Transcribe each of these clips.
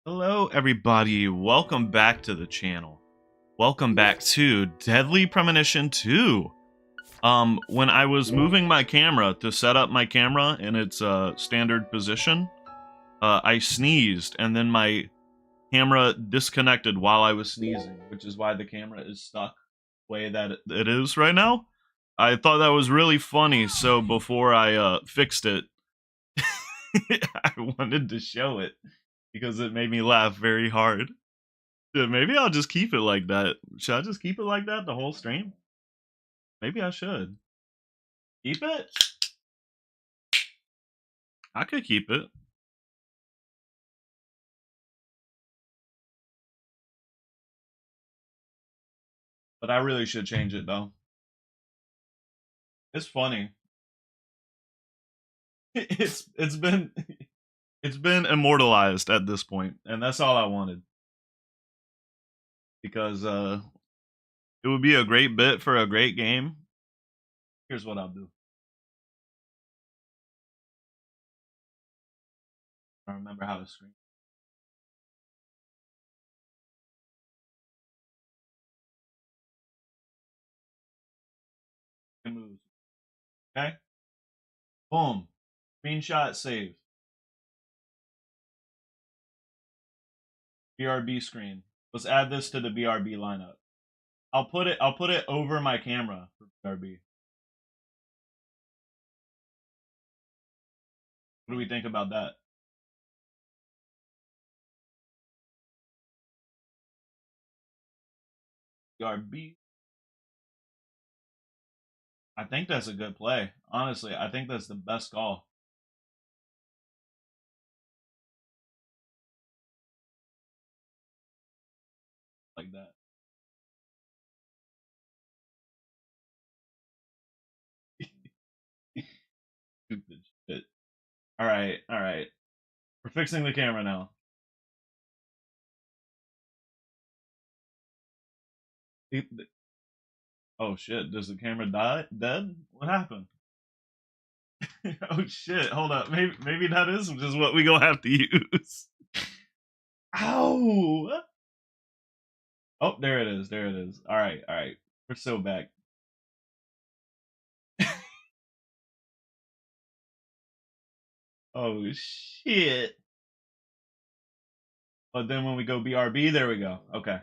Hello, everybody. Welcome back to the channel. Welcome back to Deadly Premonition 2. When I was moving my camera to set up my camera in its standard position, I sneezed and then my camera disconnected while I was sneezing, which is why the camera is stuck the way that it is right now. I thought that was really funny, so before I fixed it, I wanted to show it because it made me laugh very hard. Yeah, maybe I'll just keep it like that. Should I just keep it like that the whole stream? Maybe I should. Keep it? I could keep it. But I really should change it though. It's funny. It's been it's been immortalized at this point, and that's all I wanted. Because it would be a great bit for a great game. Here's what I'll do. I remember how to scream. Moves. Okay? Boom. Screenshot saved. BRB screen. Let's add this to the BRB lineup. I'll put it over my camera for BRB. What do we think about that? BRB. I think that's a good play. Honestly, I think that's the best call. Like that. Stupid shit. Alright. We're fixing the camera now. Oh shit, does the camera die? Dead? What happened? Oh shit, hold up. Maybe that is just what we gonna have to use. Ow! Oh, there it is. Alright. We're so back. Oh shit. But then when we go BRB, there we go. Okay.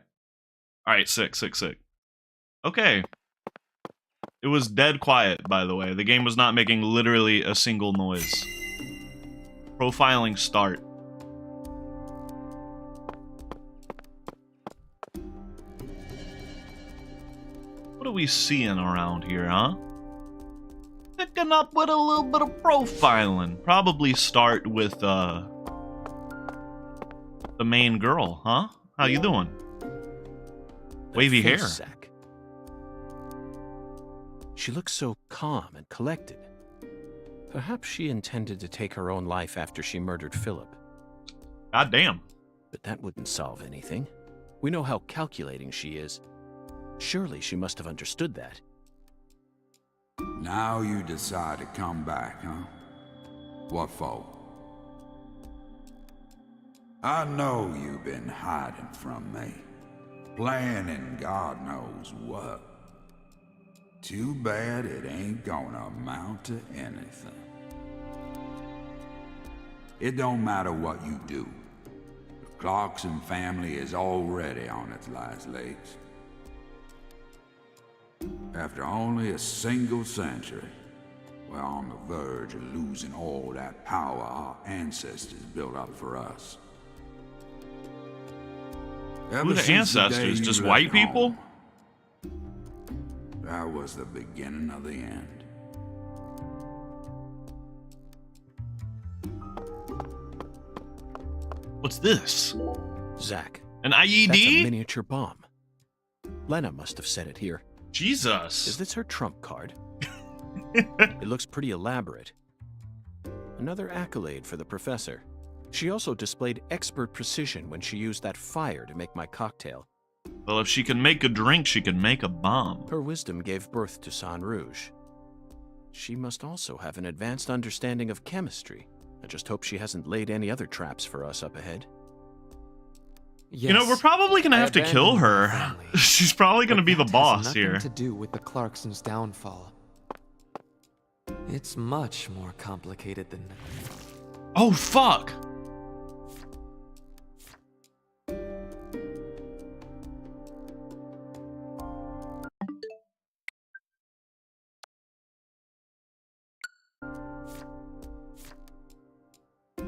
Alright, sick. Okay. It was dead quiet, by the way. The game was not making literally a single noise. Profiling start. What are we seeing around here, huh? Picking up with a little bit of profiling. Probably start with, the main girl, huh? How you doing? Wavy hair. Zach. She looks so calm and collected. Perhaps she intended to take her own life after she murdered Philip. God damn. But that wouldn't solve anything. We know how calculating she is. Surely she must have understood that. Now you decide to come back, huh? What for? I know you've been hiding from me. Planning God knows what. Too bad it ain't gonna amount to anything. It don't matter what you do. The Clarkson family is already on its last legs. After only a single century, we're on the verge of losing all that power our ancestors built up for us. Who are the ancestors? Just white people? That was the beginning of the end. What's this? Zach. An That's a IED? miniature bomb. Lena must have set it here. Jesus. Is this her trump card? It looks pretty elaborate. Another accolade for the professor. She also displayed expert precision when she used that fire to make my cocktail. Well, if she can make a drink, she can make a bomb. Her wisdom gave birth to San Rouge. She must also have an advanced understanding of chemistry. I just hope she hasn't laid any other traps for us up ahead. Yes, You know, we're probably gonna I have to kill abandoned my her. family, She's probably gonna but be the that has boss nothing here. to do with the Clarksons' downfall. It's much more complicated than that. Oh, fuck!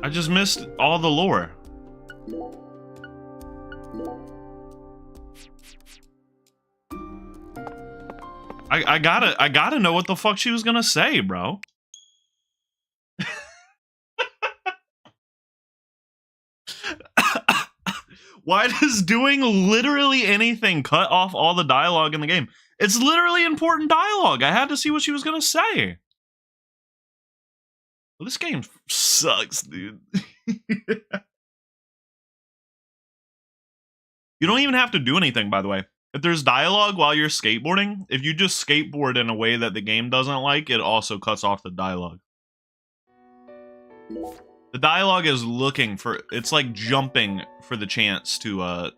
I just missed all the lore. I gotta know what the fuck she was gonna say, bro. Why does doing literally anything cut off all the dialogue in the game? It's literally important dialogue. I had to see what she was gonna say. Well, this game sucks, dude. You don't even have to do anything, by the way. If there's dialogue while you're skateboarding, if you just skateboard in a way that the game doesn't like, it also cuts off the dialogue. The dialogue is looking for, it's like jumping for the chance to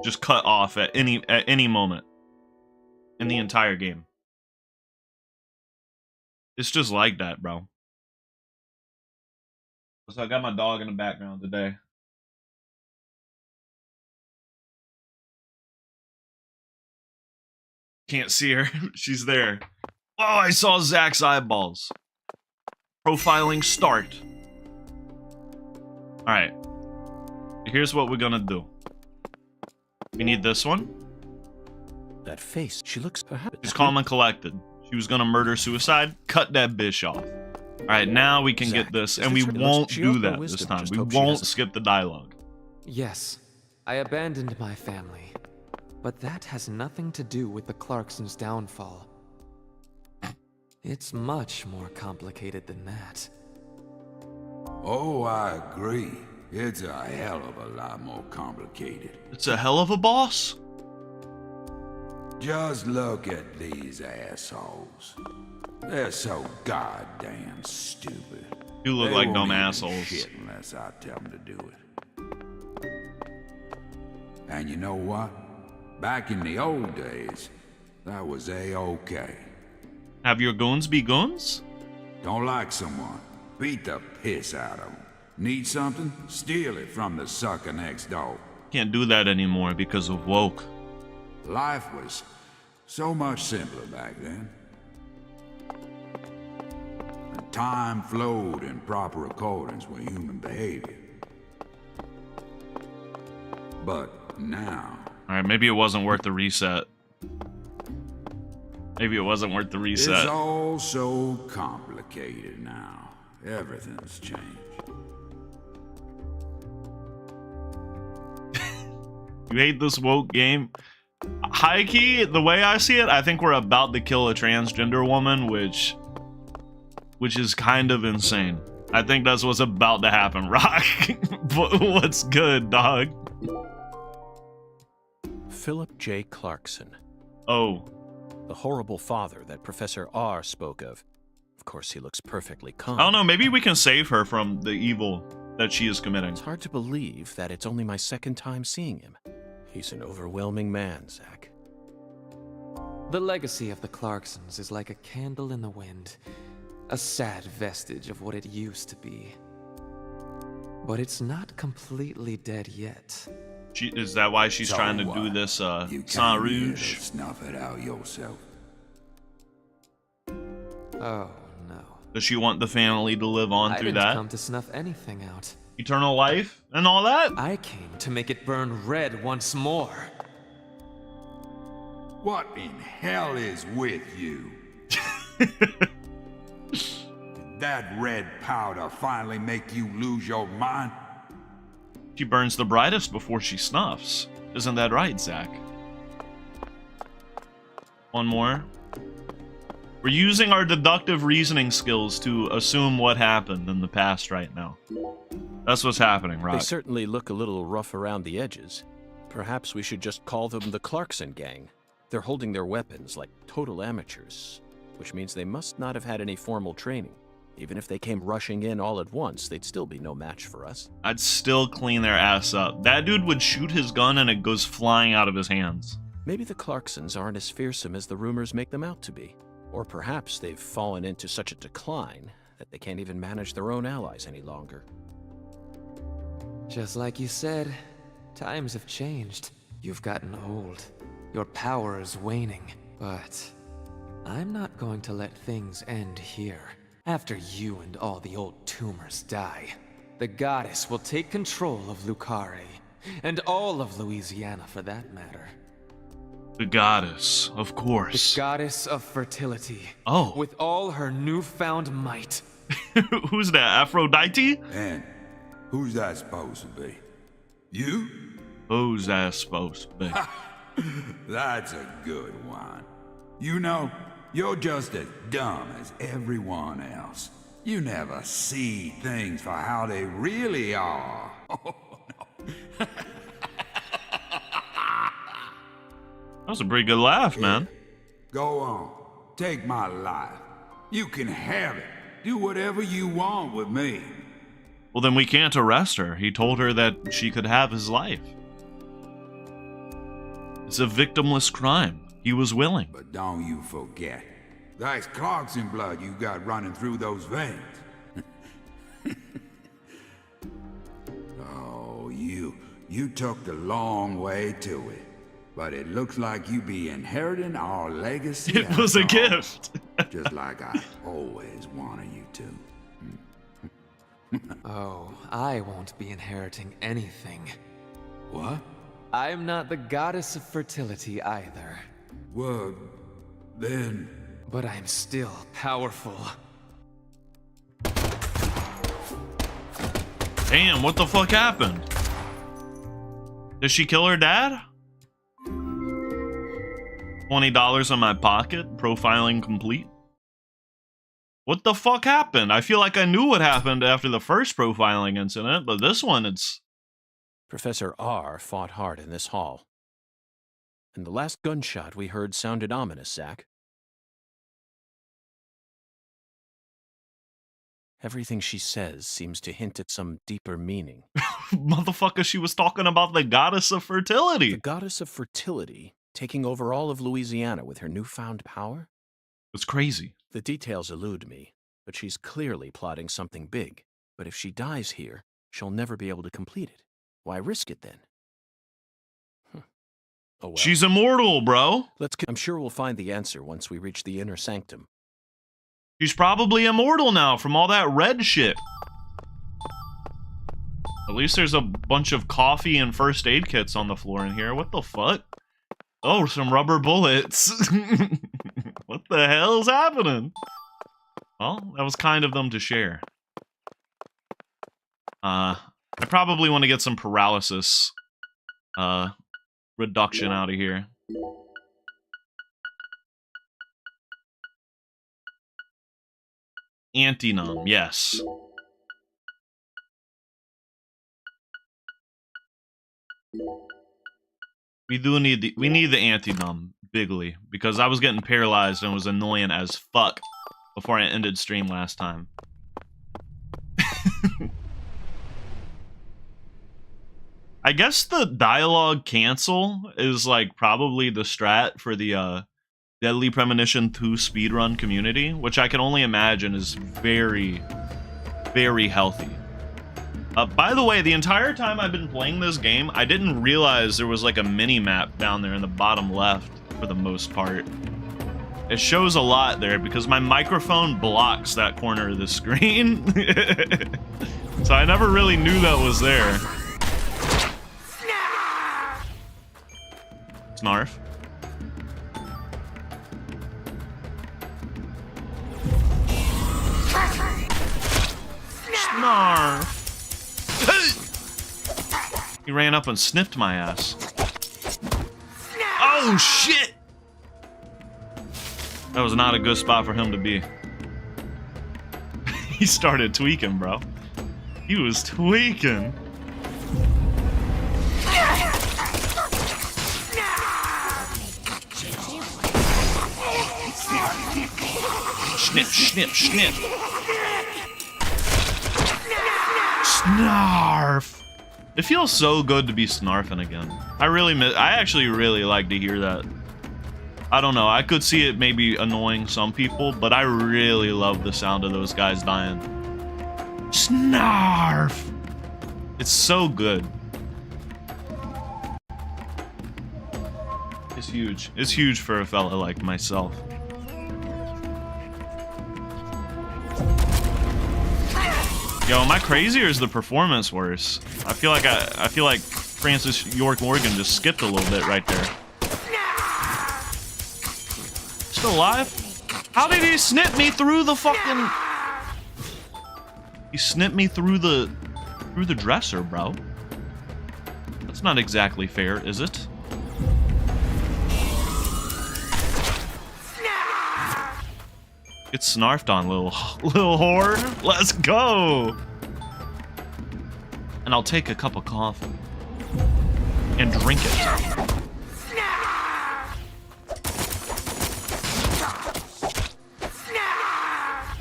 just cut off at any moment in the entire game. It's just like that, bro. So I got my dog in the background today. Can't see her. She's there. Oh, I saw Zach's eyeballs. Profiling start. Alright. Here's what we're gonna do. We need this one. That face, she looks perhaps. She's calm and collected. She was gonna murder suicide. Cut that bitch off. Alright, now we can Zach, get this, is and this we right? won't She do has no that wisdom, this time. just We hope she won't doesn't- skip the dialogue. Yes, I abandoned my family, but that has nothing to do with the Clarksons' downfall. It's much more complicated than that. Oh, I agree. It's a hell of a lot more complicated. It's a hell of a boss. Just look at these assholes. They're so goddamn stupid. You look They like won't dumb even assholes. Shit unless I tell them to do it. And you know what? Back in the old days, that was A-okay. Have your goons be goons? Don't like someone, beat the piss out of them. Need something? Steal it from the sucker next door. Can't do that anymore because of woke. Life was so much simpler back then. And time flowed in proper accordance with human behavior. But now, Alright, maybe it wasn't worth the reset. Maybe it wasn't worth the it's reset. all so complicated now. Everything's changed. You hate this woke game? High key, the way I see it, I think we're about to kill a transgender woman, which is kind of insane. I think that's what's about to happen, Rock. But what's good, dog? Philip J. Clarkson, Oh, the horrible father that Professor R spoke of. Of course, he looks perfectly calm. I don't know. Maybe we can save her from the evil that she is committing. It's hard to believe that it's only my second time seeing him. He's an overwhelming man, Zach. The legacy of the Clarksons is like a candle in the wind, a sad vestige of what it used to be. But it's not completely dead yet. Is that why she's So trying to do what? this You Saint came here to Rouge? snuff it out yourself. Oh, no. Does she want the family to live on I through didn't that? come to snuff anything out. Eternal life and all that? I came to make it burn red once more. What in hell is with you? Did that red powder finally make you lose your mind? She burns the brightest before she snuffs. Isn't that right, Zach? One more. We're using our deductive reasoning skills to assume what happened in the past right now. That's what's happening, They Rock. certainly look a little rough around the edges. Perhaps we should just call them the Clarkson Gang. They're holding their weapons like total amateurs, which means they must not have had any formal training. Even if they came rushing in all at once, they'd still be no match for us. I'd still clean their ass up. That dude would shoot his gun and it goes flying out of his hands. Maybe the Clarksons aren't as fearsome as the rumors make them out to be. Or perhaps they've fallen into such a decline that they can't even manage their own allies any longer. Just like you said, times have changed. You've gotten old. Your power is waning. But I'm not going to let things end here. After you and all the old tumors die, the goddess will take control of Lucare, and all of Louisiana for that matter. The goddess, of course. The goddess of fertility. Oh. With all her newfound might. Who's that, Aphrodite? And who's that supposed to be? You? Who's that supposed to be? That's a good one. You know, you're just as dumb as everyone else. You never see things for how they really are. Oh, no. That was a pretty good laugh, man. Go on. Take my life. You can have it. Do whatever you want with me. Well, then we can't arrest her. He told her that she could have his life. It's a victimless crime. He was willing. But don't you forget, that's Clarkson blood you got running through those veins. Oh, you took the long way to it. But it looks like you be inheriting our legacy. It was a gift. Just like I always wanted you to. Oh, I won't be inheriting anything. What? I'm not the goddess of fertility either. Well, then... But I'm still powerful. Damn, what the fuck happened? Did she kill her dad? $20 in my pocket, profiling complete. What the fuck happened? I feel like I knew what happened after the first profiling incident, but this one, it's... Professor R fought hard in this hall. And the last gunshot we heard sounded ominous, Zach. Everything she says seems to hint at some deeper meaning. Motherfucker, she was talking about the goddess of fertility. The goddess of fertility taking over all of Louisiana with her newfound power? It's crazy. The details elude me, but she's clearly plotting something big. But if she dies here, she'll never be able to complete it. Why risk it then? Oh well. She's immortal, bro. I'm sure we'll find the answer once we reach the inner sanctum. She's probably immortal now from all that red shit. At least there's a bunch of coffee and first aid kits on the floor in here. What the fuck? Oh, some rubber bullets. What the hell is happening? Well, that was kind of them to share. I probably want to get some paralysis reduction out of here. Anti-numb, yes. We need the anti-numb bigly, because I was getting paralyzed and was annoying as fuck before I ended stream last time. I guess the dialogue cancel is like probably the strat for the Deadly Premonition 2 speedrun community, which I can only imagine is very, very healthy. By the way, the entire time I've been playing this game, I didn't realize there was like a mini-map down there in the bottom left for the most part. It shows a lot there because my microphone blocks that corner of the screen. So I never really knew that was there. Snarf. Snarf. He ran up and sniffed my ass. Oh shit! That was not a good spot for him to be. He started tweaking, bro. He was tweaking. Snip, snip, snip. Snarf. It feels so good to be snarfing again. I actually really like to hear that. I don't know. I could see it maybe annoying some people, but I really love the sound of those guys dying. Snarf. It's so good. It's huge. It's huge for a fella like myself. Yo, am I crazy or is the performance worse? I feel like Francis York Morgan just skipped a little bit right there. Still alive? How did he snip me through the fucking... He snipped me through the dresser, bro. That's not exactly fair, is it? Get snarfed on, little whore. Let's go. And I'll take a cup of coffee and drink it.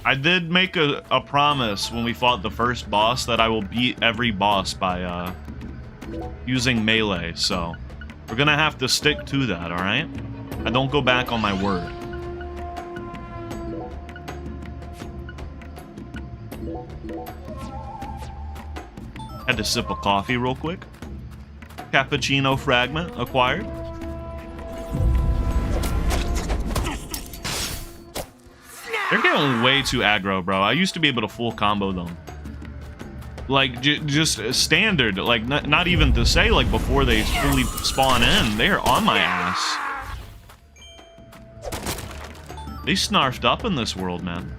I did make a promise when we fought the first boss that I will beat every boss by using melee, so we're gonna have to stick to that, alright? I don't go back on my word. Had to sip a coffee real quick. Cappuccino fragment acquired. They're getting way too aggro, bro. I used to be able to full combo them. Like, just standard. Like, not even to say, like, before they fully spawn in. They are on my ass. They snarfed up in this world, man.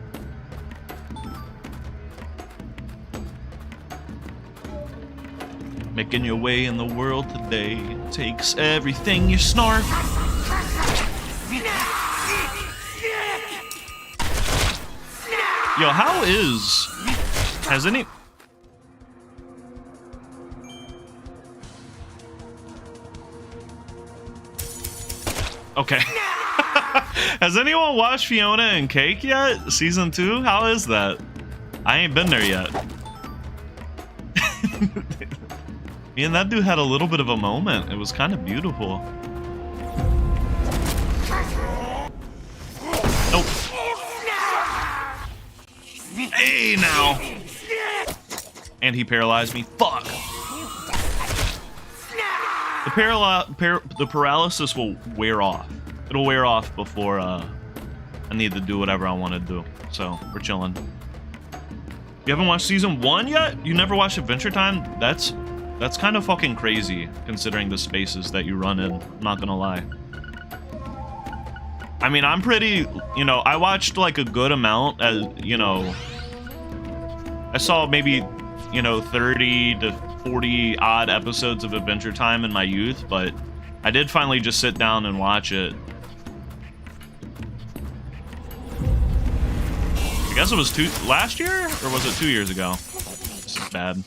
Making your way in the world today takes everything you snarf. Yo, how is... Has any... Okay. Has anyone watched Fiona and Cake yet? Season 2? How is that? I ain't been there yet. Me and that dude had a little bit of a moment. It was kind of beautiful. Nope. Hey, now. And he paralyzed me. Fuck. The paralysis will wear off. It'll wear off before I need to do whatever I want to do. So, we're chilling. You haven't watched season 1 yet? You never watched Adventure Time? That's kind of fucking crazy, considering the spaces that you run in. I'm not gonna lie. I mean, I'm pretty, you know, I watched like a good amount, as you know, I saw maybe, you know, 30 to 40 odd episodes of Adventure Time in my youth, but I did finally just sit down and watch it. I guess it was last year, or was it 2 years ago? This is bad.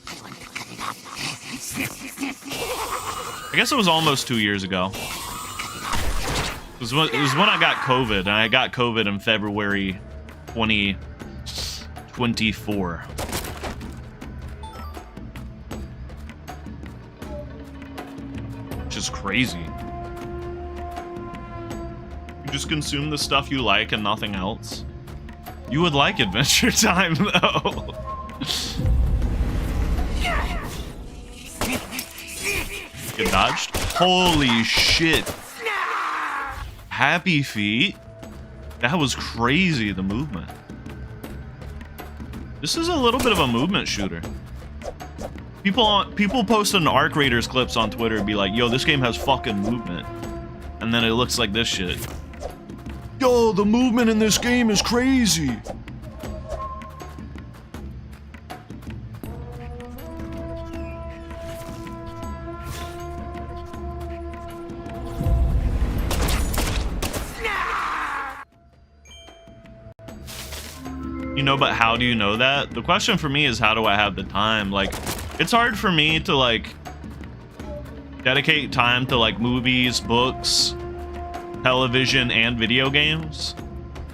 I guess it was almost 2 years ago. It was when I got COVID, and I got COVID in February 2024. Which is crazy. You just consume the stuff you like and nothing else. You would like Adventure Time, though. Get dodged. Holy shit. Happy feet. That was crazy, the movement. This is a little bit of a movement shooter. People posting Arc Raiders clips on Twitter and be like, yo, this game has fucking movement. And then it looks like this shit. Yo, the movement in this game is crazy. You know, but how do you know that? The question for me is, how do I have the time? Like, it's hard for me to, like, dedicate time to, like, movies, books, television, and video games.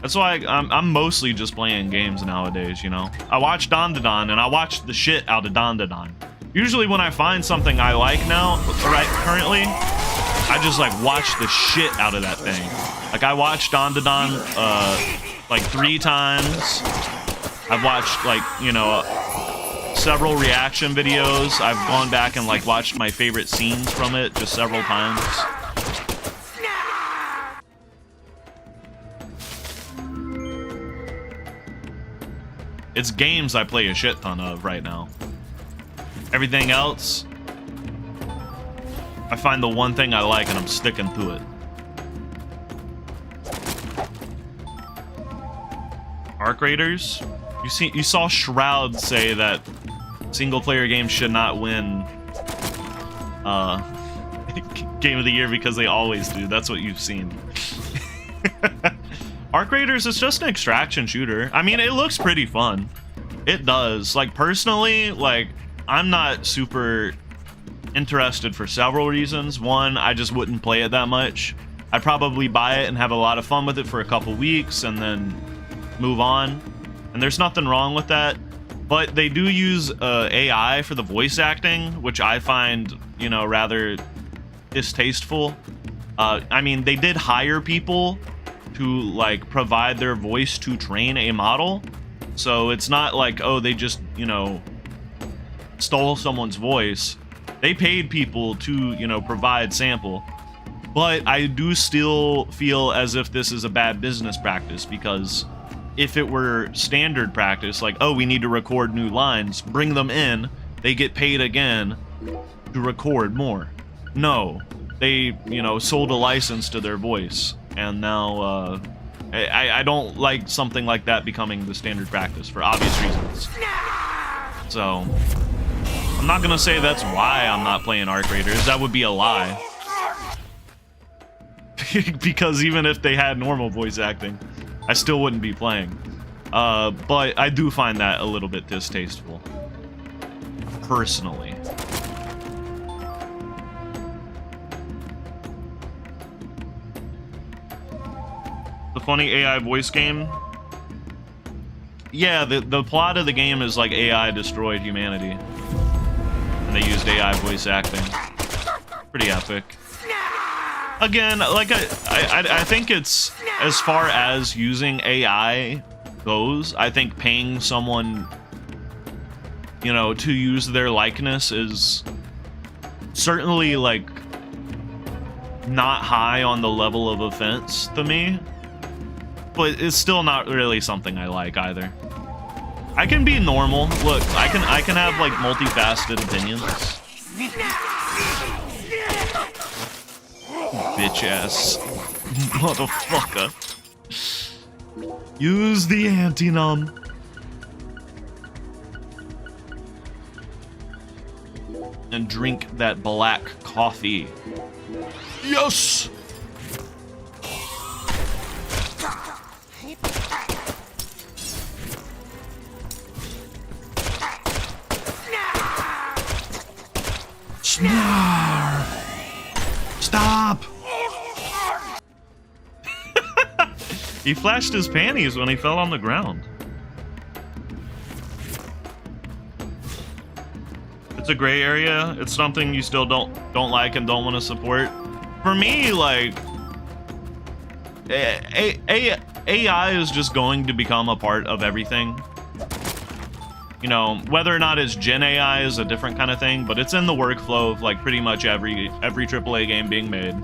That's why I'm mostly just playing games nowadays, you know? I watch Don and I watch the shit out of Don. Usually when I find something I like now, right, currently, I just like watch the shit out of that thing. Like I watched Don like 3 times. I've watched like, you know, several reaction videos. I've gone back and like watched my favorite scenes from it just several times. It's games I play a shit ton of right now. Everything else, I find the one thing I like and I'm sticking to it. Arc Raiders? You saw Shroud say that single-player games should not win Game of the Year because they always do. That's what you've seen. Arc Raiders is just an extraction shooter. I mean, it looks pretty fun. It does. Like, personally, like, I'm not super interested for several reasons. One, I just wouldn't play it that much. I'd probably buy it and have a lot of fun with it for a couple weeks and then move on. And there's nothing wrong with that. But they do use AI for the voice acting, which I find, you know, rather distasteful. I mean, they did hire people to like provide their voice to train a model, so it's not like, oh, they just, you know, stole someone's voice. They paid people to, you know, provide sample. But I do still feel as if this is a bad business practice, because if it were standard practice, like, oh, we need to record new lines, bring them in, they get paid again to record more. No, they, you know, sold a license to their voice. And now, I don't like something like that becoming the standard practice for obvious reasons. So, I'm not gonna say that's why I'm not playing Arc Raiders. That would be a lie. Because even if they had normal voice acting, I still wouldn't be playing. But I do find that a little bit distasteful. Personally. The funny AI voice game? Yeah, the plot of the game is like AI destroyed humanity. And they used AI voice acting. Pretty epic. Again, like I think it's, as far as using AI goes, I think paying someone, you know, to use their likeness is certainly like not high on the level of offense to me. But it's still not really something I like either. I can be normal. Look, I can have like multifaceted opinions. Bitch ass motherfucker. Use the anti-num. And drink that black coffee. Yes! Stop! He flashed his panties when he fell on the ground. It's a gray area. It's something you still don't like and don't want to support. For me, like, AI is just going to become a part of everything. You know, whether or not it's Gen AI is a different kind of thing, but it's in the workflow of like pretty much every AAA game being made.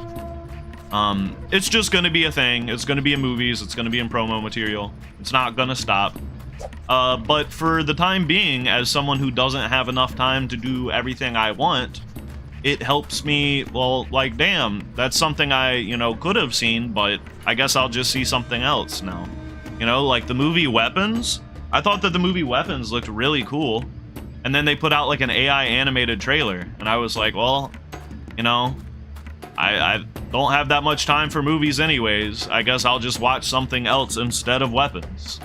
It's just gonna be a thing. It's gonna be in movies. It's gonna be in promo material. It's not gonna stop. But for the time being, as someone who doesn't have enough time to do everything I want, it helps me, well, like, damn, that's something I, you know, could have seen, but I guess I'll just see something else now. You know, like the movie Weapons. I thought that the movie Weapons looked really cool, and then they put out like an AI animated trailer, and I was like, well, you know, I don't have that much time for movies anyways. I guess I'll just watch something else instead of Weapons.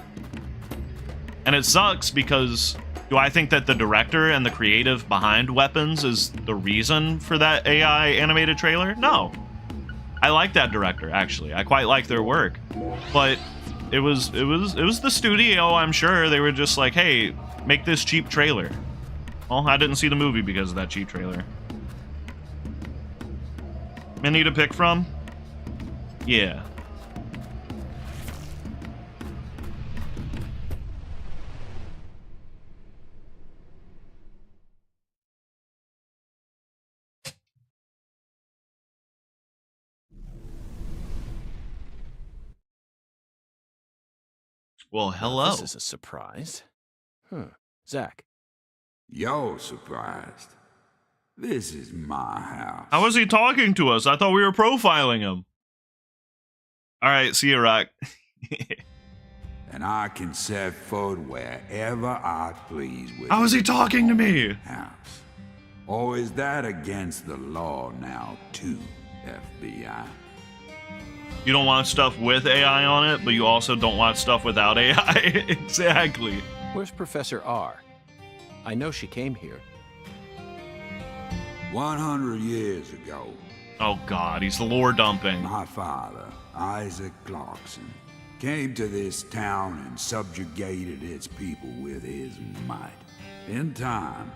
And it sucks because, do I think that the director and the creative behind Weapons is the reason for that AI animated trailer? No. I like that director, actually. I quite like their work. But it was the studio, I'm sure. They were just like, hey, make this cheap trailer. Well, I didn't see the movie because of that cheap trailer. Many to pick from? Yeah. Well, hello. Well, this is a surprise. Zach. You're surprised. This is my house. How was he talking to us? I thought we were profiling him. All right, see you, Rock. And I can set foot wherever I please with How is he talking to me? house. Or is that against the law now, too, FBI? You don't want stuff with AI on it, but you also don't want stuff without AI. Exactly. Where's Professor R? I know she came here. 100 years ago, Oh God, he's lore dumping. my father, Isaac Clarkson, came to this town and subjugated its people with his might. In time,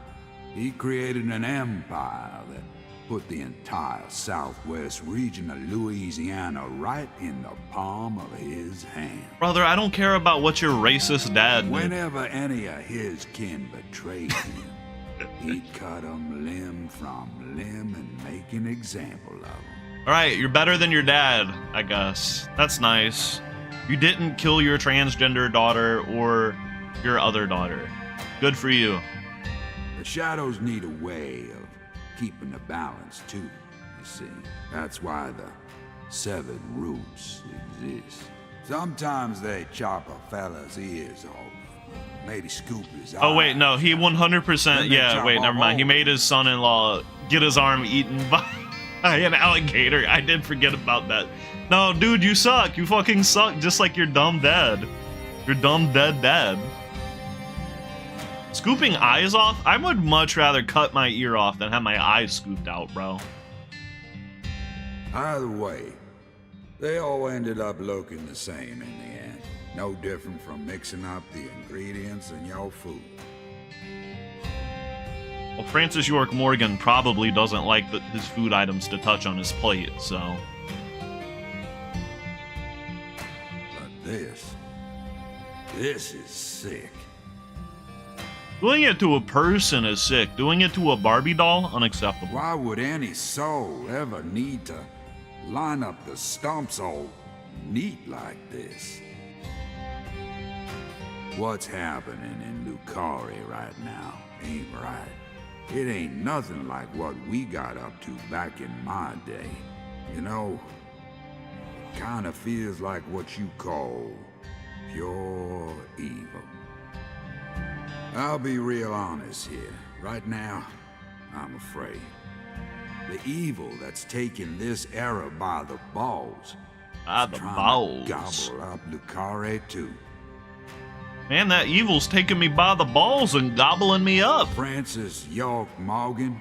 he created an empire that put the entire southwest region of Louisiana right in the palm of his hand. Brother, I don't care about what your racist dad did. Whenever any of his kin betrayed him, he'd cut them limb from limb and make an example of them. All right, you're better than your dad, I guess. That's nice. You didn't kill your transgender daughter or your other daughter. Good for you. The shadows need a way of keeping the balance too, you see. That's why the seven roots exist. Sometimes they chop a fella's ears off, maybe scoop his Oh wait, eyes no, he out. 100%, Then they yeah, chop wait, off never mind. He all made his son-in-law get his arm eaten by an alligator. I did forget about that. No, dude, you suck. You fucking suck, just like your dumb dad. Your dumb dead dad. Scooping eyes off? I would much rather cut my ear off than have my eyes scooped out, bro. Either way, they all ended up looking the same in the end. No different from mixing up the ingredients in your food. Well, Francis York Morgan probably doesn't like his food items to touch on his plate, so... But this is sick. Doing it to a person is sick. Doing it to a Barbie doll, unacceptable. Why would any soul ever need to line up the stumps all neat like this? What's happening in Lucari right now ain't right. It ain't nothing like what we got up to back in my day. You know, it kinda feels like what you call pure evil. I'll be real honest here. Right now, I'm afraid. The evil that's taking this era by the balls By is the trying balls. to gobble up Lucari too. Man, that evil's taking me by the balls and gobbling me up. Francis York Morgan,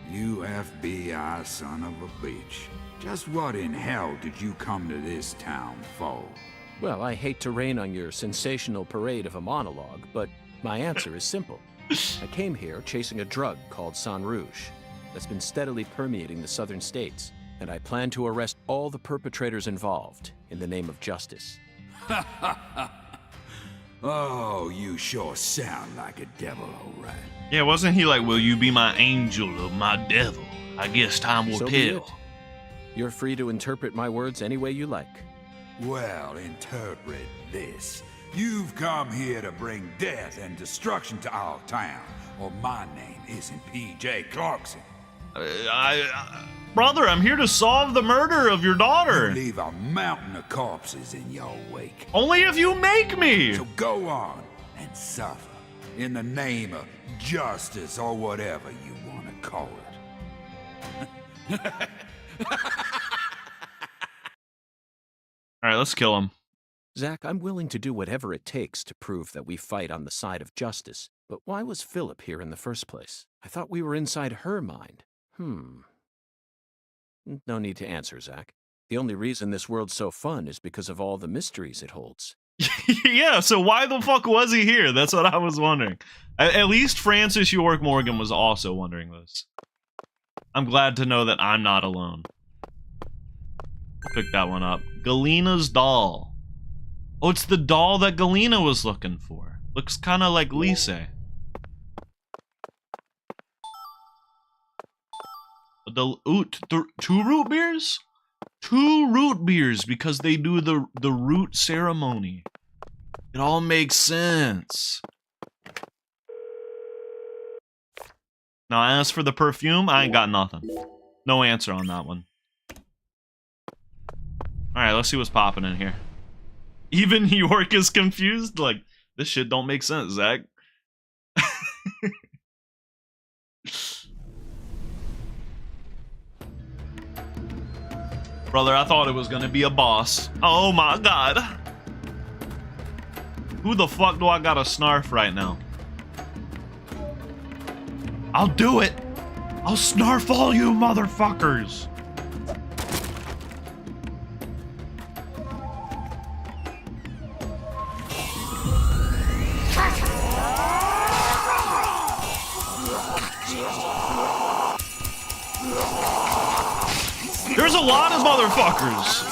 you FBI son of a bitch. Just what in hell did you come to this town for? Well, I hate to rain on your sensational parade of a monologue, but my answer is simple. I came here chasing a drug called Sang Rouge that's been steadily permeating the southern states, and I plan to arrest all the perpetrators involved in the name of justice. Oh, you sure sound like a devil, all right. Yeah, wasn't he like, will you be my angel or my devil? I guess time will So be tell. it. You're free to interpret my words any way you like. Well, interpret this. You've come here to bring death and destruction to our town, or my name isn't P.J. Clarkson. Brother, I'm here to solve the murder of your daughter. Leave a mountain of corpses in your wake. Only if you make me. So go on and suffer in the name of justice or whatever you want to call it. All right, let's kill him. Zach, I'm willing to do whatever it takes to prove that we fight on the side of justice. But why was Philip here in the first place? I thought we were inside her mind. No need to answer, Zach. The only reason this world's so fun is because of all the mysteries it holds. Yeah, so why the fuck was he here? That's what I was wondering. At least Francis York Morgan was also wondering this. I'm glad to know that I'm not alone. Pick that one up. Galena's doll. Oh, it's the doll that Galena was looking for. Looks kind of like Lise. Two root beers? 2 root beers because they do the root ceremony. It all makes sense. Now, as for the perfume, I ain't got nothing. No answer on that one. Alright, let's see what's popping in here. Even York is confused? Like, this shit don't make sense, Zach. Brother, I thought it was gonna be a boss. Oh my god. Who the fuck do I got a snarf right now? I'll do it. I'll snarf all you motherfuckers. There's a lot of motherfuckers.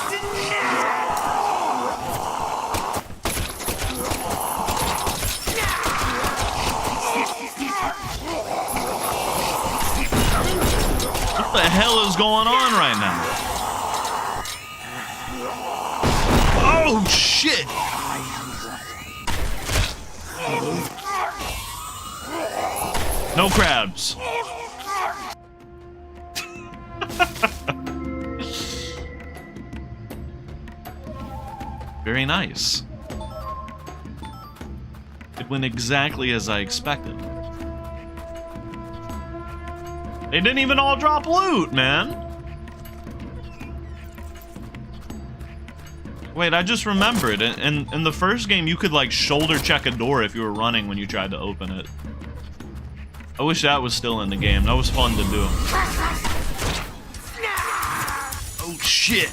What the hell is going on right now? Oh shit! No crabs. Very nice. It went exactly as I expected. They didn't even all drop loot, man. Wait, I just remembered. In the first game, you could like shoulder check a door if you were running when you tried to open it. I wish that was still in the game. That was fun to do. Oh shit.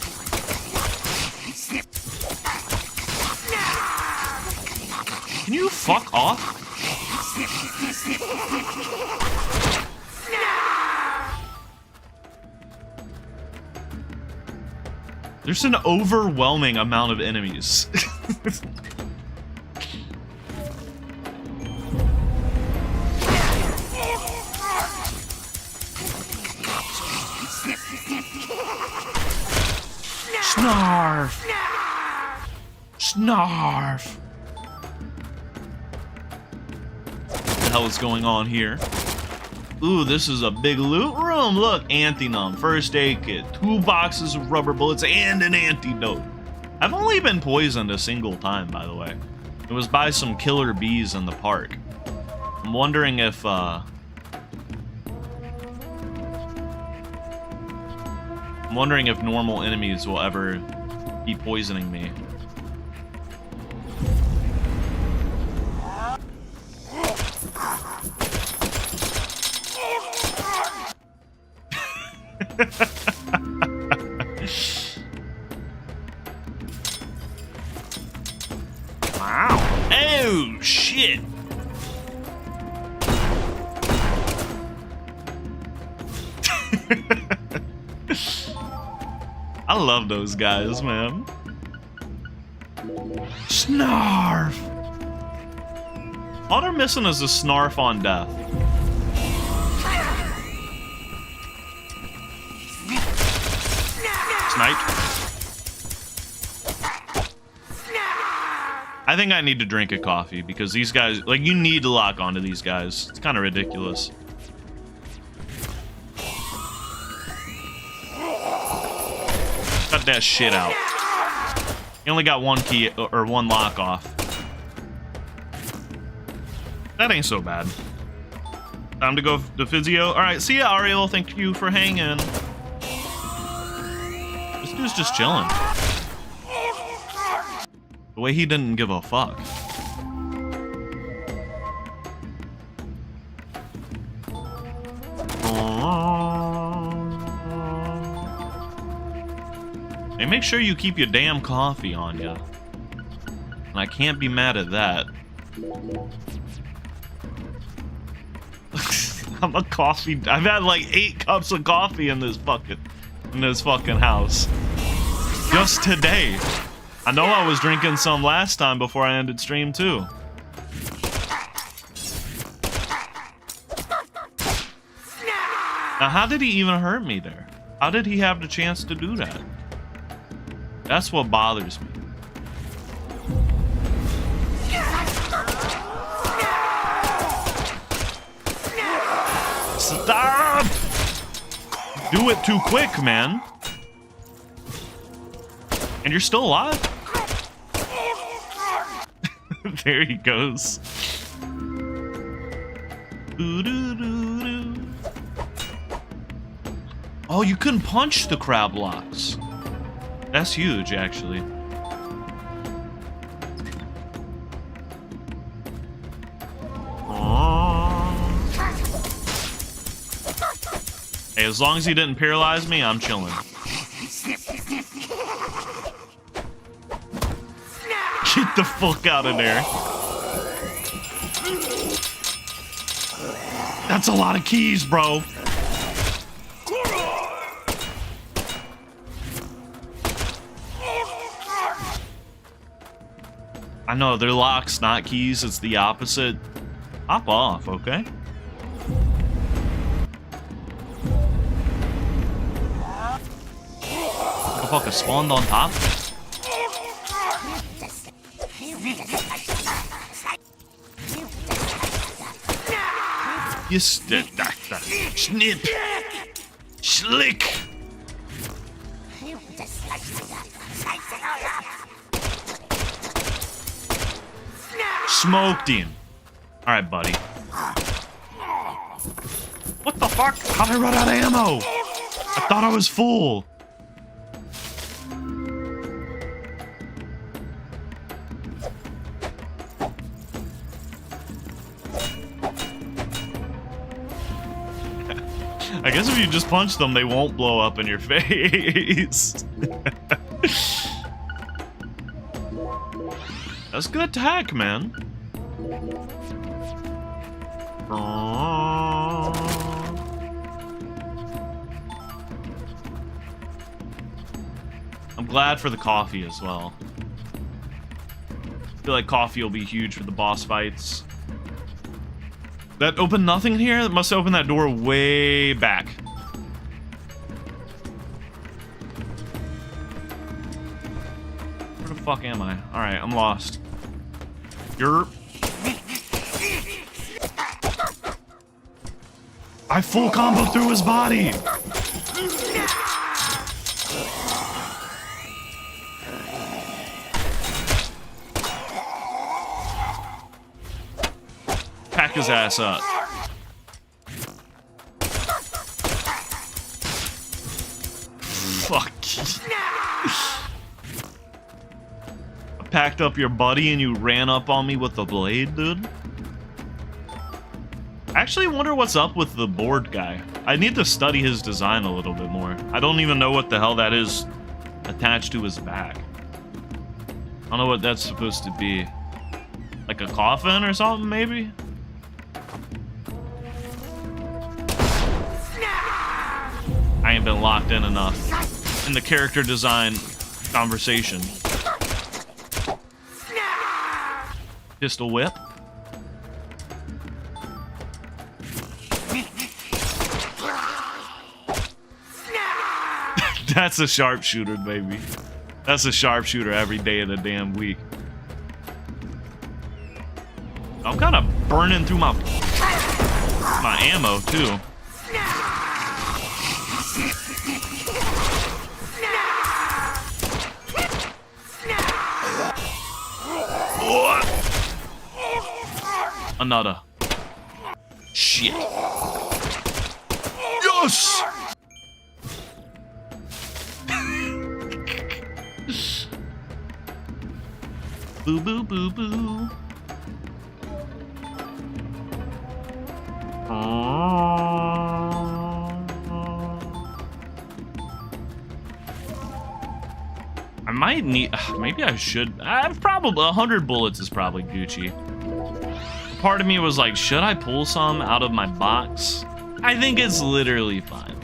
Can you fuck off? There's an overwhelming amount of enemies. Snarf! Snarf! What the hell is going on here? Ooh, this is a big loot room. Look, Anthinum, first aid kit, 2 boxes of rubber bullets, and an antidote. I've only been poisoned a single time, by the way. It was by some killer bees in the park. I'm wondering if, normal enemies will ever be poisoning me. Wow. Oh, shit. I love those guys, man. Snarf. All they're missing is a snarf on death. Snipe. I think I need to drink a coffee because these guys, like, you need to lock onto these guys. It's kind of ridiculous. Cut that shit out. You only got 1 key or 1 lock off. That ain't so bad. Time to go to physio. All right, see ya, Ariel. Thank you for hanging. This dude's just chilling. The way he didn't give a fuck. Hey, make sure you keep your damn coffee on you. And I can't be mad at that. I'm a coffee. I've had like 8 cups of coffee in this fucking house. Just today. I know I was drinking some last time before I ended stream too. Now, how did he even hurt me there? How did he have the chance to do that? That's what bothers me. Stop! Do it too quick, man. And you're still alive? There he goes. Oh, you couldn't punch the crab blocks. That's huge, actually. Hey, as long as he didn't paralyze me, I'm chilling. Get the fuck out of there. That's a lot of keys, bro. I know, they're locks, not keys. It's the opposite. Hop off, okay? Motherfucker spawned on top. You snip. Slick. Smoked him. Alright, buddy. What the fuck? How'd I run out of ammo? I thought I was full. I guess if you just punch them, they won't blow up in your face. That's a good attack, man. I'm glad for the coffee as well. I feel like coffee will be huge for the boss fights. That opened nothing in here? That must have opened that door way back. Where the fuck am I? Alright, I'm lost. You're... I full combo through his body! Pack his ass up. Fuck. I packed up your buddy and you ran up on me with the blade, dude. I actually wonder what's up with the board guy. I need to study his design a little bit more. I don't even know what the hell that is attached to his back. I don't know what that's supposed to be. Like a coffin or something, maybe? I ain't been locked in enough in the character design conversation. Pistol whip. That's a sharpshooter, baby. That's a sharpshooter every day of the damn week. I'm kind of burning through my ammo too. Another. Shit. Yes! Boo boo boo boo. might need, maybe I should, I've probably, 100 bullets is probably Gucci. Part of me was like, should I pull some out of my box? I think it's literally fine.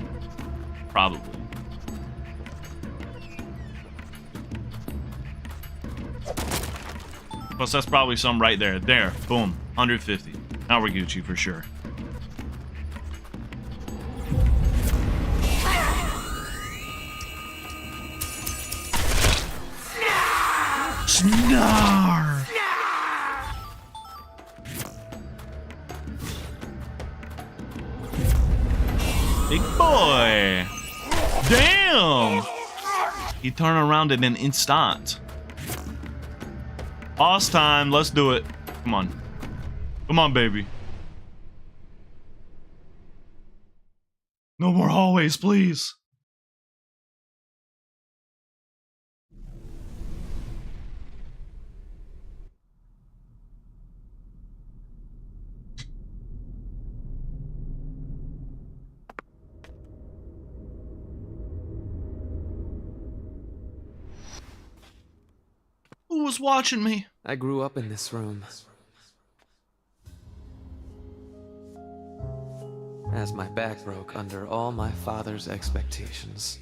Probably. Plus, that's probably some right there. There, boom, 150. Now we're Gucci for sure. Snar! Big boy! Damn! He turned around in an instant. Boss time, let's do it. Come on. Come on, baby. No more hallways, please. Who was watching me? I grew up in this room. As my back broke under all my father's expectations.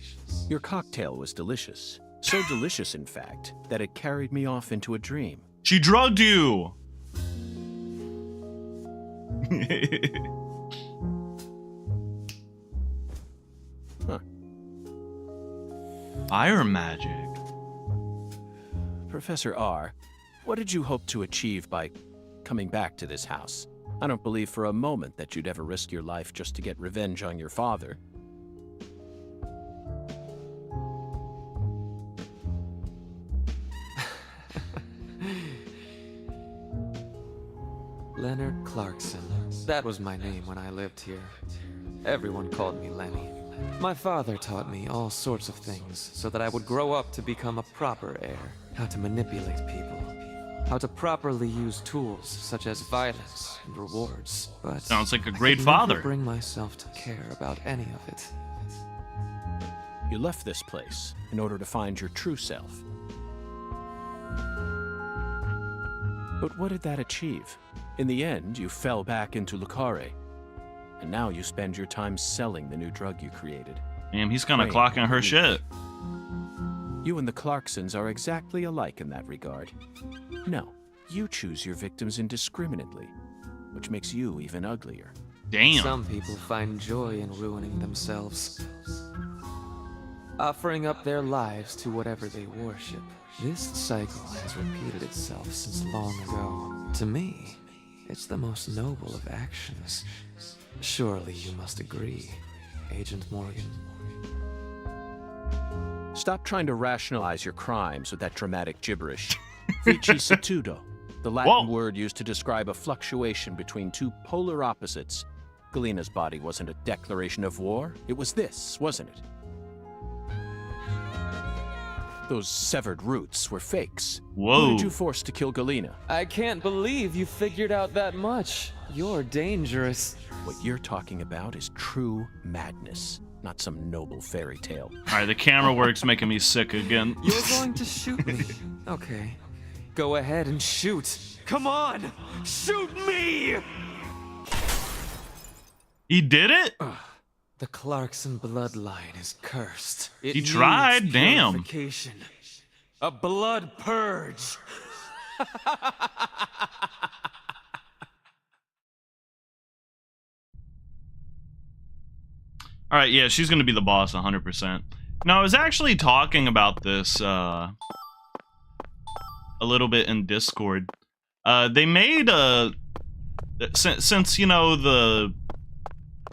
Your cocktail was delicious. So delicious, in fact, that it carried me off into a dream. She drugged you! Huh. Fire magic. Professor R, what did you hope to achieve by coming back to this house? I don't believe for a moment that you'd ever risk your life just to get revenge on your father. Leonard Clarkson. That was my name when I lived here. Everyone called me Lenny. My father taught me all sorts of things so that I would grow up to become a proper heir. How to manipulate people. How to properly use tools such as violence and rewards. But sounds like a I great could father. never bring myself to care about any of it. You left this place in order to find your true self. But what did that achieve? In the end, you fell back into Lucare. And now you spend your time selling the new drug you created. Damn, he's kind of Praying clocking her for shit. You and the Clarksons are exactly alike in that regard. No, you choose your victims indiscriminately, which makes you even uglier. Damn. Some people find joy in ruining themselves. Offering up their lives to whatever they worship. This cycle has repeated itself since long ago. To me, it's the most noble of actions. Surely you must agree, Agent Morgan. Stop trying to rationalize your crimes with that dramatic gibberish. Vicissitudo, the Latin Whoa. word used to describe a fluctuation between two polar opposites. Galena's body wasn't a declaration of war. It was this, wasn't it? Those severed roots were fakes. Whoa. Who did you force to kill Galena? I can't believe you figured out that much. You're dangerous. What you're talking about is true madness, not some noble fairy tale. All right, the camera work's making me sick again. You're going to shoot me. Okay. Go ahead and shoot. Come on! Shoot me! He did it? The Clarkson bloodline is cursed. It He tried, needs damn. purification. A blood purge. All right, yeah, she's gonna be the boss 100%. Now, I was actually talking about this a little bit in Discord. They made since you know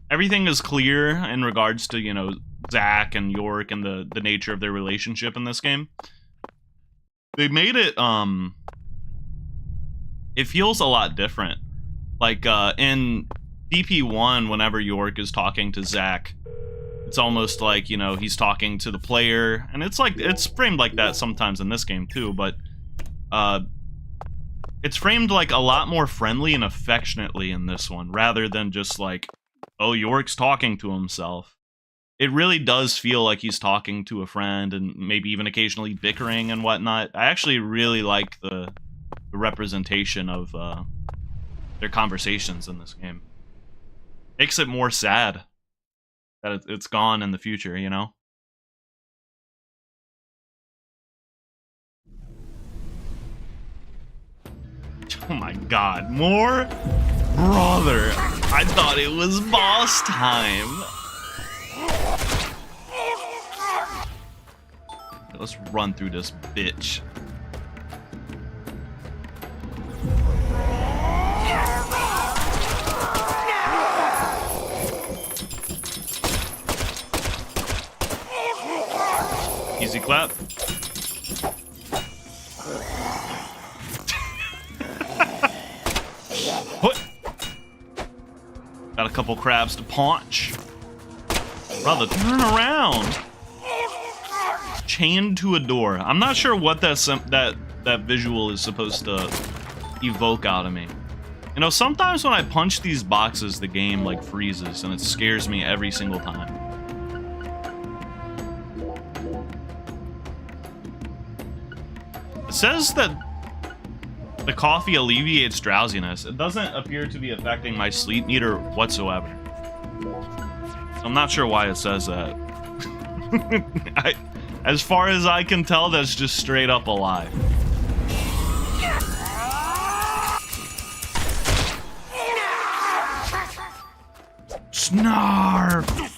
everything is clear in regards to, you know, Zach and York and the nature of their relationship in this game. They made it it feels a lot different. Like in DP1, whenever York is talking to Zach, it's almost like, you know, he's talking to the player, and it's like it's framed like that sometimes in this game too, but it's framed like a lot more friendly and affectionately in this one, rather than just like, oh, York's talking to himself. it really does feel like he's talking to a friend and maybe even occasionally bickering and whatnot. I actually really like the representation of their conversations in this game. Makes it more sad that it's gone in the future, you know? Oh my god, more? Brother, I thought it was boss time. Let's run through this bitch. Easy clap. What? Got a couple crabs to punch. Brother, turn around. Chained to a door. I'm not sure what that visual is supposed to evoke out of me. You know, sometimes when I punch these boxes, the game like freezes and it scares me every single time. It says that the coffee alleviates drowsiness. It doesn't appear to be affecting my sleep meter whatsoever. So I'm not sure why it says that. As far as I can tell, that's just straight up a lie. Snarf!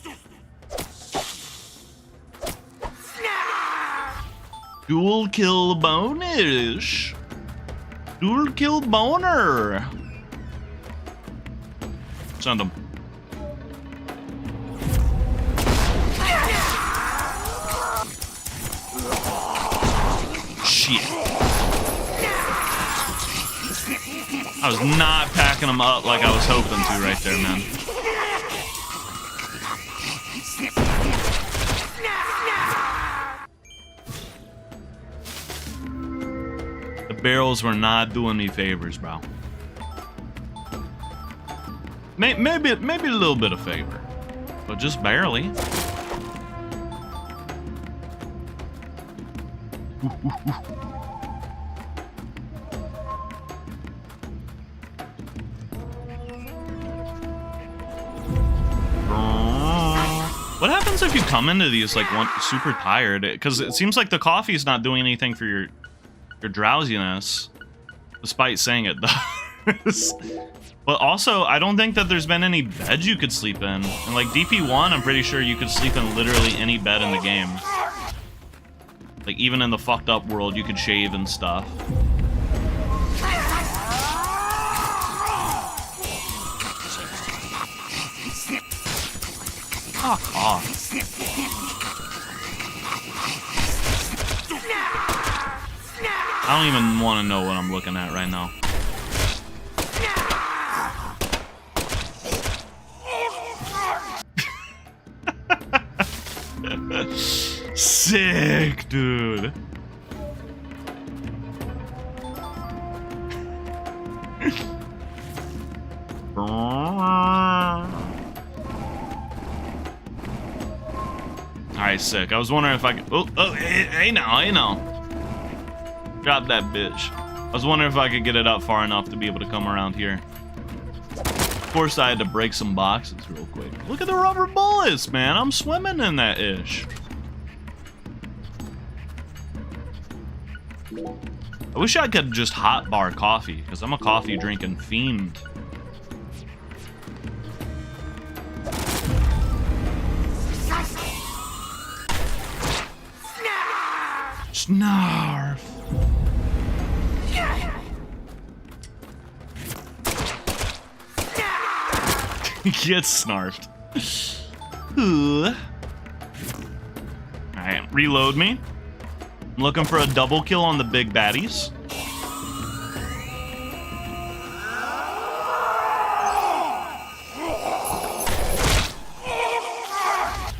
Dual kill bonish. Dual kill boner. Send him. Shit. I was not packing him up like I was hoping to right there, man. The barrels were not doing me favors, bro. Maybe a little bit of favor, but just barely. What happens if you come into these like super tired? Because it seems like the coffee is not doing anything for your drowsiness, despite saying it does. But also, I don't think that there's been any bed you could sleep in. And like DP1, I'm pretty sure you could sleep in literally any bed in the game. Like even in the fucked up world, you could shave and stuff. Fuck off. I don't even want to know what I'm looking at right now. Sick, dude. Alright, sick. I was wondering if I could... Oh, hey now. Drop that bitch. I was wondering if I could get it up far enough to be able to come around here. Of course, I had to break some boxes real quick. Look at the rubber bullets, man. I'm swimming in that ish. I wish I could just hot bar coffee, because I'm a coffee drinking fiend. Snarf. Get snarfed. Alright, reload me. I'm looking for a double kill on the big baddies.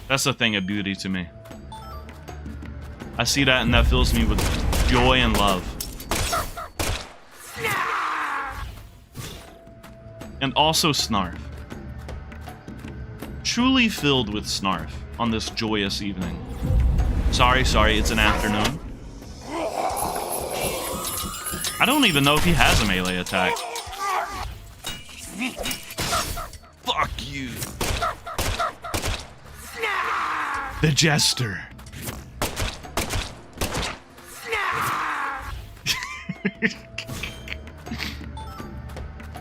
That's a thing of beauty to me. I see that and that fills me with joy and love. And also snarf. Truly filled with snarf. on this joyous evening. Sorry, it's an afternoon. I don't even know if he has a melee attack. Fuck you. The Jester.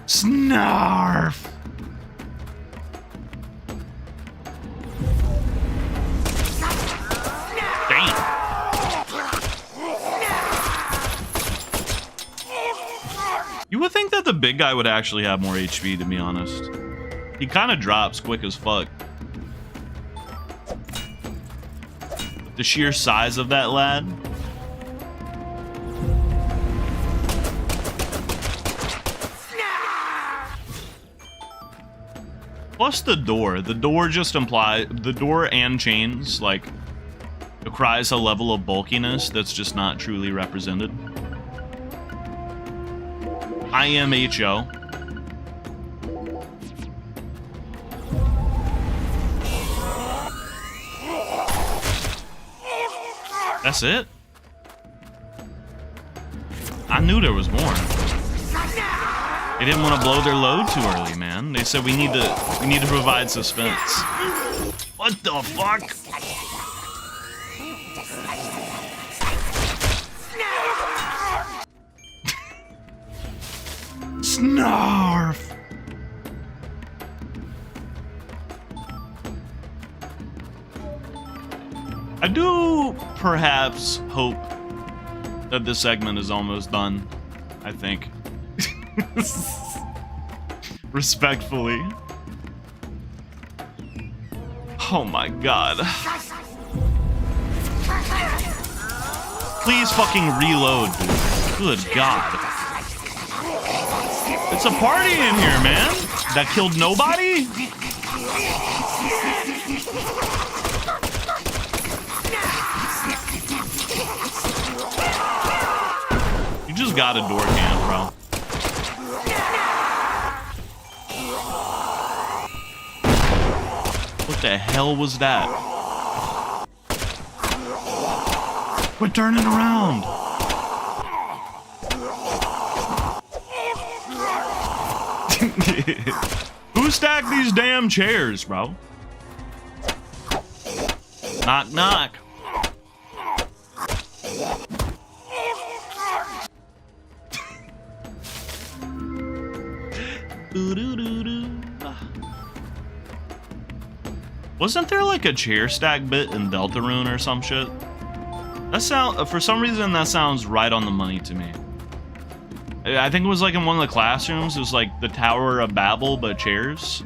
Snarf. You would think that the big guy would actually have more HP, to be honest. He kind of drops quick as fuck. The sheer size of that lad. Plus the door. The door just implies... The door and chains, like, decries a level of bulkiness that's just not truly represented. IMHO. That's it? I knew there was more. They didn't want to blow their load too early, man. They said we need to provide suspense. What the fuck? Snarf! I do perhaps hope that this segment is almost done. I think. Respectfully. Oh my god. Please fucking reload, dude. Good god. It's a party in here, man. That killed nobody? You just got a door can, bro. What the hell was that? Quit turning around. Who stacked these damn chairs, bro? Knock, knock. Wasn't there like a chair stack bit in Deltarune or some shit? That for some reason that sounds right on the money to me. I think it was like in one of the classrooms. It was like the Tower of Babel, but chairs,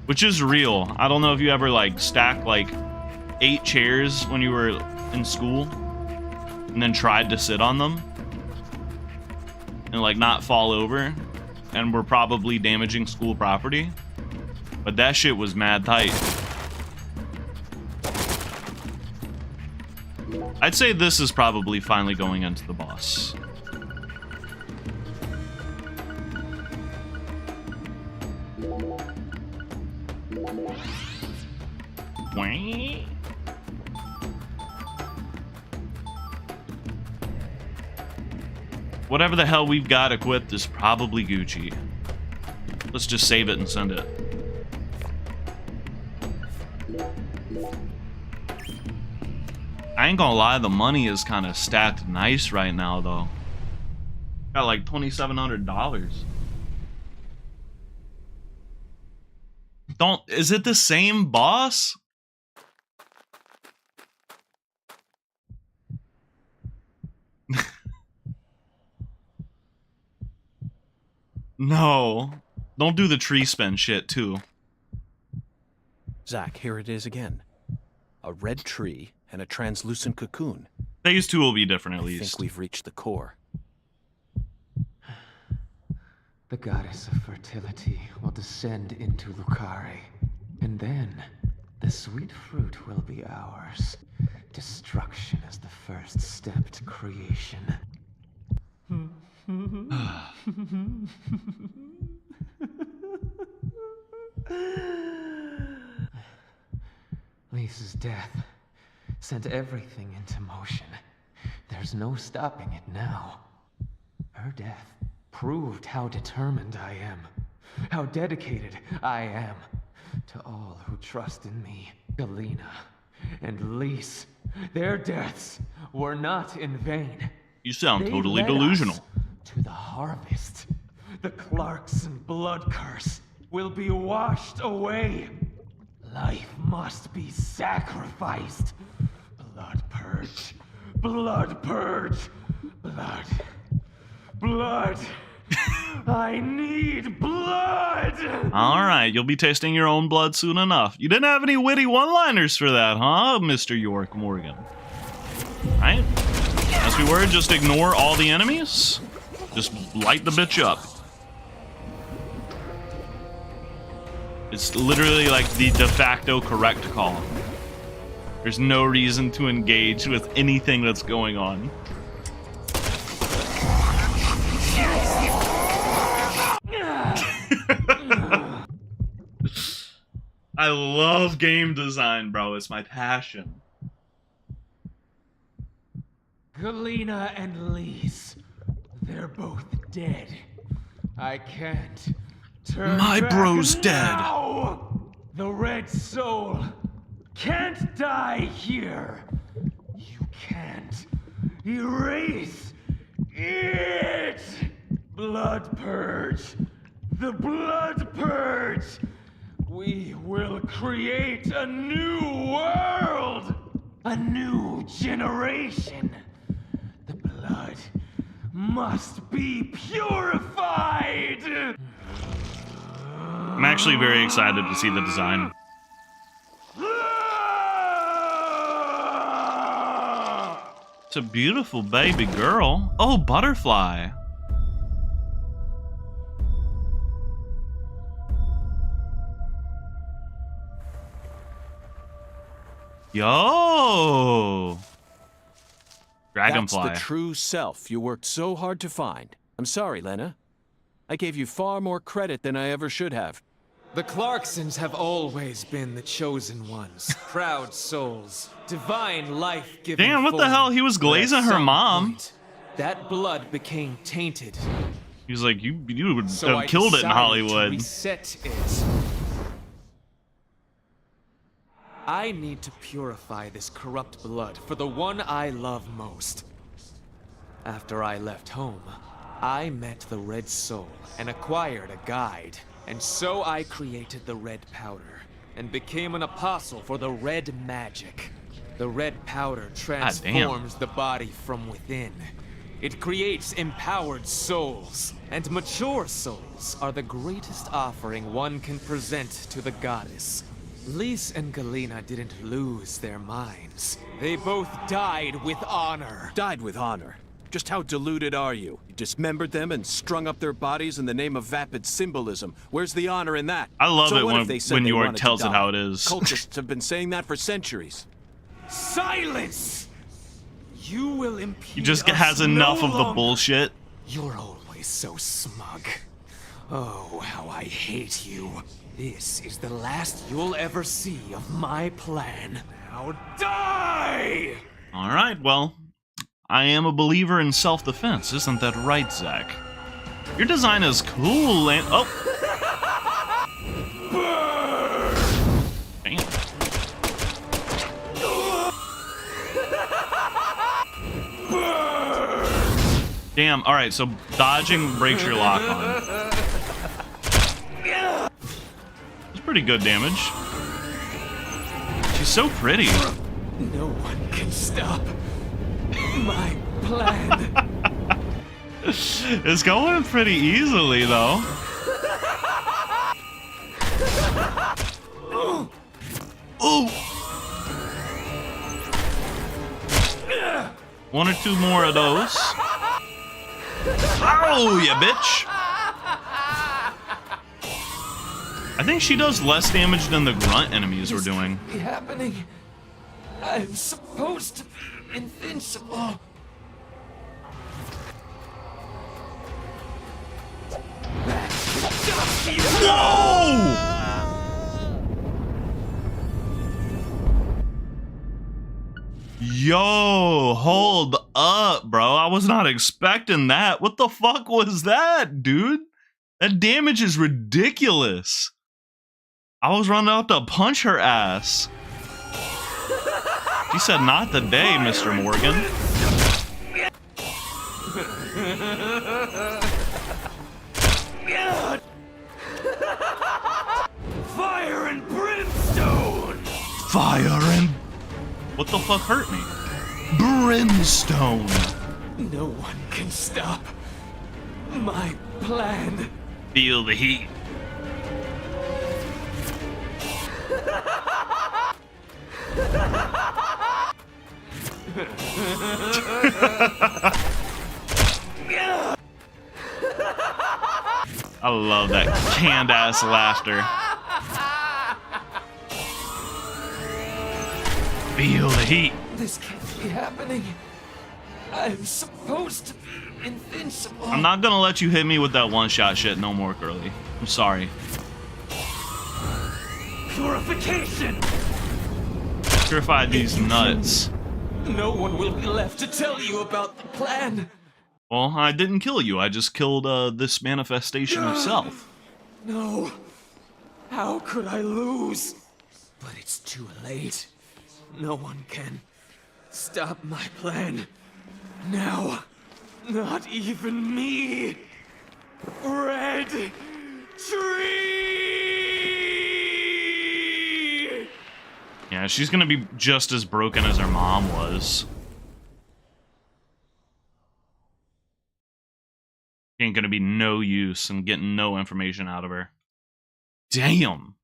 which is real. I don't know if you ever like stacked like 8 chairs when you were in school and then tried to sit on them and like not fall over and were probably damaging school property. But that shit was mad tight. I'd say this is probably finally going into the boss. Whatever the hell we've got equipped is probably Gucci. Let's just save it and send it. I ain't gonna lie, the money is kind of stacked nice right now, though. Got like $2,700. Is it the same boss? No. Don't do the tree spin shit, too. Zach, here it is again. A red tree and a translucent cocoon. These two will be different, at least. I think we've reached the core. The goddess of fertility will descend into Lucare, and then the sweet fruit will be ours. Destruction is the first step to creation. Lisa's death sent everything into motion. There's no stopping it now. Her death proved how determined I am, how dedicated I am to all who trust in me. Galena and Lise, their deaths were not in vain. You sound They totally led delusional. us to the harvest. The Clarkson blood curse will be washed away. Life must be sacrificed. Blood purge. Blood purge. Blood. Blood. I need blood! Alright, you'll be tasting your own blood soon enough. You didn't have any witty one-liners for that, huh, Mr. York Morgan? Right? As we were, just ignore all the enemies. Just light the bitch up. It's literally like the de facto correct call. There's no reason to engage with anything that's going on. I love game design, bro. It's my passion. Galena and Lise, they're both dead. I can't turn My back bro's now. The Red Soul can't die here. You can't erase it. Blood purge. The blood purge. We will create a new world. A new generation. The blood must be purified. I'm actually very excited to see the design. It's a beautiful baby girl. Oh, butterfly. Yo! Dragonfly. That's the true self you worked so hard to find. I'm sorry, Lena. I gave you far more credit than I ever should have. The Clarksons have always been the chosen ones. Proud souls. Divine life-giving. Damn, what the hell? He was glazing her mom. That blood became tainted. He was like, you would So have killed it in decided Hollywood. To reset it. I need to purify this corrupt blood for the one I love most. After I left home, I met the Red Soul and acquired a guide. And so I created the red powder and became an apostle for the red magic. The red powder transforms the body from within. It creates empowered souls, and mature souls are the greatest offering one can present to the goddess. Lise and Galena didn't lose their minds. They both died with honor. Died with honor. Just how deluded are you? You dismembered them and strung up their bodies in the name of vapid symbolism. Where's the honor in that? I love So it what if they said when they York wanted to tells it die? how it is. Cultists have been saying that for centuries. Silence! You will impede He just us has enough no of the longer. bullshit. You're always so smug. Oh, how I hate you. This is the last you'll ever see of my plan. Now die! Alright, well, I am a believer in self-defense, isn't that right, Zach? Your design is cool, and oh! Damn. Damn, alright, so dodging breaks your lock on. It's pretty good damage. She's so pretty. No one can stop my plan. It's going pretty easily, though. Ooh! One or two more of those. Oh, you bitch! I think she does less damage than the grunt enemies we're doing. What's happening? I'm supposed to be invincible. Whoa! Yo, hold up, bro. I was not expecting that. What the fuck was that, dude? That damage is ridiculous. I was running out to punch her ass. She said, not today, Mr. Morgan. Fire and brimstone! Fire and... What the fuck hurt me? Brimstone. No one can stop my plan. Feel the heat. I love that canned ass laughter. Feel the heat. This can't be happening. I'm supposed to be invincible. I'm not gonna let you hit me with that one-shot shit no more, Curly. I'm sorry. Purification! Purify these nuts. No one will be left to tell you about the plan. Well, I didn't kill you. I just killed this manifestation of self. No. How could I lose? But it's too late. No one can stop my plan. Now. Not even me. Red Tree! Yeah, she's gonna be just as broken as her mom was. Ain't gonna be no use in getting no information out of her. Damn.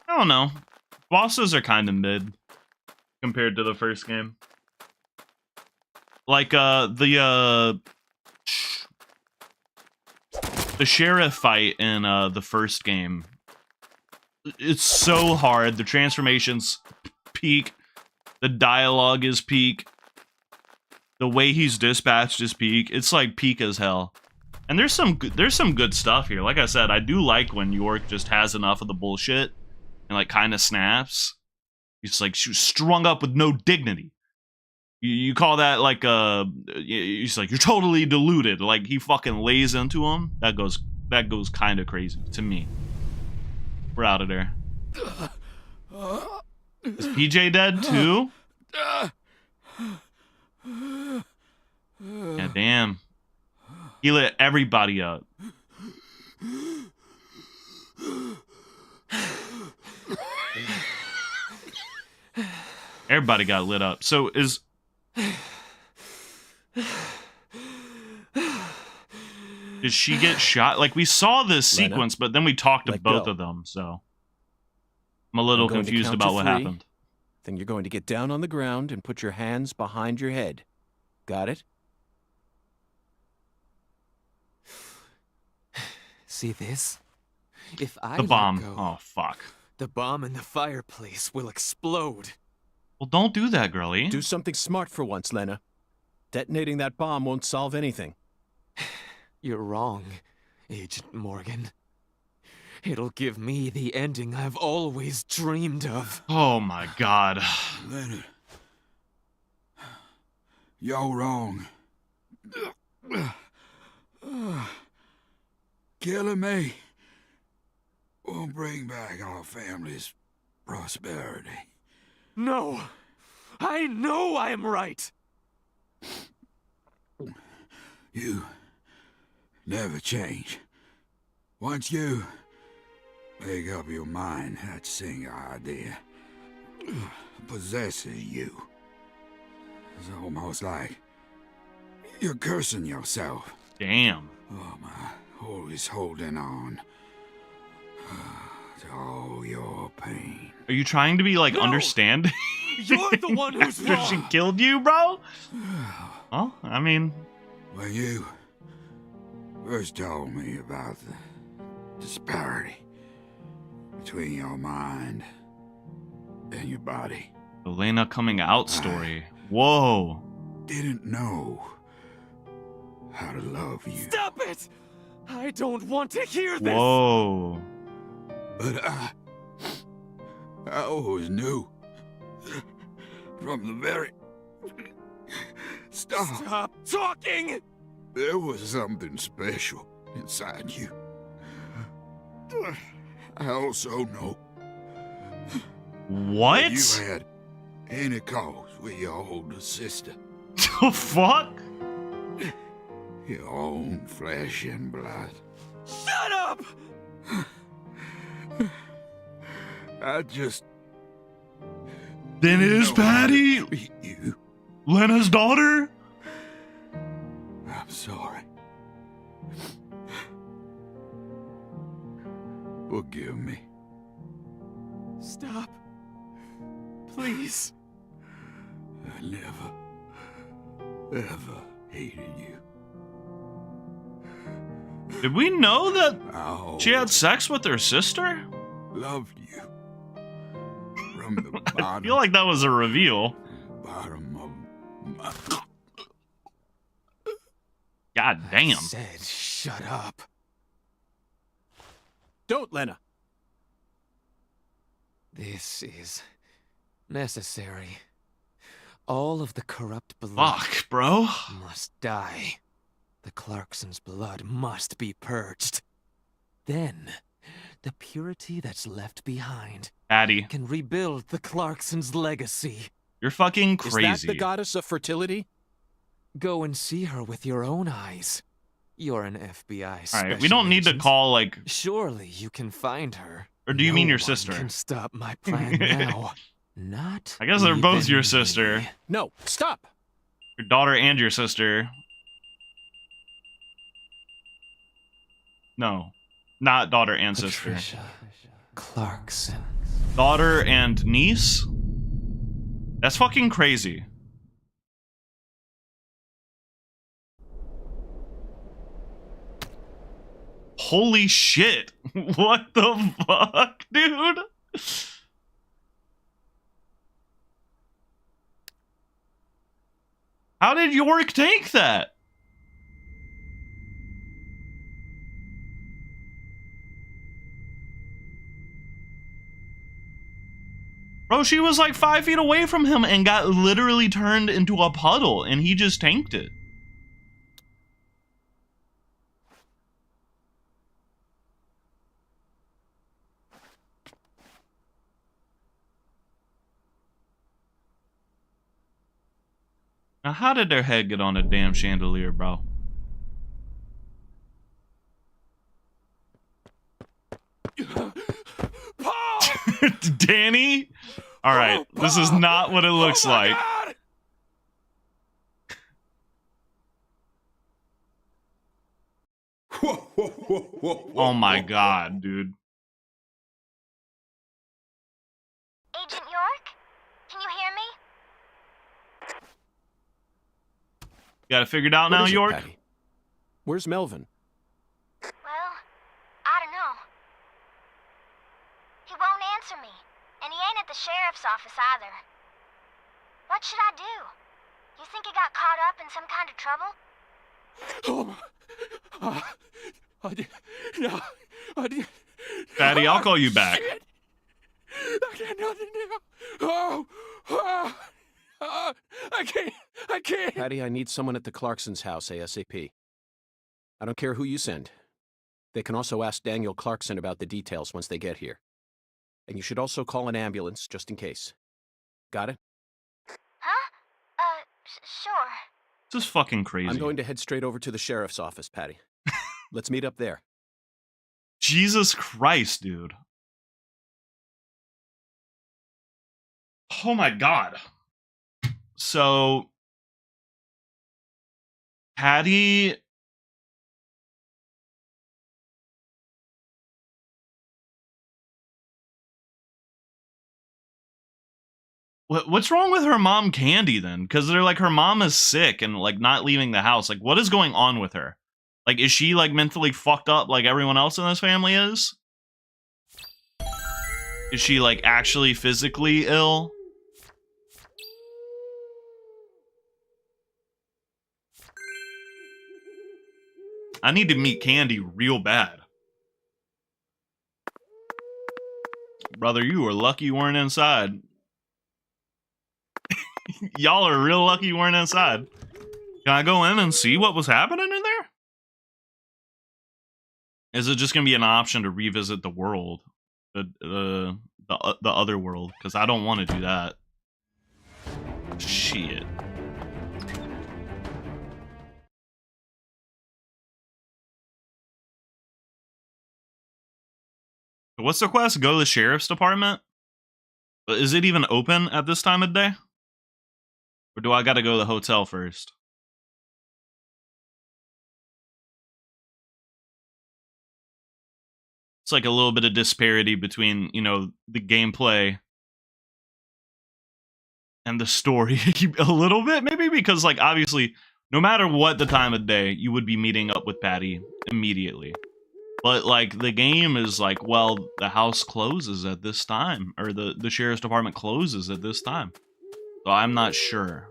I don't know. Bosses are kind of mid compared to the first game. Like the sheriff fight in the first game. It's so hard. The transformations peak. The dialogue is peak. The way he's dispatched is peak. It's like peak as hell. And there's some good stuff here. Like I said, I do like when York just has enough of the bullshit and like kind of snaps. He's like she was strung up with no dignity. You call that like he's like, you're totally deluded. Like he fucking lays into him. That goes kind of crazy to me. We're out of there. Is PJ dead too? Yeah, damn. He lit everybody up. Everybody got lit up. So is... Did she get shot? Like, we saw this sequence, but then we talked to both of them, so... I'm a little confused about what happened. Then you're going to get down on the ground and put your hands behind your head. Got it? See this? If I The bomb. let go, Oh, fuck. the bomb in the fireplace will explode. Well, don't do that, girlie. Do something smart for once, Lena. Detonating that bomb won't solve anything. You're wrong, Agent Morgan. It'll give me the ending I've always dreamed of. Oh, my God. Leonard. You're wrong. Killing me won't bring back our family's prosperity. No! I know I am right! You never change. Once you make up your mind, that single idea possesses you. It's almost like you're cursing yourself. Damn. Oh, my, always holding on to all your pain. Are you trying to be, like, No! understanding? You're the one who's After she wrong! killed you, bro? Well, I mean... When you first told me about the disparity between your mind and your body, Elena coming out story. Whoa. didn't know how to love you. Stop it! I don't want to hear this! Whoa. But I always knew from the very start. Stop talking! There was something special inside you. I also know What? that you had any cause with your older sister. The fuck? Your own flesh and blood. Shut up! I just Then it is know how to Patty, treat you. Lena's daughter? I'm sorry. Forgive me. Stop. Please. I never, ever hated you. Did we know that I she had always sex with her sister? loved you. From the I bottom, feel like that was a reveal. bottom of my... God damn. Said shut up. Don't, Lena. This is necessary. All of the corrupt blood Fuck, bro. must die. The Clarksons' blood must be purged. Then, the purity that's left behind Patty, can rebuild the Clarksons' legacy. you're fucking Is crazy. that the goddess of fertility? Go and see her with your own eyes. You're an FBI special Alright, we don't need to agent. call, like... Surely you can find her. Or do you mean No your one sister? Can stop my plan now. Not. I guess they're both even your sister. me. No, stop. Your daughter and your sister. No. Not daughter and sister. Patricia Clarkson. Daughter and niece? That's fucking crazy. Holy shit. What the fuck, dude? How did York take that? Bro, she was like 5 feet away from him and got literally turned into a puddle, and he just tanked it. Now, how did their head get on a damn chandelier, bro? Paul! Danny? Alright, this is not what it looks like. God! Whoa, whoa, whoa, whoa, whoa, Oh my whoa. god, dude. Agent York? Can you hear me? Got it figured out What now, is it, York? Patty? Where's Melvin? Well, I don't know. He won't answer me, and he ain't at the sheriff's office either. What should I do? You think he got caught up in some kind of trouble? No, I did. Patty, I'll call you back. Shit. I got nothing now. I can't. Patty, I need someone at the Clarksons' house ASAP. I don't care who you send. They can also ask Daniel Clarkson about the details once they get here. And you should also call an ambulance, just in case. Got it? Huh? Sure. This is fucking crazy. I'm going to head straight over to the sheriff's office, Patty. Let's meet up there. Jesus Christ, dude. Oh my god. So, Patty... What's wrong with her mom, Candy, then? Because they're like, her mom is sick and, like, not leaving the house. Like, what is going on with her? Like, is she, like, mentally fucked up like everyone else in this family is? Is she, like, actually physically ill? I need to meet Candy real bad. Brother, you were lucky you weren't inside. Y'all are real lucky you weren't inside. Can I go in and see what was happening in there? Is it just gonna be an option to revisit the world, the other world? Because I don't want to do that. Shit. What's the quest? Go to the sheriff's department? But is it even open at this time of day? Or do I gotta go to the hotel first? It's like a little bit of disparity between, you know, the gameplay and the story a little bit, maybe, because, like, obviously, no matter what the time of day, you would be meeting up with Patty immediately. But, like, the game is like, well, the house closes at this time, or the sheriff's department closes at this time. So I'm not sure.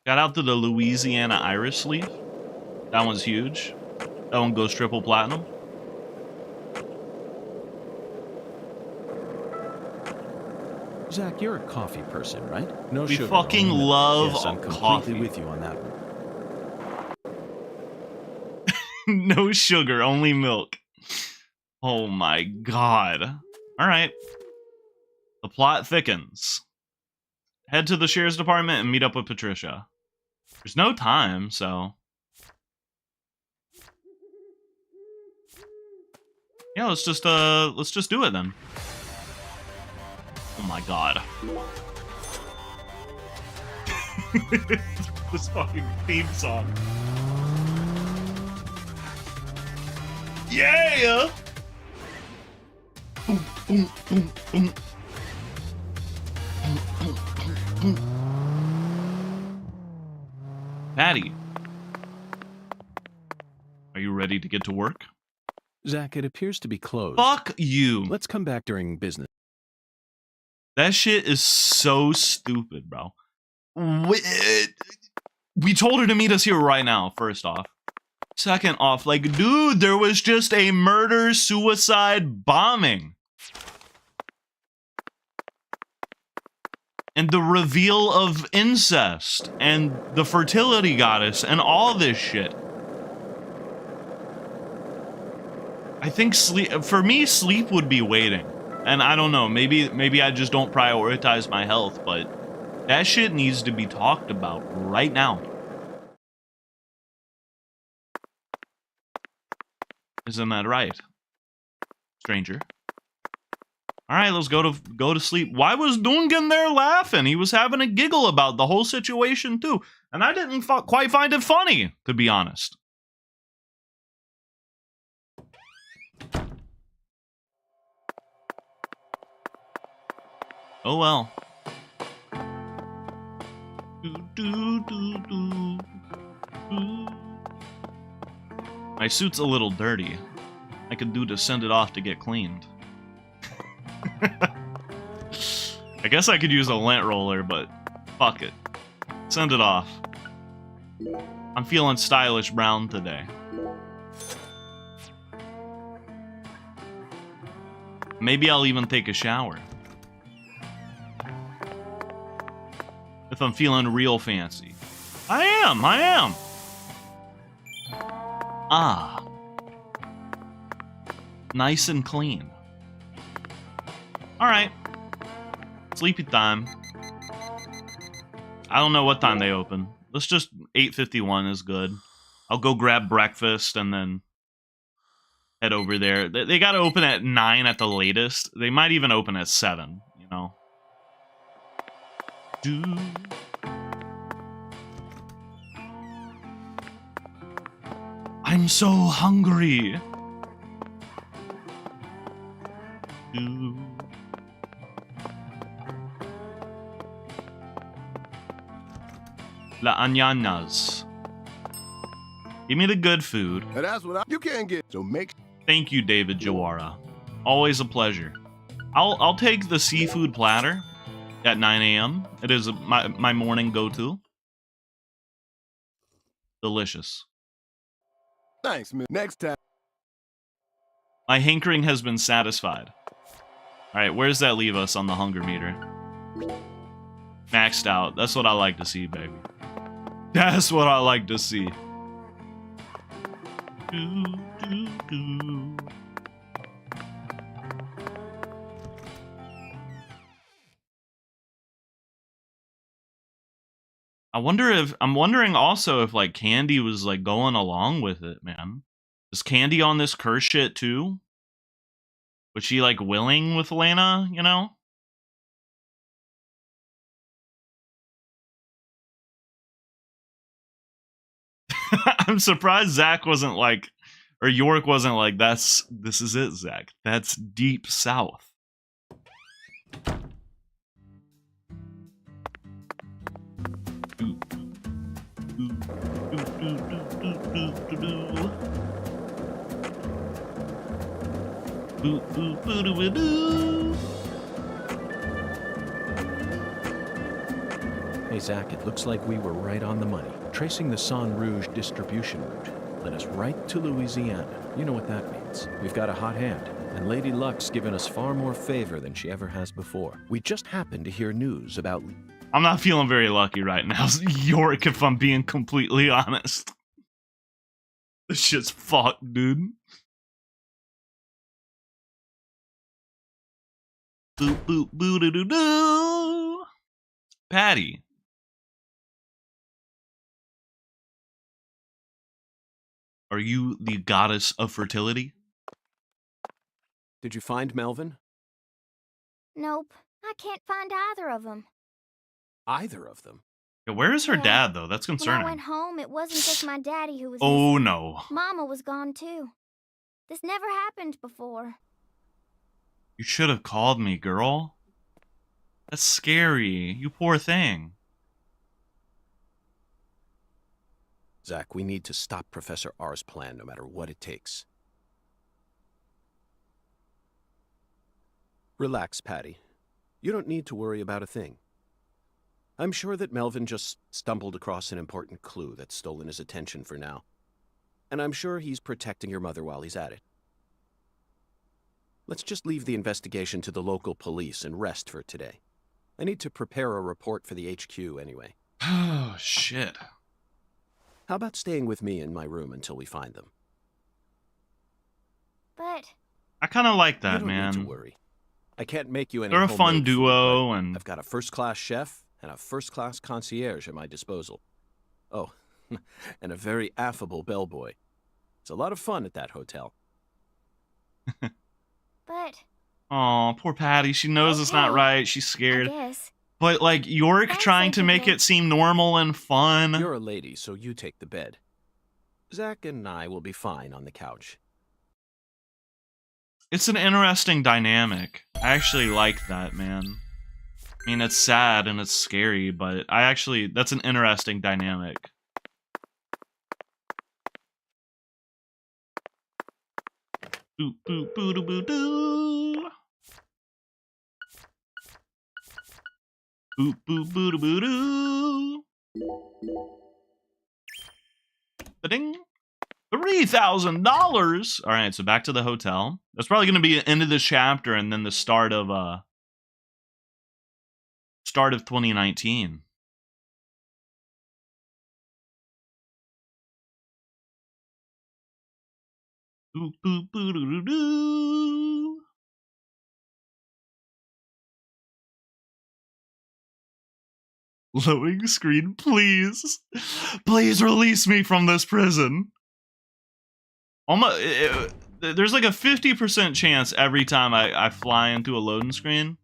Shout out to the Louisiana Iris Leaf. That one's huge. That one goes triple platinum. Zach, you're a coffee person, right? No We sugar. fucking only milk. love yes, I'm coffee. completely with you on that one. No sugar, only milk. Oh my god. Alright. The plot thickens. Head to the sheriff's department and meet up with Patricia. There's no time, so... yeah, let's just do it then. Oh my god. This fucking theme song. Yeah! Boom, boom, boom, boom. Patty, are you ready to get to work? Zach, it appears to be closed. Fuck you. Let's come back during business. That shit is so stupid, bro. We told her to meet us here right now, first off. Second off, like, dude, there was just a murder-suicide bombing. And the reveal of incest, and the fertility goddess, and all this shit. I think sleep, for me, sleep would be waiting. And I don't know, maybe I just don't prioritize my health, but that shit needs to be talked about right now. Isn't that right, stranger? All right, let's go to sleep. Why was Dungan there laughing? He was having a giggle about the whole situation too, and I didn't quite find it funny, to be honest. Oh well. My suit's a little dirty. I could do to send it off to get cleaned. I guess I could use a lint roller, but fuck it. Send it off. I'm feeling stylish brown today. Maybe I'll even take a shower. If I'm feeling real fancy. I am. Ah. Nice and clean. Alright. Sleepy time. I don't know what time they open. Let's just 8:51 is good. I'll go grab breakfast and then head over there. They gotta open at 9 at the latest. They might even open at 7, you know. I'm so hungry. La Ananas. Give me the good food. And that's what you can't get. So make. Thank you, David Jawara. Always a pleasure. I'll take the seafood platter at 9 a.m. It is my morning go-to. Delicious. Thanks, man. Next time. My hankering has been satisfied. Alright, where's that leave us on the hunger meter? Maxed out. That's what I like to see, baby. That's what I like to see. Do, do, do. I'm wondering also if like Candy was like going along with it, man. Is Candy on this curse shit too? Was she like willing with Elena, you know? I'm surprised Zach wasn't like, or York wasn't like, this is it, Zach. That's deep south. Hey, Zach, it looks like we were right on the money. Tracing the San Rouge distribution route led us right to Louisiana. You know what that means. We've got a hot hand, and Lady Luck's given us far more favor than she ever has before. We just happened to hear news about... I'm not feeling very lucky right now, York, if I'm being completely honest. This shit's fucked, dude. Boop, boop, boo, doo, doo, doo. Patty. Are you the goddess of fertility? Did you find Melvin? Nope, I can't find either of them. Either of them? Yeah, where is her Yeah. dad, though? That's When I concerning. went home, it wasn't just my daddy who was Oh, missing. no. Mama was gone too. This never happened before. You should have called me, girl. That's scary. You poor thing. Zach, we need to stop Professor R's plan no matter what it takes. Relax, Patty. You don't need to worry about a thing. I'm sure that Melvin just stumbled across an important clue that's stolen his attention for now. And I'm sure he's protecting your mother while he's at it. Let's just leave the investigation to the local police and rest for today. I need to prepare a report for the HQ anyway. Oh, shit. How about staying with me in my room until we find them? But I kind of like You that, don't man. need to worry. I can't make you any They're a fun homemade food, duo, but and I've got a first-class chef and a first-class concierge at my disposal. Oh, and a very affable bellboy. It's a lot of fun at that hotel. but oh, poor Patty. She knows it's not Okay. right. She's I scared. guess. But like York Thanks, trying to make Uncle it seem normal and fun. You're a lady, so you take the bed. Zach and I will be fine on the couch. It's an interesting dynamic. I actually like that, man. I mean, it's sad and it's scary, but that's an interesting dynamic. Boop, boop, boo, doo, boo, doo. Boop, boop, boo, doo, boo, doo. Ba-ding. $3,000. All right, so back to the hotel. That's probably going to be the end of this chapter and then the start of 2019. Boop, boop, boo, doo, doo, doo. Loading screen, please. Please release me from this prison. There's like a 50% chance every time I fly into a loading screen.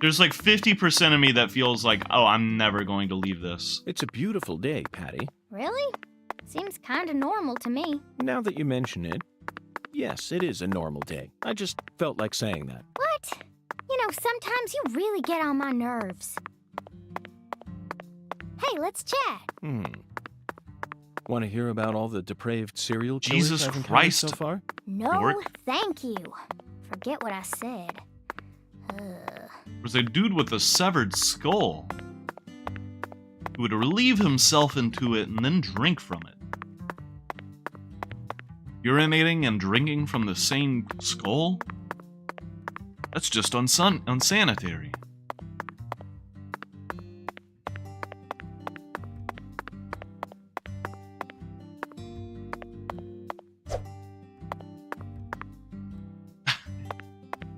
There's like 50% of me that feels like, oh, I'm never going to leave this. It's a beautiful day, Patty. Really? Seems kinda normal to me. Now that you mention it, yes, it is a normal day. I just felt like saying that. What? You know, sometimes you really get on my nerves. Hey, let's chat. Want to hear about all the depraved serial killers Jesus I've encountered Christ. so far? No, York? thank you. Forget what I said. Ugh. There's a dude with a severed skull. He would relieve himself into it and then drink from it. Urinating and drinking from the same skull? That's just unsanitary.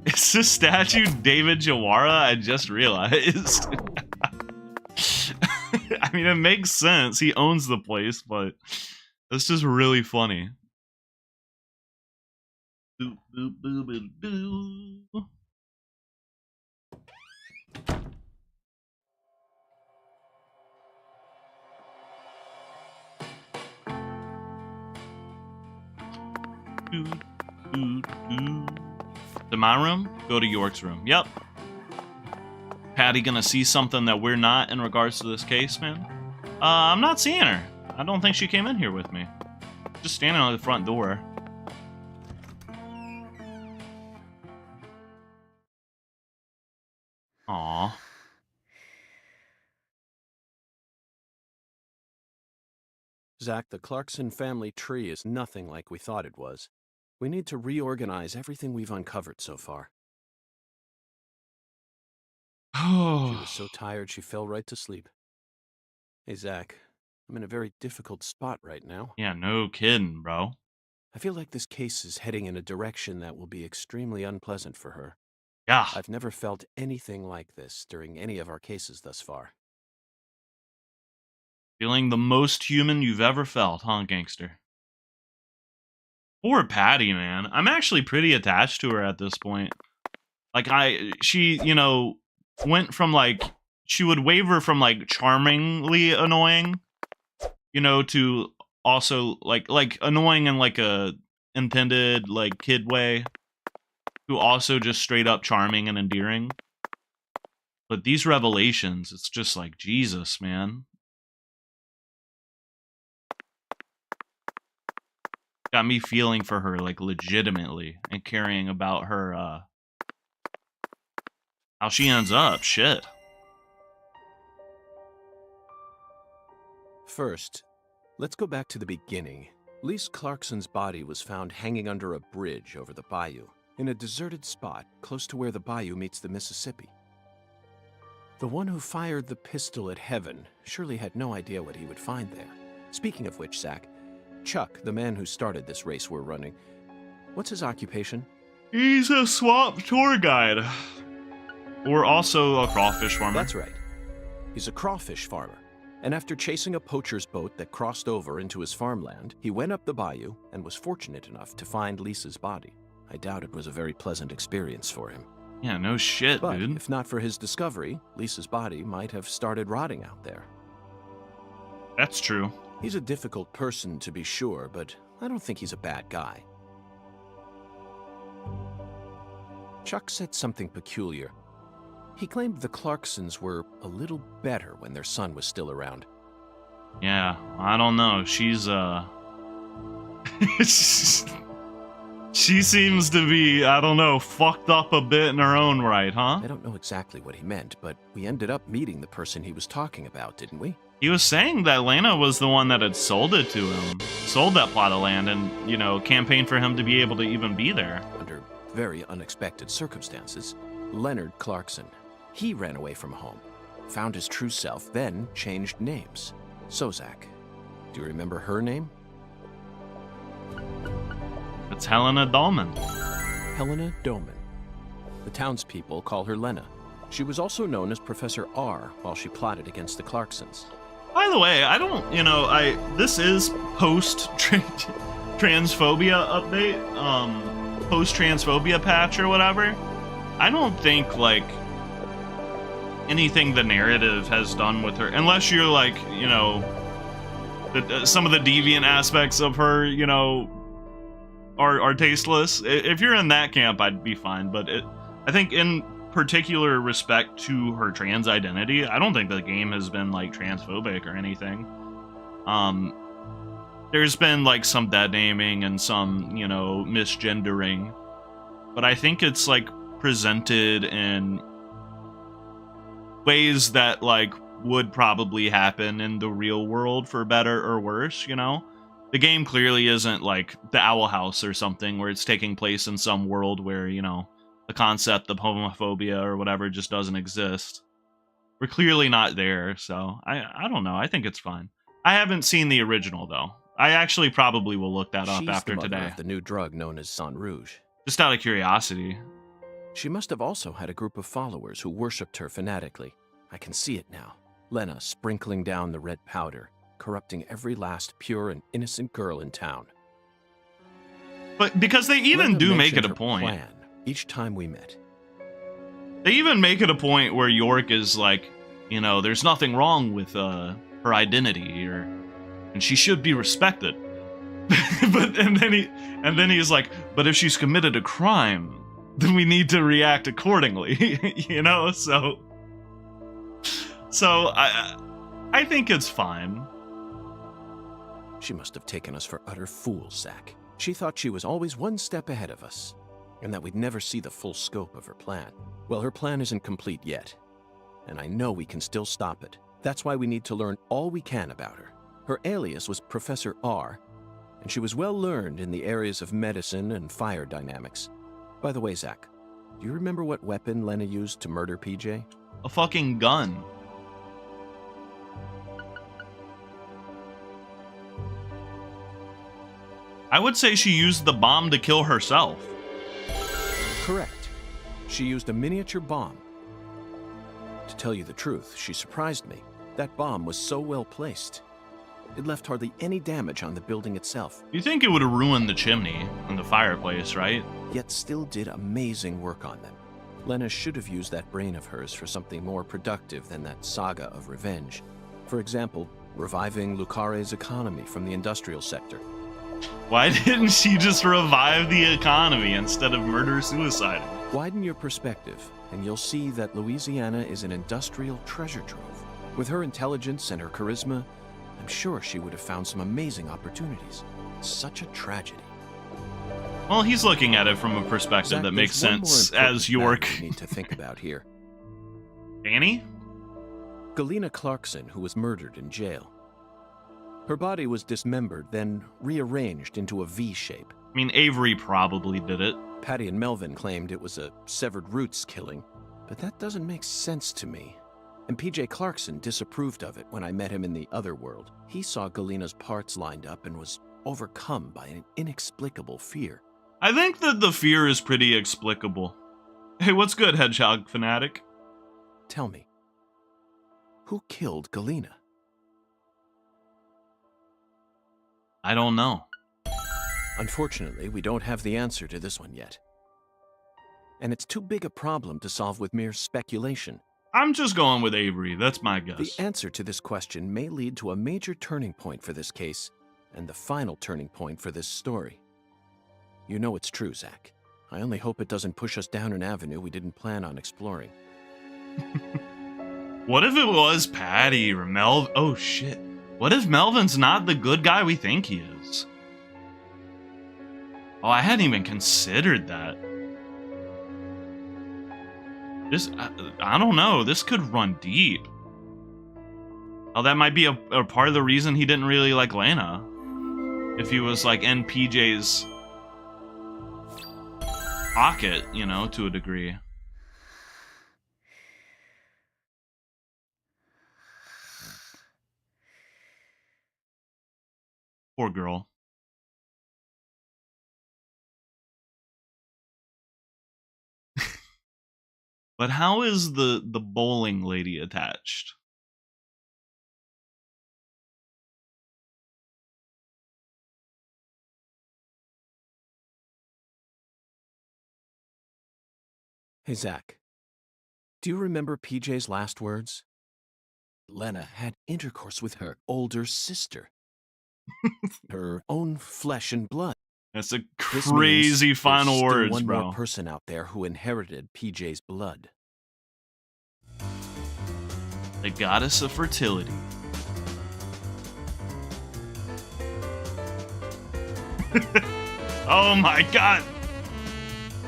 Is this statue David Jawara? I just realized. I mean, it makes sense. He owns the place, but it's just really funny. Boop, boop, boop, boop, boop. To my room? Go to York's room. Yep. Patty gonna see something that we're not in regards to this case, man? I'm not seeing her. I don't think she came in here with me. Just standing on the front door. Aww. Zach, the Clarkson family tree is nothing like we thought it was. We need to reorganize everything we've uncovered so far. She was so tired she fell right to sleep. Hey, Zach, I'm in a very difficult spot right now. Yeah, no kidding, bro. I feel like this case is heading in a direction that will be extremely unpleasant for her. Yeah. I've never felt anything like this during any of our cases thus far. Feeling the most human you've ever felt, huh, gangster? Poor Patty, man. I'm actually pretty attached to her at this point. Like, she, you know, went from, like, she would waver from, like, charmingly annoying, you know, to also, like annoying in, like, a intended, like, kid way, to also just straight up charming and endearing. But these revelations, it's just like, Jesus, man. Got me feeling for her, like, legitimately, and caring about her, how she ends up. Shit. First, let's go back to the beginning. Lise Clarkson's body was found hanging under a bridge over the bayou, in a deserted spot close to where the bayou meets the Mississippi. The one who fired the pistol at Heaven surely had no idea what he would find there. Speaking of which, Zach, Chuck, the man who started this race we're running, what's his occupation? He's a swamp tour guide. Or also a crawfish farmer. That's right. He's a crawfish farmer. And after chasing a poacher's boat that crossed over into his farmland, he went up the bayou and was fortunate enough to find Lisa's body. I doubt it was a very pleasant experience for him. Yeah, no shit, But dude. if not for his discovery, Lisa's body might have started rotting out there. That's true. He's a difficult person to be sure, but I don't think he's a bad guy. Chuck said something peculiar. He claimed the Clarksons were a little better when their son was still around. Yeah, I don't know. She's, she seems to be, I don't know, fucked up a bit in her own right, huh? I don't know exactly what he meant, but we ended up meeting the person he was talking about, didn't we? He was saying that Lana was the one that had sold it to him. Sold that plot of land and, you know, campaigned for him to be able to even be there. Under very unexpected circumstances, Leonard Clarkson. He ran away from home, found his true self, then changed names. So, Zach, do you remember her name? It's Helena Dahlman. Helena Doman. The townspeople call her Lena. She was also known as Professor R while she plotted against the Clarksons. By the way, I don't, you know, this is post-transphobia update, post-transphobia patch or whatever. I don't think, like, anything the narrative has done with her, unless you're, like, you know, some of the deviant aspects of her, you know, are tasteless. If you're in that camp, I'd be fine, but I think in particular respect to her trans identity, I don't think the game has been, like, transphobic or anything. There's been, like, some dead naming and some, you know, misgendering, but I think it's, like, presented in ways that, like, would probably happen in the real world for better or worse, you know? The game clearly isn't like the Owl House or something where it's taking place in some world where, you know, the concept of homophobia or whatever just doesn't exist. We're clearly not there, so I don't know. I think it's fine. I haven't seen the original, though. I actually probably will look that up after She's the mother today. of the new drug known as Sang Rouge. Just out of curiosity. She must have also had a group of followers who worshipped her fanatically. I can see it now. Lena sprinkling down the red powder, corrupting every last pure and innocent girl in town. But because they even Lena do make mentioned it a her point. plan each time we met. They even make it a point where York is like, you know, there's nothing wrong with her identity, and she should be respected. and then he's like, but if she's committed a crime, then we need to react accordingly. You know, so I think it's fine. She must have taken us for utter fools, Zach. She thought she was always one step ahead of us, and that we'd never see the full scope of her plan. Well, her plan isn't complete yet, and I know we can still stop it. That's why we need to learn all we can about her. Her alias was Professor R, and she was well learned in the areas of medicine and fire dynamics. By the way, Zach, do you remember what weapon Lena used to murder PJ? A fucking gun. I would say she used the bomb to kill herself. Correct. She used a miniature bomb. To tell you the truth, she surprised me. That bomb was so well placed. It left hardly any damage on the building itself, You think it would have ruined the chimney and the fireplace, right? yet still did amazing work on them. Lena should have used that brain of hers for something more productive than that saga of revenge. For example, reviving Lucare's economy from the industrial sector. Why didn't she just revive the economy instead of murder-suicide? Widen your perspective, and you'll see that Louisiana is an industrial treasure trove. With her intelligence and her charisma, I'm sure she would have found some amazing opportunities. Such a tragedy. Well, he's looking at it from a perspective Zach, that makes there's one more sense important as York. matter we need to think about here. Danny? Galena Clarkson, who was murdered in jail. Her body was dismembered, then rearranged into a V shape. I mean, Avery probably did it. Patty and Melvin claimed it was a severed roots killing, but that doesn't make sense to me. And PJ Clarkson disapproved of it when I met him in the other world. He saw Galena's parts lined up and was overcome by an inexplicable fear. I think that the fear is pretty explicable. Hey, what's good, Hedgehog Fanatic? Tell me, who killed Galena? I don't know. Unfortunately, we don't have the answer to this one yet. And it's too big a problem to solve with mere speculation. I'm just going with Avery. That's my guess. The answer to this question may lead to a major turning point for this case, and the final turning point for this story. You know it's true, Zach. I only hope it doesn't push us down an avenue we didn't plan on exploring. What if it was Patty or Melvin? Oh, shit. What if Melvin's not the good guy we think he is? Oh, I hadn't even considered that. I don't know. This could run deep. Oh, that might be a part of the reason he didn't really like Lena. If he was like in PJ's pocket, you know, to a degree. Poor girl. But how is the bowling lady attached? Hey, Zach. Do you remember PJ's last words? Lena had intercourse with her older sister. Her own flesh and blood. That's a This crazy means final there's still words, one bro. more person out there who inherited PJ's blood. The goddess of fertility. Oh my god!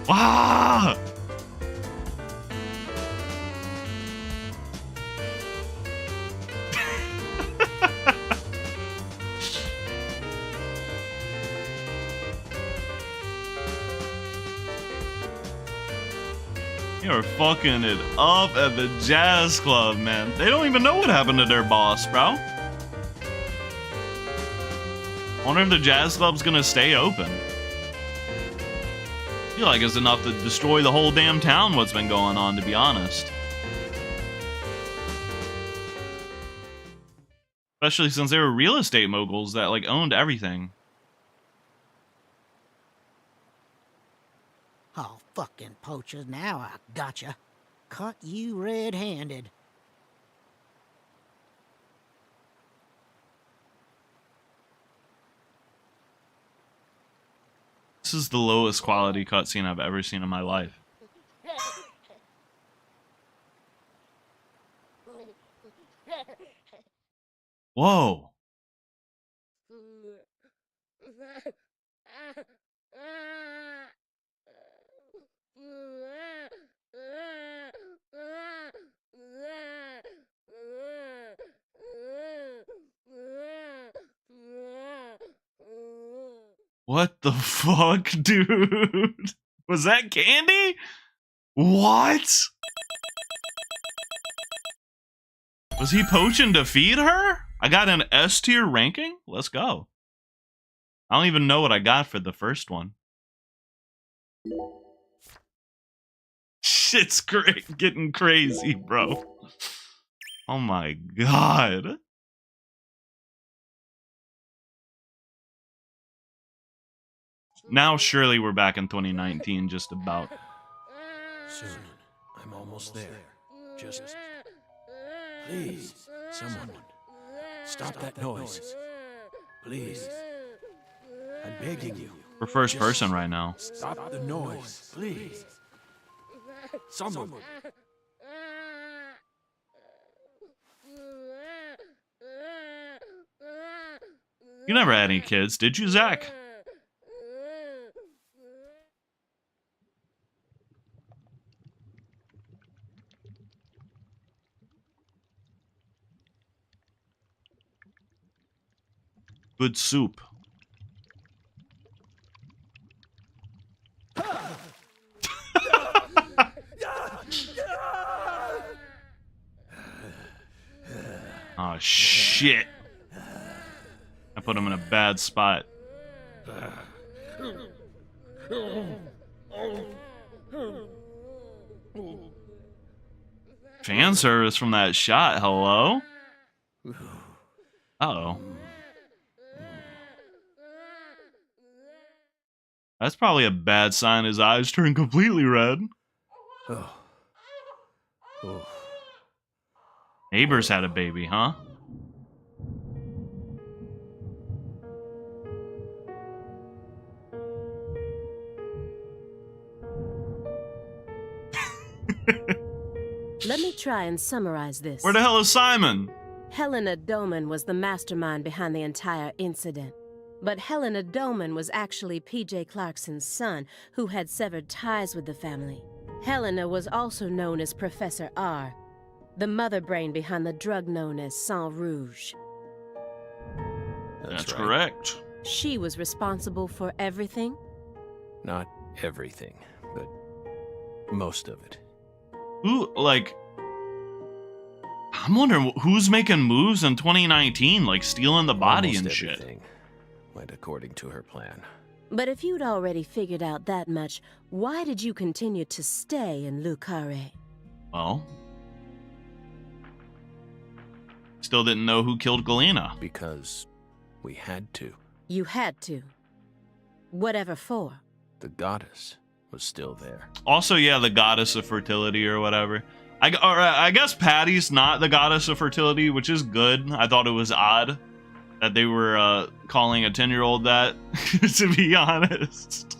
Wow! You're fucking it up at the jazz club, man. They don't even know what happened to their boss, bro. Wonder if the jazz club's gonna stay open. I feel like it's enough to destroy the whole damn town, what's been going on, to be honest. Especially since they were real estate moguls that, like, owned everything. Oh, fucking poachers, now I gotcha. Caught you red-handed. This is the lowest quality cutscene I've ever seen in my life. Whoa. What the fuck, dude? Was that candy? What? Was he poaching to feed her? I got an S tier ranking? Let's go. I don't even know what I got for the first one. Shit's great, getting crazy, bro. Oh my god. Now surely we're back in 2019, just about. Soon. I'm almost there. Just... Please, someone. Stop that noise. Please. I'm begging you. We're first person right now. Stop the noise, please. Someone. You never had any kids, did you, Zach? Good soup. Oh shit. I put him in a bad spot. Fan service from that shot, hello? Uh-oh. That's probably a bad sign. His eyes turn completely red. Oh. Oh. Neighbors had a baby, huh? Let me try and summarize this. Where the hell is Simon? Helena Doman was the mastermind behind the entire incident. But Helena Doman was actually P.J. Clarkson's son, who had severed ties with the family. Helena was also known as Professor R, the mother brain behind the drug known as Sang Rouge. That's right. correct. She was responsible for everything? Not everything, but most of it. Who, like... I'm wondering who's making moves in 2019, like stealing the body Almost and shit. everything went according to her plan. But if you'd already figured out that much, why did you continue to stay in Le Carré? Well... Still didn't know who killed Galena. Because we had to. You had to. Whatever for. The goddess was still there. Also, yeah, the goddess of fertility or whatever. I guess Patty's not the goddess of fertility, which is good. I thought it was odd that they were calling a 10-year-old that, to be honest.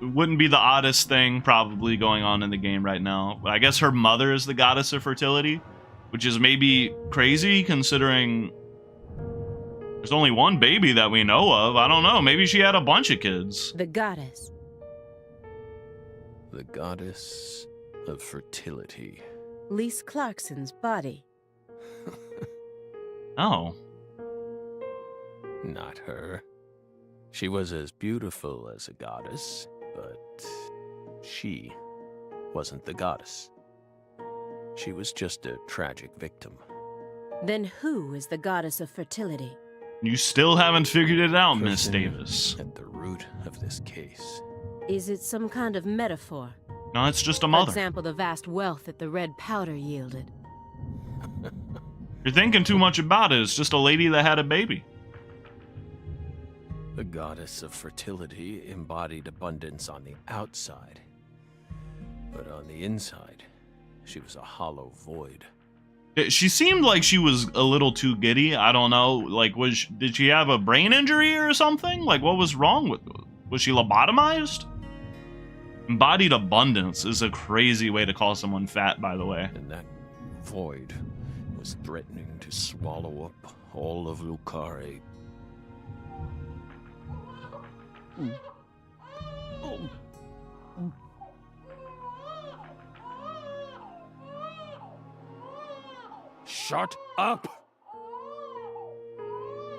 It wouldn't be the oddest thing probably going on in the game right now. But I guess her mother is the goddess of fertility, which is maybe crazy considering there's only one baby that we know of. I don't know. Maybe she had a bunch of kids. The goddess. The goddess of fertility. Lise Clarkson's body. Oh. Not her. She was as beautiful as a goddess, But she wasn't the goddess. She was just a tragic victim. Then who is the goddess of fertility? You still haven't figured it out, Miss Person Davis. At the root of this case. Is it some kind of metaphor? No, it's just a For mother. example, the vast wealth that the red powder yielded. You're thinking too much about it. It's just a lady that had a baby. The goddess of fertility embodied abundance on the outside. But on the inside, she was a hollow void. She seemed like she was a little too giddy. I don't know. Like, did she have a brain injury or something? Like, what was wrong with her? Was she lobotomized? Embodied abundance is a crazy way to call someone fat, by the way. And that void was threatening to swallow up all of Lucare. Shut up!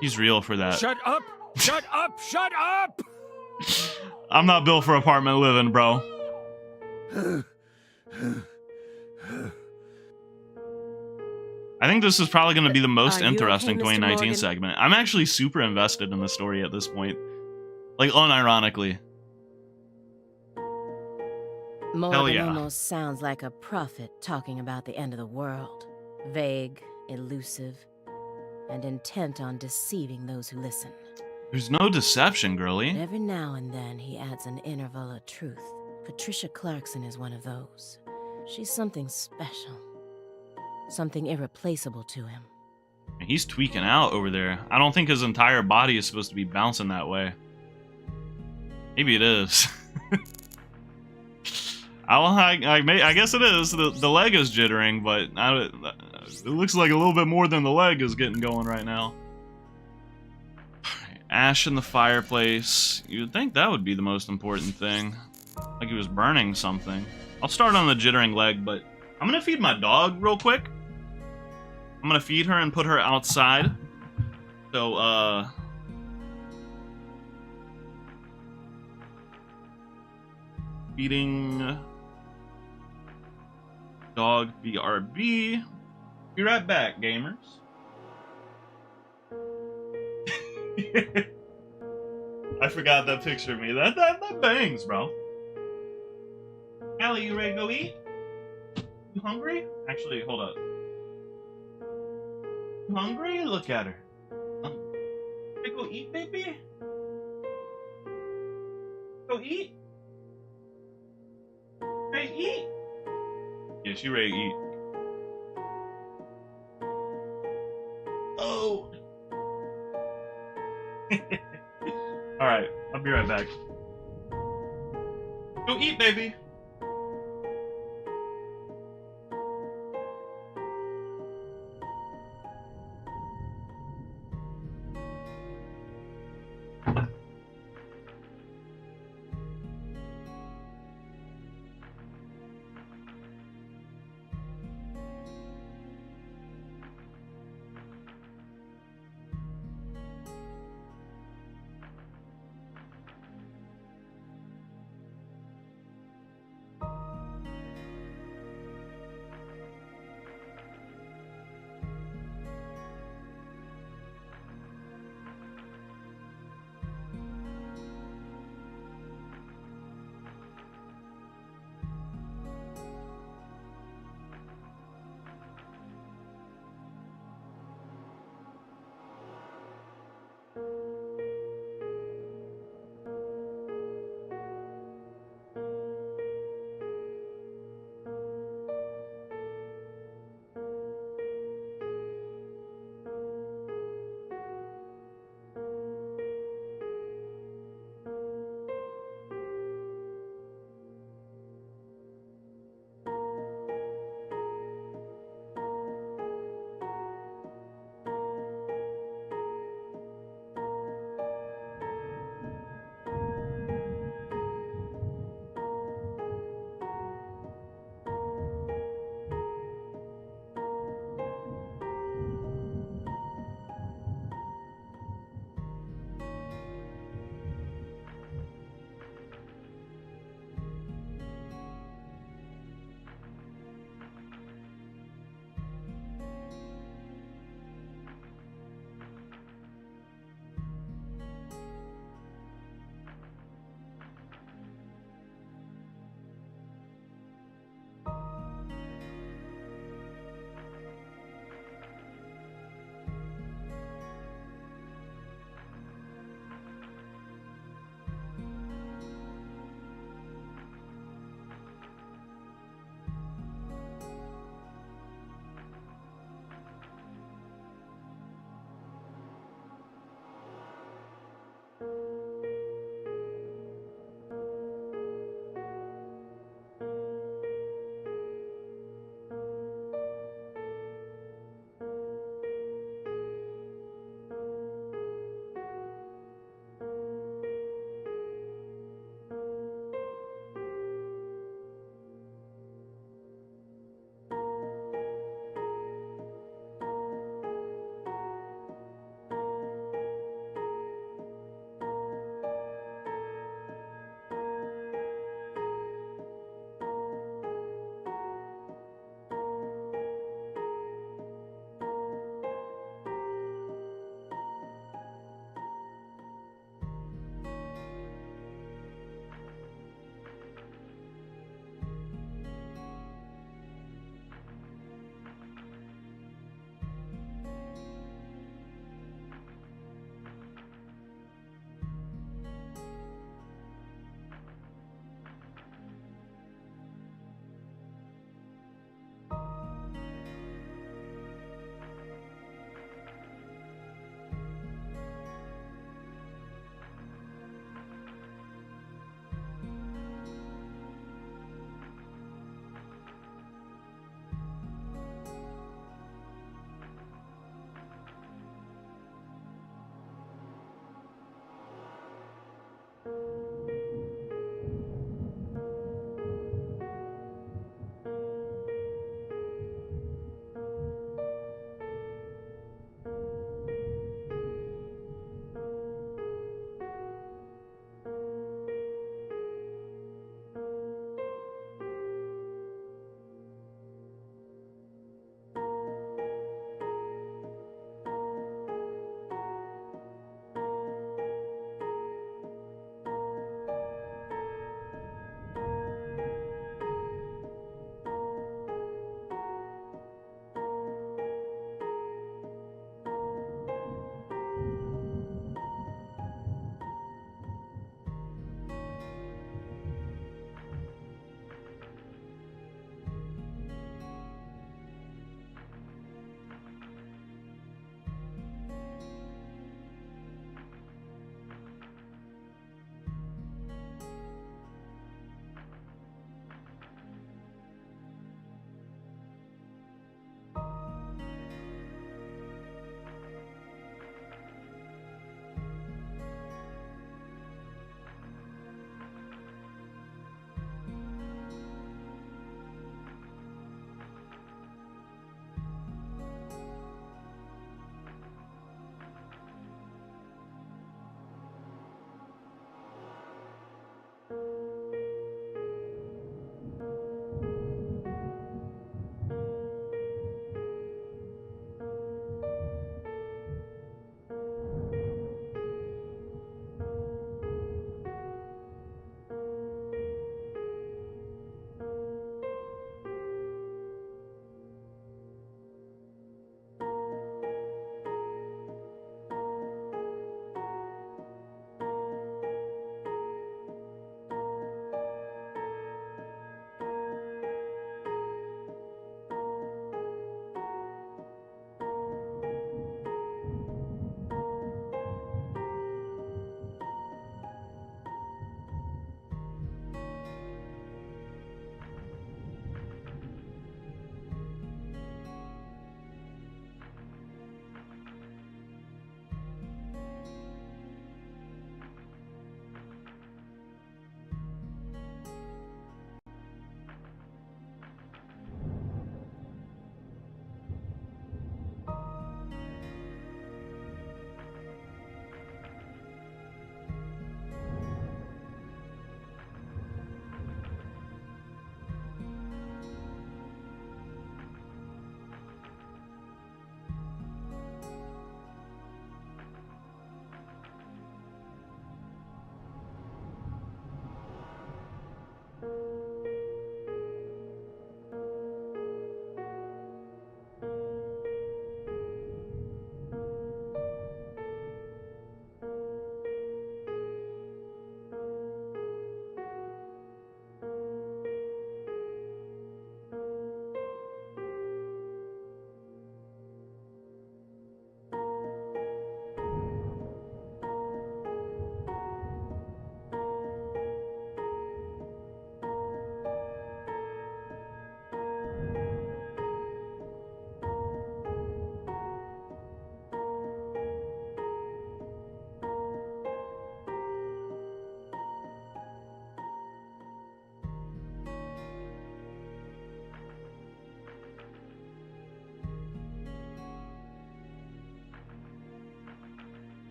He's real for that. Shut up! Shut up! Shut up! I'm not built for apartment living, bro. I think this is probably going to be the most Are you interesting okay, Mr. 2019 Morgan? segment. I'm actually super invested in the story at this point. Like, unironically. Morgan yeah. almost sounds like a prophet talking about the end of the world. Vague, elusive, and intent on deceiving those who listen. There's no deception, girly. But every now and then he adds an interval of truth. Patricia Clarkson is one of those. She's something special. Something irreplaceable to him. He's tweaking out over there. I don't think his entire body is supposed to be bouncing that way. Maybe it is. I guess it is. The leg is jittering, but it looks like a little bit more than the leg is getting going right now. Ash in the fireplace. You would think that would be the most important thing. Like he was burning something. I'll start on the jittering leg, but I'm gonna feed my dog real quick. I'm gonna feed her and put her outside. So, feeding dog BRB. Be right back, gamers. I forgot that picture of me. That bangs, bro. Allie, you ready to go eat? You hungry? Actually, hold up. You hungry? Look at her. Hey, go eat, baby? Go eat? Hey, eat? Yeah, she ready to eat. Oh! Alright, I'll be right back. Go eat, baby!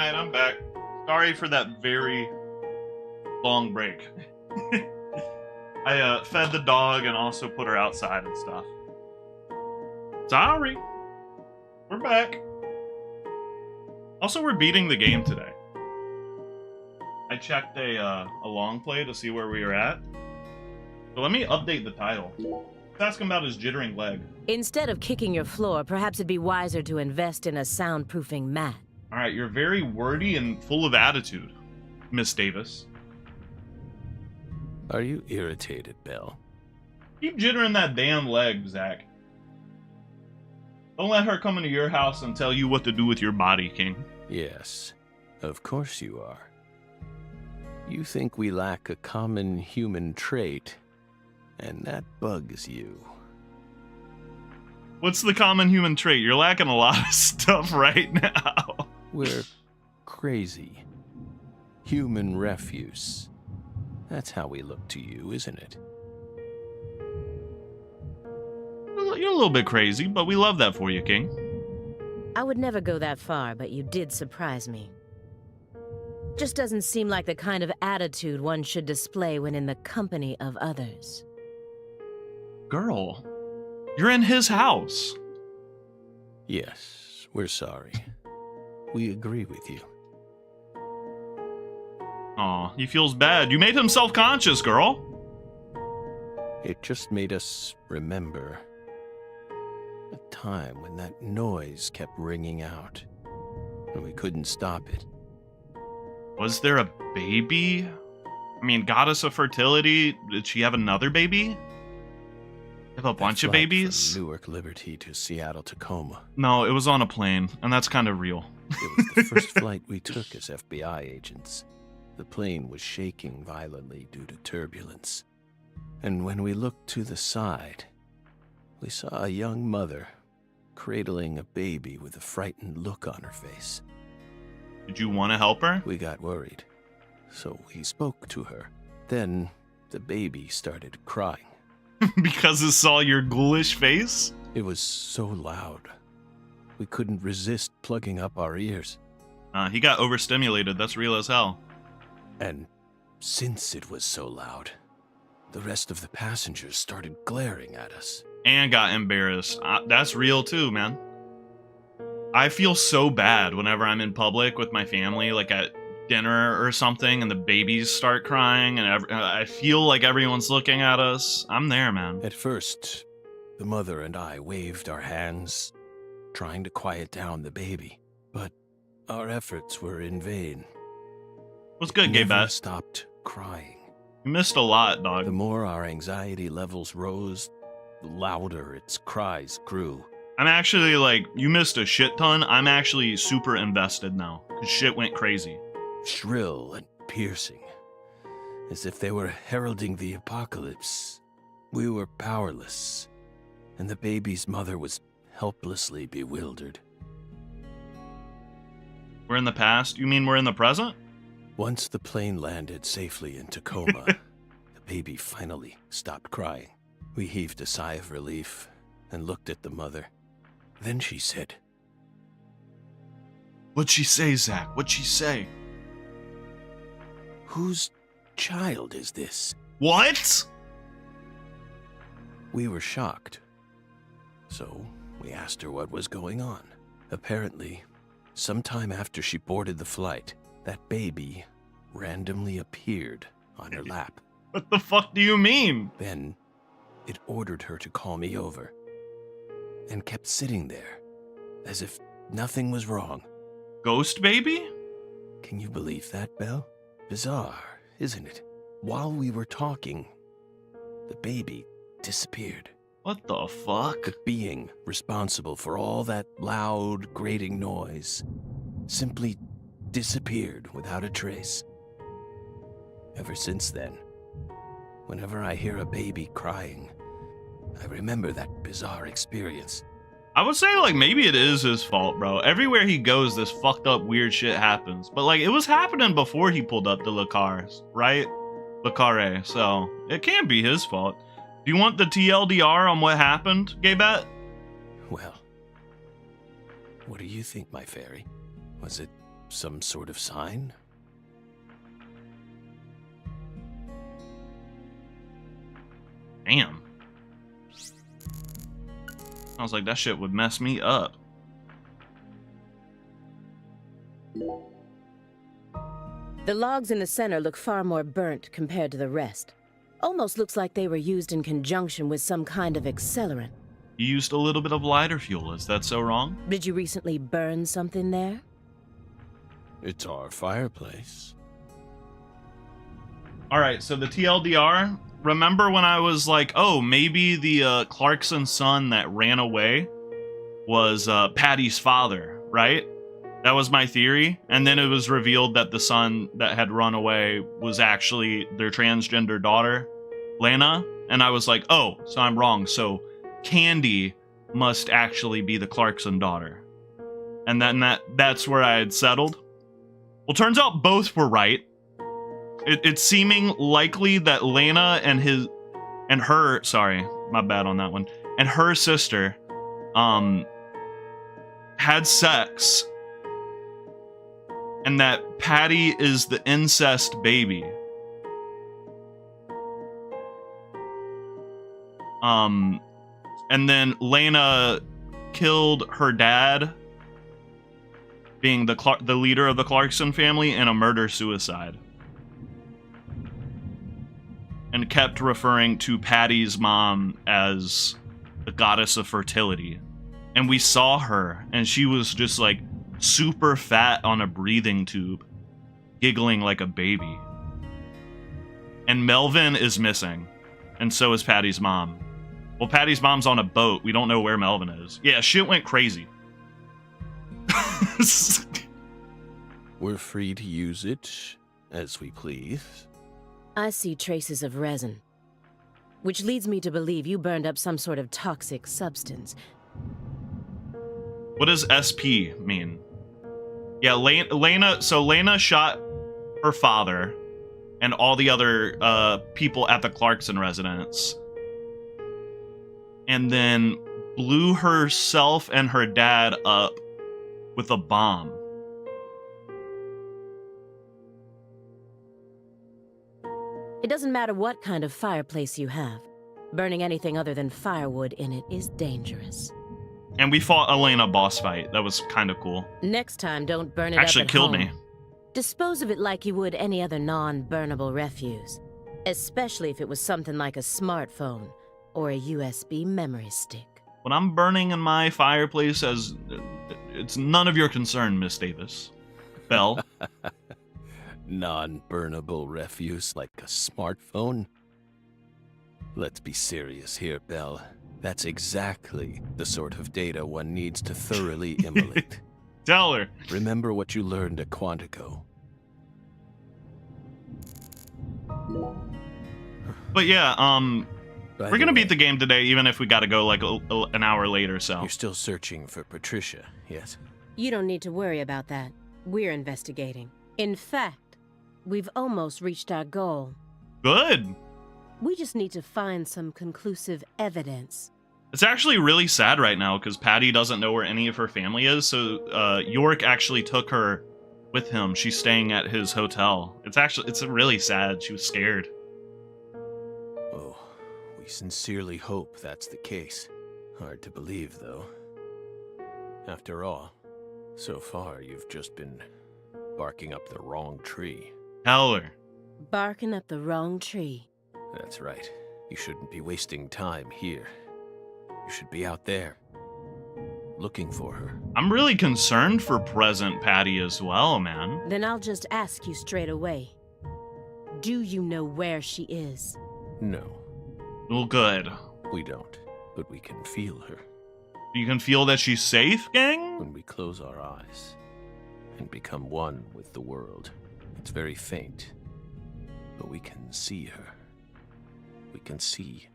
Alright, I'm back. Sorry for that very long break. I fed the dog and also put her outside and stuff. Sorry. We're back. Also, we're beating the game today. I checked a long play to see where we were at. So let me update the title. Let's ask him about his jittering leg. Instead of kicking your floor, perhaps it'd be wiser to invest in a soundproofing mat. Alright, you're very wordy and full of attitude, Miss Davis. Are you irritated, Belle? Keep jittering that damn leg, Zach. Don't let her come into your house and tell you what to do with your body, King. Yes, of course you are. You think we lack a common human trait, and that bugs you. What's the common human trait? You're lacking a lot of stuff right now. We're crazy. Human refuse. That's how we look to you, isn't it? You're a little bit crazy, but we love that for you, King. I would never go that far, but you did surprise me. Just doesn't seem like the kind of attitude one should display when in the company of others. Girl, you're in his house. Yes, we're sorry. We agree with you. Aw, he feels bad. You made him self-conscious, girl. It just made us remember a time when that noise kept ringing out, and we couldn't stop it. Was there a baby? I mean, goddess of fertility, did she have another baby? Have a bunch of babies? From Newark Liberty to Seattle Tacoma. No, it was on a plane, and that's kind of real. It was the first flight we took as FBI agents. The plane was shaking violently due to turbulence. And when we looked to the side, we saw a young mother cradling a baby with a frightened look on her face. Did you want to help her? We got worried, so we spoke to her. Then the baby started crying. Because it saw your ghoulish face? It was so loud. We couldn't resist plugging up our ears. He got overstimulated, that's real as hell. And since it was so loud, the rest of the passengers started glaring at us. And got embarrassed. That's real too, man. I feel so bad whenever I'm in public with my family, like at dinner or something, and the babies start crying, and I feel like everyone's looking at us. I'm there, man. At first, the mother and I waved our hands, trying to quiet down the baby, but our efforts were in vain. What's good, Gay Never Bat? stopped crying. You missed a lot, dog. The more our anxiety levels rose, the louder its cries grew. I'm actually, like, you missed a shit ton. I'm actually super invested now, because shit went crazy. Shrill and piercing, as if they were heralding the apocalypse. We were powerless, and the baby's mother was helplessly bewildered. We're in the past? You mean we're in the present? Once the plane landed safely in Tacoma, the baby finally stopped crying. We heaved a sigh of relief and looked at the mother. Then she said, What'd she say, Zach? What'd she say? "Whose child is this?" What? We were shocked. So we asked her what was going on. Apparently, sometime after she boarded the flight, that baby randomly appeared on her lap. What the fuck do you mean? Then it ordered her to call me over, and kept sitting there, as if nothing was wrong. Ghost baby? Can you believe that, Belle? Bizarre, isn't it? While we were talking, the baby disappeared. What the fuck? The being responsible for all that loud, grating noise simply disappeared without a trace. Ever since then, whenever I hear a baby crying, I remember that bizarre experience. I would say, like, maybe it is his fault, bro. Everywhere he goes, this fucked up weird shit happens. But, like, it was happening before he pulled up to Le Carre's, right? Le Carre, so it can't be his fault. Do you want the TLDR on what happened, Gay Bat? Well, what do you think, my fairy? Was it some sort of sign? Damn. I was like, that shit would mess me up. The logs in the center look far more burnt compared to the rest. Almost looks like they were used in conjunction with some kind of accelerant. You used a little bit of lighter fuel. Is that so wrong? Did you recently burn something there? It's our fireplace. All right, so the TLDR, remember when I was like, oh, maybe the Clarkson son that ran away was Patty's father, right? That was my theory. And then it was revealed that the son that had run away was actually their transgender daughter, Lena. And I was like, oh, so I'm wrong. So Candy must actually be the Clarkson daughter. And then that's where I had settled. Well, turns out both were right. It's seeming likely that Lena and her, sorry, my bad on that one, and her sister, had sex, and that Patty is the incest baby. And then Lena killed her dad, being the leader of the Clarkson family, in a murder-suicide. And kept referring to Patty's mom as the goddess of fertility. And we saw her, and she was just like super fat on a breathing tube, giggling like a baby. And Melvin is missing, and so is Patty's mom. Well, Patty's mom's on a boat. We don't know where Melvin is. Yeah, shit went crazy. We're free to use it as we please. I see traces of resin, which leads me to believe you burned up some sort of toxic substance. What does SP mean? Yeah, Lena shot her father and all the other people at the Clarkson residence, and then blew herself and her dad up with a bomb. It doesn't matter what kind of fireplace you have. Burning anything other than firewood in it is dangerous. And we fought Elena boss fight. That was kind of cool. Next time, don't burn it Actually up at killed home. me. Dispose of it like you would any other non-burnable refuse. Especially if it was something like a smartphone or a USB memory stick. What I'm burning in my fireplace it's none of your concern, Miss Davis. Belle. Non-burnable refuse like a smartphone? Let's be serious here, Belle. That's exactly the sort of data one needs to thoroughly immolate. Tell her. Remember what you learned at Quantico. But yeah, By we're gonna the beat way, the game today, even if we gotta go like an hour later, so. You're still searching for Patricia, yes? You don't need to worry about that. We're investigating. In fact, we've almost reached our goal. Good. We just need to find some conclusive evidence. It's actually really sad right now because Patty doesn't know where any of her family is, so York actually took her with him. She's staying at his hotel. It's really sad. She was scared. Oh, we sincerely hope that's the case. Hard to believe, though. After all, so far you've just been barking up the wrong tree. Tell her. Barking up the wrong tree. That's right. You shouldn't be wasting time here. You should be out there, looking for her. I'm really concerned for present Patty as well, man. Then I'll just ask you straight away. Do you know where she is? No, Well, good. we don't, but we can feel her. You can feel that she's safe, gang? When we close our eyes and become one with the world. It's very faint, but we can see her. We can see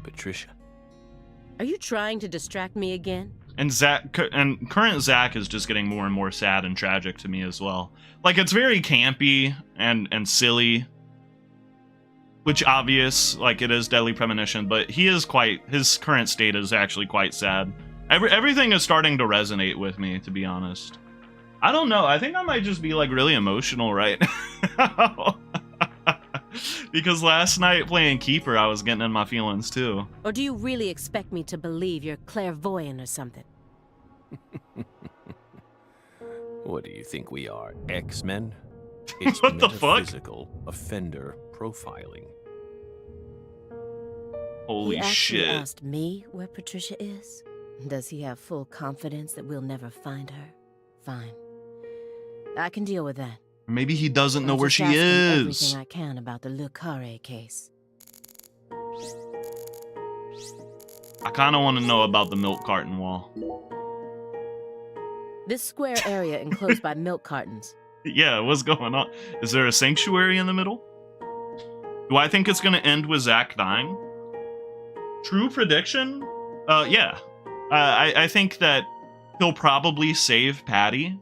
Patricia. Are you trying to distract me again? And current Zach is just getting more and more sad and tragic to me as well. Like, it's very campy and silly, which obvious, like it is Deadly Premonition, but his current state is actually quite sad. Everything is starting to resonate with me, to be honest. I don't know. I think I might just be like really emotional right now. Because last night playing Keeper, I was getting in my feelings too. Or do you really expect me to believe you're clairvoyant or something? What do you think we are, X-Men? It's What the fuck? metaphysical offender profiling. Holy He actually shit. asked me where Patricia is? Does he have full confidence that we'll never find her? Fine. I can deal with that. Maybe he doesn't know I'm where just she asking is. everything I can about the Le Carré case. I kind of want to know about the milk carton wall. This square area enclosed by milk cartons. Yeah, what's going on? Is there a sanctuary in the middle? Do I think it's going to end with Zach dying? True prediction? Yeah. I think that he'll probably save Patty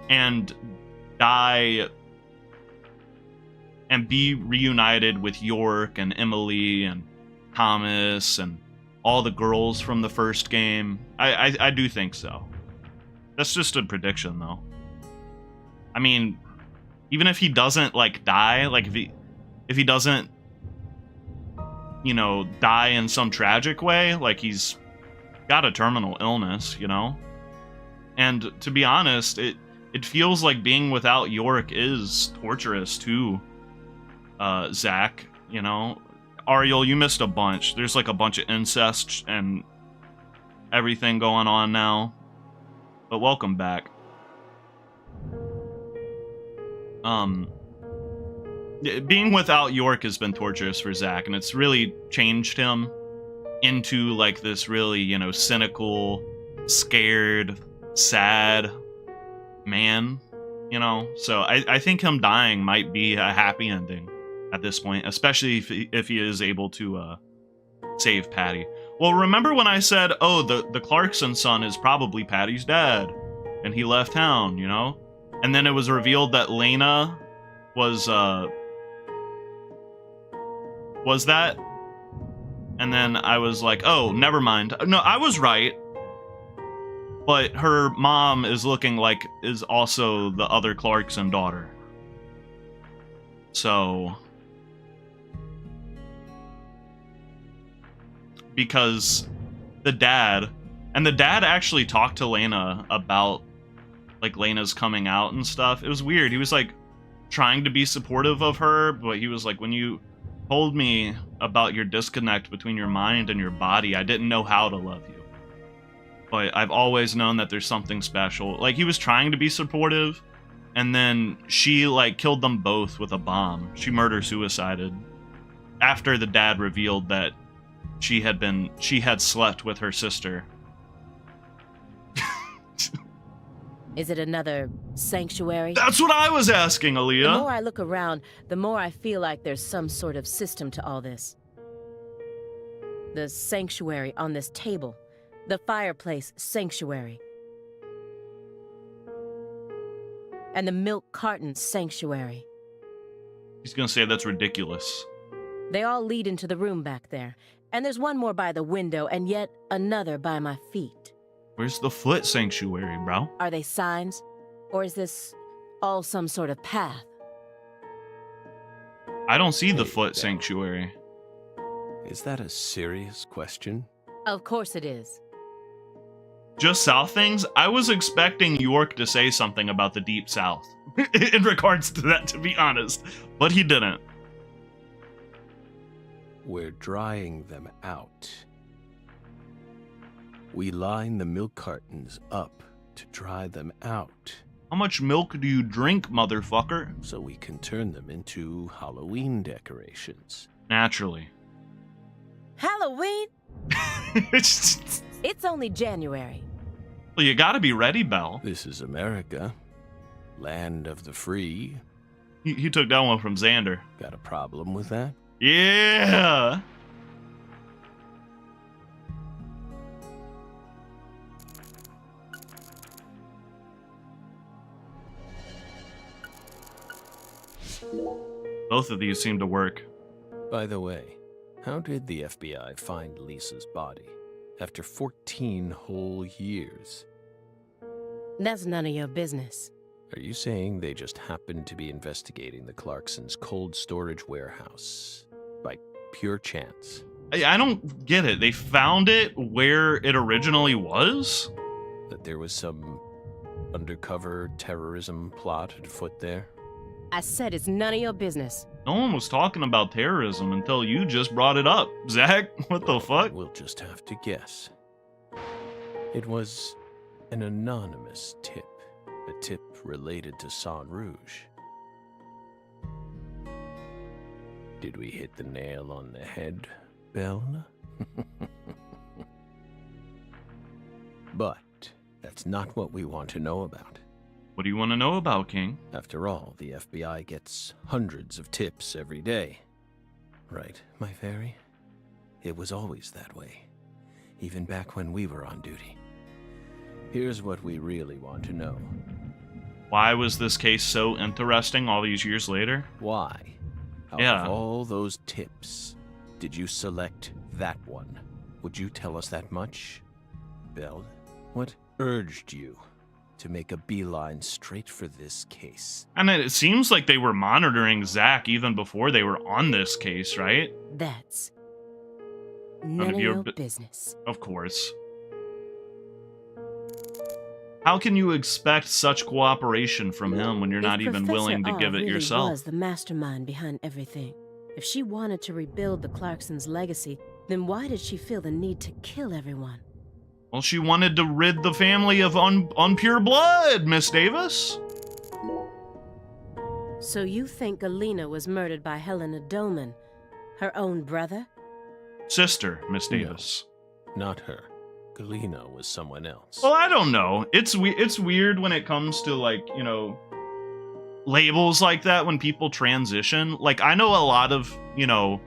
and die and be reunited with York and Emily and Thomas and all the girls from the first game. I do think so. That's just a prediction, though. I mean, even if he doesn't, like, die, like, if he doesn't, you know, die in some tragic way, like he's got a terminal illness, you know? And to be honest, it feels like being without York is torturous to Zach, you know? Ariel, you missed a bunch. There's like a bunch of incest and everything going on now. But welcome back. Being without York has been torturous for Zach, and it's really changed him into like this really, you know, cynical, scared, sad man, you know? So I think him dying might be a happy ending at this point, especially if he is able to save Patty. Well, remember when I said, oh, the Clarkson son is probably Patty's dad, and he left town, you know? And then it was revealed that Lena was that? And then I was like, oh, never mind. No, I was right. But her mom is looking like is also the other Clarkson daughter. So... because the dad actually talked to Lena about like Lena's coming out and stuff. It was weird. He was like trying to be supportive of her, but he was like, when you told me about your disconnect between your mind and your body, I didn't know how to love you. But I've always known that there's something special. Like, he was trying to be supportive, and then she like killed them both with a bomb. She murder-suicided after the dad revealed that she had slept with her sister. Is it another sanctuary? That's what I was asking, Aaliyah. The more I look around, the more I feel like there's some sort of system to all this. The sanctuary on this table. The fireplace sanctuary. And the milk carton sanctuary. He's gonna say that's ridiculous. They all lead into the room back there. And there's one more by the window, and yet another by my feet. Where's the foot sanctuary, bro? Are they signs? Or is this all some sort of path? I don't see the Hey, foot Dad. sanctuary. Is that a serious question? Of course it is. Just South things? I was expecting York to say something about the Deep South in regards to that, to be honest. But he didn't. We're drying them out. We line the milk cartons up to dry them out, How much milk do you drink, motherfucker? so we can turn them into Halloween decorations. Naturally. Halloween? It's It's only January. well, you gotta be ready, Belle. This is America, land of the free. He took that one from Xander. Got a problem with that? Yeah! Both of these seem to work. By the way, how did the FBI find Lisa's body after 14 whole years? That's none of your business. Are you saying they just happened to be investigating the Clarksons' cold storage warehouse by pure chance? I don't get it. They found it where it originally was? That there was some undercover terrorism plot afoot there? I said it's none of your business. No one was talking about terrorism until you just brought it up. Zach, what the fuck? We'll just have to guess. It was an anonymous tip. A tip related to Saint Rouge. Did we hit the nail on the head, Belle? But that's not what we want to know about. What do you want to know about, King? After all, the FBI gets hundreds of tips every day. Right, my fairy? It was always that way, even back when we were on duty. Here's what we really want to know. Why was this case so interesting all these years later? Why? Out of all those tips, did you select that one? Would you tell us that much? Belle, what urged you to make a beeline straight for this case? And it seems like they were monitoring Zach even before they were on this case, right? That's none of your business. Of course. How can you expect such cooperation from him when you're not even willing to give it yourself? Was the mastermind behind everything. If she wanted to rebuild the Clarksons' legacy, then why did she feel the need to kill everyone? Well, she wanted to rid the family of unpure blood, Miss Davis. So you think Galena was murdered by Helena Doman, her own brother? Sister, Miss Davis. No, not her. Galena was someone else. Well, I don't know. It's weird when it comes to, like, you know, labels like that when people transition. Like, I know a lot of, you know,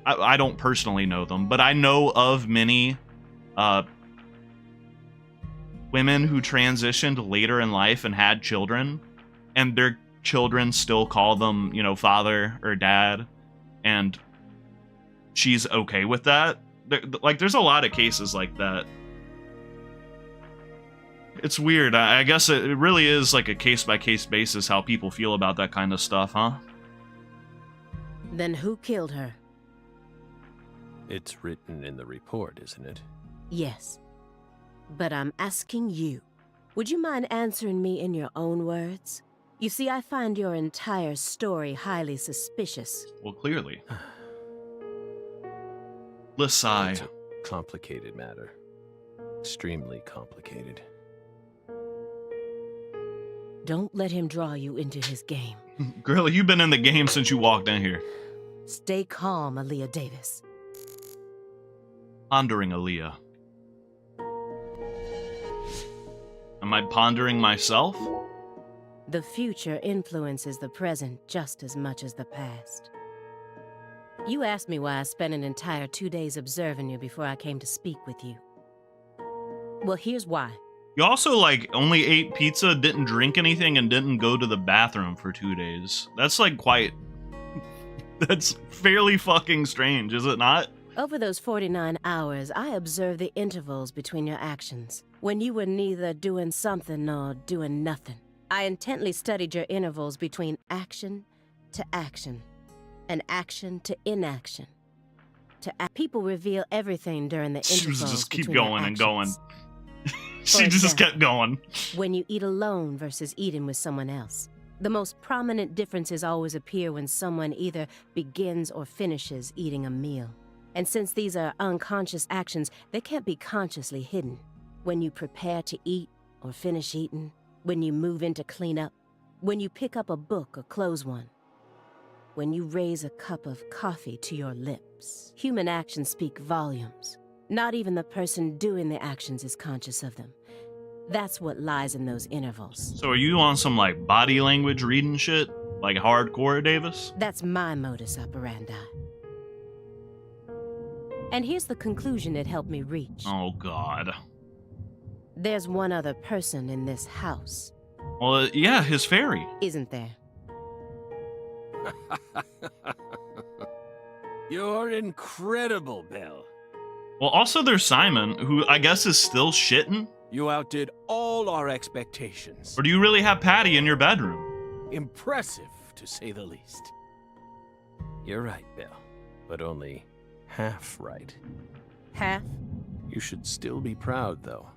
I don't personally know them, but I know of many women who transitioned later in life and had children, and their children still call them, you know, father or dad, and she's okay with that. There's a lot of cases like that. It's weird. I guess it really is like a case-by-case basis how people feel about that kind of stuff, huh? Then who killed her? It's written in the report, isn't it? Yes. But I'm asking you, would you mind answering me in your own words? You see, I find your entire story highly suspicious. Well, clearly. Lisai. It's a complicated matter. Extremely complicated. Don't let him draw you into his game. Girl, you've been in the game since you walked in here. Stay calm, Aaliyah Davis. Pondering Aaliyah. Am I pondering myself? The future influences the present just as much as the past. You asked me why I spent an entire 2 days observing you before I came to speak with you. Well, here's why. You also, like, only ate pizza, didn't drink anything, and didn't go to the bathroom for 2 days. That's, like, quite... That's fairly fucking strange, is it not? Over those 49 hours, I observed the intervals between your actions, when you were neither doing something nor doing nothing. I intently studied your intervals between action to action, and action to inaction. People reveal everything during the intervals. She was just keep between going their and going. actions. She just kept going. When you eat alone versus eating with someone else. The most prominent differences always appear when someone either begins or finishes eating a meal. And since these are unconscious actions, they can't be consciously hidden. When you prepare to eat or finish eating, when you move in to clean up, when you pick up a book or close one, when you raise a cup of coffee to your lips. Human actions speak volumes. Not even the person doing the actions is conscious of them. That's what lies in those intervals. So are you on some, like, body language reading shit? Like hardcore, Davis? That's my modus operandi. And here's the conclusion it helped me reach. Oh, God. There's one other person in this house. Well, yeah, his fairy. Isn't there? You're incredible, Belle. Well, also there's Simon, who I guess is still shitting. You outdid all our expectations. Or do you really have Patty in your bedroom? Impressive, to say the least. You're right, Bill, but only half right. Half? You should still be proud, though.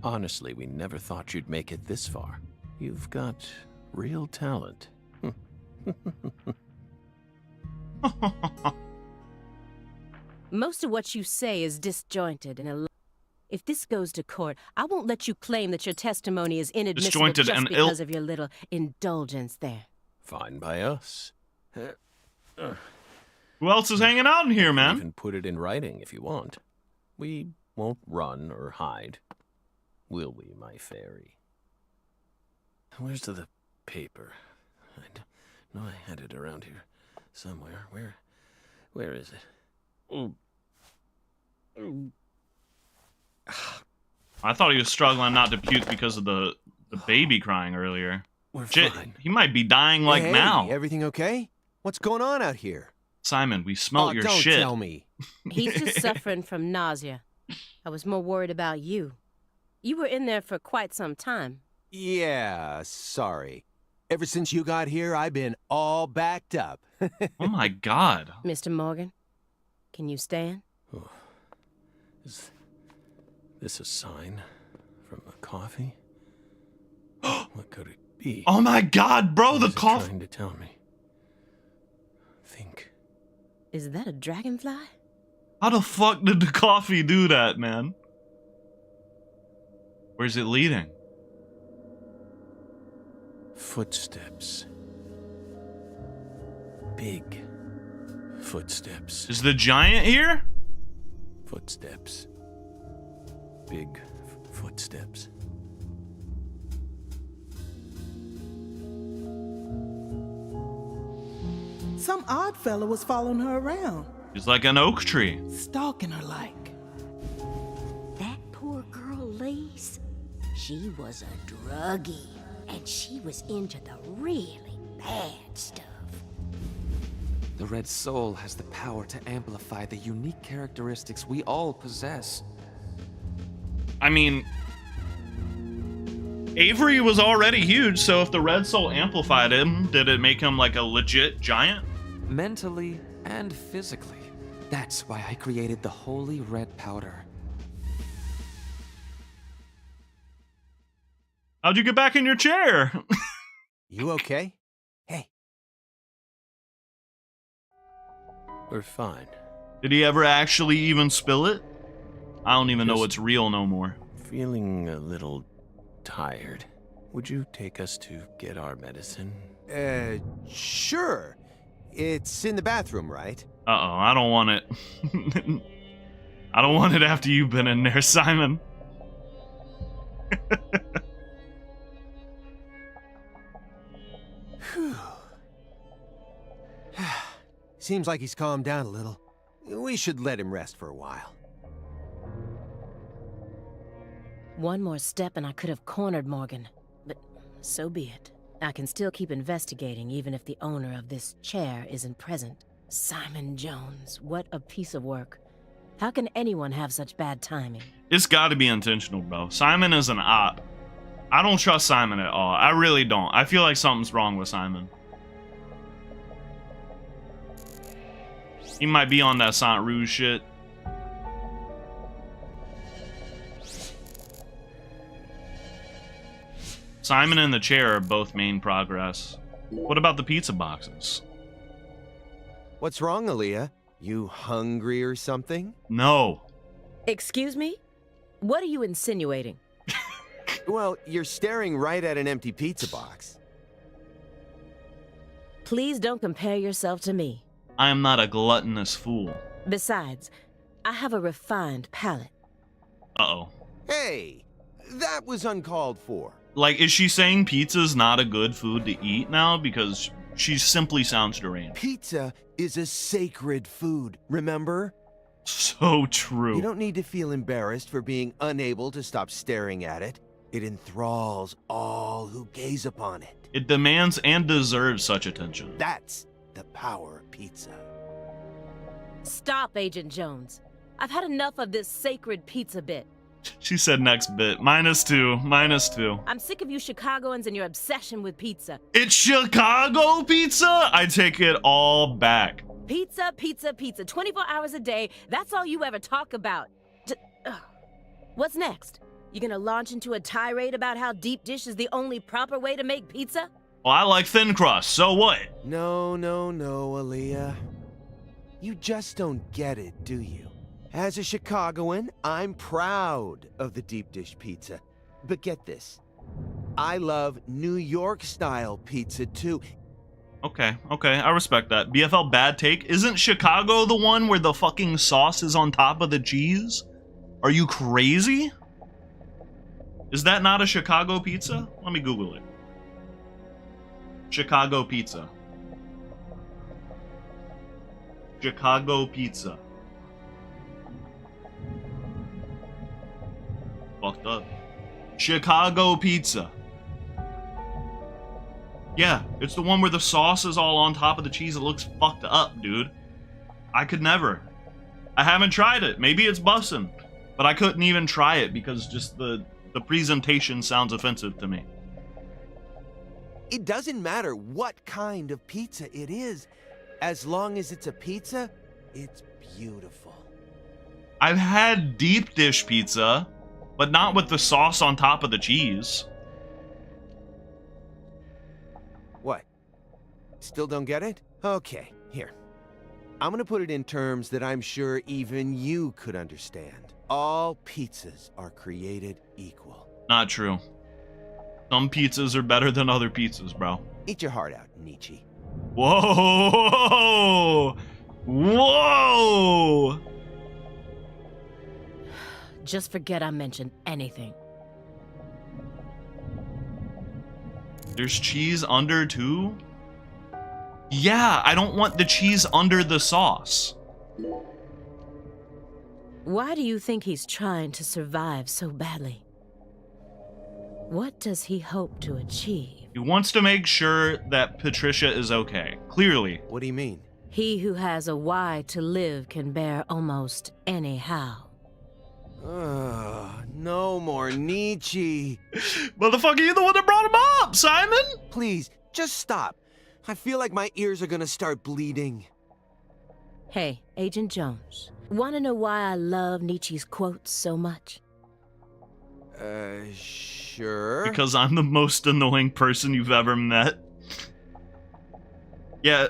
Honestly, we never thought you'd make it this far. You've got real talent. Most of what you say is disjointed and if this goes to court, I won't let you claim that your testimony is inadmissible Disjointed just and because of your little indulgence there. Fine by us. Who else is hanging out in here, man? Even put it in writing if you want. We won't run or hide. Will we, my fairy? Where's the paper? I know I had it around here somewhere. Where is it? I thought he was struggling not to puke because of the baby crying earlier. We're Shit, fine. he might be dying like Hey, now. Everything okay? What's going on out here? Simon, we smelt your don't shit. Tell me. He's just suffering from nausea. I was more worried about you. You were in there for quite some time. Yeah, sorry. Ever since you got here, I've been all backed up. Oh my god. Mr. Morgan, can you stand? Oh. Is this a sign from the coffee? What could it be? Oh my god, bro, What the is it coffee. trying to tell me? Think. Is that a dragonfly? How the fuck did the coffee do that, man? Where's it leading? Footsteps. Big footsteps. Is the giant here? Footsteps. Big footsteps. Some odd fella was following her around, He's like an oak tree. stalking her like. That poor girl, Lise, she was a druggie, and she was into the really bad stuff. The Red Soul has the power to amplify the unique characteristics we all possess. I mean, Avery was already huge, so if the Red Soul amplified him, did it make him like a legit giant? Mentally and physically. That's why I created the holy red powder. How'd you get back in your chair? You okay? Hey. We're fine. Did he ever actually even spill it? I don't even know what's real no more. Feeling a little tired. Would you take us to get our medicine? Sure. It's in the bathroom, right? Uh-oh, I don't want it. I don't want it after you've been in there, Simon. Seems like he's calmed down a little. We should let him rest for a while. One more step and I could have cornered Morgan. But so be it. I can still keep investigating even if the owner of this chair isn't present. Simon Jones, what a piece of work. How can anyone have such bad timing? It's gotta be intentional, bro. Simon is an op. I don't trust Simon at all. I really don't. I feel like something's wrong with Simon. He might be on that Saint Rouge shit. Simon and the chair are both main progress. What about the pizza boxes? What's wrong, Aaliyah? You hungry or something? No. Excuse me? What are you insinuating? Well, you're staring right at an empty pizza box. Please don't compare yourself to me. I am not a gluttonous fool. Besides, I have a refined palate. Uh-oh. Hey, that was uncalled for. Like, is she saying pizza's not a good food to eat now? Because she simply sounds deranged. Pizza is a sacred food, remember? So true. You don't need to feel embarrassed for being unable to stop staring at it. It enthralls all who gaze upon it. It demands and deserves such attention. That's the power of pizza. Stop, Agent Jones. I've had enough of this sacred pizza bit. She said next bit. -2. -2. I'm sick of you Chicagoans and your obsession with pizza. It's Chicago pizza? I take it all back. Pizza, pizza, pizza. 24 hours a day. That's all you ever talk about. What's next? You gonna launch into a tirade about how deep dish is the only proper way to make pizza? Well, I like thin crust, so what? No, Aaliyah. You just don't get it, do you? As a Chicagoan, I'm proud of the deep dish pizza. But get this, I love New York-style pizza too. Okay, I respect that. BFL bad take. Isn't Chicago the one where the fucking sauce is on top of the cheese? Are you crazy? Is that not a Chicago pizza? Let me Google it. Chicago pizza. Chicago pizza. Fucked up. Chicago pizza. Yeah, it's the one where the sauce is all on top of the cheese. It looks fucked up, dude. I could never. I haven't tried it. Maybe it's bussin'. But I couldn't even try it because just the presentation sounds offensive to me. It doesn't matter what kind of pizza it is. As long as it's a pizza, it's beautiful. I've had deep dish pizza, but not with the sauce on top of the cheese. What? Still don't get it? Okay, here. I'm gonna put it in terms that I'm sure even you could understand. All pizzas are created equal. Not true. Some pizzas are better than other pizzas, bro. Eat your heart out, Nietzsche. Whoa! Whoa! Just forget I mentioned anything. There's cheese under too? Yeah, I don't want the cheese under the sauce. Why do you think he's trying to survive so badly? What does he hope to achieve? He wants to make sure that Patricia is okay. Clearly. What do you mean? He who has a why to live can bear almost any how. No more Nietzsche. Motherfucker, you're the one that brought him up, Simon! Please, just stop. I feel like my ears are gonna start bleeding. Hey, Agent Jones. Want to know why I love Nietzsche's quotes so much? Sure. Because I'm the most annoying person you've ever met. Yeah,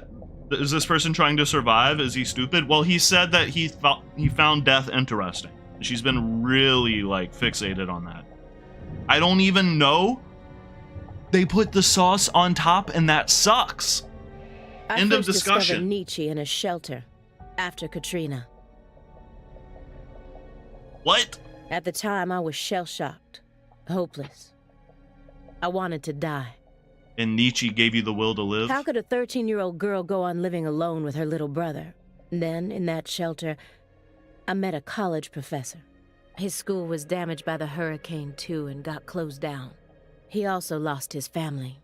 is this person trying to survive? Is he stupid? Well, he said that he found death interesting. She's been really, like, fixated on that. I don't even know. They put the sauce on top, and that sucks. End of discussion. I first discovered Nietzsche in a shelter after Katrina. What? At the time, I was shell-shocked, hopeless. I wanted to die. And Nietzsche gave you the will to live? How could a 13-year-old girl go on living alone with her little brother? Then, in that shelter, I met a college professor. His school was damaged by the hurricane, too, and got closed down. He also lost his family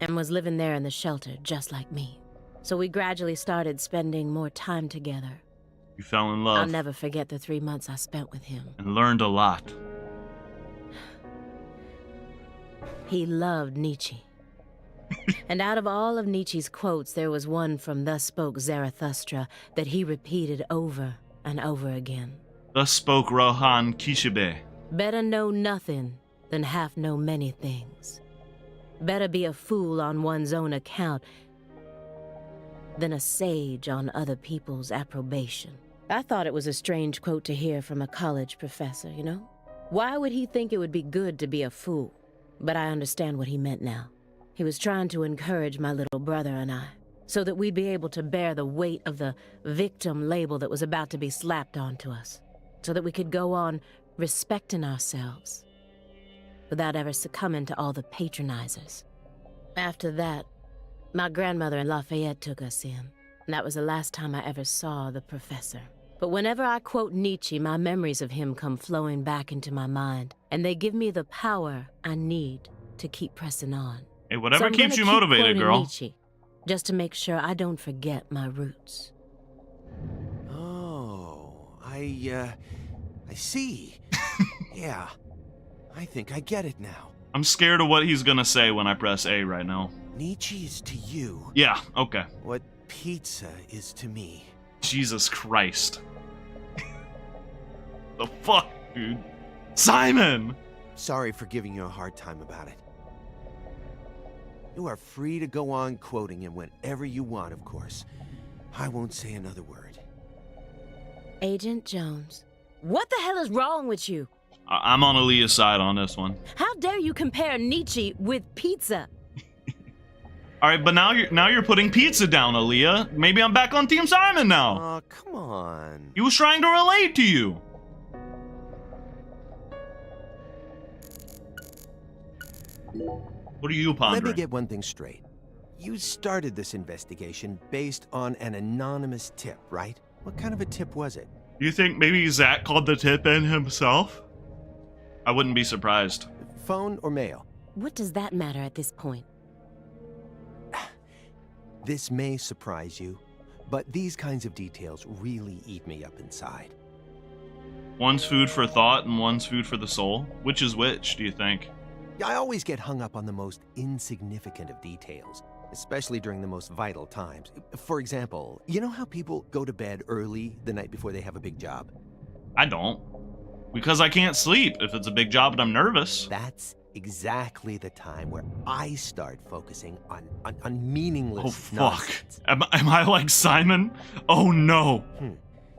and was living there in the shelter, just like me. So we gradually started spending more time together. You fell in love. I'll never forget the 3 months I spent with him. And learned a lot. He loved Nietzsche. And out of all of Nietzsche's quotes, there was one from Thus Spoke Zarathustra that he repeated over and over again. Thus spoke Rohan Kishibe. Better know nothing than half know many things. Better be a fool on one's own account than a sage on other people's approbation. I thought it was a strange quote to hear from a college professor, you know? Why would he think it would be good to be a fool? But I understand what he meant now. He was trying to encourage my little brother and I, so that we'd be able to bear the weight of the victim label that was about to be slapped onto us, so that we could go on respecting ourselves without ever succumbing to all the patronizers. After that, my grandmother in Lafayette took us in, and that was the last time I ever saw the professor. But whenever I quote Nietzsche, my memories of him come flowing back into my mind, and they give me the power I need to keep pressing on. Hey, whatever So I'm keeps you gonna keep motivated, quoting girl. Nietzsche, just to make sure I don't forget my roots. Oh, I see. Yeah, I think I get it now. I'm scared of what he's gonna say when I press A right now. Nietzsche is to you Yeah, okay. what pizza is to me. Jesus Christ. The fuck, dude? Simon! Sorry for giving you a hard time about it. You are free to go on quoting him whenever you want, of course. I won't say another word. Agent Jones, what the hell is wrong with you? I'm on Aaliyah's side on this one. How dare you compare Nietzsche with pizza? All right, but now you're putting pizza down, Aaliyah. Maybe I'm back on Team Simon now. Aw, come on. He was trying to relate to you. What are you pondering? Let me get one thing straight. You started this investigation based on an anonymous tip, right? What kind of a tip was it? You think maybe Zach called the tip in himself? I wouldn't be surprised. Phone or mail? What does that matter at this point? This may surprise you, but these kinds of details really eat me up inside. One's food for thought and one's food for the soul. Which is which, do you think? I always get hung up on the most insignificant of details, especially during the most vital times. For example, you know how people go to bed early the night before they have a big job? I don't. Because I can't sleep if it's a big job and I'm nervous. That's exactly the time where I start focusing on meaningless Oh, fuck. nonsense. Am I like Simon? Oh, no.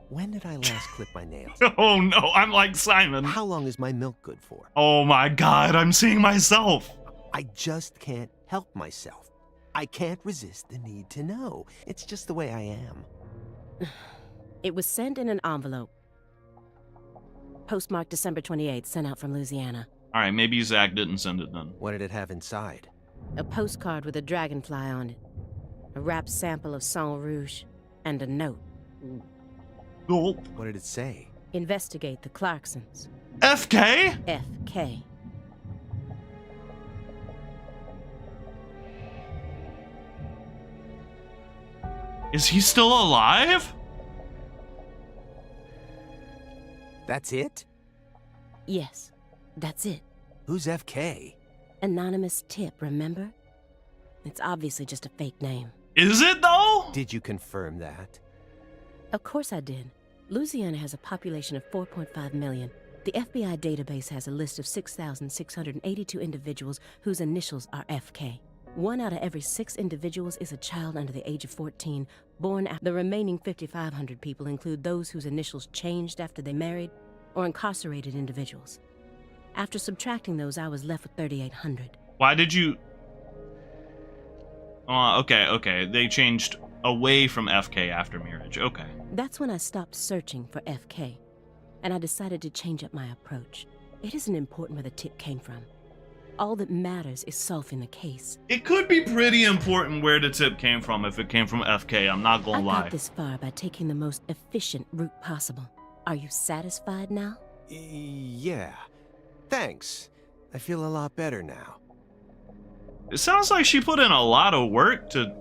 When did I last clip my nails? Oh, no, I'm like Simon. How long is my milk good for? Oh, my God, I'm seeing myself. I just can't help myself. I can't resist the need to know. It's just the way I am. It was sent in an envelope. Postmarked December 28th, sent out from Louisiana. All right, maybe Zach didn't send it then. What did it have inside? A postcard with a dragonfly on it. A wrapped sample of Sang Rouge. And a note. Cool. What did it say? Investigate the Clarksons. FK? FK. Is he still alive? That's it? Yes, that's it. Who's FK? Anonymous tip, remember? It's obviously just a fake name. Is it, though? Did you confirm that? Of course I did. Louisiana has a population of 4.5 million. The FBI database has a list of 6,682 individuals whose initials are FK. 1 out of every 6 individuals is a child under the age of 14, born after. The remaining 5,500 people include those whose initials changed after they married or incarcerated individuals. After subtracting those, I was left with 3,800. Why did you... okay. They changed away from FK after marriage. Okay. That's when I stopped searching for FK, and I decided to change up my approach. It isn't important where the tip came from. All that matters is solving the case. It could be pretty important where the tip came from if it came from FK. I'm not gonna lie. I got this far by taking the most efficient route possible. Are you satisfied now? Yeah. Thanks. I feel a lot better now. It sounds like she put in a lot of work to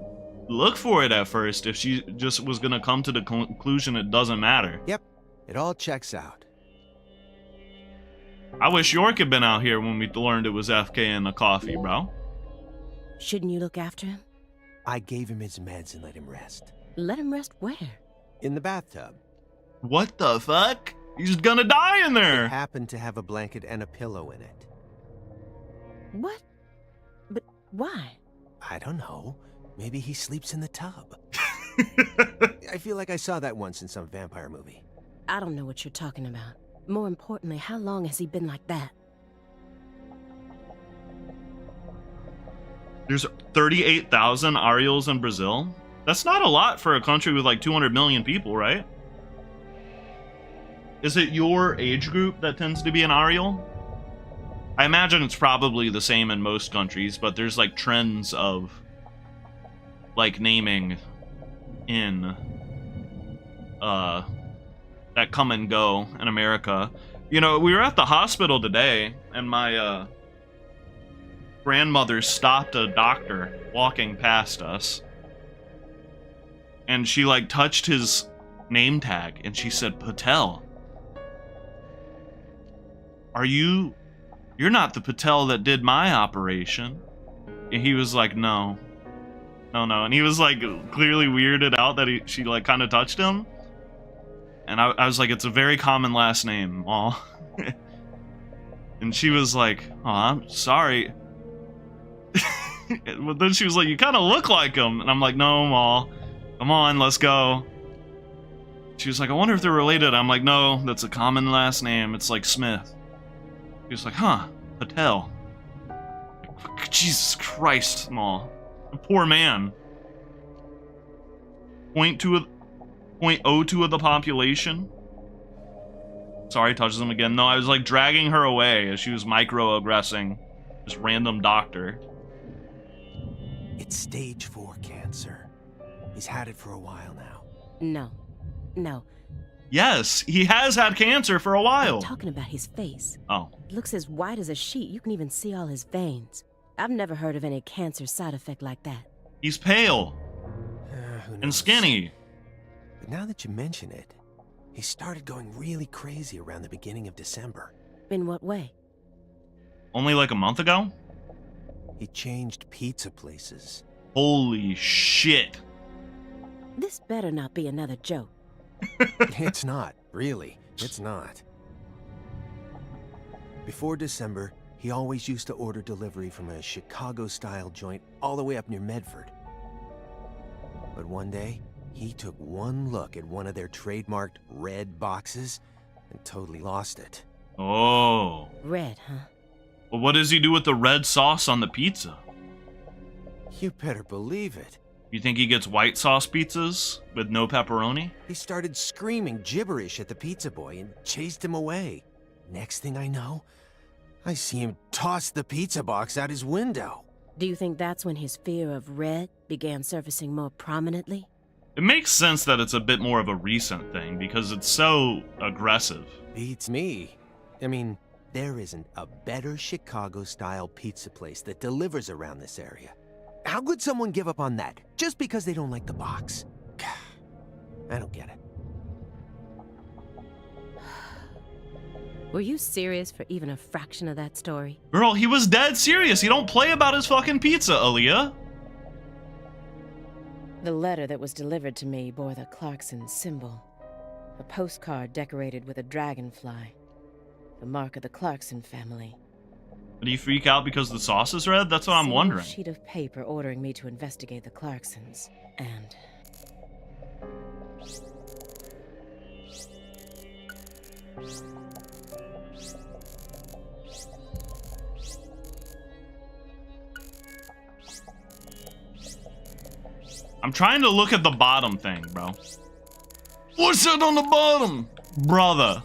look for it at first if she just was gonna come to the conclusion it doesn't matter. Yep. It all checks out. I wish York had been out here when we learned it was FK in the coffee, bro. Shouldn't you look after him? I gave him his meds and let him rest. Let him rest where? In the bathtub. What the fuck? He's gonna die in there! It happened to have a blanket and a pillow in it. What? But why? I don't know. Maybe he sleeps in the tub. I feel like I saw that once in some vampire movie. I don't know what you're talking about. More importantly, how long has he been like that? There's 38,000 Ariels in Brazil. That's not a lot for a country with like 200 million people, right? Is it your age group that tends to be an Ariel? I imagine it's probably the same in most countries, but there's like trends of like naming in that come and go in America. You know, we were at the hospital today and my grandmother stopped a doctor walking past us and she like touched his name tag, and she said Patel. You're not the Patel that did my operation? And he was like, no. And he was like clearly weirded out that she like kind of touched him. And I was like, it's a very common last name, Maul. And she was like, oh, I'm sorry. But then she was like, you kind of look like him. And I'm like, no, Maul. Come on, let's go. She was like, I wonder if they're related. I'm like, no, that's a common last name. It's like Smith. She was like, huh, Patel. Jesus Christ, Maul. A poor man. 0.02 of the population. Sorry, touches him again. No, I was like dragging her away as she was microaggressing this random doctor. It's stage 4 cancer. He's had it for a while now. No. Yes, he has had cancer for a while. I'm talking about his face. Oh. It looks as white as a sheet. You can even see all his veins. I've never heard of any cancer side effect like that. He's pale. Who knows? And skinny. But now that you mention it, he started going really crazy around the beginning of December. In what way? Only like a month ago? He changed pizza places. Holy shit. This better not be another joke. It's not, really. It's not. Before December, he always used to order delivery from a Chicago-style joint all the way up near Medford. But one day, he took one look at one of their trademarked red boxes and totally lost it. Oh. Red, huh? Well, what does he do with the red sauce on the pizza? You better believe it. You think he gets white sauce pizzas with no pepperoni? He started screaming gibberish at the pizza boy and chased him away. Next thing I know, I see him toss the pizza box out his window. Do you think that's when his fear of red began surfacing more prominently? It makes sense that it's a bit more of a recent thing because it's so aggressive. Beats me. I mean, there isn't a better Chicago-style pizza place that delivers around this area. How could someone give up on that just because they don't like the box? I don't get it. Were you serious for even a fraction of that story? Girl, he was dead serious. He don't play about his fucking pizza, Aaliyah. The letter that was delivered to me bore the Clarkson symbol. A postcard decorated with a dragonfly. The mark of the Clarkson family. Did he freak out because the sauce is red? That's what I'm wondering. A sheet of paper ordering me to investigate the Clarksons. And... I'm trying to look at the bottom thing, bro. What's that on the bottom? Brother.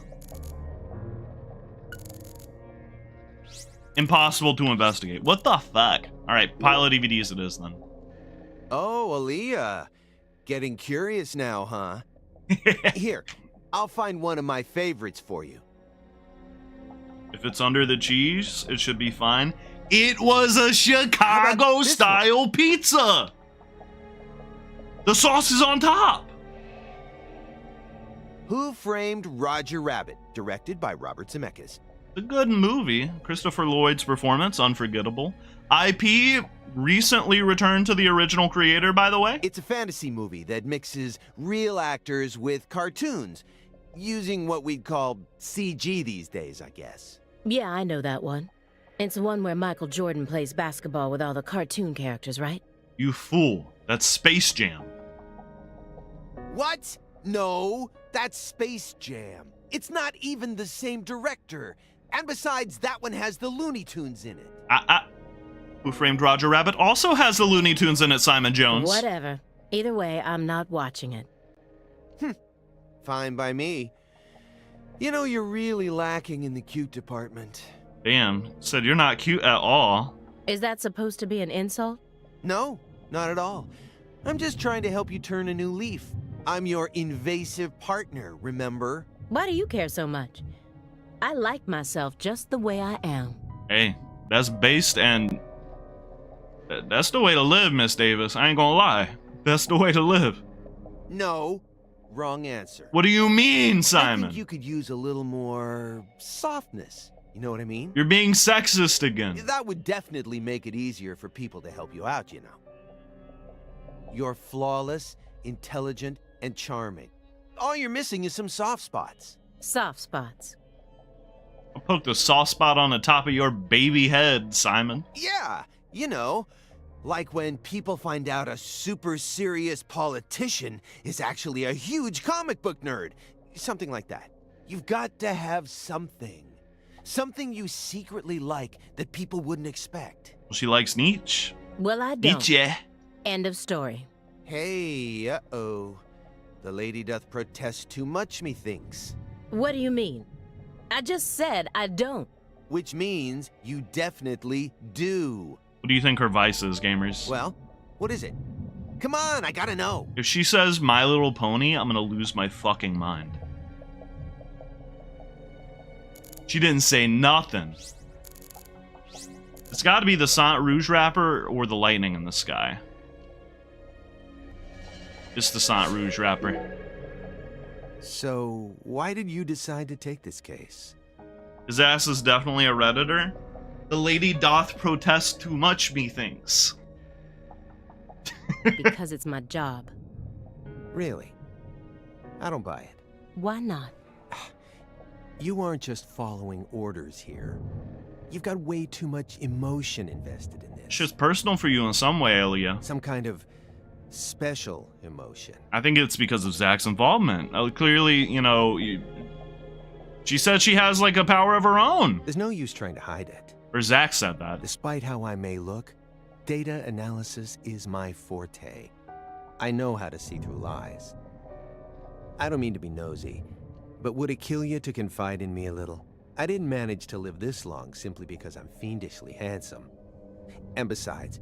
Impossible to investigate. What the fuck? Alright, pile of DVDs it is then. Oh, Aaliyah. Getting curious now, huh? Here, I'll find one of my favorites for you. If it's under the cheese, it should be fine. It was a Chicago-style pizza! The sauce is on top! Who Framed Roger Rabbit? Directed by Robert Zemeckis. A good movie. Christopher Lloyd's performance, unforgettable. IP recently returned to the original creator, by the way. It's a fantasy movie that mixes real actors with cartoons, using what we'd call CG these days, I guess. Yeah, I know that one. It's the one where Michael Jordan plays basketball with all the cartoon characters, right? You fool. That's Space Jam. What? No, that's Space Jam. It's not even the same director. And besides, that one has the Looney Tunes in it. Who Framed Roger Rabbit also has the Looney Tunes in it, Simon Jones. Whatever. Either way, I'm not watching it. Fine by me. You know, you're really lacking in the cute department. Damn, said you're not cute at all. Is that supposed to be an insult? No, not at all. I'm just trying to help you turn a new leaf. I'm your invasive partner, remember? Why do you care so much? I like myself just the way I am. Hey, that's based and... That's the way to live, Miss Davis. I ain't gonna lie. That's the way to live. No. wrong answer. What do you mean, I Simon? think you could use a little more softness. You know what I mean? You're being sexist again. That would definitely make it easier for people to help you out, you know. You're flawless, intelligent, and charming. All you're missing is some soft spots. Soft spots. I'll poke the soft spot on the top of your baby head, Simon. Yeah, you know, like when people find out a super serious politician is actually a huge comic book nerd. Something like that. You've got to have something. Something you secretly like that people wouldn't expect. She likes Nietzsche. Well, I don't. Nietzsche. End of story. Hey, uh-oh. The lady doth protest too much, methinks. What do you mean? I just said I don't. Which means you definitely do. What do you think her vice is, gamers? Well, what is it? Come on, I gotta know. If she says My Little Pony, I'm gonna lose my fucking mind. She didn't say nothing. It's gotta be the Saint Rouge rapper or the lightning in the sky. It's the Saint Rouge rapper. So, why did you decide to take this case? His ass is definitely a Redditor. The lady doth protest too much, methinks. Because it's my job. Really? I don't buy it. Why not? You aren't just following orders here. You've got way too much emotion invested in this. It's just personal for you in some way, Elia. Some kind of special emotion. I think it's because of Zach's involvement. Clearly, you know, she said she has like a power of her own. There's no use trying to hide it. Or Zach said that. Despite how I may look, data analysis is my forte. I know how to see through lies. I don't mean to be nosy, but would it kill you to confide in me a little? I didn't manage to live this long simply because I'm fiendishly handsome. And besides,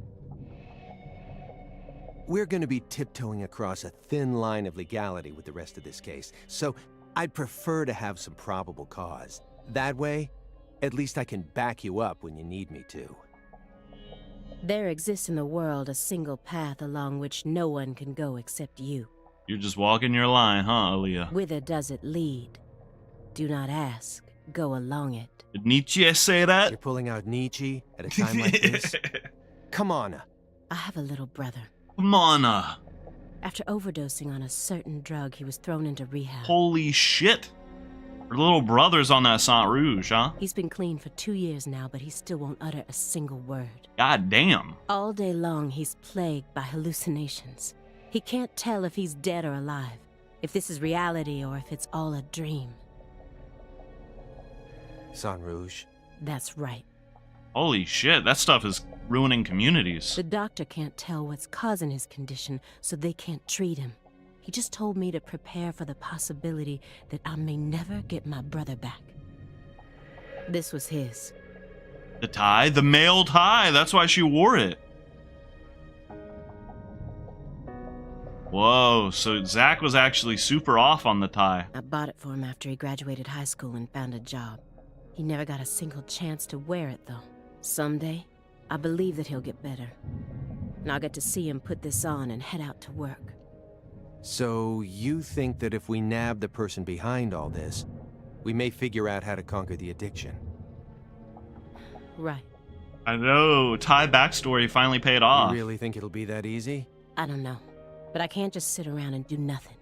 we're going to be tiptoeing across a thin line of legality with the rest of this case, so I'd prefer to have some probable cause. That way, at least I can back you up when you need me to. There exists in the world a single path along which no one can go except you. You're just walking your line, huh, Aaliyah? Whither does it lead? Do not ask. Go along it. Did Nietzsche say that? You're pulling out Nietzsche at a time like this? Come on. I have a little brother. Come on. After overdosing on a certain drug, he was thrown into rehab. Holy shit. Her little brother's on that Saint Rouge, huh? He's been clean for 2 years now, but he still won't utter a single word. God damn. All day long, he's plagued by hallucinations. He can't tell if he's dead or alive, if this is reality or if it's all a dream. Saint Rouge? That's right. Holy shit, that stuff is ruining communities. The doctor can't tell what's causing his condition, so they can't treat him. He just told me to prepare for the possibility that I may never get my brother back. This was his. The tie? The male tie. That's why she wore it. Whoa, so Zach was actually super off on the tie. I bought it for him after he graduated high school and found a job. He never got a single chance to wear it, though. Someday, I believe that he'll get better. And I'll get to see him put this on and head out to work. So you think that if we nab the person behind all this, we may figure out how to conquer the addiction? Right. I know, tie backstory finally paid off. You really think it'll be that easy? I don't know. But I can't just sit around and do nothing.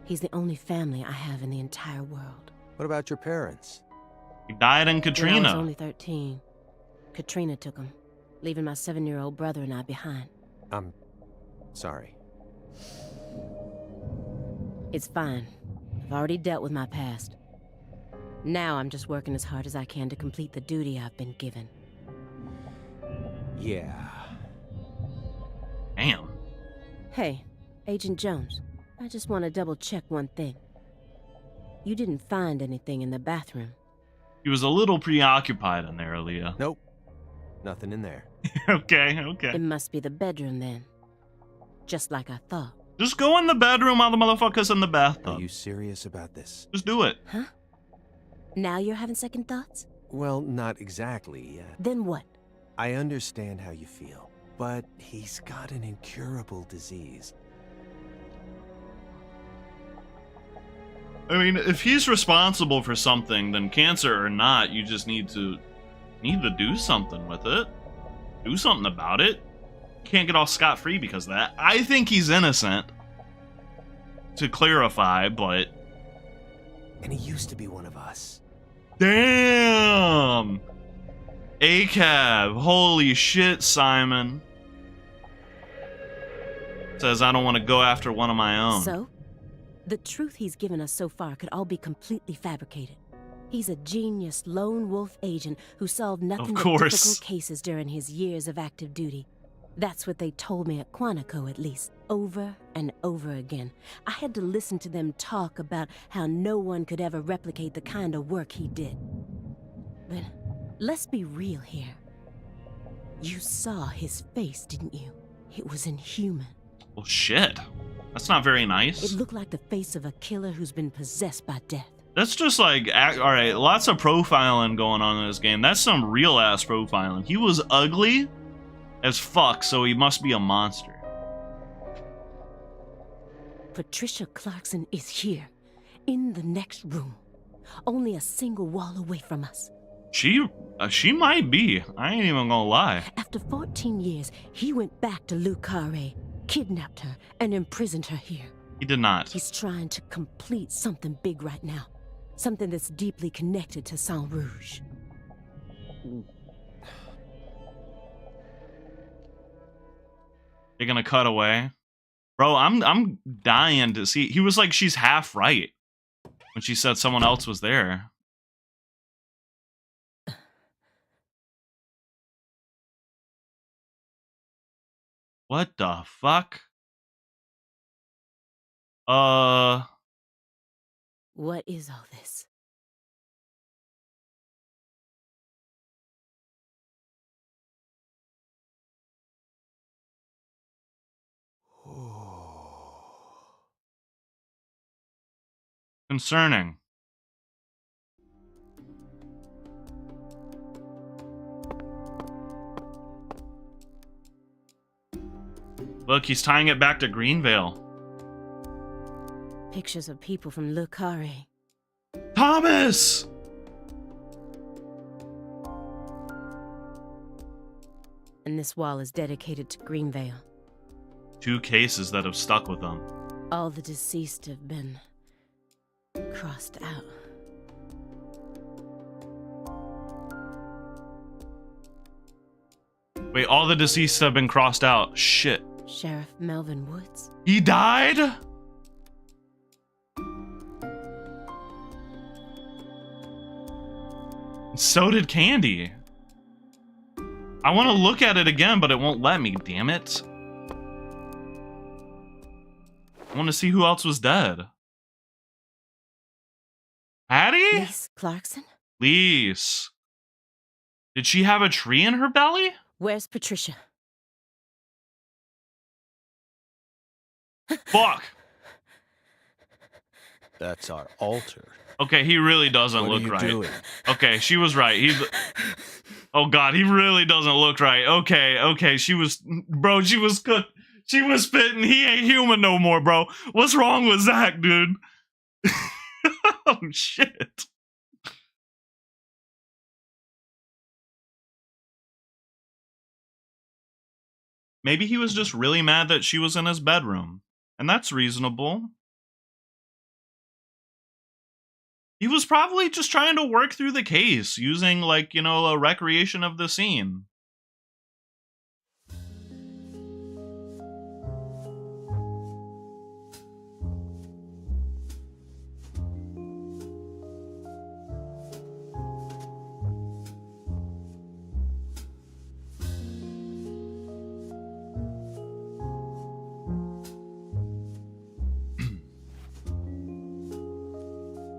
He's the only family I have in the entire world. What about your parents? He died in When I Katrina. was only 13, Katrina took him, leaving my 7-year-old brother and I behind. I'm sorry. It's fine. I've already dealt with my past. Now I'm just working as hard as I can to complete the duty I've been given. Yeah. Damn. Hey, Agent Jones, I just want to double-check one thing. You didn't find anything in the bathroom. He was a little preoccupied in there, Aaliyah. Nope. Nothing in there. Okay. It must be the bedroom then. Just like I thought. Just go in the bedroom while the motherfucker's in the bathtub. Are you serious about this? Just do it. Huh? Now you're having second thoughts? Well, not exactly. Then what? I understand how you feel, but he's got an incurable disease. I mean, if he's responsible for something, then cancer or not, you just need to do something with it. Do something about it. Can't get off scot-free because of that. I think he's innocent, to clarify, but... And he used to be one of us. Damn! ACAB. Holy shit, Simon. Says I don't want to go after one of my own. So, the truth he's given us so far could all be completely fabricated. He's a genius lone wolf agent who solved nothing but difficult cases during his years of active duty. That's what they told me at Quantico, at least, over and over again. I had to listen to them talk about how no one could ever replicate the kind of work he did. But let's be real here. You saw his face, didn't you? It was inhuman. Well, shit. That's not very nice. It looked like the face of a killer who's been possessed by death. That's just like, alright, lots of profiling going on in this game. That's some real-ass profiling. He was ugly as fuck, so he must be a monster. Patricia Clarkson is here, in the next room. Only a single wall away from us. She might be. I ain't even gonna lie. After 14 years, he went back to Le Carré, kidnapped her, and imprisoned her here. He did not. He's trying to complete something big right now. Something that's deeply connected to Saint Rouge. You're gonna cut away? Bro, I'm dying to see. He was like, she's half right when she said someone else was there. What the fuck? What is all this? Concerning. Look, he's tying it back to Greenvale. Pictures of people from Le Carré. Thomas! And this wall is dedicated to Greenvale. 2 cases that have stuck with them. All the deceased have been crossed out. Wait, all the deceased have been crossed out. Shit. Sheriff Melvin Woods? He died? So did Candy. I want to look at it again, but it won't let me, damn it. I want to see who else was dead. Hattie? Lise Clarkson? Lise. Did she have a tree in her belly? Where's Patricia? Fuck. That's our altar. Okay, he really doesn't What look are you right. doing? Okay, she was right. Oh god, he really doesn't look right. Okay, she was cooked. She was spitting. He ain't human no more, bro. What's wrong with Zach, dude? Oh shit. Maybe he was just really mad that she was in his bedroom. And that's reasonable. He was probably just trying to work through the case using, like, you know, a recreation of the scene.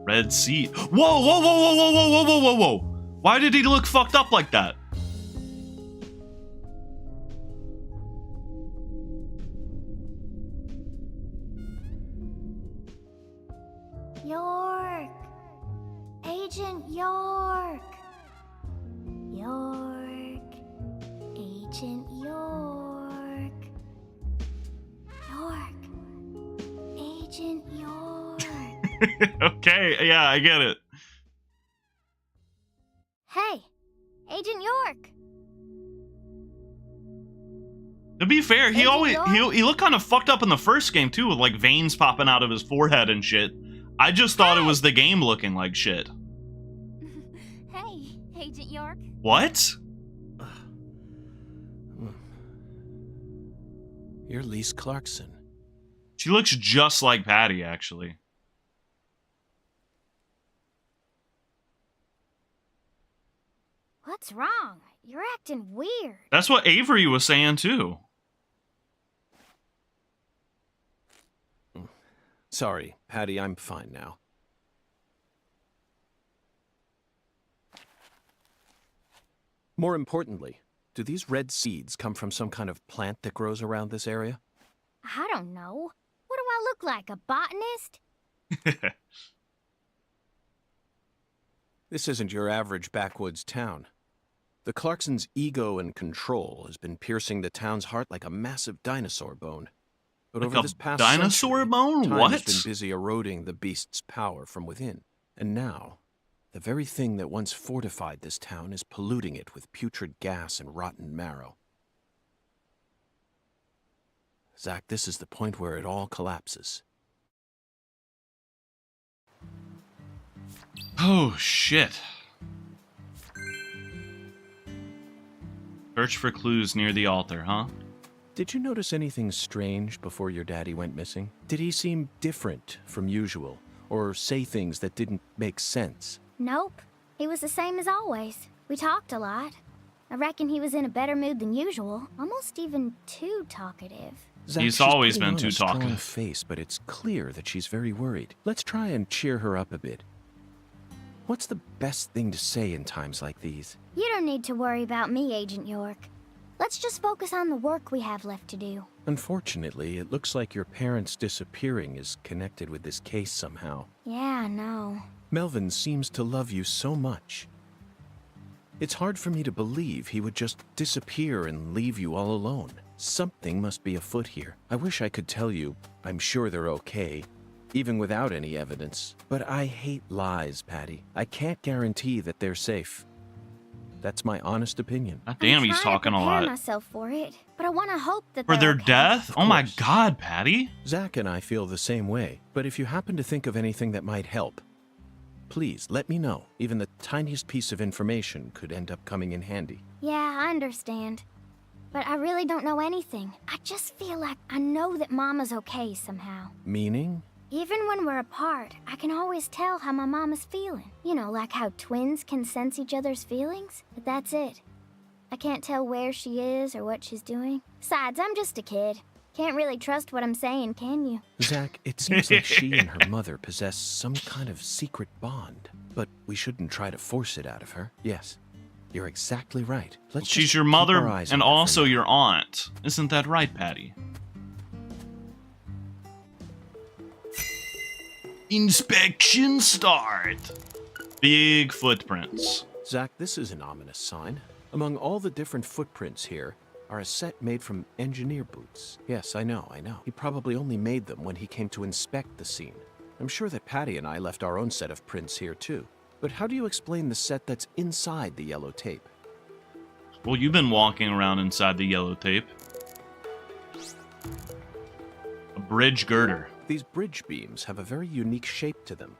Red seat. Whoa, whoa, whoa, whoa, whoa, whoa, whoa, whoa, whoa, whoa. Why did he look fucked up like that? York! Agent York! York! Agent York! York! Agent York! Okay, yeah, I get it. Hey, Agent York. To be fair, he Agent always York? he looked kind of fucked up in the first game too, with like veins popping out of his forehead and shit. I just thought it was the game looking like shit. Hey, Agent York. What? You're Lise Clarkson. She looks just like Patty, actually. What's wrong? You're acting weird. That's what Avery was saying too. Sorry, Patty, I'm fine now. More importantly, do these red seeds come from some kind of plant that grows around this area? I don't know. What do I look like, a botanist? This isn't your average backwoods town. The Clarksons' ego and control has been piercing the town's heart like a massive dinosaur bone. But Like over a this past dinosaur century, bone? time What? has been busy eroding the beast's power from within. And now, the very thing that once fortified this town is polluting it with putrid gas and rotten marrow. Zach, this is the point where it all collapses. Oh, shit. Search for clues near the altar, huh? Did you notice anything strange before your daddy went missing? Did he seem different from usual, or say things that didn't make sense? Nope. He was the same as always. We talked a lot. I reckon he was in a better mood than usual. Almost even too talkative. Zach, He's she's always putting been on too a strong talkative. face, but it's clear that she's very worried. Let's try and cheer her up a bit. What's the best thing to say in times like these? You don't need to worry about me, Agent York. Let's just focus on the work we have left to do. Unfortunately, it looks like your parents' disappearing is connected with this case somehow. Yeah, I know. Melvin seems to love you so much. It's hard for me to believe he would just disappear and leave you all alone. Something must be afoot here. I wish I could tell you I'm sure they're okay, even without any evidence. But I hate lies, Patty. I can't guarantee that they're safe. That's my honest opinion. God damn, he's talking a I'm trying to prepare lot. myself for it, but I want to hope that For they're their okay. death? Of Oh my course. god, Patty. Zach and I feel the same way, but if you happen to think of anything that might help, please let me know. Even the tiniest piece of information could end up coming in handy. Yeah, I understand. But I really don't know anything. I just feel like I know that Mama's okay somehow. Meaning? Even when we're apart, I can always tell how my mama's feeling. You know, like how twins can sense each other's feelings? But that's it. I can't tell where she is or what she's doing. Besides, I'm just a kid. Can't really trust what I'm saying, can you? Zach, it seems like she and her mother possess some kind of secret bond. But we shouldn't try to force it out of her. Yes, you're exactly right. Let's She's just your keep mother our eyes and on her for also now. your aunt. Isn't that right, Patty? Inspection start. Big footprints. Zach, this is an ominous sign. Among all the different footprints here are a set made from engineer boots. Yes, I know. He probably only made them when he came to inspect the scene. I'm sure that Patty and I left our own set of prints here too. But how do you explain the set that's inside the yellow tape? Well, you've been walking around inside the yellow tape. A bridge girder. These bridge beams have a very unique shape to them.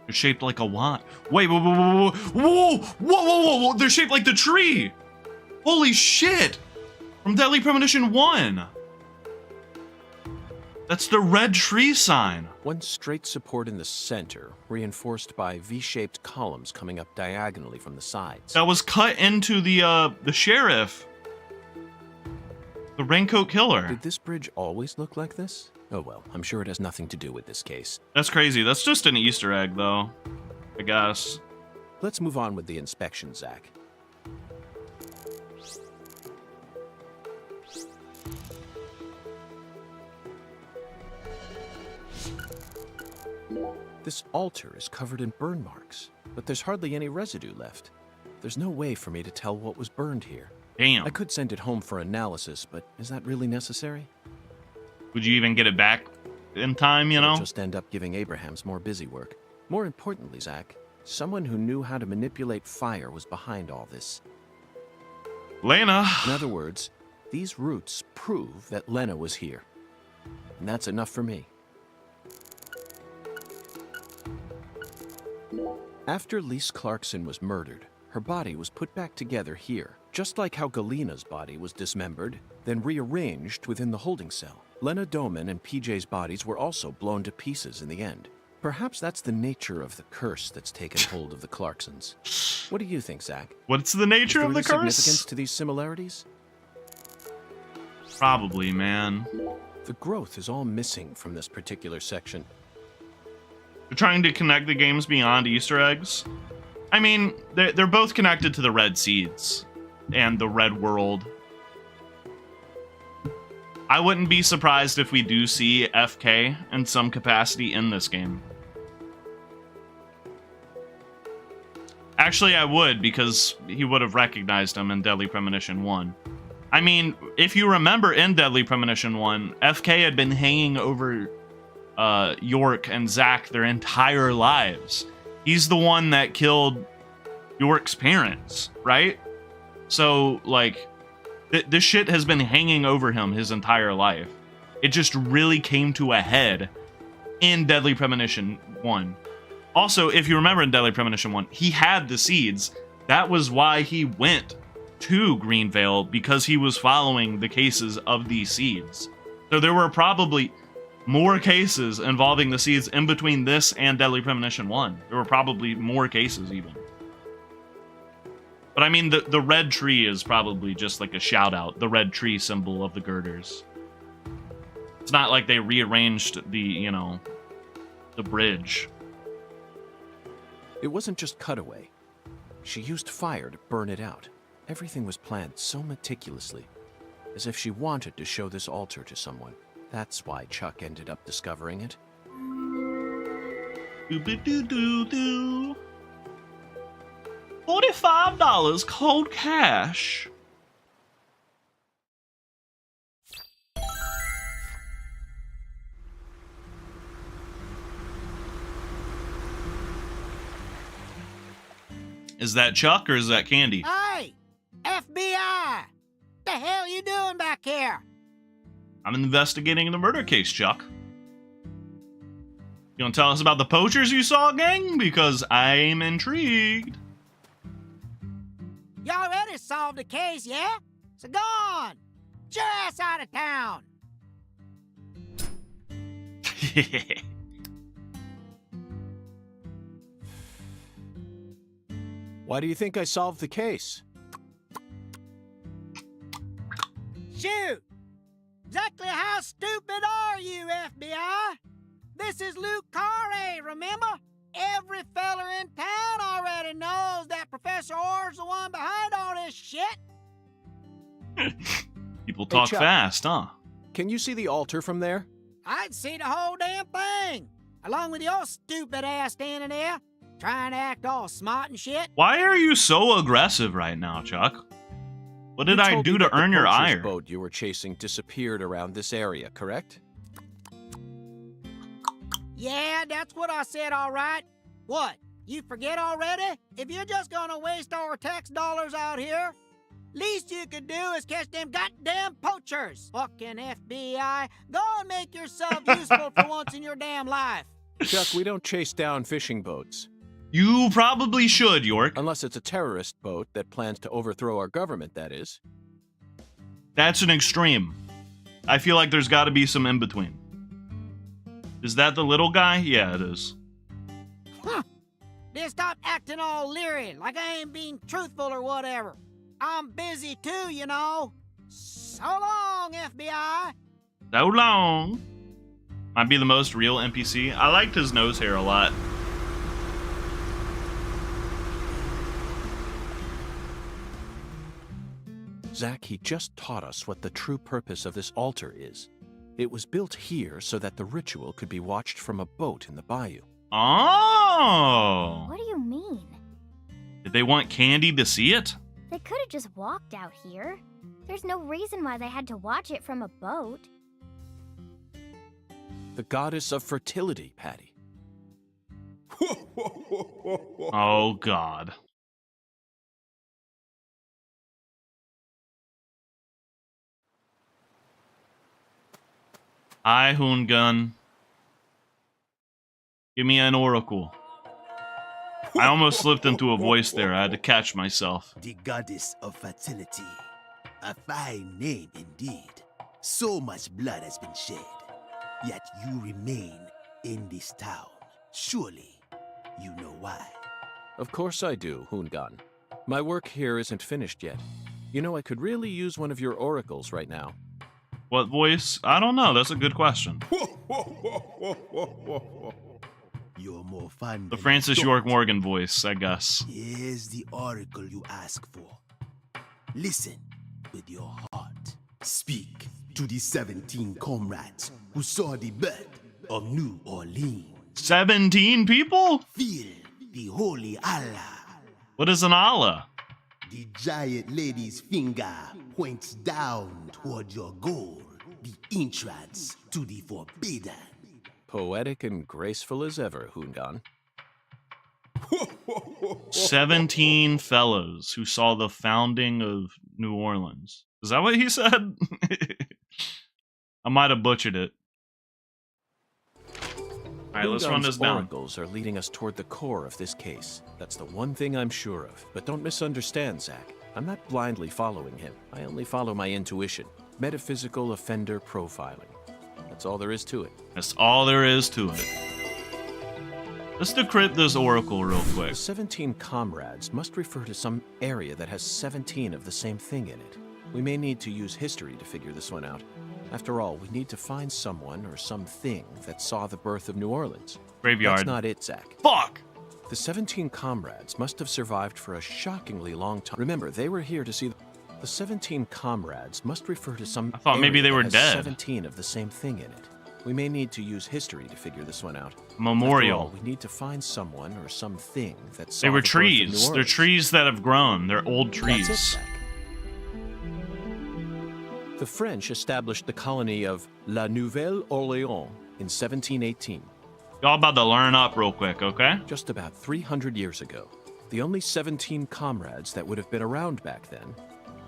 They're shaped like a what? Wait, whoa, whoa, whoa, whoa, whoa, whoa, whoa, whoa, they're shaped like the tree! Holy shit! From Deadly Premonition 1! That's the red tree sign. One straight support in the center, reinforced by V-shaped columns coming up diagonally from the sides. That was cut into the sheriff. The raincoat killer. Did this bridge always look like this? Oh well, I'm sure it has nothing to do with this case. That's crazy. That's just an Easter egg, though. I guess. Let's move on with the inspection, Zach. This altar is covered in burn marks, but there's hardly any residue left. There's no way for me to tell what was burned here. Damn. I could send it home for analysis, but is that really necessary? Would you even get it back in time, you It'll know? just end up giving Abrahams more busy work. More importantly, Zach, someone who knew how to manipulate fire was behind all this. Lena. In other words, these roots prove that Lena was here. And that's enough for me. After Lise Clarkson was murdered, her body was put back together here, just like how Galena's body was dismembered, then rearranged within the holding cell. Lena Doman and PJ's bodies were also blown to pieces in the end. Perhaps that's the nature of the curse that's taken hold of the Clarksons. What do you think, Zach? What's the nature of the curse? Significance to these similarities? Probably, man. The growth is all missing from this particular section. They're trying to connect the games beyond Easter eggs. I mean, they're both connected to the red seeds and the red world. I wouldn't be surprised if we do see FK in some capacity in this game. Actually, I would, because he would have recognized him in Deadly Premonition 1. I mean, if you remember in Deadly Premonition 1, FK had been hanging over York and Zach their entire lives. He's the one that killed York's parents, right? So, like, this shit has been hanging over him his entire life. It just really came to a head in Deadly Premonition 1. Also, if you remember in Deadly Premonition 1, he had the seeds. That was why he went to Greenvale, because he was following the cases of these seeds. So there were probably more cases involving the seeds in between this and Deadly Premonition 1. There were probably more cases even. But I mean, the red tree is probably just like a shout out, the red tree symbol of the girders. It's not like they rearranged the, you know, the bridge. It wasn't just cutaway. She used fire to burn it out. Everything was planned so meticulously, as if she wanted to show this altar to someone. That's why Chuck ended up discovering it. Doo-ba-doo-doo-doo. $45 cold cash. Is that Chuck or is that Candy? Hey! FBI! What the hell you doing back here? I'm investigating the murder case, Chuck. You gonna tell us about the poachers you saw, gang? Because I'm intrigued. You already solved the case, yeah? So go on! Get your ass out of town! Why do you think I solved the case? Shoot! Exactly how stupid are you, FBI? This is Luke Carre, remember? Every feller in town already knows that Professor Orr's the one behind all this shit. People talk Chuck. fast, huh? Can you see the altar from there? I'd see the whole damn thing, along with your stupid ass standing there, trying to act all smart and shit. Why are you so aggressive right now, Chuck? What did You I told do me to that the earn your poacher's ire? boat you were chasing disappeared around this area, correct? Yeah, that's what I said, all right. What, you forget already? If you're just gonna waste our tax dollars out here, least you could do is catch them goddamn poachers. Fucking FBI, go and make yourself useful for once in your damn life. Chuck, we don't chase down fishing boats. You probably should, York. Unless it's a terrorist boat that plans to overthrow our government, that is. That's an extreme. I feel like there's got to be some in between. Is that the little guy? Yeah, it is. Huh. Then stop acting all leery, like I ain't being truthful or whatever. I'm busy too, you know. So long, FBI. So long. Might be the most real NPC. I liked his nose hair a lot. Zach, he just taught us what the true purpose of this altar is. It was built here so that the ritual could be watched from a boat in the bayou. Oh! What do you mean? Did they want Candy to see it? They could have just walked out here. There's no reason why they had to watch it from a boat. The goddess of fertility, Patty. Oh, God. Hi, Hoongun. Give me an oracle. I almost slipped into a voice there. I had to catch myself. The goddess of fertility. A fine name indeed. So much blood has been shed. Yet you remain in this town. Surely you know why. Of course I do, Hoongan. My work here isn't finished yet. You know, I could really use one of your oracles right now. What voice? I don't know. That's a good question. You're more fun The than Francis you York thought. Morgan voice, I guess. Here's the oracle you ask for. Listen with your heart. Speak to the 17 comrades who saw the birth of New Orleans. 17 people? Feel the holy Allah. What is an Allah? The giant lady's finger points down toward your goal, the entrance to the forbidden. Poetic and graceful as ever, Hoongan. 17 fellows who saw the founding of New Orleans. Is that what he said? I might have butchered it. Alright, let's run this down. Oracles are leading us toward the core of this case. That's the one thing I'm sure of. But don't misunderstand, Zach. I'm not blindly following him. I only follow my intuition. Metaphysical offender profiling. That's all there is to it. That's all there is to it. Let's decrypt this oracle real quick. The 17 comrades must refer to some area that has 17 of the same thing in it. We may need to use history to figure this one out. After all, we need to find someone or something that saw the birth of New Orleans. Graveyard. That's not it, Zach. Fuck! The 17 comrades must have survived for a shockingly long time. Remember, they were here to see... The 17 comrades must refer to some... I thought maybe area they were that has dead. 17 of the same thing in it. We may need to use history to figure this one out. Memorial. After all, we need to find someone or something that saw They were the birth of New trees. They're Orleans. trees that have grown. They're old trees. That's it, Zach. The French established the colony of La Nouvelle-Orléans in 1718. Y'all about to learn up real quick, okay? Just about 300 years ago. The only 17 comrades that would have been around back then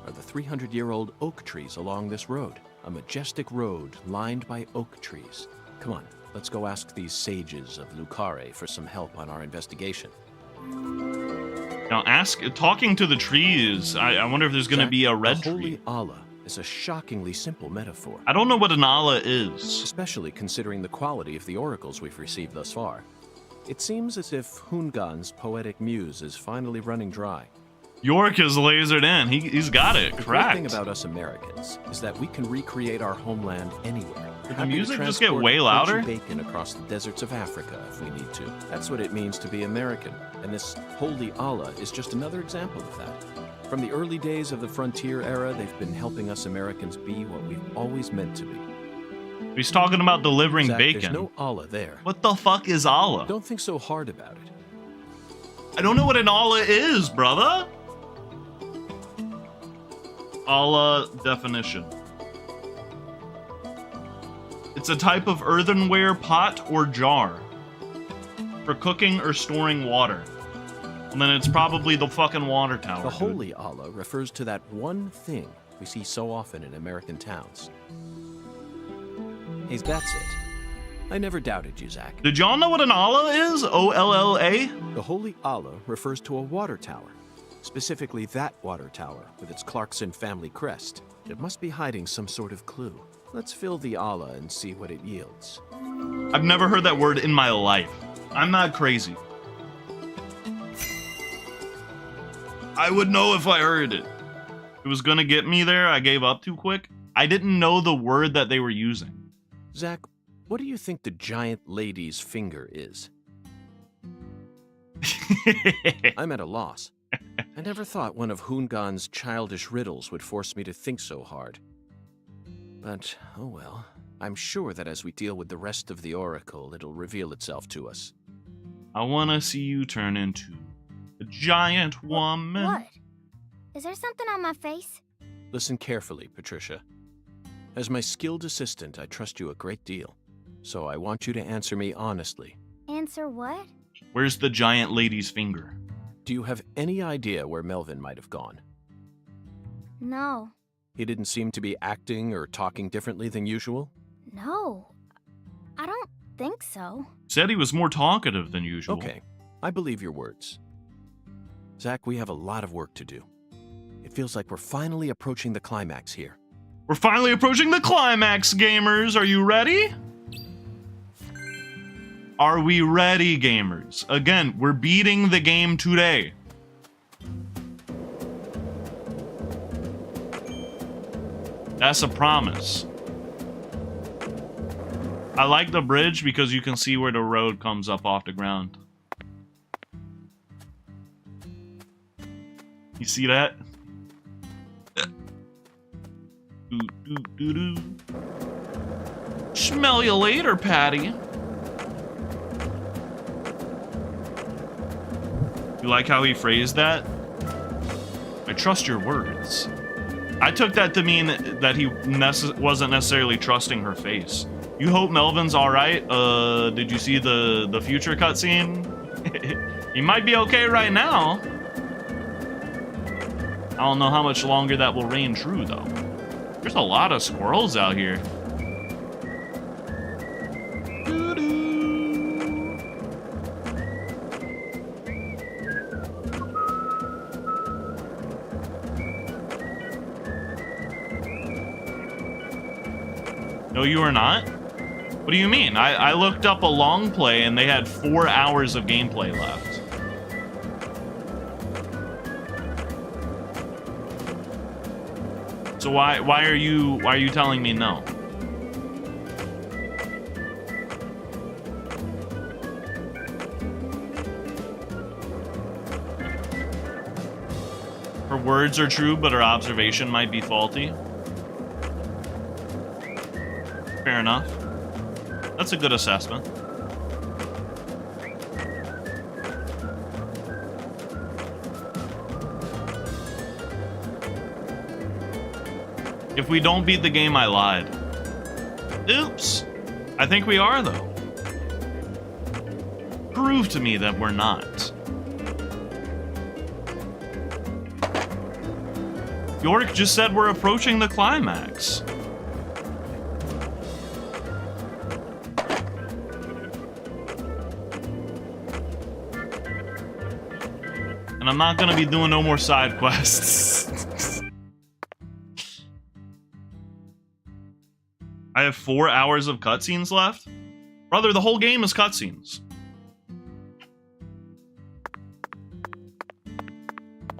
are the 300-year-old oak trees along this road. A majestic road lined by oak trees. Come on, let's go ask these sages of Lucare for some help on our investigation. Now, talking to the trees, I wonder if there's going to Zach, be a red the holy tree. Allah is a shockingly simple metaphor. I don't know what an Allah is. Especially considering the quality of the oracles we've received thus far. It seems as if Hoongan's poetic muse is finally running dry. York is lasered in. He's got it. The great Correct. thing about us Americans is that we can recreate our homeland anywhere. Did the Happy to music just get transport way louder? poached bacon across the deserts of Africa if we need to. That's what it means to be American, and this holy Allah is just another example of that. From the early days of the frontier era, they've been helping us Americans be what we've always meant to be. He's talking about delivering Zach, bacon. There's no Allah there. What the fuck is Allah? Don't think so hard about it. I don't know what an Allah is, brother. Allah definition. It's a type of earthenware pot or jar for cooking or storing water. And then it's probably the fucking water tower. The dude. holy Allah refers to that one thing we see so often in American towns. Hey, that's it. I never doubted you, Zach. Did y'all know what an Allah is? O-L-L-A? The holy Allah refers to a water tower. Specifically that water tower with its Clarkson family crest. It must be hiding some sort of clue. Let's fill the Allah and see what it yields. I've never heard that word in my life. I'm not crazy. I would know if I heard it. It was gonna get me there. I gave up too quick. I didn't know the word that they were using. Zach, what do you think the giant lady's finger is? I'm at a loss. I never thought one of Hoongan's childish riddles would force me to think so hard. But, oh well. I'm sure that as we deal with the rest of the oracle, it'll reveal itself to us. I wanna see you turn into a giant woman. What? Is there something on my face? Listen carefully, Patricia. As my skilled assistant, I trust you a great deal. so I want you to answer me honestly. Answer what? Where's the giant lady's finger? Do you have any idea where Melvin might have gone? No. He didn't seem to be acting or talking differently than usual? No. I don't think so. Said he was more talkative than usual. Okay, I believe your words. Zach, we have a lot of work to do. It feels like we're finally approaching the climax here. We're finally approaching the climax, gamers. Are you ready? Are we ready, gamers? Again, we're beating the game today. That's a promise. I like the bridge because you can see where the road comes up off the ground. You see that? Smell you later, Patty. You like how he phrased that? I trust your words. I took that to mean that he wasn't necessarily trusting her face. You hope Melvin's alright? Did you see the future cutscene? He might be okay right now. I don't know how much longer that will reign true, though. There's a lot of squirrels out here. No, you are not? What do you mean? I looked up a long play and they had 4 hours of gameplay left. So why are you telling me no? Her words are true, but her observation might be faulty. Fair enough. That's a good assessment. If we don't beat the game, I lied. Oops. I think we are, though. Prove to me that we're not. Yorick just said we're approaching the climax. And I'm not gonna be doing no more side quests. I have 4 hours of cutscenes left? Brother, the whole game is cutscenes.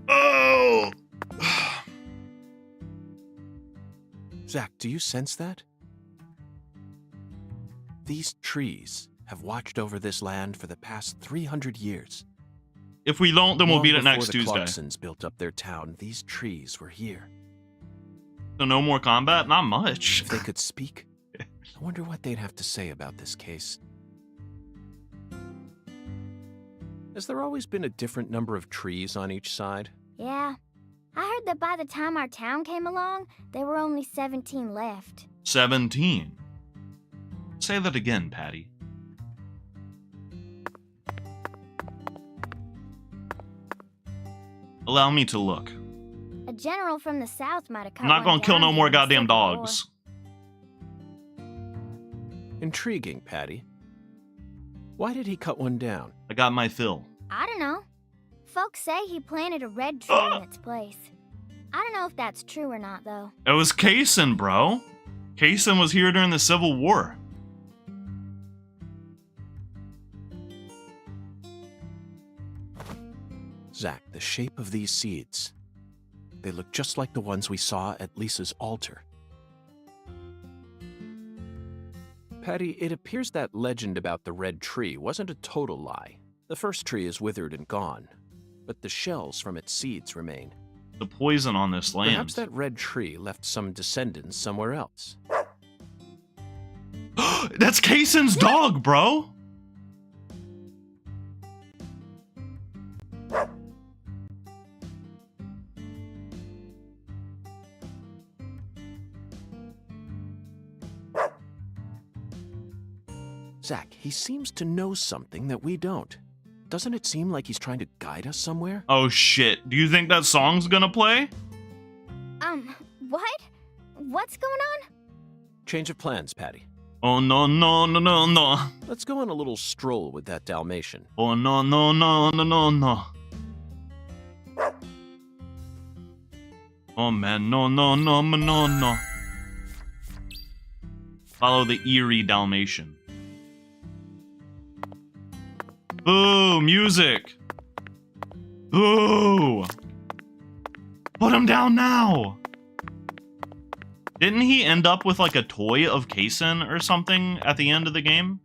Oh! Zach, do you sense that? These trees have watched over this land for the past 300 years. If we don't, then we'll beat it Long next before the Tuesday. Clarksons built up their town, these trees were here. So no more combat? Not much. If they could speak, I wonder what they'd have to say about this case. Has there always been a different number of trees on each side? Yeah. I heard that by the time our town came along, there were only 17 left. 17. Say that again, Patty. Allow me to look. A general from the south might have cut I'm not one gonna kill down no more during the goddamn Civil War. dogs. Intriguing, Patty. Why did he cut one down? I got my fill. I don't know. Folks say he planted a red tree in its place. I don't know if that's true or not, though. It was Kaysen, bro. Kaysen was here during the Civil War. Zach, the shape of these seeds. They look just like the ones we saw at Lisa's altar. Patty, it appears that legend about the red tree wasn't a total lie. The first tree is withered and gone, but the shells from its seeds remain. The poison on this land. Perhaps that red tree left some descendants somewhere else. That's Kaysen's dog, bro! Zach, he seems to know something that we don't. Doesn't it seem like he's trying to guide us somewhere? Oh shit. Do you think that song's gonna play? What? What's going on? Change of plans, Patty. Oh no no no no no. Let's go on a little stroll with that Dalmatian. Oh no no no no no no. Oh man, no no no no no. Follow the eerie Dalmatian. Boo! Music! Boo! Put him down now! Didn't he end up with like a toy of Kaysen or something at the end of the game?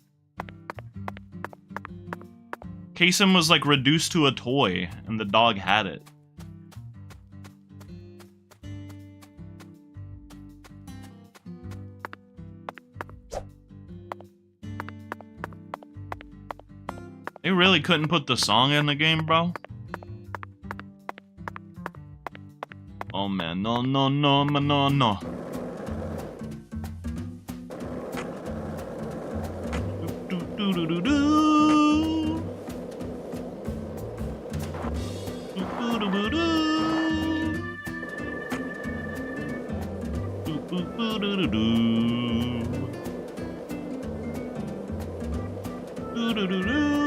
Kaysen was like reduced to a toy and the dog had it. They really couldn't put the song in the game, bro. Oh man, no no no no no. Do do do do do. Do do do do. Do do do do do. Do do do do.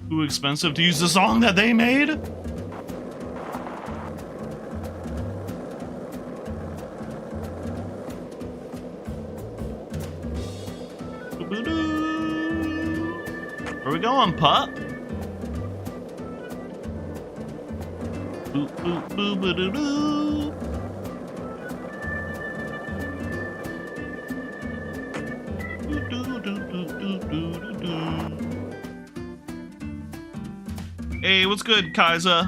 Too expensive to use the song that they made? Where we going, pup? Boo boo boo boo doo doo. Hey, what's good, Kaiser?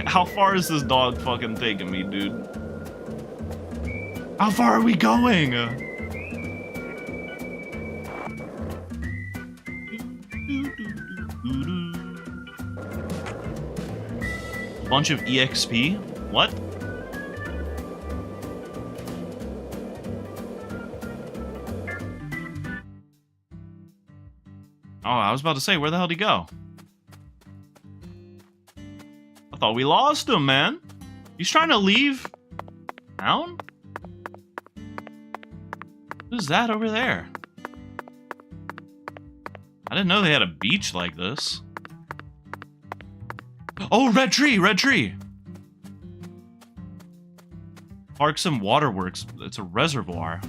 How far is this dog fucking taking me, dude? How far are we going? Bunch of EXP? What? Oh, I was about to say, where the hell did he go? I thought we lost him, man. He's trying to leave town? Who's that over there? I didn't know they had a beach like this. Oh, red tree, red tree. Parks and Waterworks. It's a reservoir.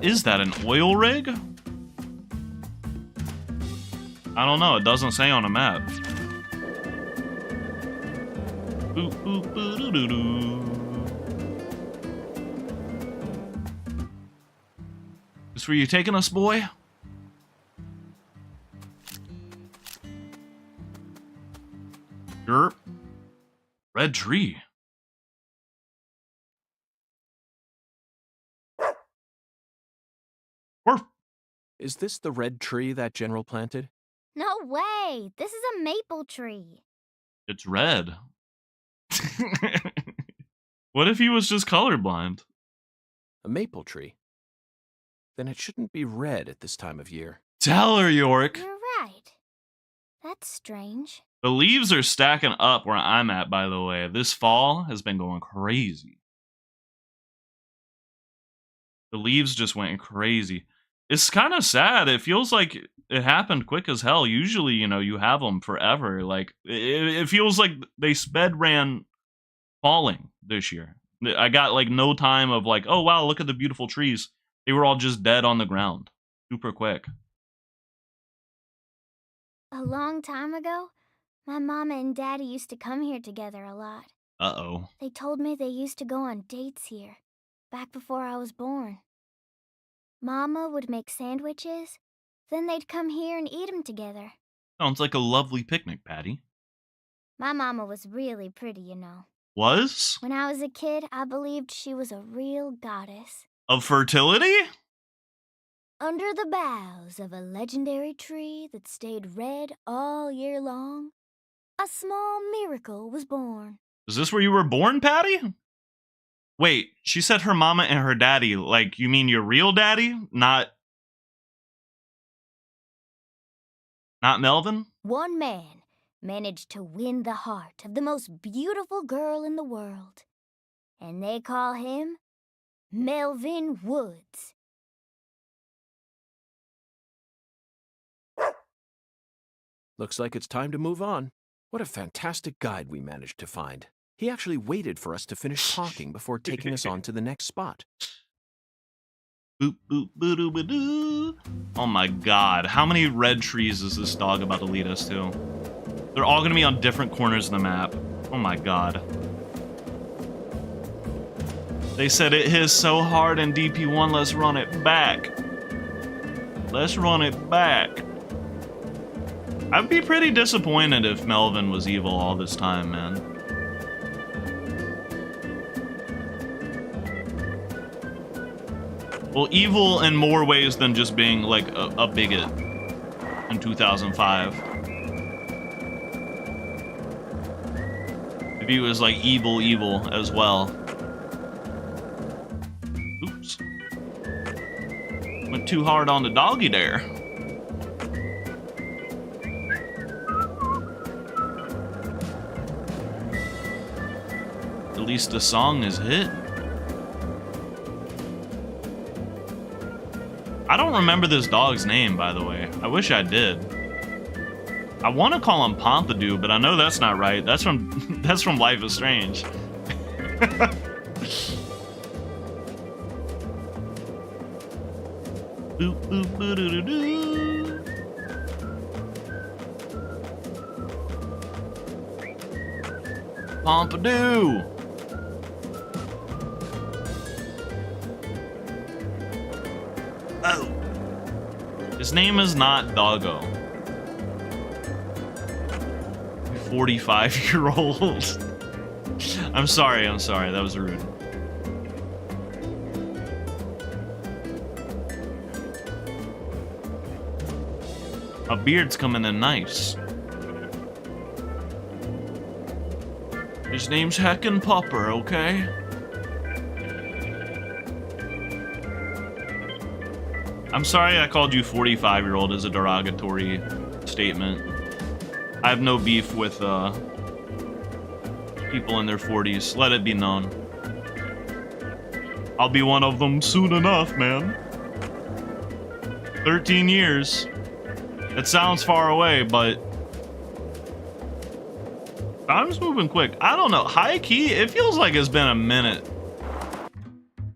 Is that an oil rig? I don't know, it doesn't say on a map. Boop, boop, boo, doo, doo, doo. This where you taking us, boy? Yerp. Red tree. Is this the red tree that General planted? No way! This is a maple tree. It's red. What if he was just colorblind? A maple tree? Then it shouldn't be red at this time of year. Tell her, York! You're right. That's strange. The leaves are stacking up where I'm at, by the way. This fall has been going crazy. The leaves just went crazy. It's kind of sad. It feels like it happened quick as hell. Usually, you know, you have them forever. Like, it feels like they sped ran falling this year. I got, like, no time of, like, oh, wow, look at the beautiful trees. They were all just dead on the ground. Super quick. A long time ago, my mama and daddy used to come here together a lot. Uh-oh. They told me they used to go on dates here, back before I was born. Mama would make sandwiches, then they'd come here and eat them together. Sounds like a lovely picnic, Patty. My mama was really pretty, you know. Was? When I was a kid, I believed she was a real goddess. Of fertility? Under the boughs of a legendary tree that stayed red all year long, a small miracle was born. Is this where you were born, Patty? Wait, she said her mama and her daddy. Like, you mean your real daddy? Not Melvin? One man managed to win the heart of the most beautiful girl in the world. And they call him Melvin Woods. Looks like it's time to move on. What a fantastic guide we managed to find. He actually waited for us to finish talking before taking us on to the next spot. Boop, boop, boo boo doo. Oh my god, how many red trees is this dog about to lead us to? They're all gonna be on different corners of the map. Oh my god. They said it hits so hard in DP1, let's run it back. Let's run it back. I'd be pretty disappointed if Melvin was evil all this time, man. Well, evil in more ways than just being like a bigot in 2005. If he was like evil as well. Oops. Went too hard on the doggy there. At least the song is hit. I don't remember this dog's name, by the way. I wish I did. I want to call him Pompidou, but I know that's not right. That's from Life is Strange. Boop boop boo doo doo doo. Pompidou. Oh. His name is not Doggo. 45-year-old. I'm sorry, that was rude. A beard's coming in nice. His name's Heckin' Pupper, okay? I'm sorry I called you 45-year-old as a derogatory statement. I have no beef with people in their 40s. Let it be known. I'll be one of them soon enough, man. 13 years. It sounds far away, but time's moving quick. I don't know. High key, it feels like it's been a minute.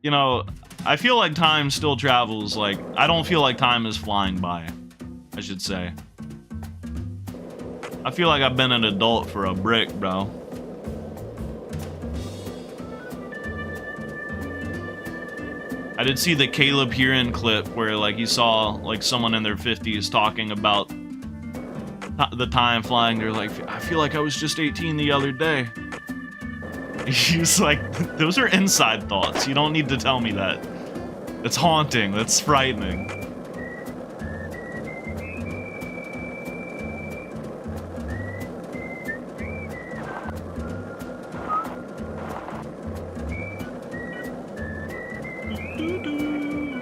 You know, I feel like time still travels. Like, I don't feel like time is flying by, I should say. I feel like I've been an adult for a brick, bro. I did see the Caleb Heron clip where, like, he saw, like, someone in their 50s talking about the time flying. They're like, I feel like I was just 18 the other day. He's like, those are inside thoughts. You don't need to tell me that. It's haunting. That's frightening.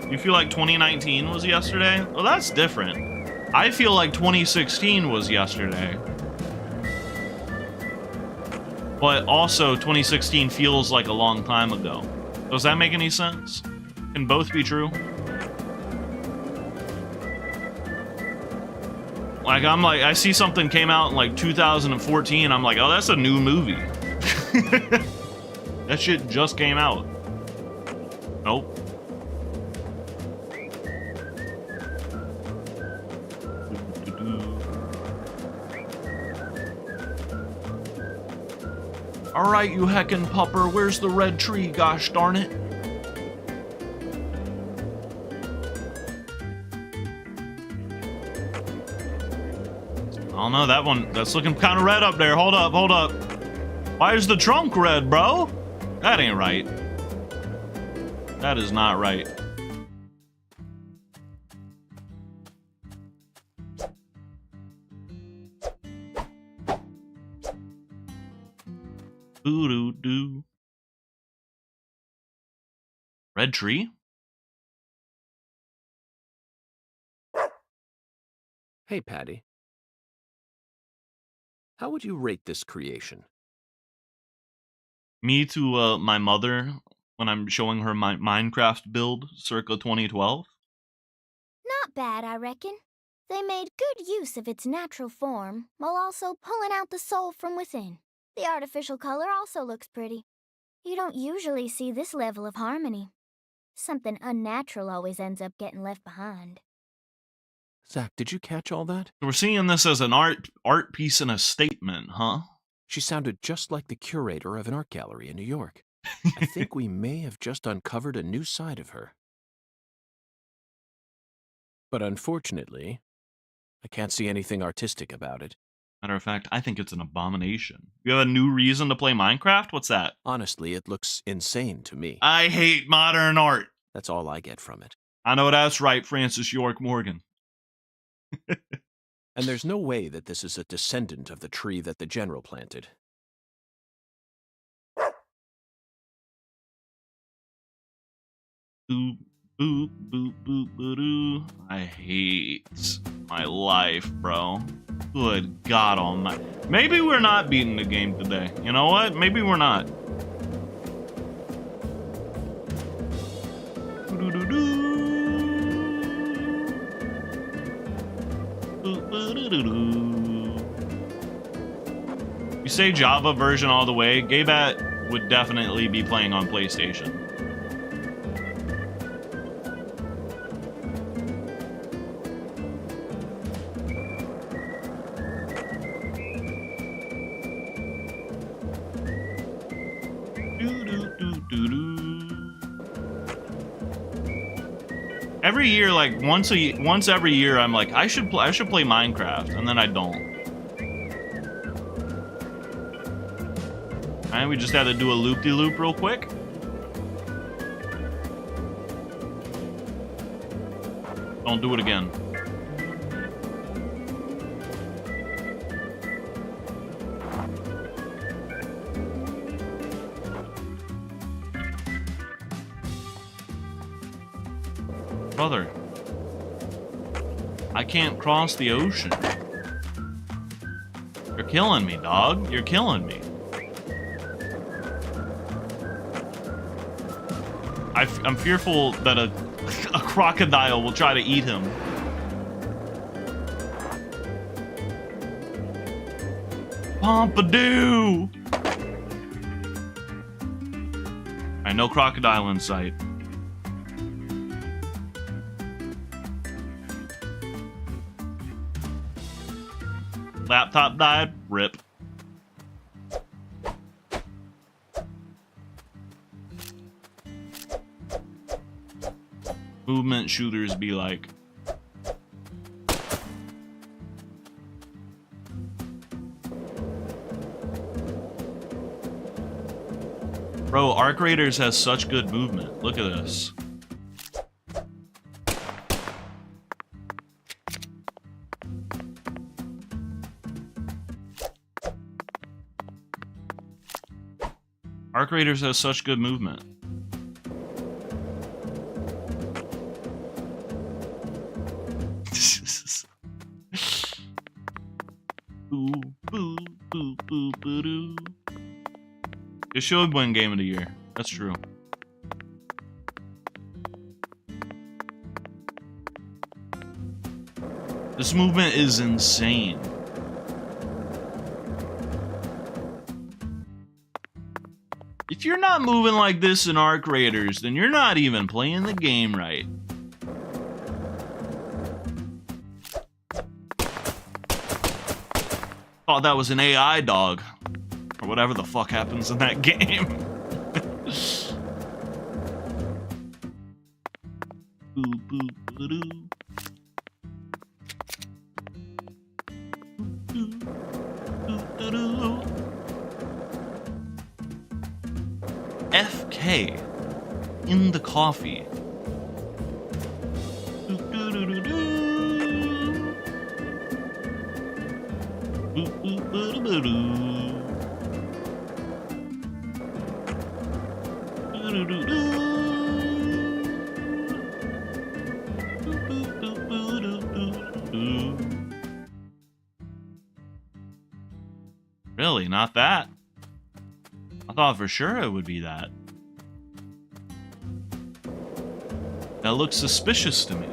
You feel like 2019 was yesterday? Well, that's different. I feel like 2016 was yesterday. But also, 2016 feels like a long time ago. Does that make any sense? Can both be true? Like, I see something came out in like 2014, I'm like, oh, that's a new movie. That shit just came out. Nope. Alright, you heckin' pupper, where's the red tree, gosh darn it? Oh no, that's looking kind of red up there. Hold up. Why is the trunk red, bro? That ain't right. That is not right. Boo-doo-doo. Red tree? Hey, Patty. How would you rate this creation? Me to my mother when I'm showing her my Minecraft build circa 2012. Not bad, I reckon. They made good use of its natural form, while also pulling out the soul from within. The artificial color also looks pretty. You don't usually see this level of harmony. Something unnatural always ends up getting left behind. Zach, did you catch all that? We're seeing this as an art piece and a statement, huh? She sounded just like the curator of an art gallery in New York. I think we may have just uncovered a new side of her. But unfortunately, I can't see anything artistic about it. Matter of fact, I think it's an abomination. You have a new reason to play Minecraft? What's that? Honestly, it looks insane to me. I hate modern art. That's all I get from it. I know that's right, Francis York Morgan. And there's no way that this is a descendant of the tree that the general planted. Boop, boop, boop, boop, boop. I hate my life, bro. Good God almighty. Maybe we're not beating the game today. You know what? Maybe we're not. You say Java version all the way, Gaybat would definitely be playing on PlayStation. Every year, like once every year, I'm like, I should play Minecraft, and then I don't. Alright, we just had to do a loop-de-loop real quick. Don't do it again. Brother, I can't cross the ocean. You're killing me, dog. You're killing me. I'm fearful that a crocodile will try to eat him. Pompadour! Alright, no crocodile in sight. Laptop died. Rip. Movement shooters be like. Bro, Arc Raiders has such good movement. Look at this. Arc Raiders has such good movement. Boo, boo, boo, boo, boo, doo. It should win Game of the Year. That's true. This movement is insane. If you're not moving like this in Arc Raiders, then you're not even playing the game right. Thought that was an AI dog. Or whatever the fuck happens in that game. Boo, boo, boo, doo. Boo, boo, boo, doo. FK in the coffee. Doo, doo, doo, doo, doo. Boo, boo, boo, boo, boo. Really, not that? I thought for sure it would be that. That looks suspicious to me.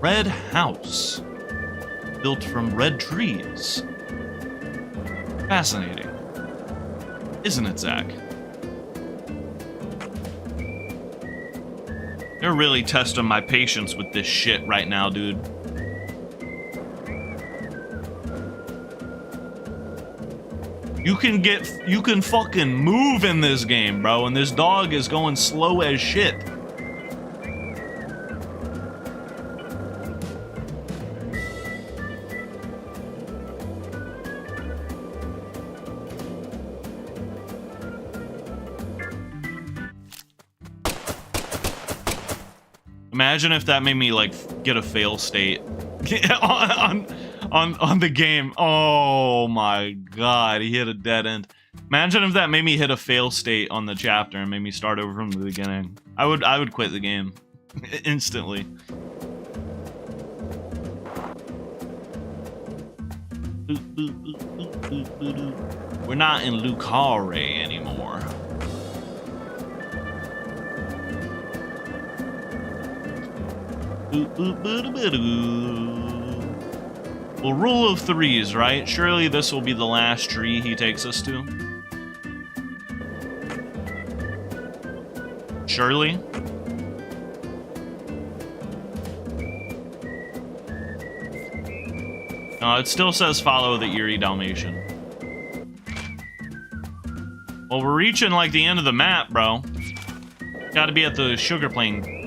Red house. Built from red trees. Fascinating. Isn't it, Zach? They're really testing my patience with this shit right now, dude. You can fucking move in this game, bro, and this dog is going slow as shit. Imagine if that made me like get a fail state on the game. Oh my god, he hit a dead end. Imagine if that made me hit a fail state on the chapter and made me start over from the beginning. I would quit the game instantly. We're not in Lucare anymore. Well, rule of threes, right? Surely this will be the last tree he takes us to. Surely. No, it still says follow the Eerie Dalmatian. Well, we're reaching like the end of the map, bro. Gotta be at the sugarcane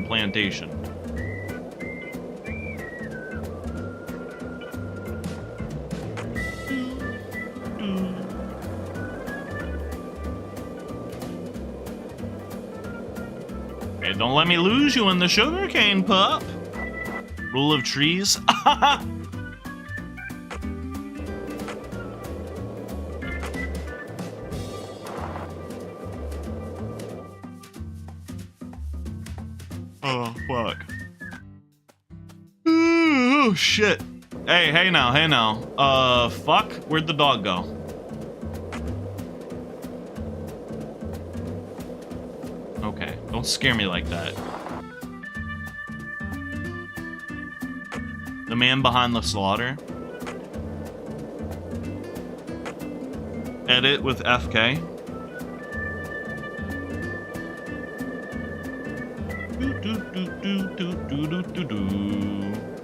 plantation. Okay, don't let me lose you in the sugarcane, pup. Rule of trees. Oh, fuck. Oh, shit. Hey now. Fuck? Where'd the dog go? Okay, don't scare me like that. The man behind the slaughter. Edit with FK.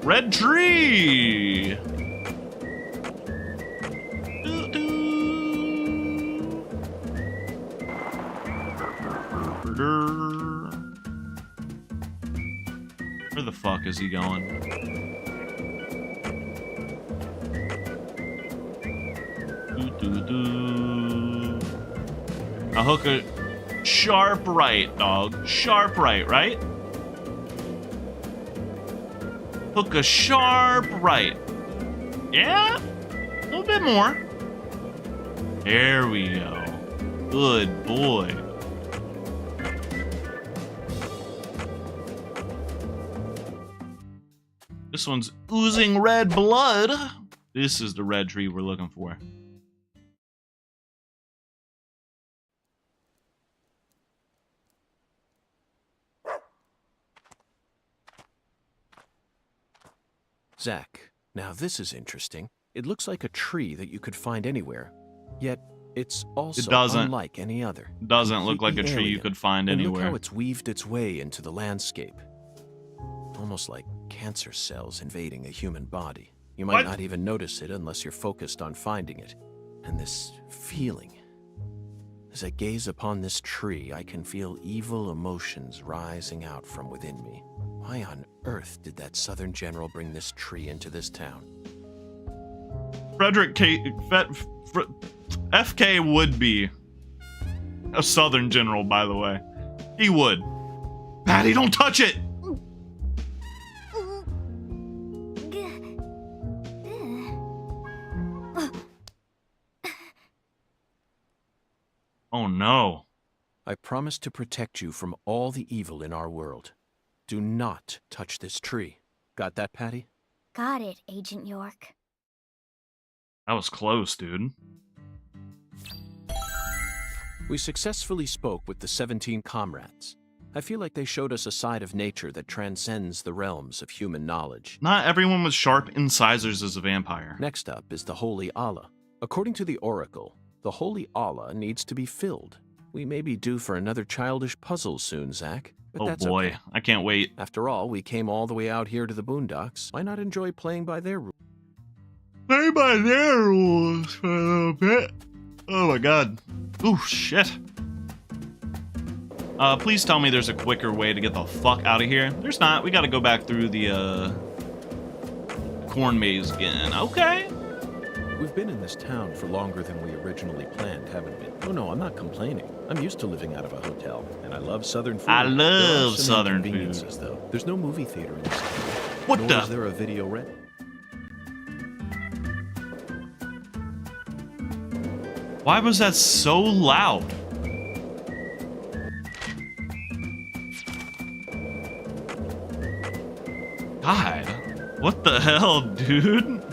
Red tree. Where the fuck is he going? A hook a sharp right, dog. Sharp right, right? Hook a sharp right. Yeah? A little bit more. There we go. Good boy. This one's oozing red blood. This is the red tree we're looking for. Zach, now this is interesting. It looks like a tree that you could find anywhere, yet it's also unlike any other. Doesn't look like a tree you could find anywhere. Look how it's weaved its way into the landscape. Almost like cancer cells invading a human body. You might not even notice it unless you're focused on finding it. And this feeling. As I gaze upon this tree, I can feel evil emotions rising out from within me. Why on earth did that Southern general bring this tree into this town? FK would be A Southern general, by the way. He would. Patty, don't touch it! Oh no. I promise to protect you from all the evil in our world. Do not touch this tree. Got that, Patty? Got it, Agent York. That was close, dude. We successfully spoke with the 17 comrades. I feel like they showed us a side of nature that transcends the realms of human knowledge. Not everyone with sharp incisors is a vampire. Next up is the Holy Allah. According to the Oracle, the Holy Allah needs to be filled. We may be due for another childish puzzle soon, Zach. But Oh that's boy, okay. I can't wait. After all, we came all the way out here to the boondocks. Why not enjoy playing by their rules? Play by their rules for a little bit. Oh my god. Ooh, shit. Please tell me there's a quicker way to get the fuck out of here. There's not. We gotta go back through the, corn maze again. Okay. We've been in this town for longer than we originally planned, haven't we? Oh no, I'm not complaining. I'm used to living out of a hotel, and I love Southern food. I There are love some Southern inconveniences, food. though. There's no movie theater in this town. What Nor the? is there a video rent? Why was that so loud? God, what the hell, dude?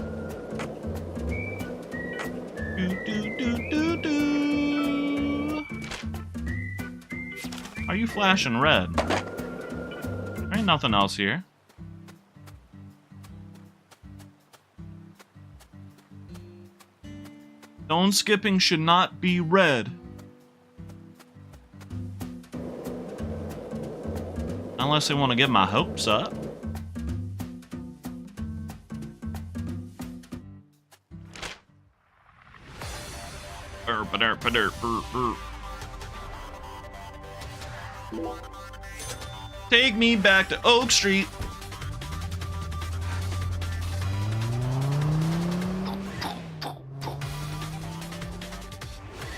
Do. Are you flashing red? There ain't nothing else here. Stone skipping should not be red. Unless they want to get my hopes up. Take me back to Oak Street.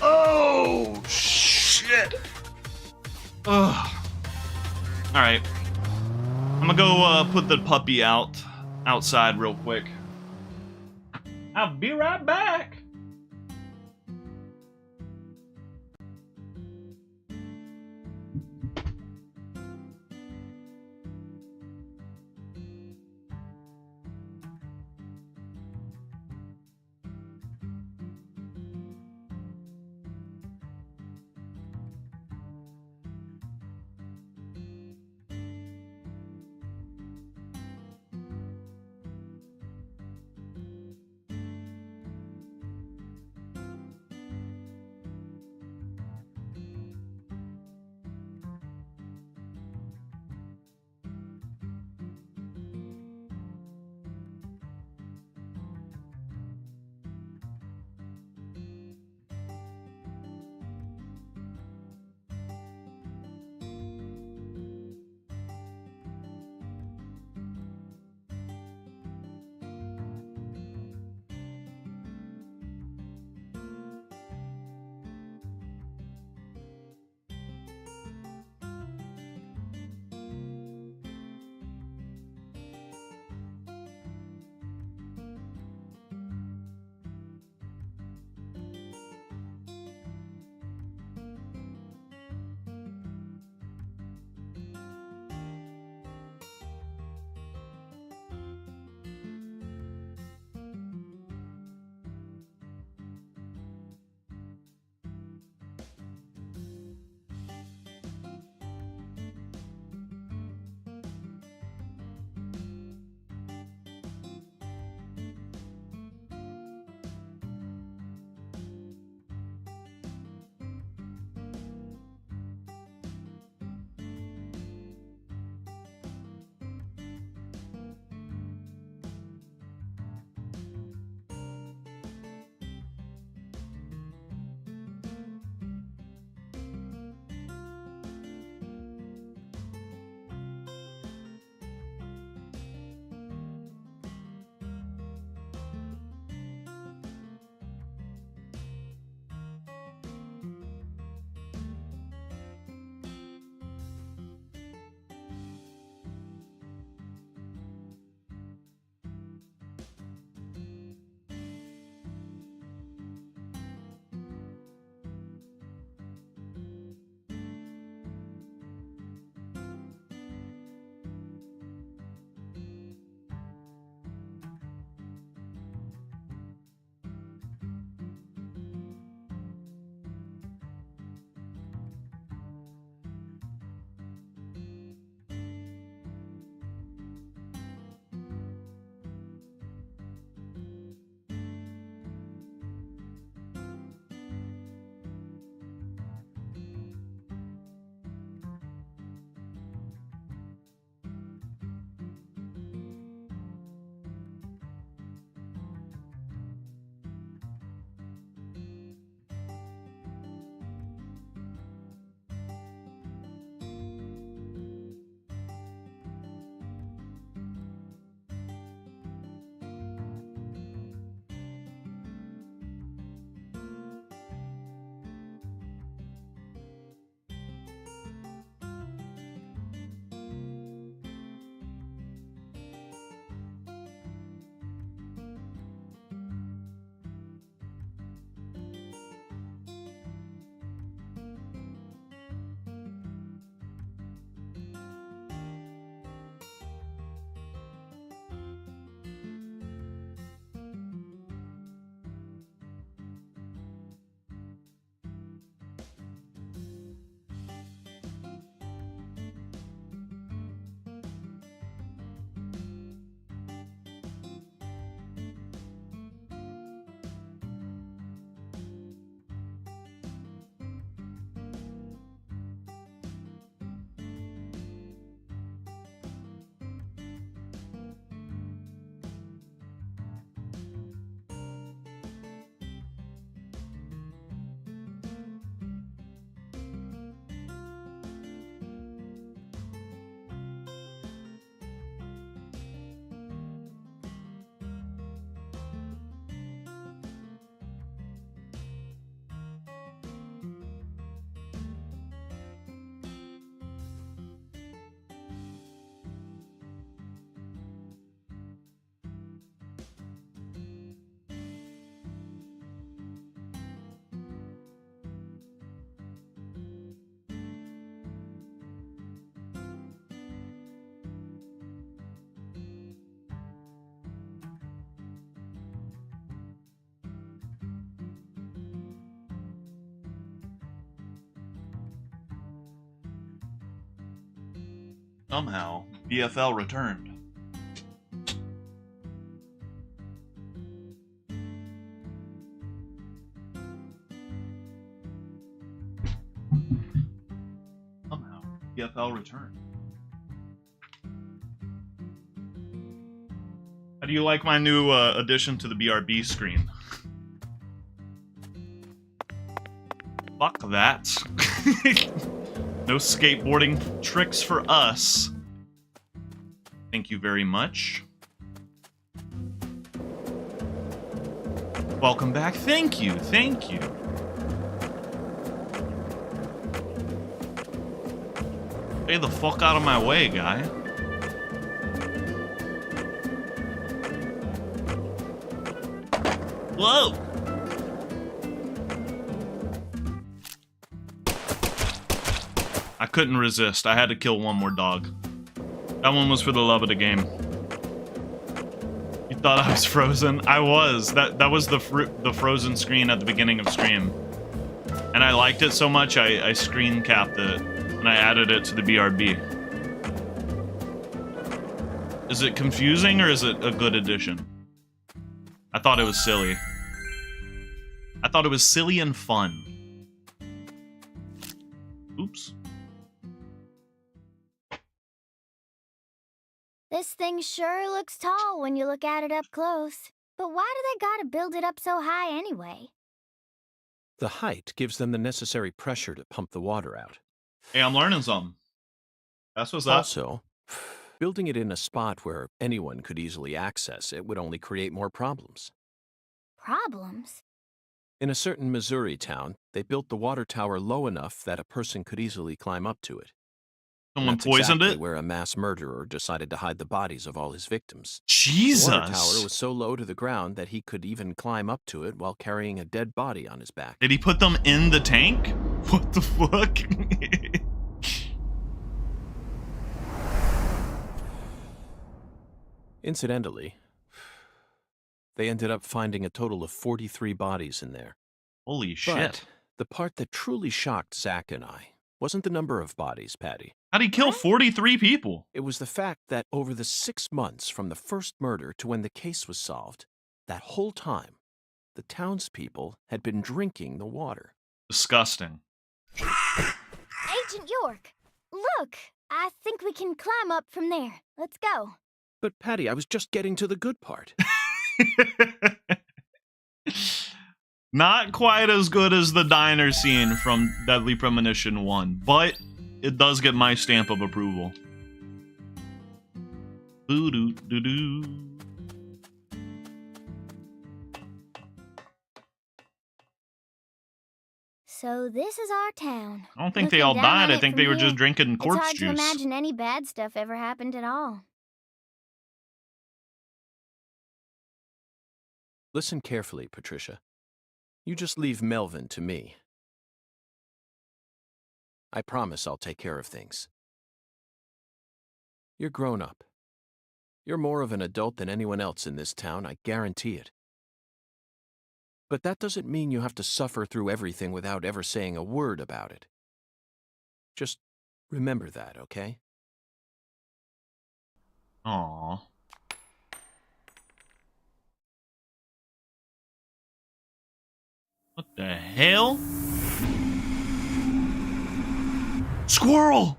Oh, shit. Ugh. All right. I'm gonna go put the puppy outside real quick. I'll be right back. Somehow, BFL returned. Somehow, BFL returned. How do you like my new addition to the BRB screen? Fuck that. No skateboarding tricks for us. Thank you very much. Welcome back. Thank you. Thank you. Stay the fuck out of my way, guy. Whoa! I couldn't resist. I had to kill one more dog. That one was for the love of the game. You thought I was frozen? I was. That was the frozen screen at the beginning of stream. And I liked it so much, I screen capped it. And I added it to the BRB. Is it confusing or is it a good addition? I thought it was silly. I thought it was silly and fun. Oops. This thing sure looks tall when you look at it up close. But why do they gotta build it up so high anyway? The height gives them the necessary pressure to pump the water out. Hey, I'm learning something. That's what's up. Also, building it in a spot where anyone could easily access it would only create more problems. Problems? In a certain Missouri town, they built the water tower low enough that a person could easily climb up to it. Someone poisoned exactly it? Where a mass murderer decided to hide the bodies of all his victims. Jesus! The water tower was so low to the ground that he could even climb up to it while carrying a dead body on his back. Did he put them in the tank? What the fuck? Incidentally, they ended up finding a total of 43 bodies in there. Holy shit. But the part that truly shocked Zach and I wasn't the number of bodies, Patty. How'd he kill 43 people? It was the fact that over the 6 months from the first murder to when the case was solved, that whole time, the townspeople had been drinking the water. Disgusting. Agent York, look! I think we can climb up from there. Let's go. But Patty, I was just getting to the good part. Not quite as good as the diner scene from Deadly Premonition 1, but it does get my stamp of approval. Doo-doo-doo-doo. So this is our town. I don't think they all died. I think they were just drinking corpse juice. It's hard juice. to imagine any bad stuff ever happened at all. Listen carefully, Patricia. You just leave Melvin to me. I promise I'll take care of things. You're grown up. You're more of an adult than anyone else in this town, I guarantee it. But that doesn't mean you have to suffer through everything without ever saying a word about it. Just remember that, okay? Aww. What the hell? Squirrel!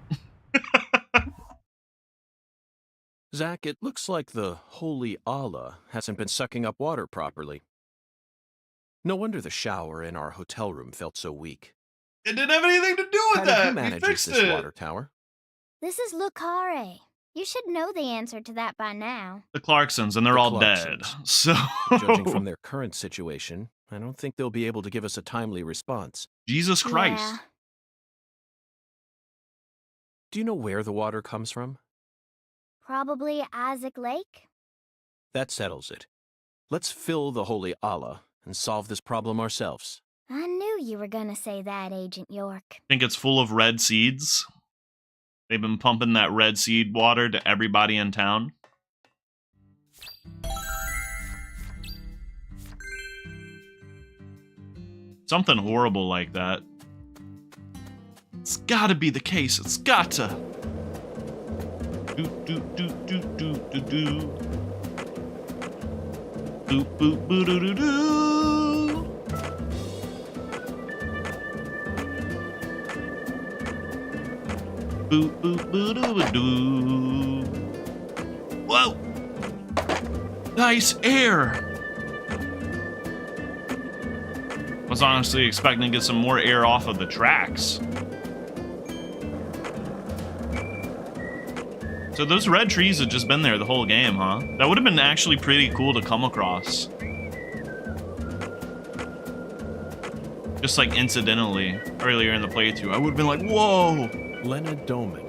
Zach, it looks like the holy Allah hasn't been sucking up water properly. No wonder the shower in our hotel room felt so weak. It didn't have anything to do with Patty, that. Who manages We fixed this it. water tower? This is Lucare. You should know the answer to that by now. The Clarksons, and they're The all Clarksons. dead. So, Judging from their current situation, I don't think they'll be able to give us a timely response. Jesus Christ. Yeah. Do you know where the water comes from? Probably Isaac Lake? That settles it. Let's fill the holy Allah and solve this problem ourselves. I knew you were gonna say that, Agent York. Think it's full of red seeds? They've been pumping that red seed water to everybody in town. Something horrible like that. It's gotta be the case. It's got to. Do do do do do do do. Boop boop boo doo doo doo. Boop boop boo doo doo. Whoa! Nice air. Was honestly expecting to get some more air off of the tracks. So those red trees have just been there the whole game, huh? That would have been actually pretty cool to come across. Just like incidentally, earlier in the playthrough, I would have been like, whoa! Lena Doman,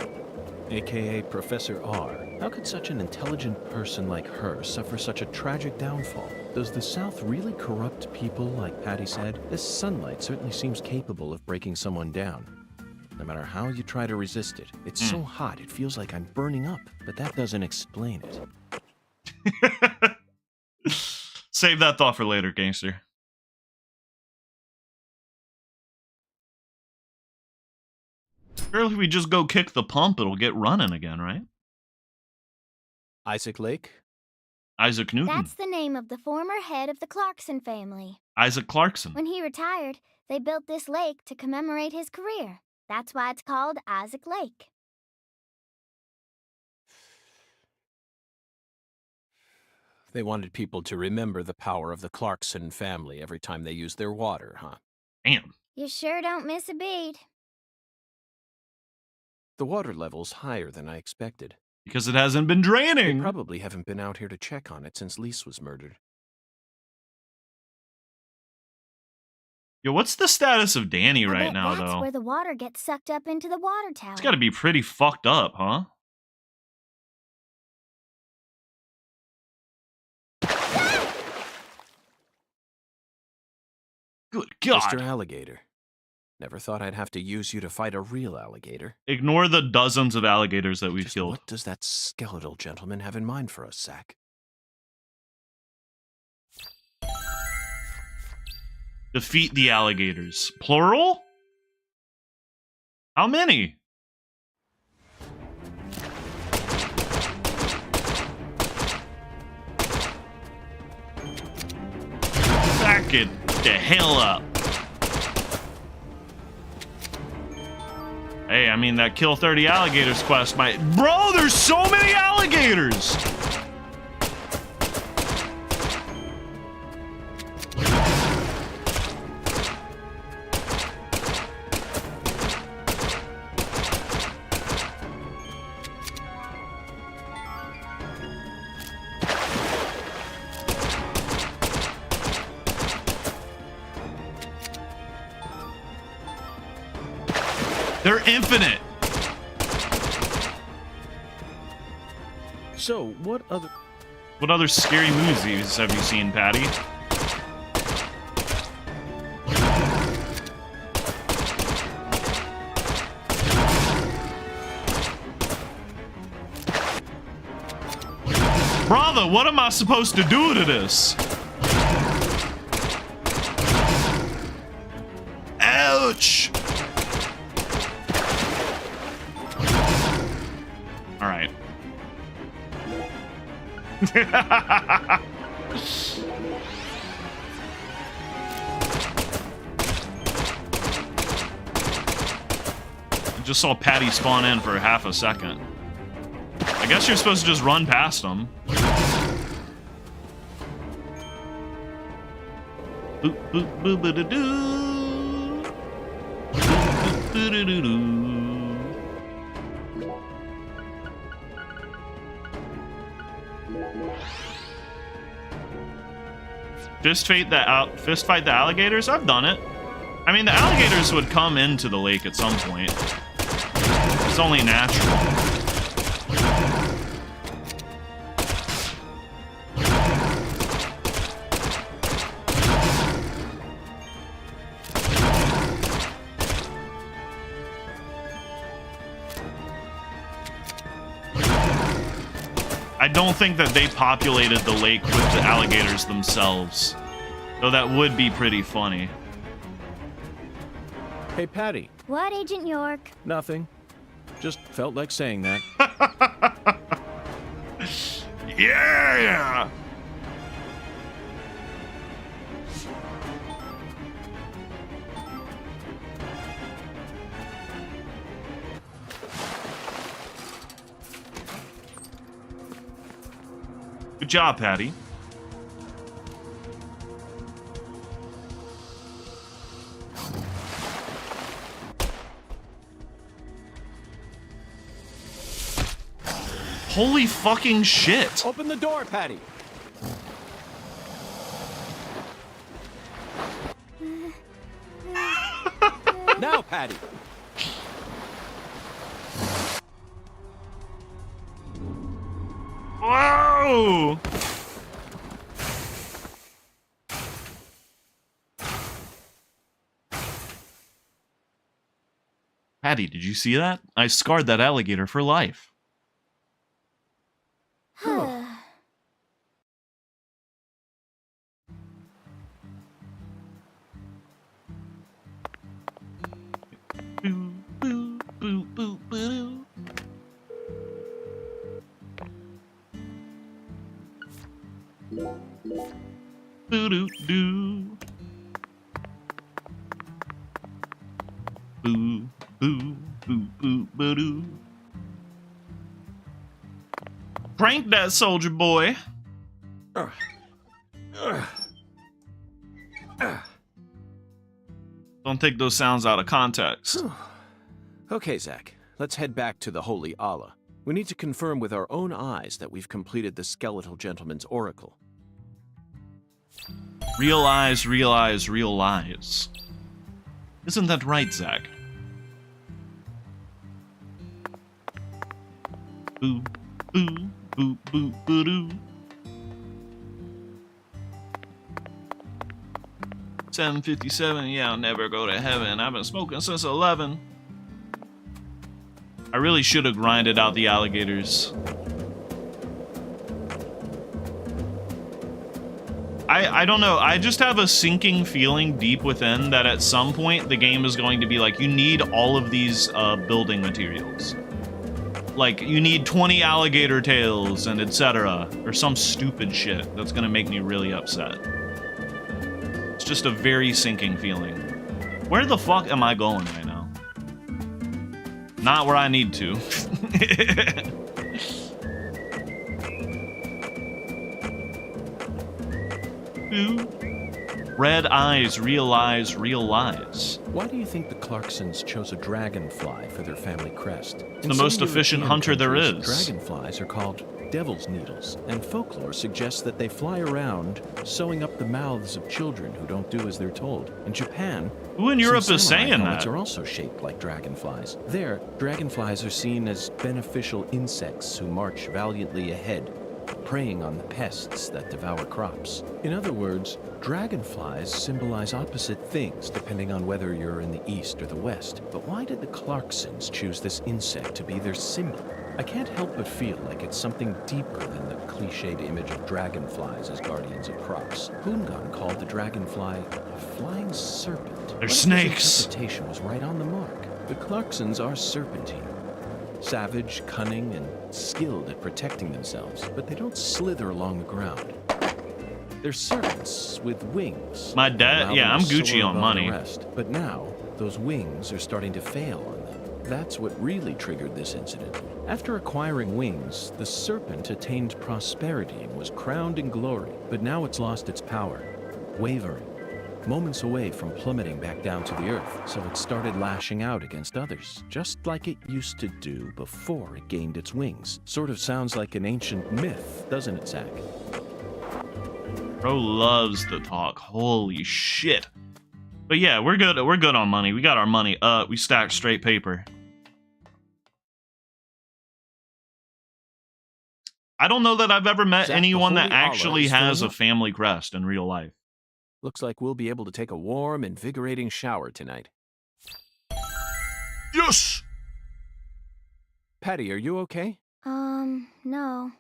aka Professor R. How could such an intelligent person like her suffer such a tragic downfall? Does the South really corrupt people like Patty said? This sunlight certainly seems capable of breaking someone down. No matter how you try to resist it, it's so hot it feels like I'm burning up, but that doesn't explain it. Save that thought for later, gangster. Surely if we just go kick the pump, it'll get running again, right? Isaac Lake? Isaac Newton. That's the name of the former head of the Clarkson family. Isaac Clarkson. When he retired, they built this lake to commemorate his career. That's why it's called Isaac Lake. They wanted people to remember the power of the Clarkson family every time they used their water, huh? Damn. You sure don't miss a beat. The water level's higher than I expected. Because it hasn't been draining. They probably haven't been out here to check on it since Lise was murdered. Yo, what's the status of Danny right now, that's though? where the water gets sucked up into the water tower. It's gotta be pretty fucked up, huh? Good God. Mr. Alligator. Never thought I'd have to use you to fight a real alligator. Ignore the dozens of alligators that we've Just killed. what does that skeletal gentleman have in mind for us, Zack? Defeat the alligators. Plural? How many? Back it the hell up. Hey, I mean, that kill 30 alligators quest might... Bro, there's so many alligators! They're infinite. So, what other scary movies have you seen, Patty? Brother, what am I supposed to do to this? Ouch! All right. I just saw Patty spawn in for half a second. I guess you're supposed to just run past him. Boop boop boop ba da doo. Boop boop doo doo doo. Fist fight the alligators? I've done it. I mean, the alligators would come into the lake at some point. It's only natural. I don't think that they populated the lake with the alligators themselves. Though that would be pretty funny. Hey, Patty. What, Agent York? Nothing. Just felt like saying that. Yeah! Good job, Patty. Holy fucking shit! Open the door, Patty. Now, Patty. Whoa! Patty, did you see that? I scarred that alligator for life. Boo, boo, boo, boo, boo. Boo doo doo. Boo, boo, boo, boo, boo doo. Prank that soldier boy. Don't take those sounds out of context. Okay, Zach. Let's head back to the Holy Allah. We need to confirm with our own eyes that we've completed the Skeletal Gentleman's oracle. Realize, realize, realize. Isn't that right, Zach? Boo, boo, boo, boo, boo, doo. 7:57, yeah, I'll never go to heaven. I've been smoking since 11. I really should have grinded out the alligators. I don't know. I just have a sinking feeling deep within that at some point the game is going to be like, you need all of these building materials. Like, you need 20 alligator tails and etc. Or some stupid shit that's going to make me really upset. It's just a very sinking feeling. Where the fuck am I going right now? Not where I need to. Red eyes, realize, realize. Why do you think the Clarksons chose a dragonfly for their family crest? It's the most efficient hunter there is. Dragonflies are called devil's needles, and folklore suggests that they fly around, sewing up the mouths of children who don't do as they're told. In Japan, who in Europe is saying helmets that? Are also shaped like dragonflies. There, dragonflies are seen as beneficial insects who march valiantly ahead, preying on the pests that devour crops. In other words, dragonflies symbolize opposite things depending on whether you're in the east or the west. But why did the Clarksons choose this insect to be their symbol? I can't help but feel like it's something deeper than the cliched image of dragonflies as guardians of crops. Hungan called the dragonfly a flying serpent. They're snakes. His interpretation was right on the mark. The Clarksons are serpentine. Savage, cunning, and skilled at protecting themselves, but they don't slither along the ground. They're serpents with wings. My dad, yeah, I'm Gucci on money. But now, those wings are starting to fail on them. That's what really triggered this incident. After acquiring wings, the serpent attained prosperity and was crowned in glory, but now it's lost its power, wavering, moments away from plummeting back down to the earth, so it started lashing out against others, just like it used to do before it gained its wings. Sort of sounds like an ancient myth, doesn't it, Zach? Bro loves the talk. Holy shit. But yeah, we're good on money. We got our money. We stacked straight paper. I don't know that I've ever met Zach, anyone that the Holy actually Allah has is a family crest in real life. Looks like we'll be able to take a warm, invigorating shower tonight. Yes! Patty, are you okay? No.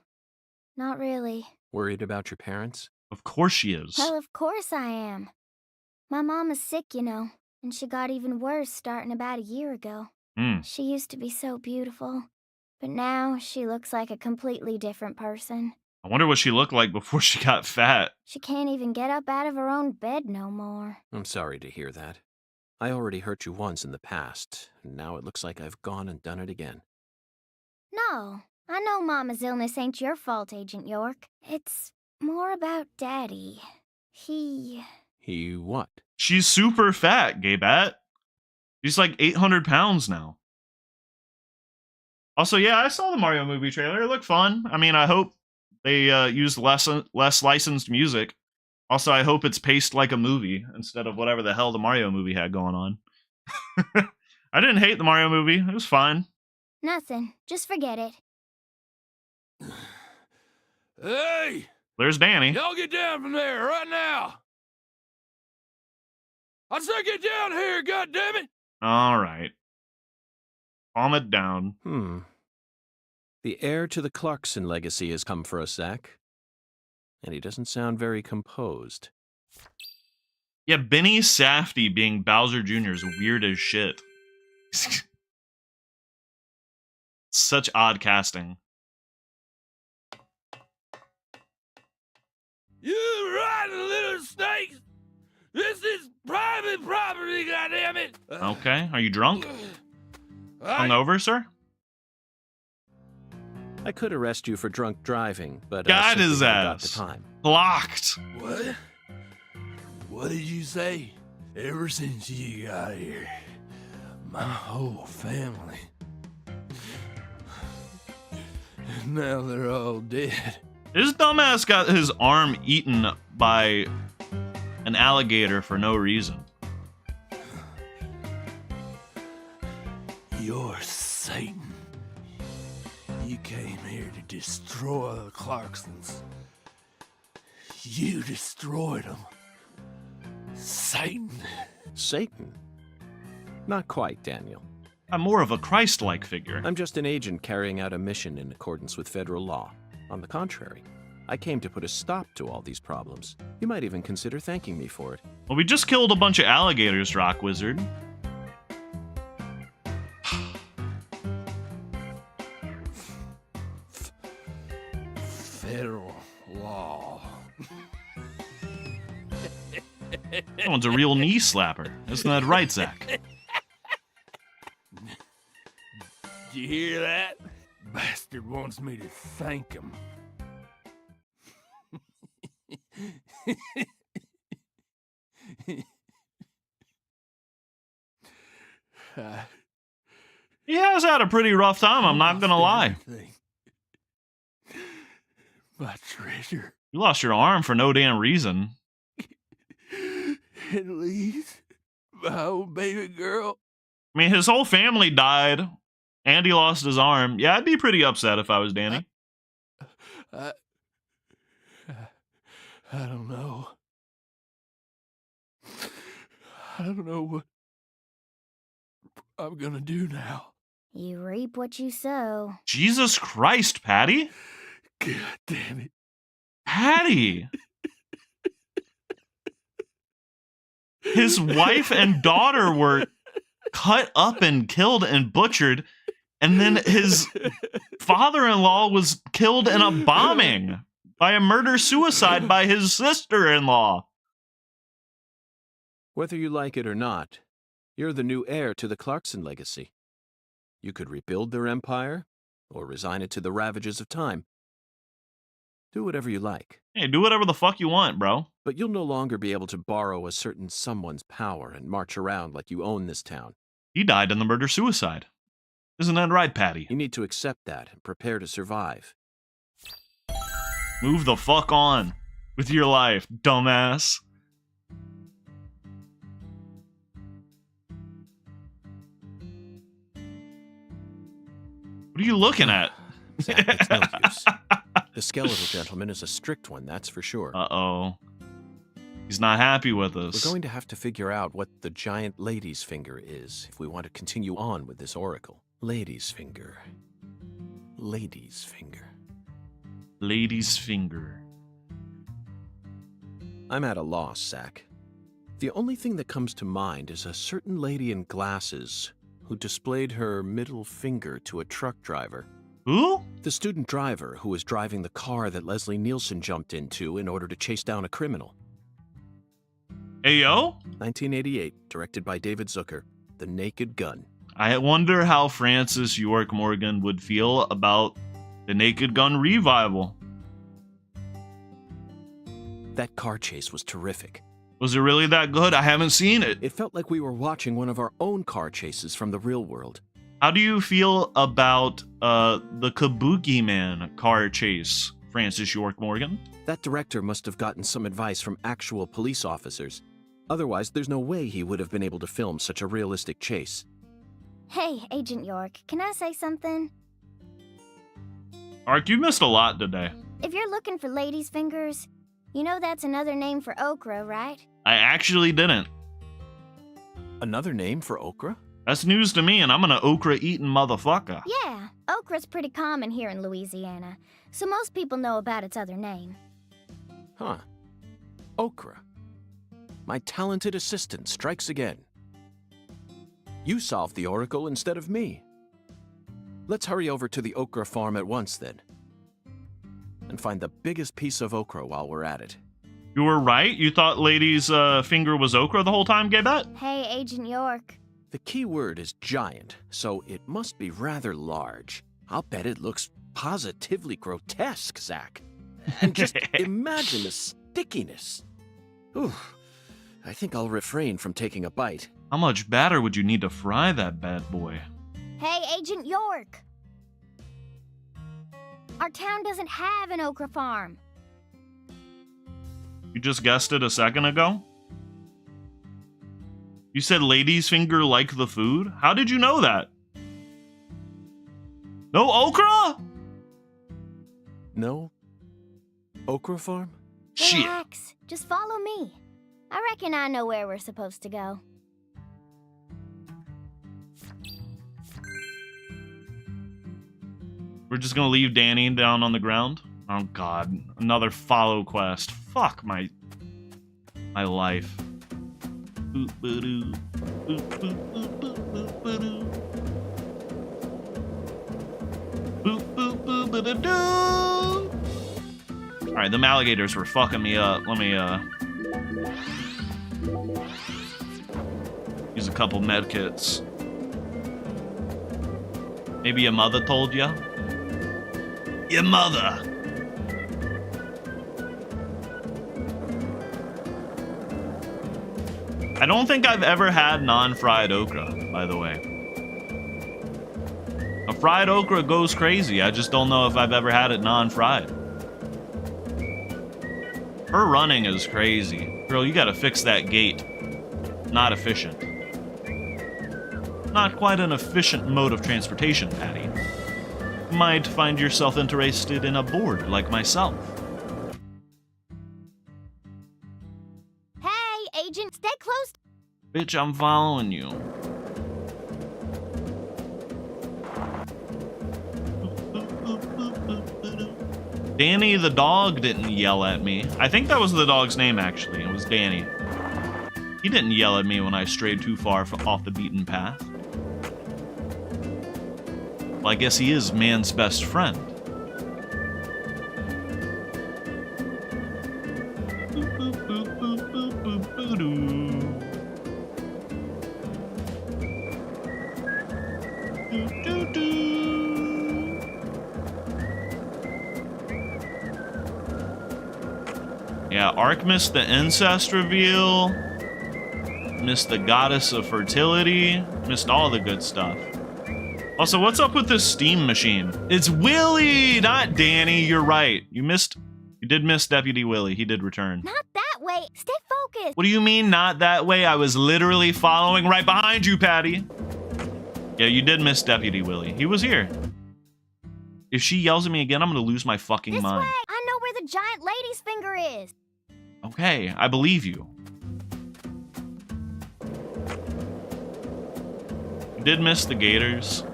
Not really. Worried about your parents? Of course she is. Well, of course I am. My mom is sick, you know, and she got even worse starting about a year ago. She used to be so beautiful. But now she looks like a completely different person. I wonder what she looked like before she got fat. She can't even get up out of her own bed no more. I'm sorry to hear that. I already hurt you once in the past, and now it looks like I've gone and done it again. No, I know Mama's illness ain't your fault, Agent York. It's more about Daddy. He what? She's super fat, Gay Bat. She's like 800 pounds now. Also, yeah, I saw the Mario movie trailer. It looked fun. I mean, I hope they used less licensed music. Also, I hope it's paced like a movie instead of whatever the hell the Mario movie had going on. I didn't hate the Mario movie. It was fine. Nothing. Just forget it. Hey! There's Danny. Y'all get down from there right now! I said get down here, goddammit! All right. Calm it down. The heir to the Clarkson legacy has come for us, Zach. And he doesn't sound very composed. Yeah, Benny Safdie being Bowser Jr. is weird as shit. Such odd casting. You rotten little snakes! This is private property, goddammit! Okay, are you drunk? Hungover, sir? I could arrest you for drunk driving, but Got simply his haven't got ass. the time. Blocked. What? What did you say? Ever since you got here, my whole family. Now they're all dead. His dumbass got his arm eaten by an alligator for no reason. You're Satan. You came here to destroy the Clarksons. You destroyed them. Satan. Satan? Not quite, Daniel. I'm more of a Christ-like figure. I'm just an agent carrying out a mission in accordance with federal law. On the contrary, I came to put a stop to all these problems. You might even consider thanking me for it. Well, we just killed a bunch of alligators, Rock Wizard. Federal law. That one's a real knee slapper. Isn't that right, Zach? Did you hear that? Bastard wants me to thank him. He has had a pretty rough time, I'm not gonna lie. My treasure. You lost your arm for no damn reason. At least my old baby girl. I mean, his whole family died, and he lost his arm. Yeah, I'd be pretty upset if I was Danny. I don't know. I don't know what I'm gonna do now. You reap what you sow. Jesus Christ, Patty. God damn it. Patty. His wife and daughter were cut up and killed and butchered, and then his father-in-law was killed in a bombing by a murder-suicide by his sister-in-law. Whether you like it or not, you're the new heir to the Clarkson legacy. You could rebuild their empire, or resign it to the ravages of time. Do whatever you like. Hey, do whatever the fuck you want, bro. But you'll no longer be able to borrow a certain someone's power and march around like you own this town. He died in the murder-suicide. Isn't that right, Patty? You need to accept that and prepare to survive. Move the fuck on with your life, dumbass. What are you looking at? Zach, it's no use. The skeletal gentleman is a strict one, that's for sure. Uh-oh. He's not happy with us. We're going to have to figure out what the giant lady's finger is if we want to continue on with this oracle. Lady's finger. Lady's finger. Lady's finger. I'm at a loss, Zach. The only thing that comes to mind is a certain lady in glasses who displayed her middle finger to a truck driver. Who? The student driver who was driving the car that Leslie Nielsen jumped into in order to chase down a criminal. Ayo? 1988, directed by David Zucker. The Naked Gun. I wonder how Francis York Morgan would feel about the Naked Gun revival. That car chase was terrific. Was it really that good? I haven't seen it. It felt like we were watching one of our own car chases from the real world. How do you feel about the Kabuki Man car chase, Francis York Morgan? That director must have gotten some advice from actual police officers. Otherwise, there's no way he would have been able to film such a realistic chase. Hey, Agent York, can I say something? Ark, you missed a lot today. If you're looking for ladies' fingers, you know that's another name for okra, right? I actually didn't. Another name for okra? That's news to me, and I'm an okra-eating motherfucker. Yeah, okra's pretty common here in Louisiana, so most people know about its other name. Huh. Okra. My talented assistant strikes again. You solved the oracle instead of me. Let's hurry over to the okra farm at once, then. And find the biggest piece of okra while we're at it. You were right? You thought Lady's finger was okra the whole time, Gaybet? Hey, Agent York. The key word is giant, so it must be rather large. I'll bet it looks positively grotesque, Zach. And just imagine the stickiness. Ooh, I think I'll refrain from taking a bite. How much batter would you need to fry that bad boy? Hey, Agent York. Our town doesn't have an okra farm. You just guessed it a second ago? You said lady's finger like the food? How did you know that? No okra? No? Okra farm? Shit. Relax. Just follow me. I reckon I know where we're supposed to go. We're just gonna leave Danny down on the ground? Oh god, another follow quest. Fuck my life. Alright, them alligators were fucking me up. Let me use a couple med kits. Maybe your mother told ya? Your mother! I don't think I've ever had non-fried okra, by the way. A fried okra goes crazy. I just don't know if I've ever had it non-fried. Her running is crazy. Girl, you gotta fix that gait. Not efficient. Not quite an efficient mode of transportation, Patty. You might find yourself interested in a board like myself. Hey, Agent, stay close. Bitch, I'm following you. Danny the dog didn't yell at me. I think that was the dog's name, actually. It was Danny. He didn't yell at me when I strayed too far off the beaten path. Well, I guess he is man's best friend. Yeah, Ark missed the incest reveal, missed the goddess of fertility, missed all the good stuff. Also, what's up with this steam machine? It's Willie, not Danny. You're right. You did miss Deputy Willie. He did return. Not that way. Stay focused. What do you mean, not that way? I was literally following right behind you, Patty. Yeah, you did miss Deputy Willie. He was here. If she yells at me again, I'm gonna lose my fucking This mind. way. I know where the giant lady's finger is. Okay, I believe you. You did miss the gators.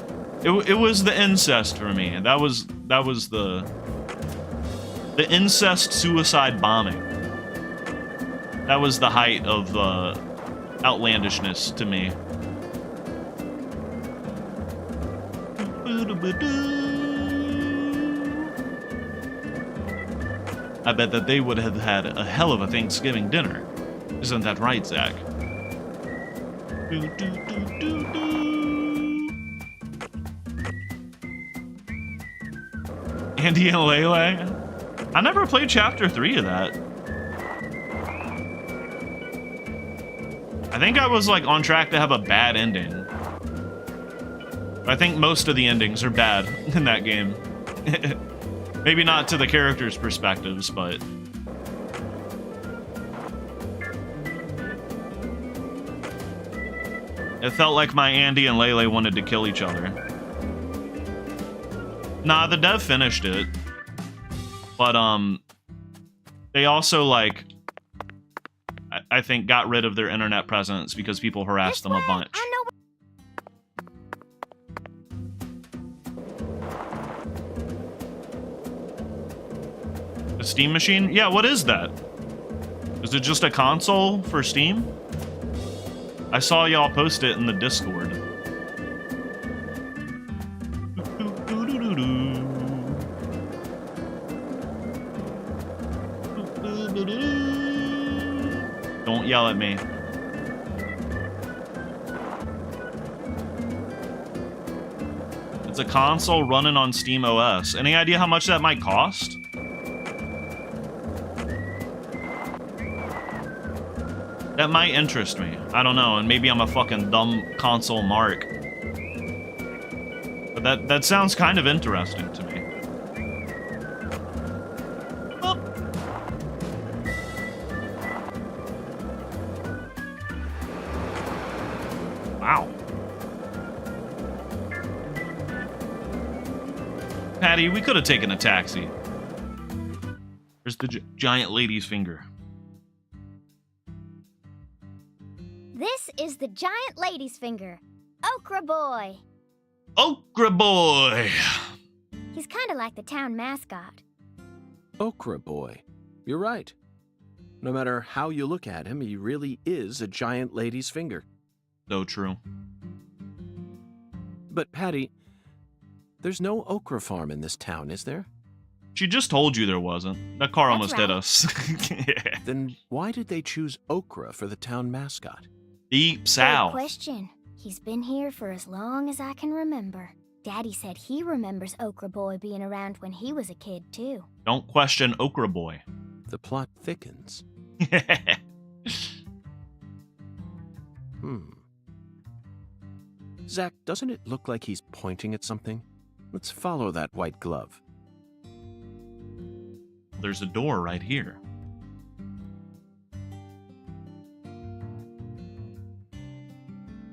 It was the incest for me. That was the incest suicide bombing. That was the height of outlandishness to me. I bet that they would have had a hell of a Thanksgiving dinner. Isn't that right, Zach? Do, do, do, do, do. Andy and Lele? I never played Chapter 3 of that. I think I was like on track to have a bad ending. I think most of the endings are bad in that game. Maybe not to the characters' perspectives, but... It felt like my Andy and Lele wanted to kill each other. Nah, the dev finished it. But, they also, like... I think got rid of their internet presence because people harassed them a bunch. The Steam machine? Yeah, what is that? Is it just a console for Steam? I saw y'all post it in the Discord. Don't yell at me. It's a console running on Steam OS. Any idea how much that might cost? That might interest me. I don't know, and maybe I'm a fucking dumb console mark. But that sounds kind of interesting to me. Oh. Wow. Patty, we could have taken a taxi. There's the giant lady's finger. This is the giant lady's finger. Okra Boy. Okra Boy! He's kind of like the town mascot. Okra Boy. You're right. No matter how you look at him, he really is a giant lady's finger. So true. But, Patty, there's no okra farm in this town, is there? She just told you there wasn't. That car almost hit us. Yeah. Then why did they choose okra for the town mascot? Deep south. Good question. He's been here for as long as I can remember. Daddy said he remembers Okra Boy being around when he was a kid, too. Don't question Okra Boy. The plot thickens. Zach, doesn't it look like he's pointing at something? Let's follow that white glove. There's a door right here.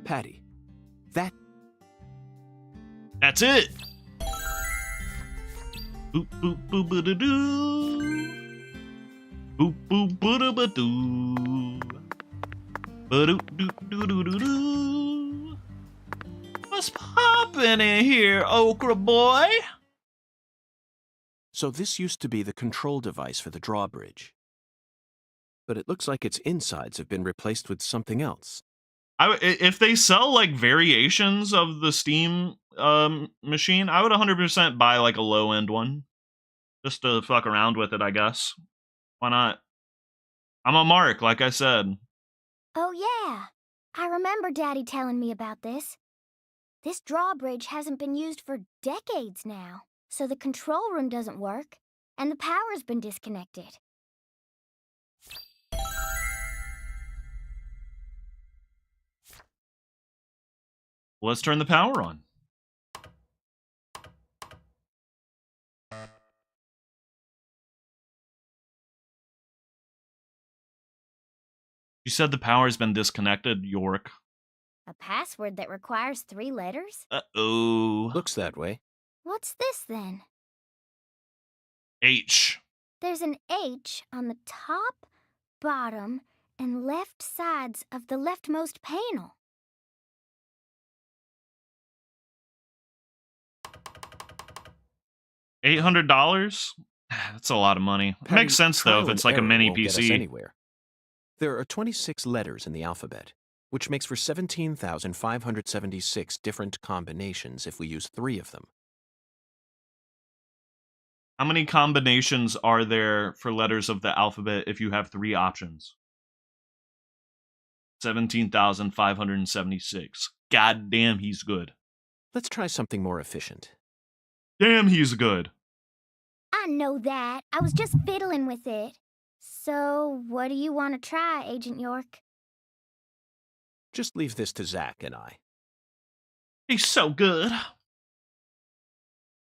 Patty, That's it! Boop boop boop ba da doo. Boop boop ba da ba doo. Ba doo doo doo doo doo doo. What's poppin' in here, Okra Boy? So this used to be the control device for the drawbridge. But it looks like its insides have been replaced with something else. If they sell like variations of the Steam machine, I would 100% buy like a low-end one. Just to fuck around with it, I guess. Why not? I'm a mark, like I said. Oh, yeah. I remember Daddy telling me about this. This drawbridge hasn't been used for decades now, so the control room doesn't work, and the power's been disconnected. Let's turn the power on. You said the power's been disconnected, York. A password that requires 3 letters? Uh-oh. Looks that way. What's this, then? H. There's an H on the top, bottom, and left sides of the leftmost panel. $800? That's a lot of money. It makes sense, though, if it's like a mini PC. Anywhere. There are 26 letters in the alphabet, which makes for 17,576 different combinations if we use 3 of them. How many combinations are there for letters of the alphabet if you have 3 options? 17,576. God damn, he's good. Let's try something more efficient. Damn, he's good. I know that. I was just fiddling with it. So, what do you want to try, Agent York? Just leave this to Zach and I. He's so good.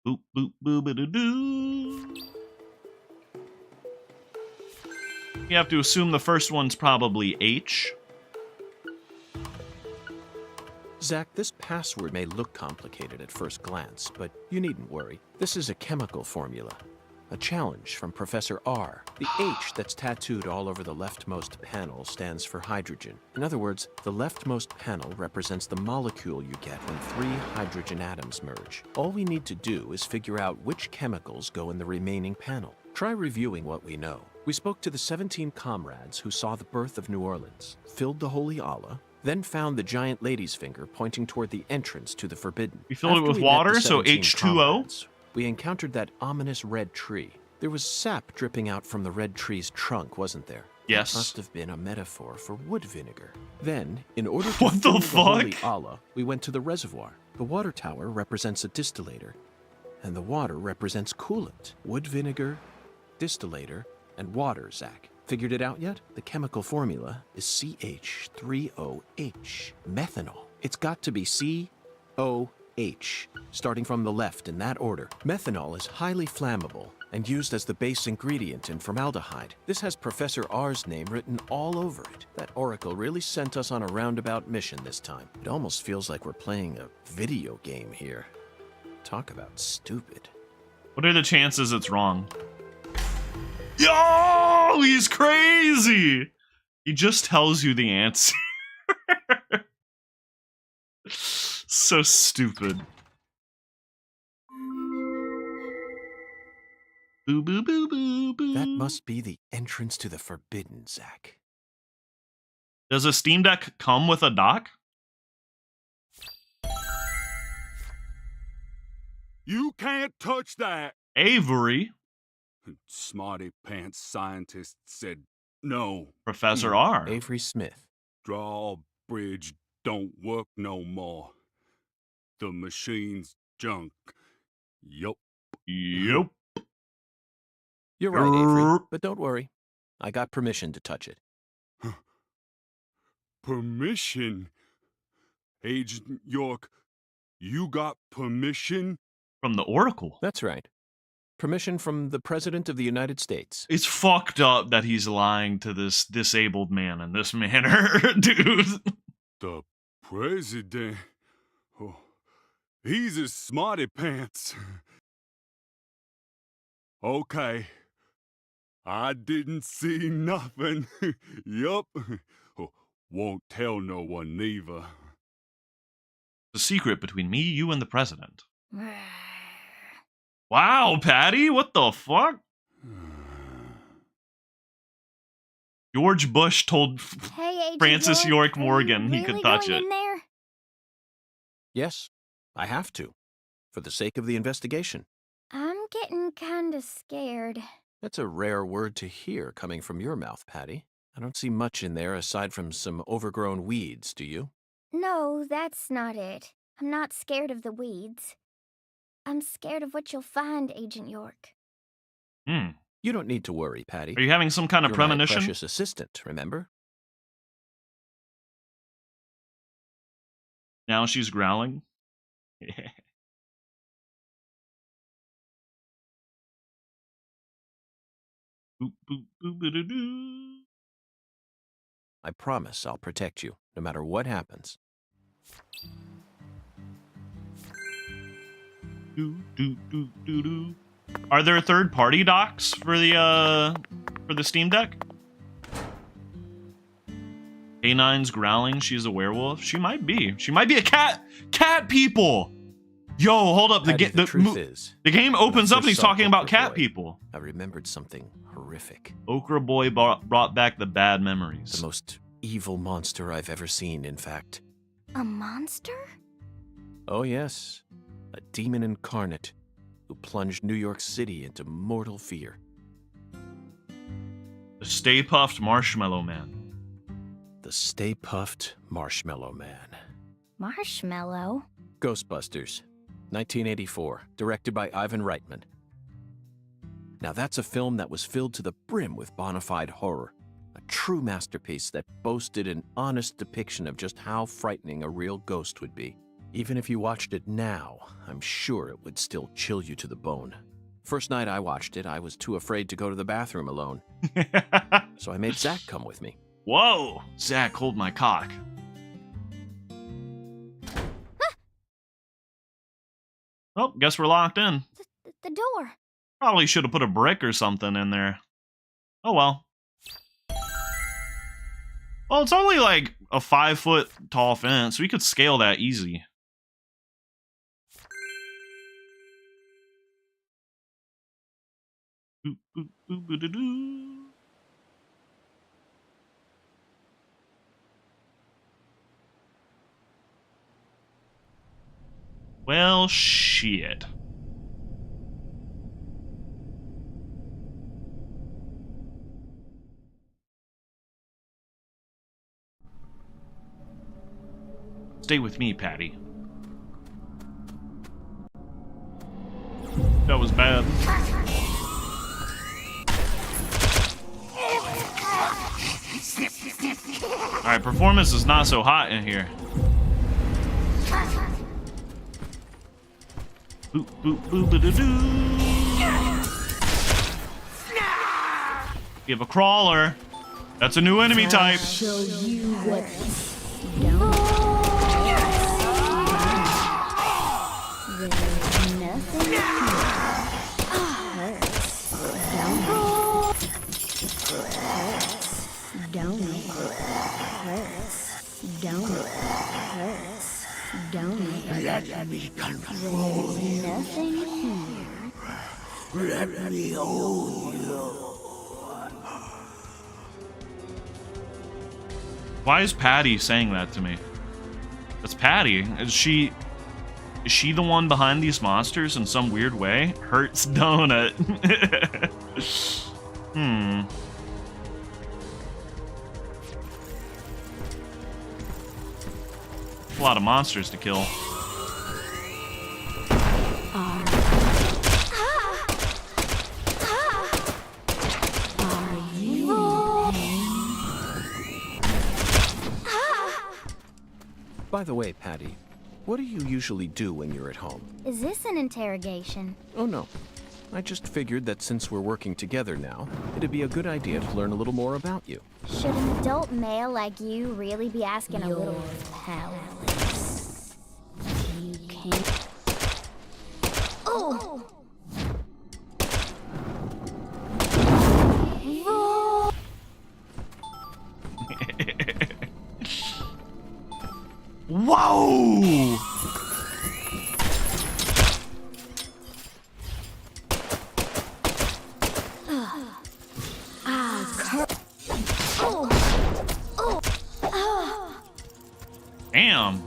Boop, boop, boop-a-doo-doo. You have to assume the first one's probably H. Zach, this password may look complicated at first glance, but you needn't worry. This is a chemical formula. A challenge from Professor R. The H that's tattooed all over the leftmost panel stands for hydrogen. In other words, the leftmost panel represents the molecule you get when 3 hydrogen atoms merge. All we need to do is figure out which chemicals go in the remaining panel. Try reviewing what we know. We spoke to the 17 comrades who saw the birth of New Orleans, filled the Holy Allah, then found the giant lady's finger pointing toward the entrance to the Forbidden. We filled it After with we met water, the so 17 H2O? comrades, we encountered that ominous red tree. There was sap dripping out from the red tree's trunk, wasn't there? Yes. That must have been a metaphor for wood vinegar. Then, in order to What the fill Holy fuck? Allah, we went to the reservoir. The water tower represents a distillator, and the water represents coolant. Wood vinegar, distillator, and water, Zach. Figured it out yet? The chemical formula is CH3OH, methanol. It's got to be COH, starting from the left in that order. Methanol is highly flammable and used as the base ingredient in formaldehyde. This has Professor R's name written all over it. That oracle really sent us on a roundabout mission this time. It almost feels like we're playing a video game here. Talk about stupid. What are the chances it's wrong? Yo, he's crazy. He just tells you the answer. So stupid. Boo, boo, boo, boo, boo. That must be the entrance to the Forbidden, Zach. Does a Steam Deck come with a dock? You can't touch that. Avery. Smarty pants scientist said no. Professor R. Avery Smith. Drawbridge don't work no more. The machine's junk. Yup. Yup. You're right, Avery, but don't worry. I got permission to touch it. Permission? Agent York, you got permission? From the Oracle. That's right. Permission from the President of the United States. It's fucked up that he's lying to this disabled man in this manner, dude. The President? Oh, he's a smarty pants. Okay. I didn't see nothing. Yup. Won't tell no one neither. The secret between me, you, and the President. Wow, Patty, what the fuck? George Bush told Hey, Agent Francis York are you Morgan he really could touch going it. in there? Yes, I have to. For the sake of the investigation. I'm getting kinda scared. That's a rare word to hear coming from your mouth, Patty. I don't see much in there aside from some overgrown weeds, do you? No, that's not it. I'm not scared of the weeds. I'm scared of what you'll find, Agent York. You don't need to worry, Patty. Are you having some kind of You're premonition? my precious assistant, remember? Now she's growling. Boop, boop, boop-a-doo-doo. I promise I'll protect you, no matter what happens. Do, do, do, do, do. Are there third-party docks for the Steam Deck? A9's growling. She's a werewolf. She might be. She might be a cat. Cat people. Yo, hold up. Patty, the truth is, the game opens when I up and he's first saw talking about Okra cat Boy, people. I remembered something horrific. Okra Boy brought back the bad memories. The most evil monster I've ever seen, in fact. A monster? Oh yes, a demon incarnate. who plunged New York City into mortal fear. The Stay Puffed Marshmallow Man. The Stay Puffed Marshmallow Man. Marshmallow? Ghostbusters, 1984, directed by Ivan Reitman. Now that's a film that was filled to the brim with bona fide horror. A true masterpiece that boasted an honest depiction of just how frightening a real ghost would be. Even if you watched it now, I'm sure it would still chill you to the bone. First night I watched it, I was too afraid to go to the bathroom alone. So I made Zach come with me. Whoa! Zach, hold my cock. Oh, guess we're locked in. The door. Probably should have put a brick or something in there. Oh well. Well, it's only like a 5-foot tall fence. We could scale that easy. Boop, boop, boop, boop, doo. Well, shit. Stay with me, Patty. That was bad. Alright, performance is not so hot in here. Boop, boop, boop, ba, doo. We have a crawler. That's a new enemy type. Show you what There's nothing Let me control you. Nothing here. Let me own you. Why is Patty saying that to me? That's Patty. Is she the one behind these monsters in some weird way? Hurts Donut. A lot of monsters to kill. By the way, Patty, what do you usually do when you're at home? Is this an interrogation? Oh no. I just figured that since we're working together now, it'd be a good idea to learn a little more about you. Should an adult male like you really be asking a little palace? You can't. Oh! Whoa! Damn.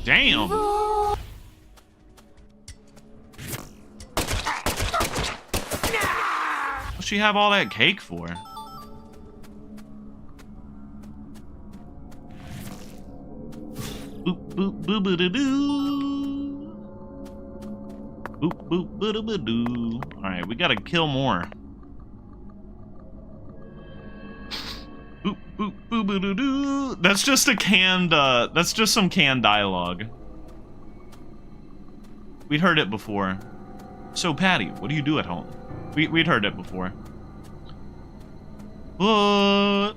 Damn. What's she have all that cake for? Boop boop boop ba da doo. Boop boop ba da ba doo. Alright, we gotta kill more. Boop boop boop ba da doo. That's just a canned that's just some canned dialogue. We'd heard it before. So Patty, what do you do at home? We'd heard it before. But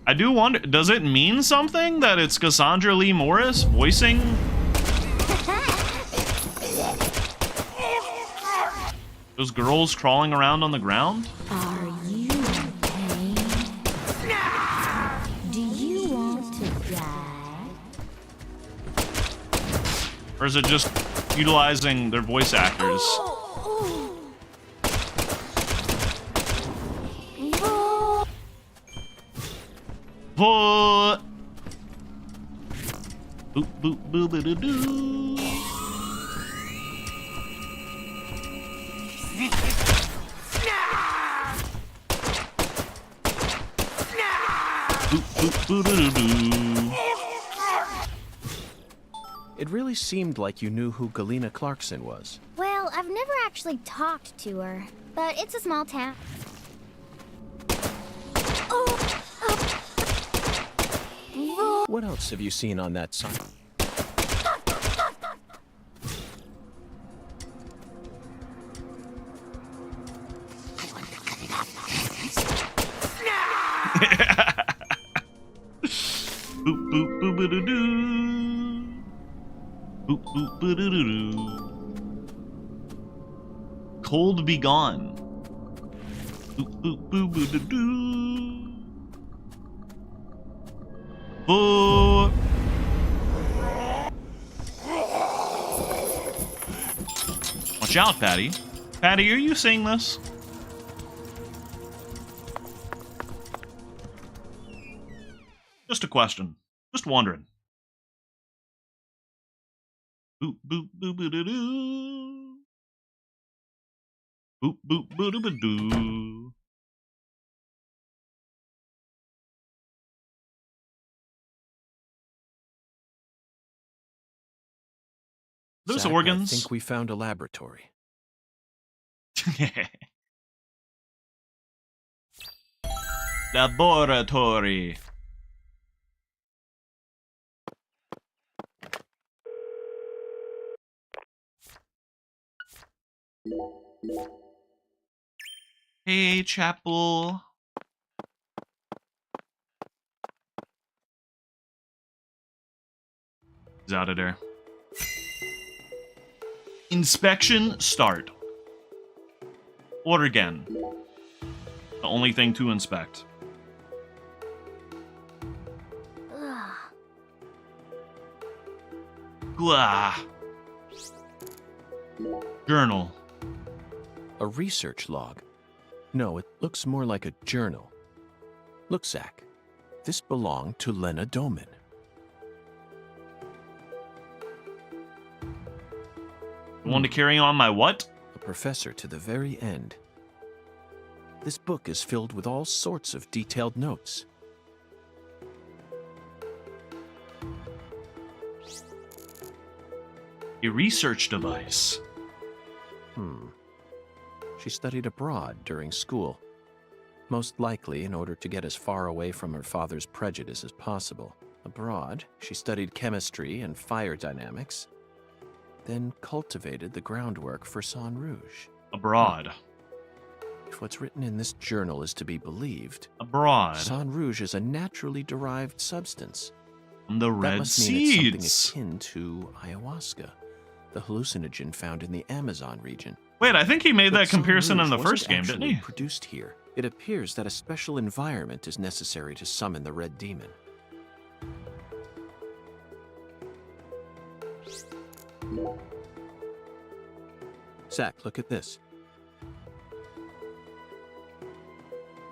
I do wonder, does it mean something that it's Cassandra Lee Morris voicing those girls crawling around on the ground? Are you in pain? Do you want to die? Or is it just utilizing their voice actors? Boop boop boop ba da doo. It really seemed like you knew who Galena Clarkson was. Well, I've never actually talked to her, but it's a small town. What else have you seen on that sign? Boop boop boop doo doo. Boop boop doo doo doo. Cold be gone. Boop boop boop doo doo doo. Boo. Watch out, Patty. Patty, are you seeing this? Just a question. Just wondering. Boop boop boop doo doo doo. Boop boop boo doo doo. Those Zach, organs. I think we found a laboratory. Laboratory. Hey, Chapel. He's out of there. Inspection start. Order again. The only thing to inspect. Ugh. Blah. Journal. A research log. No, it looks more like a journal. Look, Zach. This belonged to Lena Doman. Want to carry on my what? A professor to the very end. This book is filled with all sorts of detailed notes. A research device. She studied abroad during school. Most likely in order to get as far away from her father's prejudice as possible. Abroad, she studied chemistry and fire dynamics, then cultivated the groundwork for Sang Rouge. Abroad. If what's written in this journal is to be believed, Abroad. Sang Rouge is a naturally derived substance. From the That red must mean it's seeds. something akin to ayahuasca, the hallucinogen found in the Amazon region. Wait, I think he made But that Sang comparison in Rouge the wasn't first game, didn't actually he? Produced here. It appears that a special environment is necessary to summon the red demon. Zach, look at this.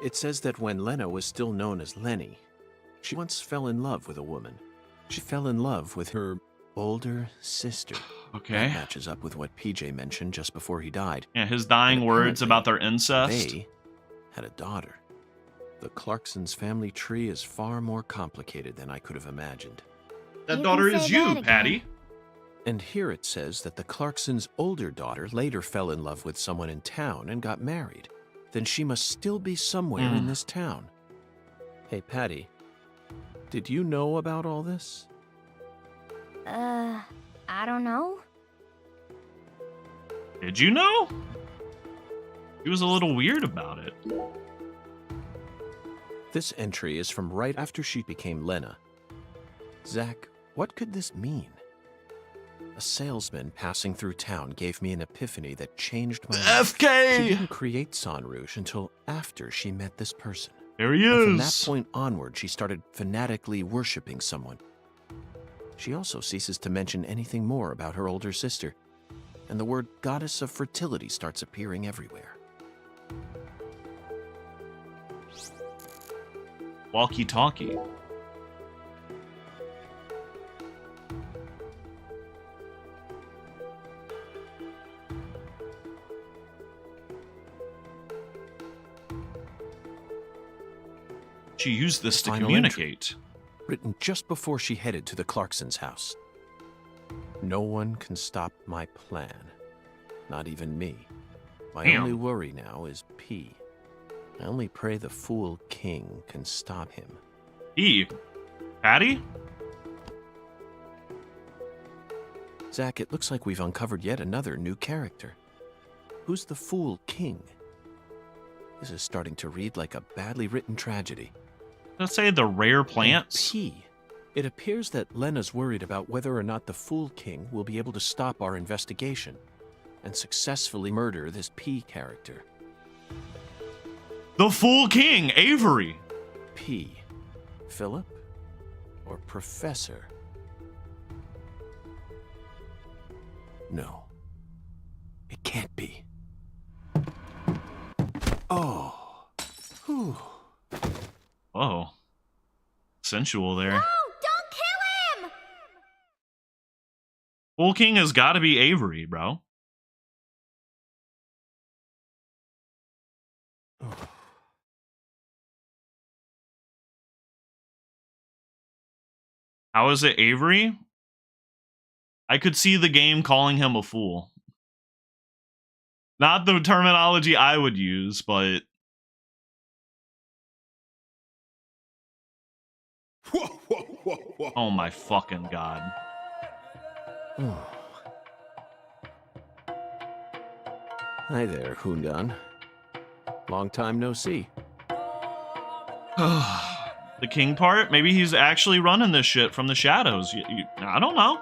It says that when Lena was still known as Lenny, she once fell in love with a woman. She fell in love with her older sister. Okay. That matches up with what PJ mentioned just before he died. Yeah, his dying And words apparently, about their incest. They had a daughter. The Clarksons' family tree is far more complicated than I could have imagined. That You daughter can is say you, that again. Patty. And here it says that the Clarksons' older daughter later fell in love with someone in town and got married. Then she must still be somewhere in this town. Hey, Patty, did you know about all this? I don't know. Did you know? He was a little weird about it. This entry is from right after she became Lena. Zach, what could this mean? A salesman passing through town gave me an epiphany that changed my life. FK! She didn't create Sang Rouge until after she met this person. There he And from that is. point onward, she started fanatically worshipping someone. She also ceases to mention anything more about her older sister, and the word goddess of fertility starts appearing everywhere. Walkie-talkie. She used this to Final communicate. Written just before she headed to the Clarksons' house. No one can stop my plan. Not even me. My Damn. only worry now is P. I only pray the Fool King can stop him. E. Patty? Zach, it looks like we've uncovered yet another new character. Who's the Fool King? This is starting to read like a badly written tragedy. Let's say the rare plants. P. It appears that Lena's worried about whether or not the Fool King will be able to stop our investigation and successfully murder this P character. The Fool King, Avery. P. Philip or Professor? No. It can't be. Oh. Whew. Whoa. Sensual there. No, don't kill him! Fool King has got to be Avery, bro. How is it Avery? I could see the game calling him a fool. Not the terminology I would use, but... Oh my fucking god. Hi there, Hundan. Long time no see. The king part? Maybe he's actually running this shit from the shadows. I don't know.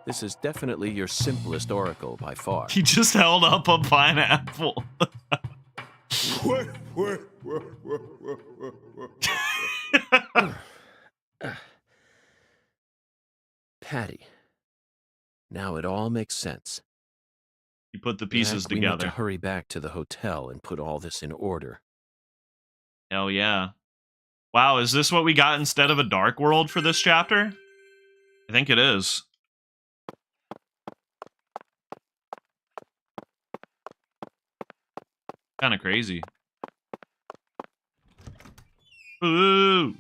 This is definitely your simplest oracle by far. He just held up a pineapple. Patty. Now it all makes sense. You put the pieces We need together. to hurry back to the hotel and put all this in order. Hell yeah. Wow, is this what we got instead of a dark world for this chapter? I think it is. Kind of crazy. Ooh.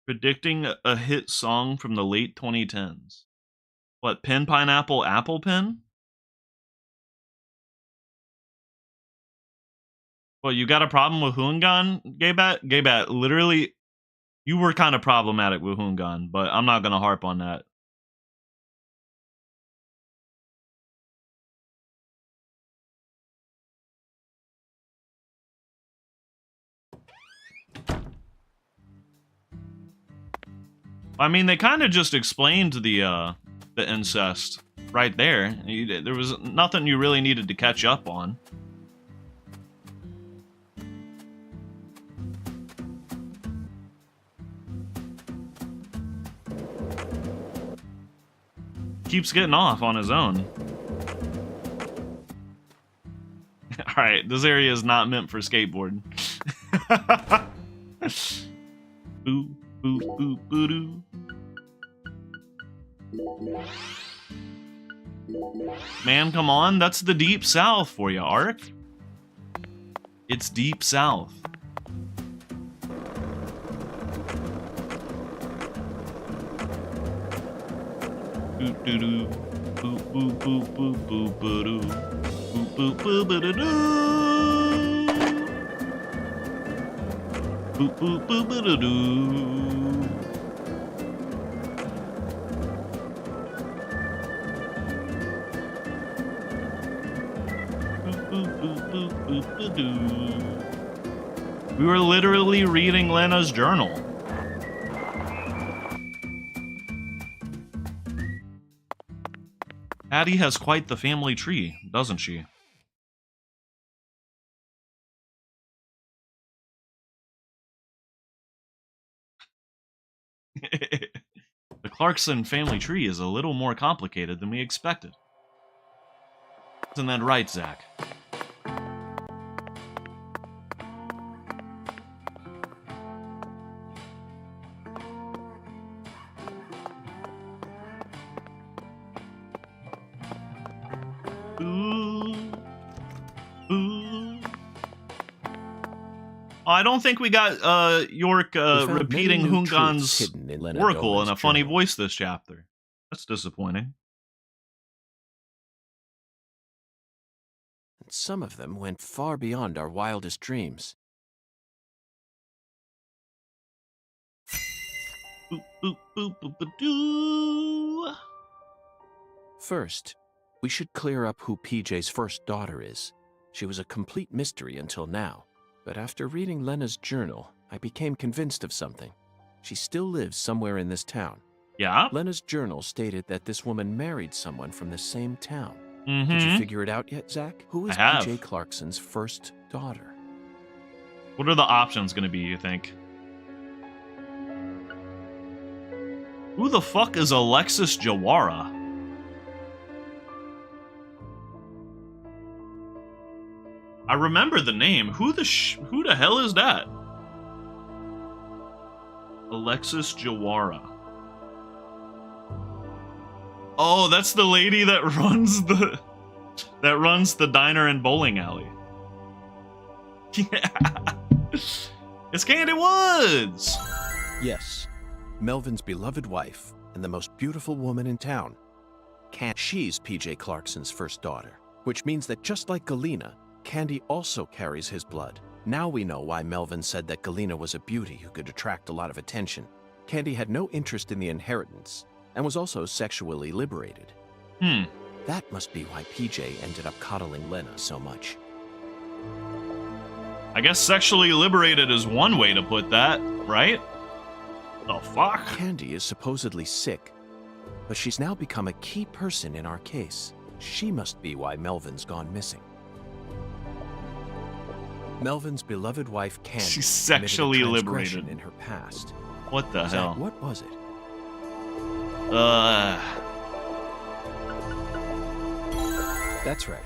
Predicting a hit song from the late 2010s. What, Pen Pineapple Apple Pen? Well, you got a problem with Hungan, Gaybat? Gaybat, literally, you were kind of problematic with Hungan, but I'm not going to harp on that. I mean, they kind of just explained the incest right there. There was nothing you really needed to catch up on. Keeps getting off on his own. Alright, this area is not meant for skateboarding. Boo, boo, boo, boo, doo. Man, come on, that's the Deep South for you, Ark. It's Deep South. Boo doo doo, boo boo boo boo boo boo doo, boo boo boo boo doo doo, boo boo boo boo doo doo. We were literally reading Lena's journal. Patty has quite the family tree, doesn't she? The Clarkson family tree is a little more complicated than we expected. Isn't that right, Zach? Ooh. Ooh. I don't think we got York found repeating many new truths Hungan's hidden in Lena oracle in Dolan's a funny journal. voice this chapter. That's disappointing. And some of them went far beyond our wildest dreams. Boop, boop, boop, boop, boop, doo. First, we should clear up who PJ's first daughter is. She was a complete mystery until now. But after reading Lena's journal, I became convinced of something. She still lives somewhere in this town. Yeah? Lena's journal stated that this woman married someone from the same town. Mm-hmm. Did you figure it out yet, Zach? Who is I have. PJ Clarkson's first daughter? What are the options going to be, you think? Who the fuck is Alexis Jawara? I remember the name. Who the hell is that? Alexis Jawara. Oh, that's the lady that runs the diner and bowling alley. Yeah. It's Candy Woods. Yes. Melvin's beloved wife and the most beautiful woman in town. She's PJ Clarkson's first daughter, which means that just like Galena, Candy also carries his blood. Now we know why Melvin said that Galena was a beauty who could attract a lot of attention. Candy had no interest in the inheritance and was also sexually liberated. That must be why PJ ended up coddling Lena so much. I guess sexually liberated is one way to put that, right? The fuck? Candy is supposedly sick, but she's now become a key person in our case. She must be why Melvin's gone missing. Melvin's beloved wife, Candy, She's sexually committed a transgression liberated. in her past. What the Zach, hell? what was it? That's right.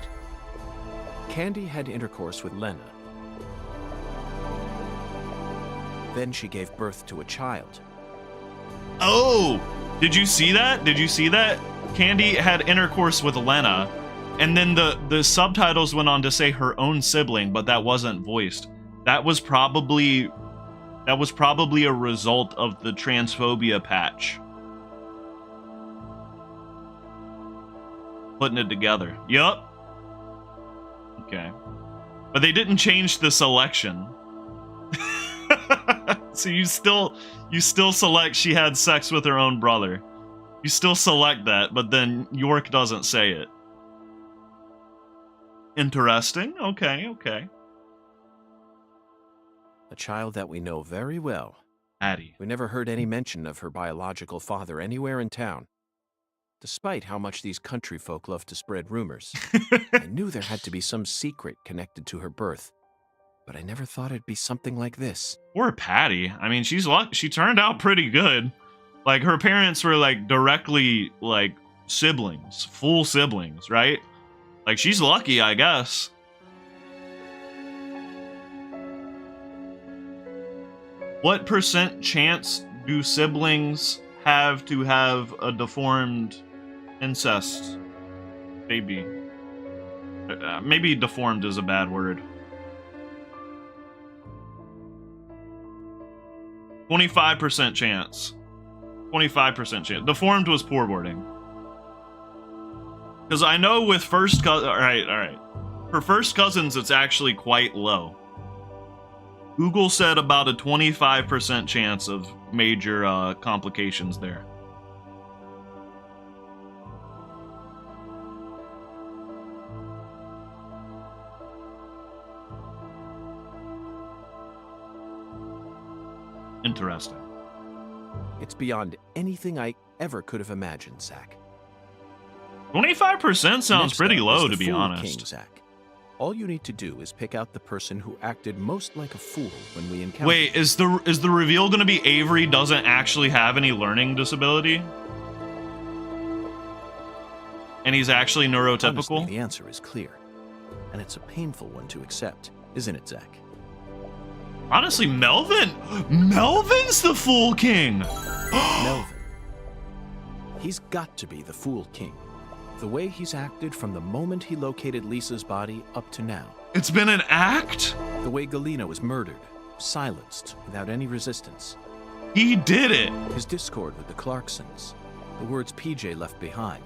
Candy had intercourse with Lena. Then she gave birth to a child. Oh! Did you see that? Did you see that? Candy had intercourse with Lena, and then the subtitles went on to say her own sibling, but that wasn't voiced. That was probably a result of the transphobia patch. Putting it together. Yup. Okay. But they didn't change the selection. So you still select she had sex with her own brother. You still select that, but then York doesn't say it. Interesting. Okay, okay. A child that we know very well. Addie. We never heard any mention of her biological father anywhere in town. Despite how much these country folk love to spread rumors, I knew there had to be some secret connected to her birth. But I never thought it'd be something like this. Poor Patty. I mean, she turned out pretty good. Like, her parents were, like, directly, like, siblings. Full siblings, right? Like, she's lucky, I guess. What % chance do siblings have to have a deformed incest baby? Maybe deformed is a bad word. 25% chance. 25% chance. Deformed was poor wording. Because I know with first cousin... Alright. For first cousins, it's actually quite low. Google said about a 25% chance of major complications there. Interesting. It's beyond anything I ever could have imagined, Zach. 25% sounds Next pretty up low, is the to be Fool honest. King, Zach. All you need to do is pick out the person who acted most like a fool when we encountered. Wait, is the reveal going to be Avery doesn't actually have any learning disability? And he's actually neurotypical? Honestly, the answer is clear. And it's a painful one to accept, isn't it, Zach? Honestly, Melvin's the Fool King! Melvin. He's got to be the Fool King. The way he's acted from the moment he located Lisa's body up to now. It's been an act? The way Galena was murdered. silenced without any resistance. He did it! His discord with the Clarksons, the words PJ left behind,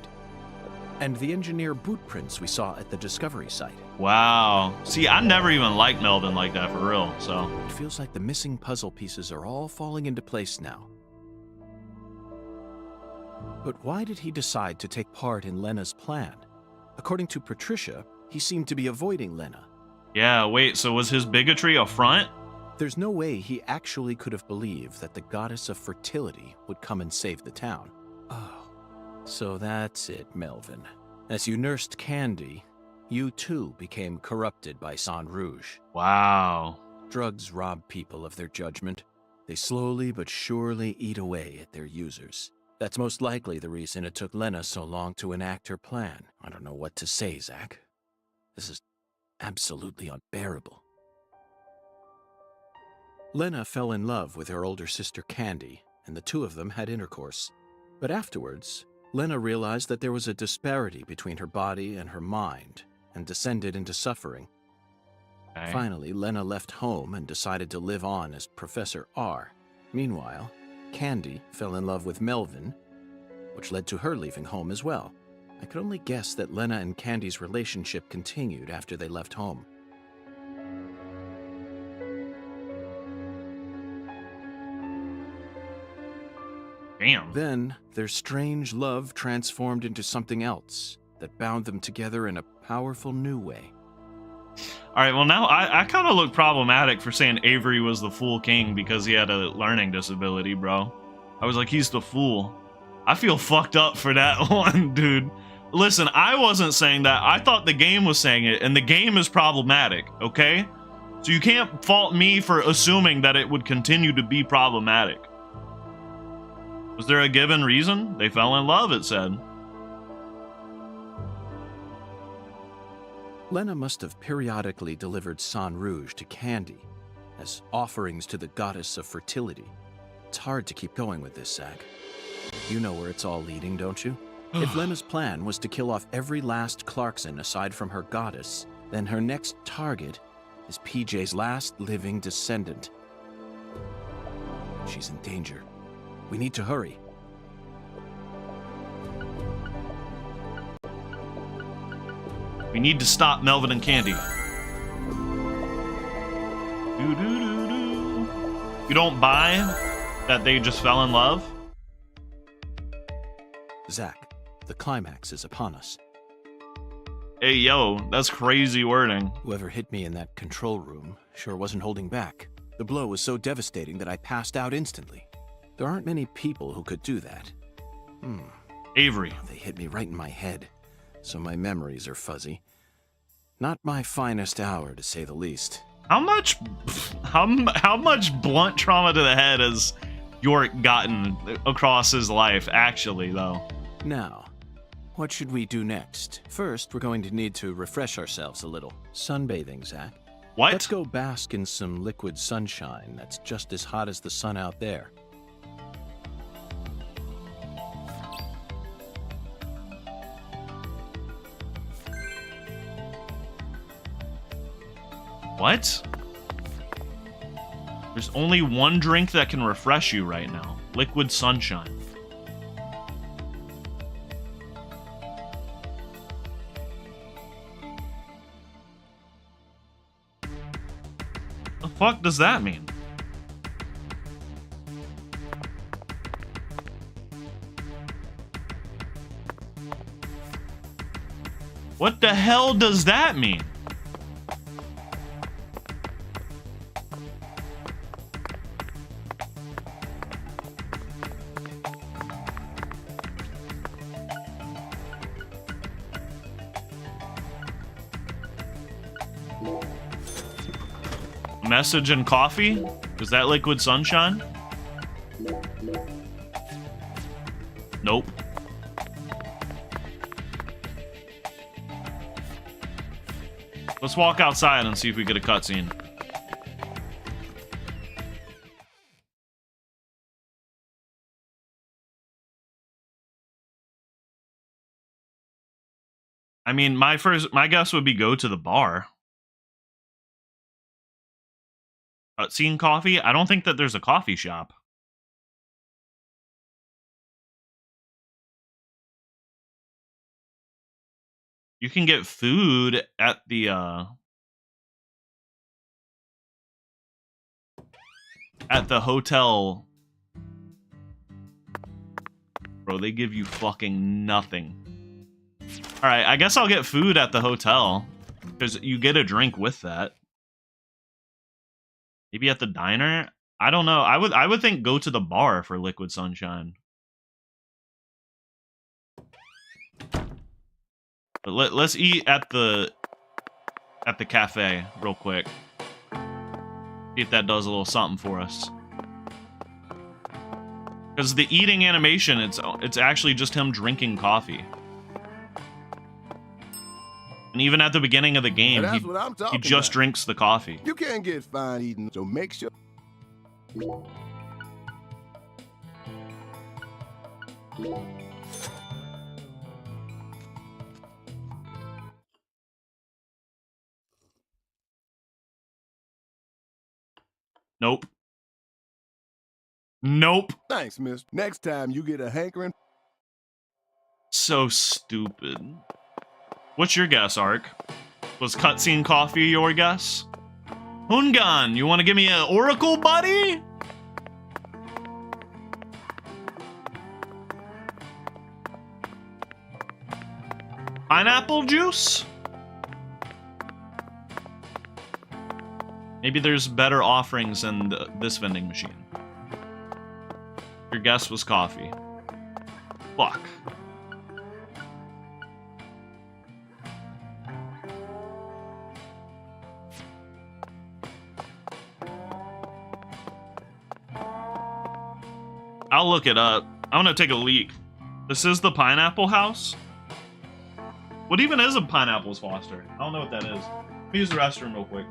and the engineer boot prints we saw at the Discovery site. Wow. See, I never even liked Melvin like that for real, so. It feels like the missing puzzle pieces are all falling into place now. But why did he decide to take part in Lena's plan? According to Patricia, he seemed to be avoiding Lena. Yeah, wait, so was his bigotry a front? There's no way he actually could have believed that the goddess of fertility would come and save the town. Oh, so that's it, Melvin. As you nursed Candy, you too became corrupted by Sang Rouge. Wow. Drugs rob people of their judgment. They slowly but surely eat away at their users. That's most likely the reason it took Lena so long to enact her plan. I don't know what to say, Zach. This is absolutely unbearable. Lena fell in love with her older sister Candy, and the two of them had intercourse. But afterwards, Lena realized that there was a disparity between her body and her mind, and descended into suffering. Okay. Finally, Lena left home and decided to live on as Professor R. Meanwhile, Candy fell in love with Melvin, which led to her leaving home as well. I could only guess that Lena and Candy's relationship continued after they left home. Damn. Then, their strange love transformed into something else that bound them together in a powerful new way. All right, well, now I kind of look problematic for saying Avery was the fool king because he had a learning disability, bro. I was like, he's the fool. I feel fucked up for that one, dude. Listen, I wasn't saying that. I thought the game was saying it, and the game is problematic, okay? So you can't fault me for assuming that it would continue to be problematic. Was there a given reason? They fell in love, it said. Lena must have periodically delivered Sang Rouge to Candy as offerings to the goddess of fertility. It's hard to keep going with this, Zach. You know where it's all leading, don't you? If Lena's plan was to kill off every last Clarkson aside from her goddess, then her next target is PJ's last living descendant. She's in danger. We need to hurry. We need to stop Melvin and Candy. You don't buy that they just fell in love? Zach, the climax is upon us. Hey, yo, that's crazy wording. Whoever hit me in that control room sure wasn't holding back. The blow was so devastating that I passed out instantly. There aren't many people who could do that. Avery. They hit me right in my head, so my memories are fuzzy. Not my finest hour, to say the least. How much blunt trauma to the head has York gotten across his life, actually, though? Now, what should we do next? First, we're going to need to refresh ourselves a little. Sunbathing, Zach. What? Let's go bask in some liquid sunshine that's just as hot as the sun out there. What? There's only one drink that can refresh you right now. Liquid sunshine. The fuck does that mean? What the hell does that mean? Message and coffee? Is that liquid sunshine? Nope. Let's walk outside and see if we get a cutscene. I mean, my guess would be go to the bar. Cutscene coffee? I don't think that there's a coffee shop. You can get food at the hotel. Bro, they give you fucking nothing. Alright, I guess I'll get food at the hotel. Because you get a drink with that. Maybe at the diner? I don't know. I would think go to the bar for Liquid Sunshine. But let's eat at the cafe real quick. See if that does a little something for us. Because the eating animation, it's actually just him drinking coffee. And even at the beginning of the game, he just drinks the coffee. You can't get fine eating, so make sure. Nope. Nope. Thanks, miss. Next time you get a hankering. So stupid. What's your guess, Ark? Was cutscene coffee your guess? Hungan, you want to give me an oracle, buddy? Pineapple juice? Maybe there's better offerings than this vending machine. Your guess was coffee. Fuck. I'll look it up. I'm gonna take a leak. This is the Pineapple House? What even is a Pineapple's Foster? I don't know what that is. Let me use the restroom real quick.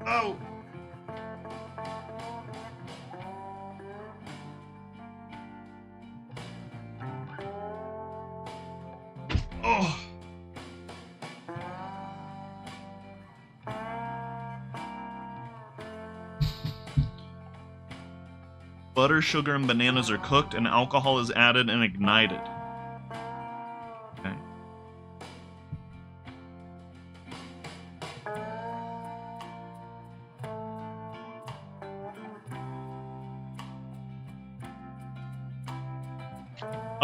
Oh. Oh. Butter, sugar, and bananas are cooked, and alcohol is added and ignited. Okay.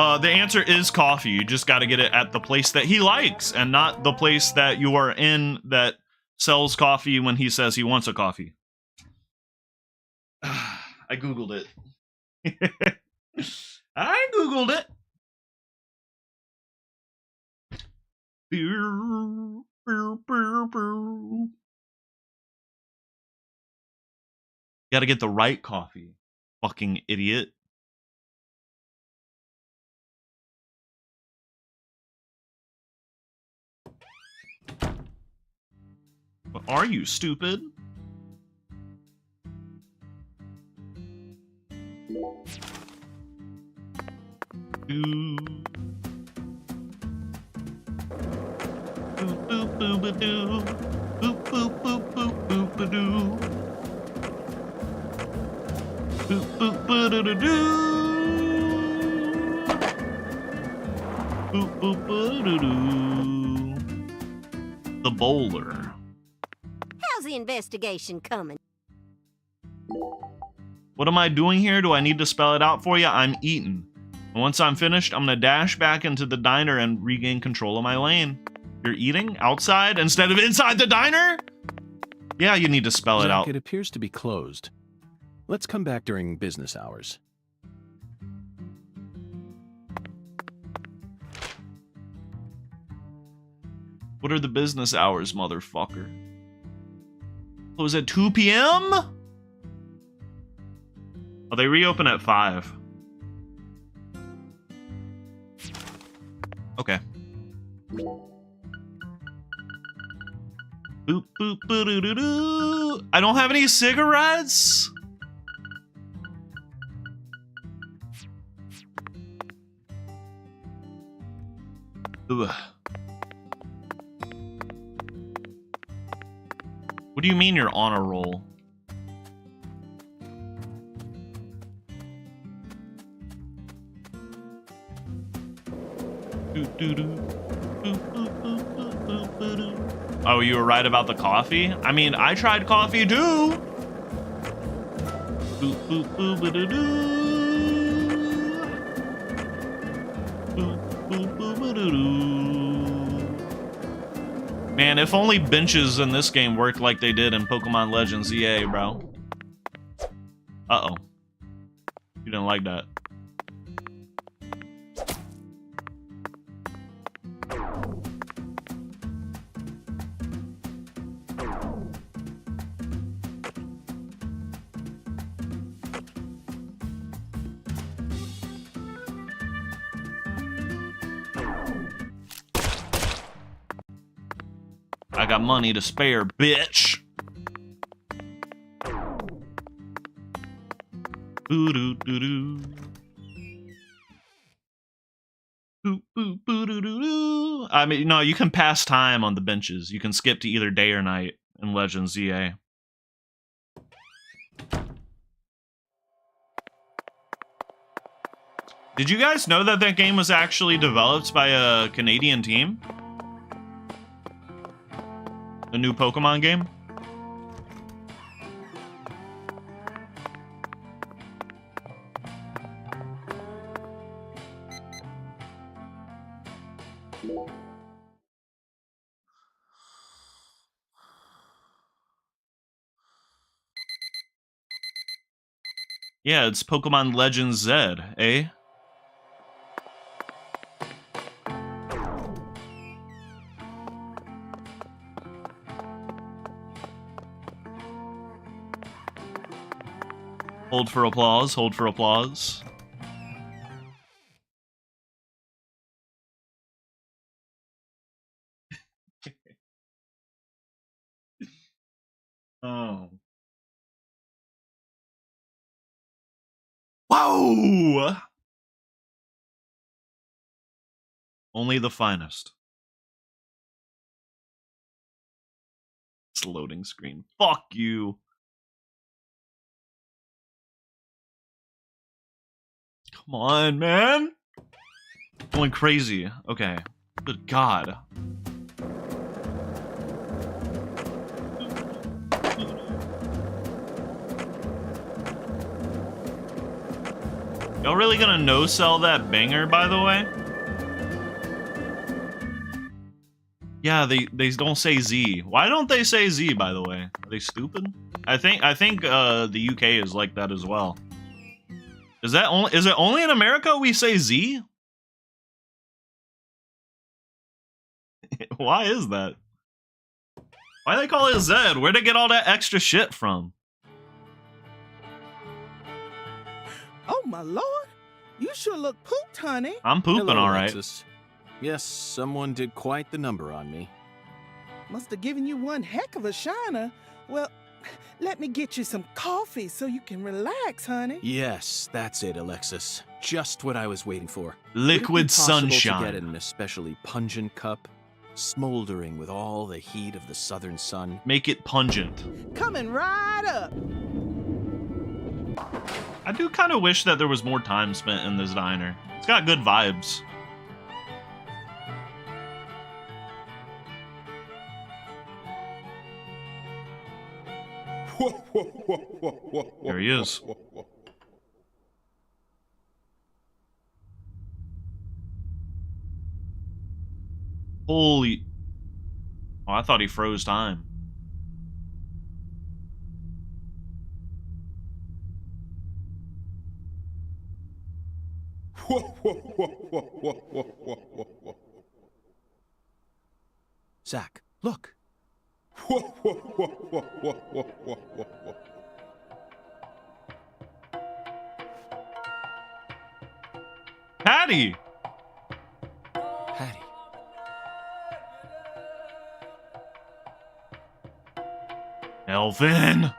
The answer is coffee. You just got to get it at the place that he likes and not the place that you are in that sells coffee when he says he wants a coffee. I Googled it. I Googled it. Got to get the right coffee. Fucking idiot. What are you, stupid? Boop boop boop a doo. Boop boop boop boop boop a doo. Boop boop boop a doo. Boop boop boop a doo. The bowler. How's the investigation coming? What am I doing here? Do I need to spell it out for you? I'm eating. And once I'm finished, I'm gonna dash back into the diner and regain control of my lane. You're eating outside instead of inside the diner? Yeah, you need to spell it out. It appears to be closed. Let's come back during business hours. What are the business hours, motherfucker? Close at 2 p.m.? Oh, they reopen at 5. Okay. Boop, boop, boo doo doo doo. I don't have any cigarettes? Ugh. What do you mean you're on a roll? Oh, you were right about the coffee? I mean, I tried coffee too. Boop, boop, boop, ba, doo, doo. Boop, boop, boop, ba, doo, doo. Man, if only benches in this game worked like they did in Pokemon Legends EA, bro. Uh-oh. You didn't like that. I got money to spare, bitch. Boo doo doo doo. Boo boo boo doo doo doo. I mean, no, you can pass time on the benches. You can skip to either day or night in Legends EA. Did you guys know that that game was actually developed by a Canadian team? The new Pokemon game? Yeah, it's Pokemon Legends Z, eh? Hold for applause, hold for applause. Oh. Whoa! Only the finest. It's loading screen. Fuck you. Come on, man. Going crazy. Okay. Good God. Y'all really gonna no-sell that banger, by the way? Yeah, they don't say Z. Why don't they say Z, by the way? Are they stupid? I think the UK is like that as well. Is it only in America we say Z? Why is that? Why they call it Z? Where'd they get all that extra shit from? Oh my lord! You sure look pooped, honey. I'm pooping Hello, all right. Alexis. Yes, someone did quite the number on me. Must have given you one heck of a shiner. Well, let me get you some coffee so you can relax, honey. Yes, that's it, Alexis. Just what I was waiting for. Liquid Would it be possible sunshine. to get an especially pungent cup, smoldering with all the heat of the southern sun. Make it pungent. Coming right up. I do kind of wish that there was more time spent in this diner. It's got good vibes. There he is. Holy... Oh, I thought he froze time. Zach, look. Patty! Patty. Melvin!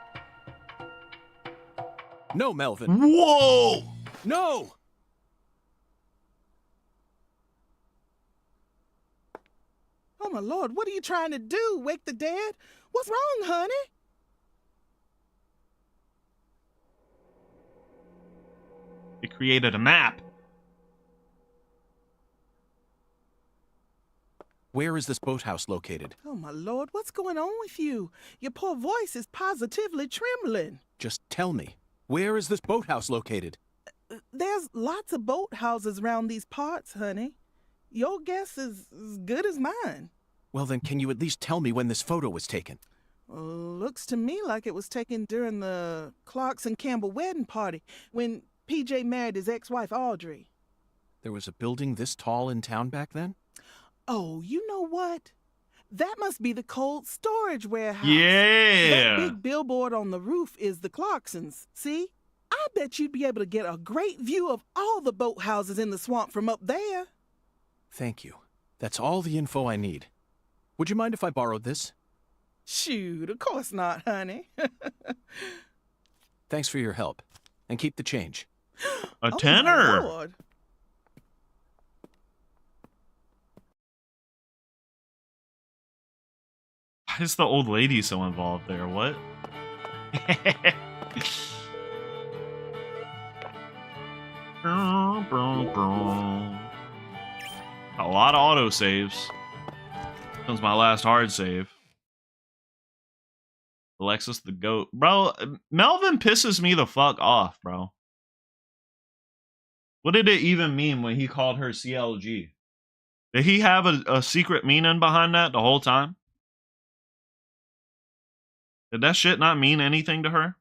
No, Melvin. Whoa! No! Oh my lord, what are you trying to do? Wake the dead? What's wrong, honey? He created a map. Where is this boathouse located? Oh my lord, what's going on with you? Your poor voice is positively trembling. Just tell me. Where is this boathouse located? There's lots of boathouses around these parts, honey. Your guess is as good as mine. Well, then can you at least tell me when this photo was taken? Looks to me like it was taken during the Clarkson-Campbell wedding party when PJ married his ex-wife Audrey. There was a building this tall in town back then? Oh, you know what? That must be the cold storage warehouse. Yeah! That big billboard on the roof is the Clarksons, see? I bet you'd be able to get a great view of all the boathouses in the swamp from up there. Thank you. That's all the info I need. Would you mind if I borrowed this? Shoot, of course not, honey. Thanks for your help. And keep the change. A Oh, tenner! my Lord. Why is the old lady so involved there? What? A lot of autosaves. That was my last hard save. Alexis the goat. Bro, Melvin pisses me the fuck off, bro. What did it even mean when he called her CLG? Did he have a secret meaning behind that the whole time? Did that shit not mean anything to her?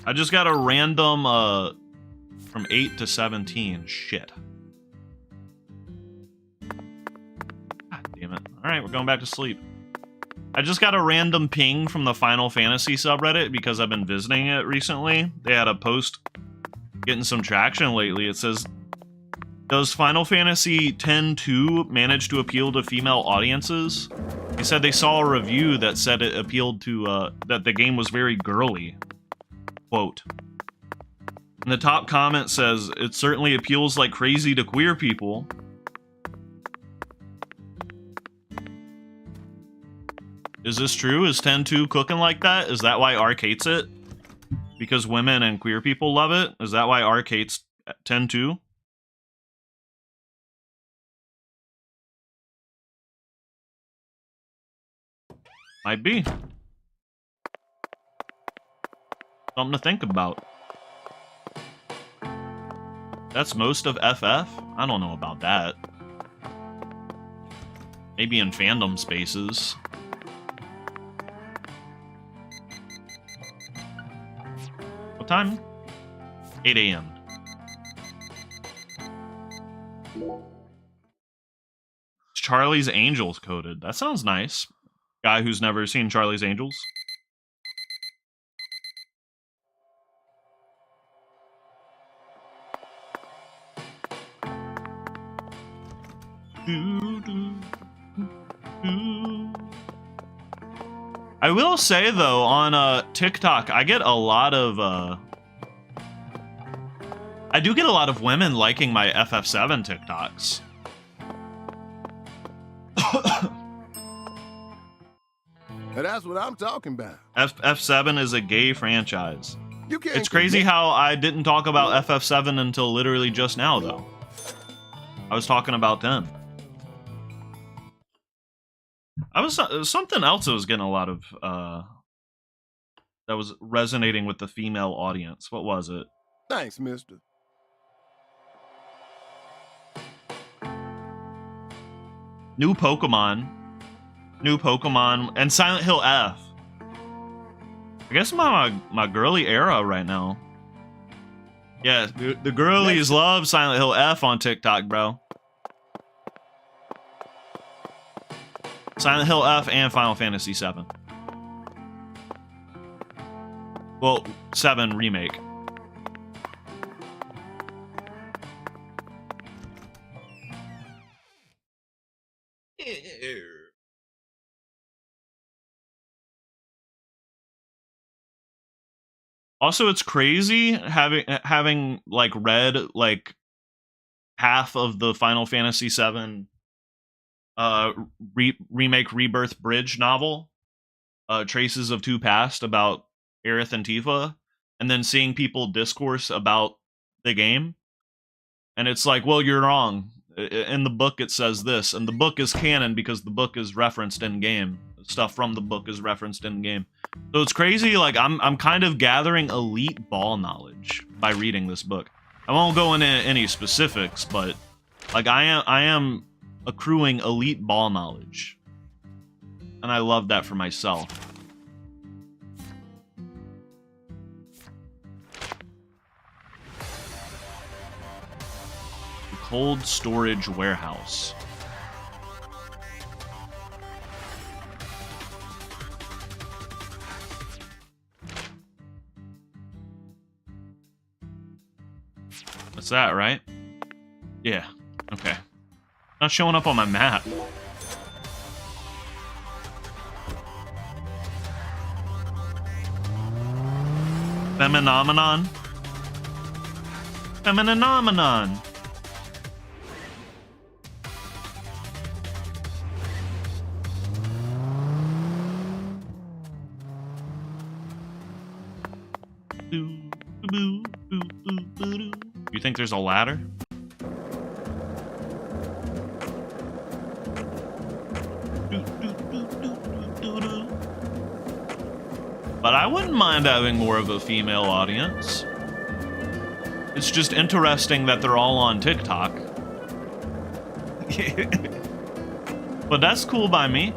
I just got a random from 8 to 17. Shit. God damn it. Alright, we're going back to sleep. I just got a random ping from the Final Fantasy subreddit because I've been visiting it recently. They had a post getting some traction lately. It says, does Final Fantasy X-2 manage to appeal to female audiences? They said they saw a review that said it appealed to, that the game was very girly. Quote. And the top comment says, it certainly appeals like crazy to queer people. Is this true? Is 10-2 cooking like that? Is that why Ark hates it? Because women and queer people love it? Is that why ARC hates 10-2? Might be. Something to think about. That's most of FF? I don't know about that. Maybe in fandom spaces. What time? 8 a.m. Charlie's Angels coded. That sounds nice. Guy who's never seen Charlie's Angels. I will say though, on TikTok, I get a lot of I do get a lot of women liking my FF7 TikToks. And that's what I'm talking about. FF7 is a gay franchise. You can't It's crazy how I didn't talk about FF7 until literally just now, though. I was talking about 10. Something else that was getting a lot of, that was resonating with the female audience. What was it? Thanks, mister. New Pokemon, and Silent Hill F. I guess my girly era right now. Yeah, the girlies love Silent Hill F on TikTok, bro. Silent Hill F and Final Fantasy 7. Well, 7 remake. Also, it's crazy having like read like half of the Final Fantasy 7 remake Rebirth Bridge novel, Traces of Two Past, about Aerith and Tifa, and then seeing people discourse about the game, and it's like, well, you're wrong. In the book it says this, and the book is canon because the book is referenced in game. Stuff from the book is referenced in game. So it's crazy. Like I'm kind of gathering elite ball knowledge by reading this book. I won't go into any specifics, but like I am accruing elite ball knowledge, and I love that for myself. The cold storage warehouse. What's that, right? Yeah, okay. Not showing up on my map. Feminomenon? Feminomenon! You think there's a ladder? But I wouldn't mind having more of a female audience. It's just interesting that they're all on TikTok. But that's cool by me.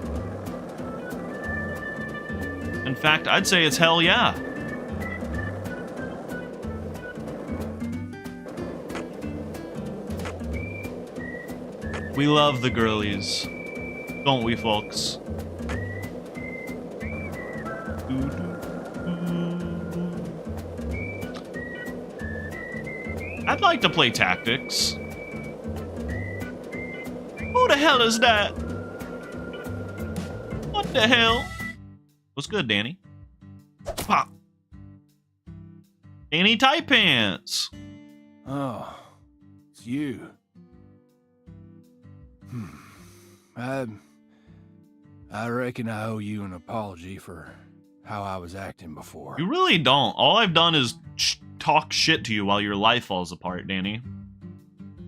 In fact, I'd say it's hell yeah. We love the girlies, don't we, folks? I'd like to play tactics. Who the hell is that? What the hell? What's good, Danny? Pop. Danny Tight Pants. Oh, it's you. I reckon I owe you an apology for how I was acting before. You really don't. All I've done is talk shit to you while your life falls apart, Danny.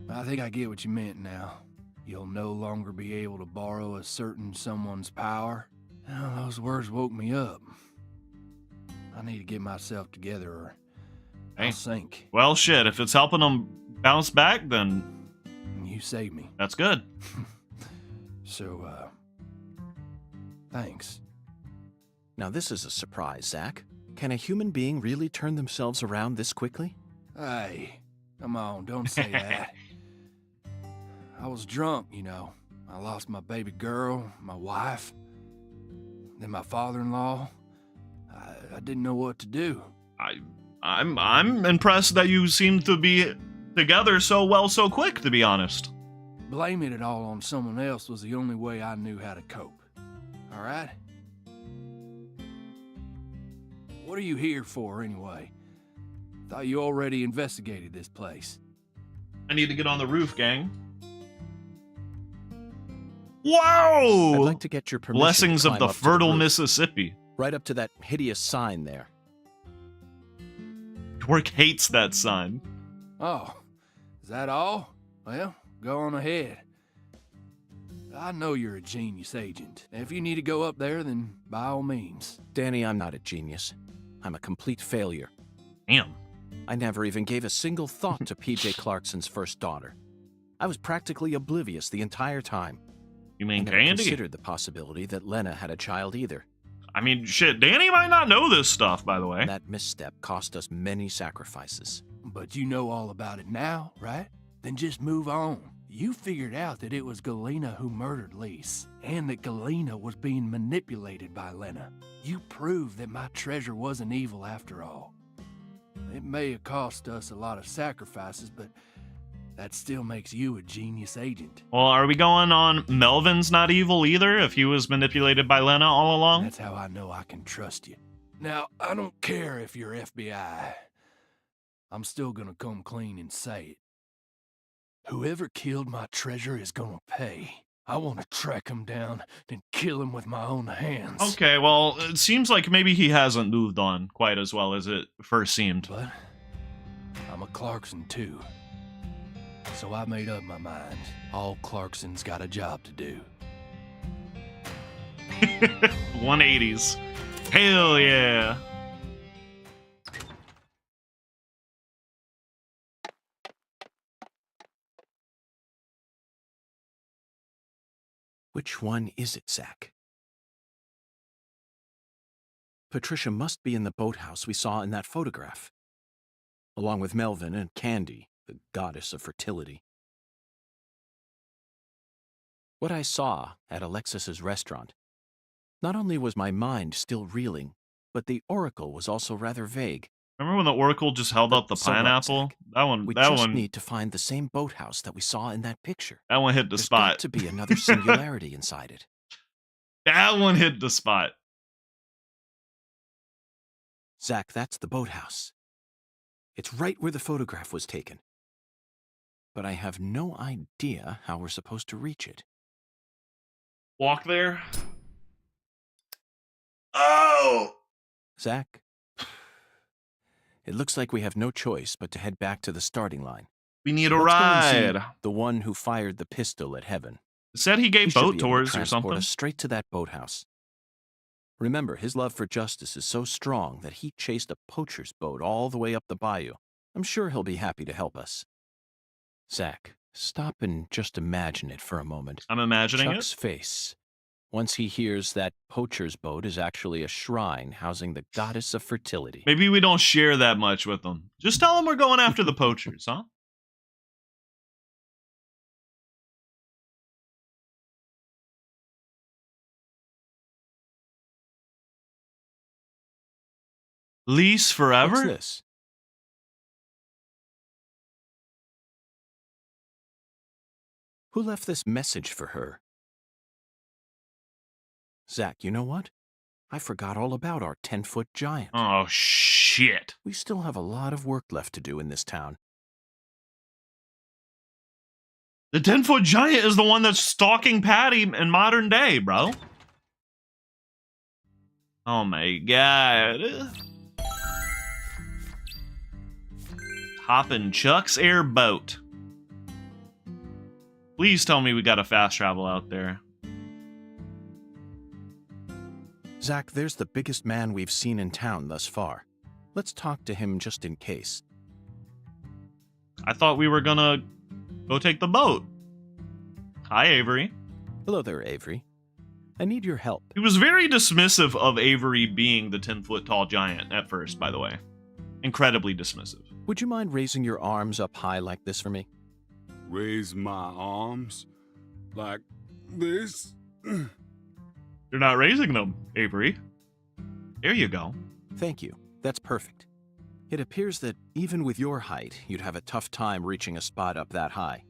I think I get what you meant now. You'll no longer be able to borrow a certain someone's power. Well, those words woke me up. I need to get myself together or I'll sink. Well, shit, if it's helping them bounce back, then... You saved me. That's good. So, thanks. Now this is a surprise, Zach. Can a human being really turn themselves around this quickly? Hey, come on, don't say that. I was drunk, you know. I lost my baby girl, my wife, then my father-in-law. I didn't know what to do. I'm impressed that you seem to be together so well so quick, to be honest. Blaming it all on someone else was the only way I knew how to cope. All right? What are you here for, anyway? Thought you already investigated this place. I need to get on the roof, gang. Wow! I'd like to get your permission. Blessings to of the climb up to fertile roof. Mississippi. Right up to that hideous sign there. Twerk hates that sign. Oh, is that all? Well, go on ahead. I know you're a genius agent. If you need to go up there, then by all means. Danny, I'm not a genius. I'm a complete failure. Damn. I never even gave a single thought to PJ Clarkson's first daughter. I was practically oblivious the entire time. You mean I never Candy? considered the possibility that Lena had a child either. I mean, shit, Danny might not know this stuff, by the way. That misstep cost us many sacrifices. But you know all about it now, right? Then just move on. You figured out that it was Galena who murdered Lise, and that Galena was being manipulated by Lena. You proved that my treasure wasn't evil after all. It may have cost us a lot of sacrifices, but that still makes you a genius agent. Well, are we going on Melvin's not evil either, if he was manipulated by Lena all along? That's how I know I can trust you. Now, I don't care if you're FBI. I'm still gonna come clean and say it. Whoever killed my treasure is gonna pay. I want to track him down and kill him with my own hands. Okay, well, it seems like maybe he hasn't moved on quite as well as it first seemed. But I'm a Clarkson too. So I made up my mind. All Clarksons got a job to do. 180s. Hell yeah. Which one is it, Zach? Patricia must be in the boathouse we saw in that photograph, along with Melvin and Candy, the goddess of fertility. What I saw at Alexis's restaurant, not only was my mind still reeling, but the oracle was also rather vague. Remember when the oracle just held up the So what, pineapple? Zach? We just need to find the same boathouse that we saw in that picture. That one hit the There's spot. got to be another singularity inside it. That one hit the spot. Zach, that's the boathouse. It's right where the photograph was taken. But I have no idea how we're supposed to reach it. Walk there. Oh! Zach, it looks like we have no choice but to head back to the starting line. We need a Let's go and see ride. the one who fired the pistol at Heaven. It said he gave should boat be able to tours or transport something. us straight to that boathouse. Remember, his love for justice is so strong that he chased a poacher's boat all the way up the bayou. I'm sure he'll be happy to help us. Zach, stop and just imagine it for a moment. I'm imagining Chuck's it. face once he hears that poacher's boat is actually a shrine housing the goddess of fertility. Maybe we don't share that much with them. Just tell them we're going after the poachers, huh? Lease forever? What's this? Who left this message for her? Zach, you know what? I forgot all about our 10-foot giant. Oh, shit. We still have a lot of work left to do in this town. The 10-foot giant is the one that's stalking Patty in modern day, bro. Oh my god. Hoppin' Chuck's airboat. Please tell me we got a fast travel out there. Zach, there's the biggest man we've seen in town thus far. Let's talk to him just in case. I thought we were gonna go take the boat. Hi, Avery. Hello there, Avery. I need your help. He was very dismissive of Avery being the 10-foot-tall giant at first, by the way. Incredibly dismissive. Would you mind raising your arms up high like this for me? Raise my arms like this? You're not raising them, Avery. There you go. Thank you. That's perfect. It appears that even with your height, you'd have a tough time reaching a spot up that high.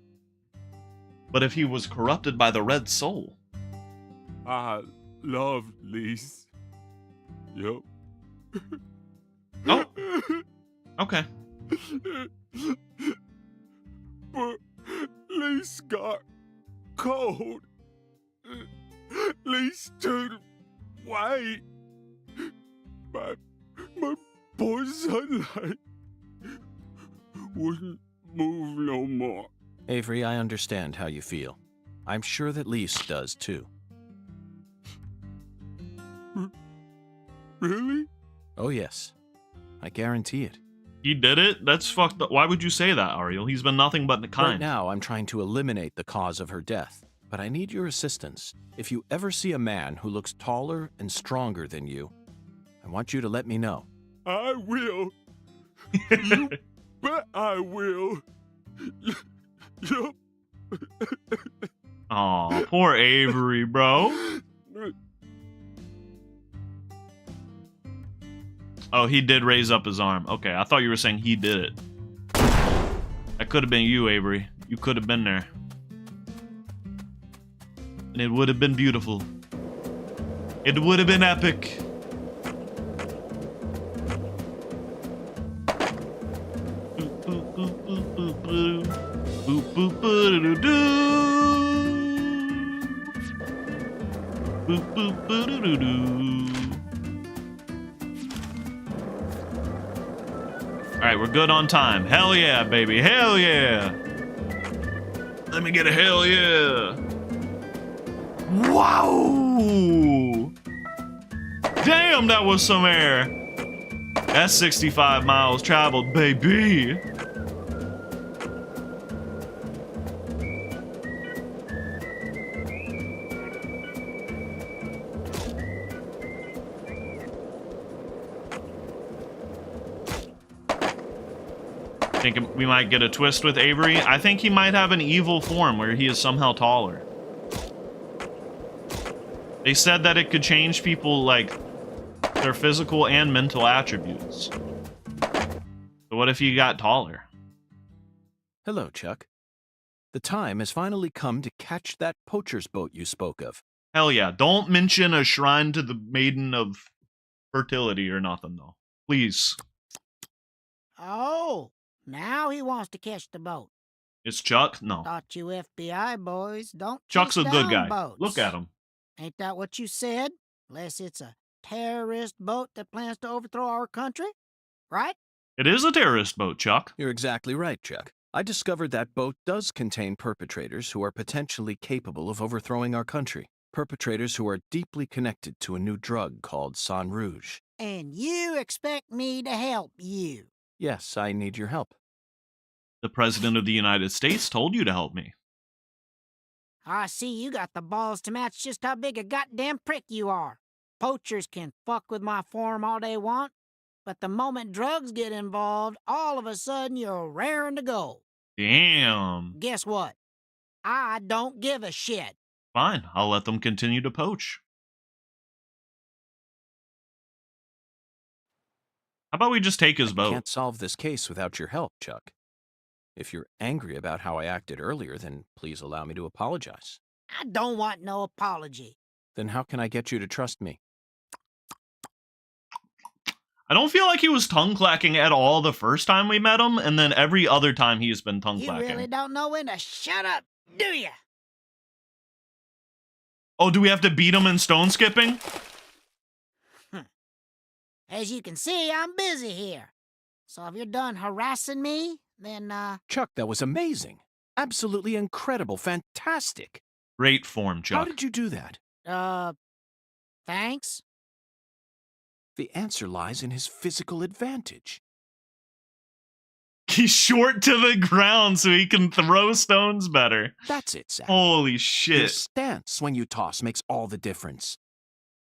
But if he was corrupted by the red soul... I love Lise. Yup. Oh. Okay. But Lise got cold. Lise turned white. My poor sunlight wouldn't move no more. Avery, I understand how you feel. I'm sure that Lise does too. Really? Oh yes. I guarantee it. He did it? That's fucked up. Why would you say that, Ariel? He's been nothing but kind. Right now, I'm trying to eliminate the cause of her death, but I need your assistance. If you ever see a man who looks taller and stronger than you, I want you to let me know. I will. You bet I will. Yup. Aw, poor Avery, bro. Oh, he did raise up his arm. Okay, I thought you were saying he did it. That could have been you, Avery. You could have been there. And it would have been beautiful. It would have been epic. Alright, we're good on time. Hell yeah, baby. Hell yeah. Let me get a hell yeah. Wow. Damn, that was some air. That's 65 miles traveled, baby. Think we might get a twist with Avery. I think he might have an evil form where he is somehow taller. They said that it could change people, like, their physical and mental attributes. So what if he got taller? Hello, Chuck. The time has finally come to catch that poacher's boat you spoke of. Hell yeah. Don't mention a shrine to the Maiden of Fertility or nothing, though. Please. Oh, now he wants to catch the boat. It's Chuck? No. Thought you FBI boys don't Chuck's a chase good down guy. boats. Look at him. Ain't that what you said? Unless it's a terrorist boat that plans to overthrow our country, right? It is a terrorist boat, Chuck. You're exactly right, Chuck. I discovered that boat does contain perpetrators who are potentially capable of overthrowing our country. Perpetrators who are deeply connected to a new drug called Sang Rouge. And you expect me to help you? Yes, I need your help. The President of the United States told you to help me. I see you got the balls to match just how big a goddamn prick you are. Poachers can fuck with my farm all they want, but the moment drugs get involved, all of a sudden you're raring to go. Damn. Guess what? I don't give a shit. Fine, I'll let them continue to poach. How about we just take his boat? I can't solve this case without your help, Chuck. If you're angry about how I acted earlier, then please allow me to apologize. I don't want no apology. Then how can I get you to trust me? I don't feel like he was tongue-clacking at all the first time we met him, and then every other time he's been You tongue-clacking. really don't know when to shut up, do ya? Oh, do we have to beat him in stone skipping? As you can see, I'm busy here. So if you're done harassing me, then, Chuck, that was amazing. Absolutely incredible. Fantastic. Great form, Chuck. How did you do that? Thanks? The answer lies in his physical advantage. He's short to the ground so he can throw stones better. That's it, Zach. Holy Your shit. stance when you toss makes all the difference.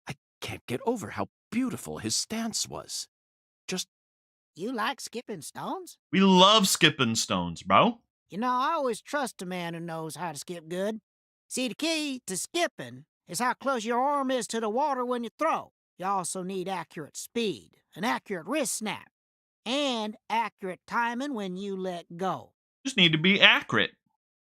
I can't get over how beautiful his stance was. Just... You like skipping stones? We love skipping stones, bro. You know, I always trust a man who knows how to skip good. See, the key to skipping is how close your arm is to the water when you throw. You also need accurate speed, an accurate wrist snap, and accurate timing when you let go. Just need to be accurate.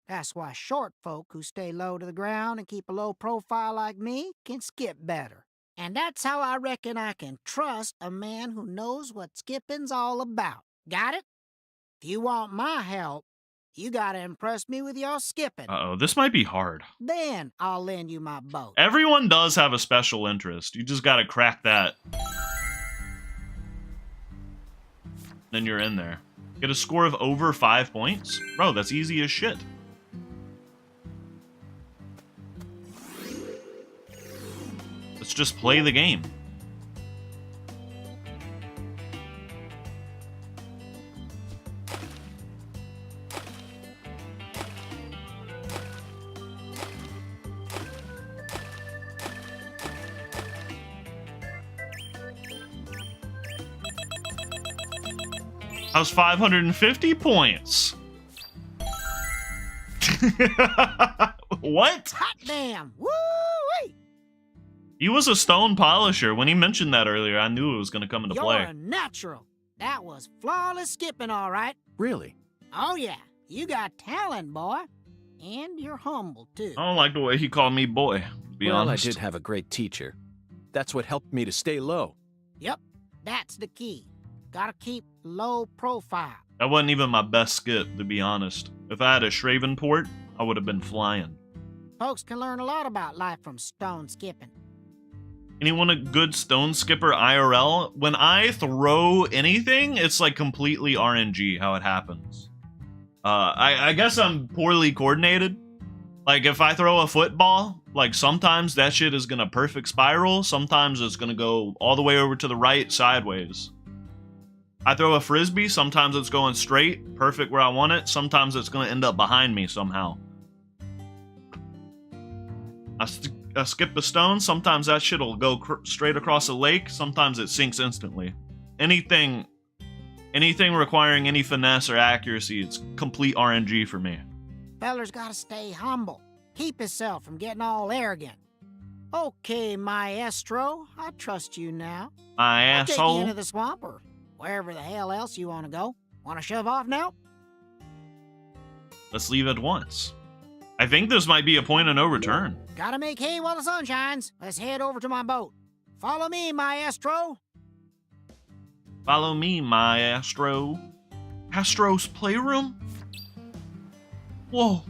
That's why short folk who stay low to the ground and keep a low profile like me can skip better. And that's how I reckon I can trust a man who knows what skipping's all about. Got it? If you want my help, you gotta impress me with your skipping. Uh-oh, this might be hard. Then I'll lend you my boat. Everyone does have a special interest. You just gotta crack that. Then you're in there. Get a score of over 5 points? Bro, that's easy as shit. Let's just play the game. How's 550 points? What? Hot damn! Woo-wee! He was a stone polisher. When he mentioned that earlier, I knew it was going to come into You're play. a natural. That was flawless skipping, all right. Really? Oh, yeah. You got talent, boy. And you're humble, too. I don't like the way he called me boy, to be honest. I did have a great teacher. That's what helped me to stay low. Yep, that's the key. Gotta keep low profile. That wasn't even my best skip, to be honest. If I had a Shraven port, I would have been flying. Folks can learn a lot about life from stone skipping. Anyone a good stone skipper IRL? When I throw anything, it's like completely RNG how it happens. I guess I'm poorly coordinated. Like if I throw a football, like sometimes that shit is gonna perfect spiral, sometimes it's gonna go all the way over to the right sideways. I throw a frisbee, sometimes it's going straight, perfect where I want it, sometimes it's gonna end up behind me somehow. I skip a stone, sometimes that shit'll go straight across a lake, sometimes it sinks instantly. Anything requiring any finesse or accuracy, it's complete RNG for me. Feller's gotta stay humble. Keep himself from getting all arrogant. Okay, maestro, I trust you now. My I'll take you asshole. into the swamp or wherever the hell else you want to go. Want to shove off now? Let's leave at once. I think this might be a point of no return. Gotta make hay while the sun shines. Let's head over to my boat. Follow me, maestro. Follow me, maestro. Astro's playroom? Whoa.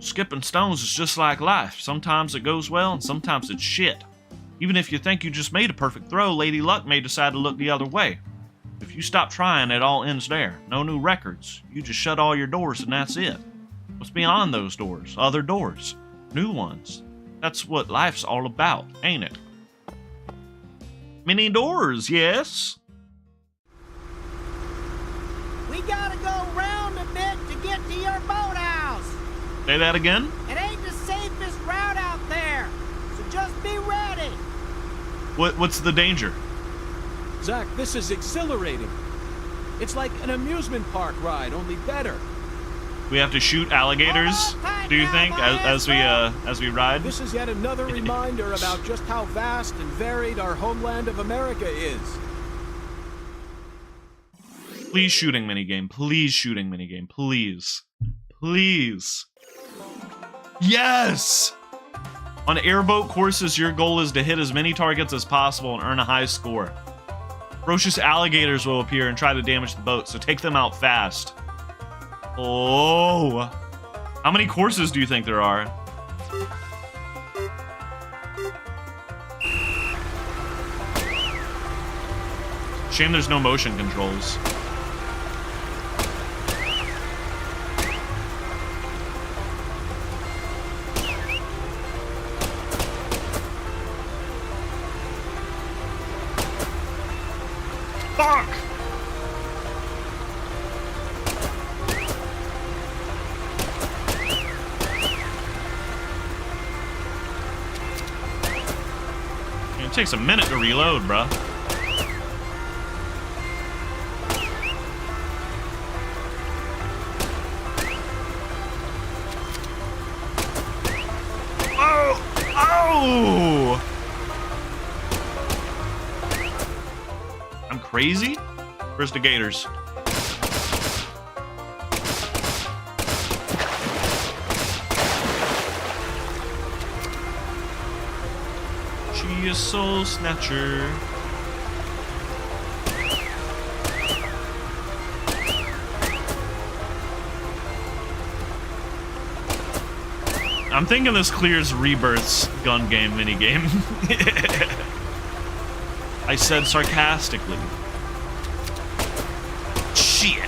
Skipping stones is just like life. Sometimes it goes well and sometimes it's shit. Even if you think you just made a perfect throw, Lady Luck may decide to look the other way. If you stop trying, it all ends there. No new records. You just shut all your doors and that's it. What's beyond those doors? Other doors. New ones. That's what life's all about, ain't it? Many doors, yes? We gotta go round a bit to get to your boathouse. Say that again? It ain't the safest route out there, so just be ready. What's the danger? Zach, this is exhilarating. It's like an amusement park ride, only better. We have to shoot alligators, do you think, as we ride? This is yet another reminder about just how vast and varied our homeland of America is. Please shooting minigame. Please shooting minigame. Please. Please. Yes! On airboat courses, your goal is to hit as many targets as possible and earn a high score. Ferocious alligators will appear and try to damage the boat, so take them out fast. Oh! How many courses do you think there are? Shame there's no motion controls. Fuck! It takes a minute to reload, bruh. Oh! I'm crazy? Where's the gators? She is Soul Snatcher. I'm thinking this clears Rebirth's gun game minigame. I said sarcastically. Shit.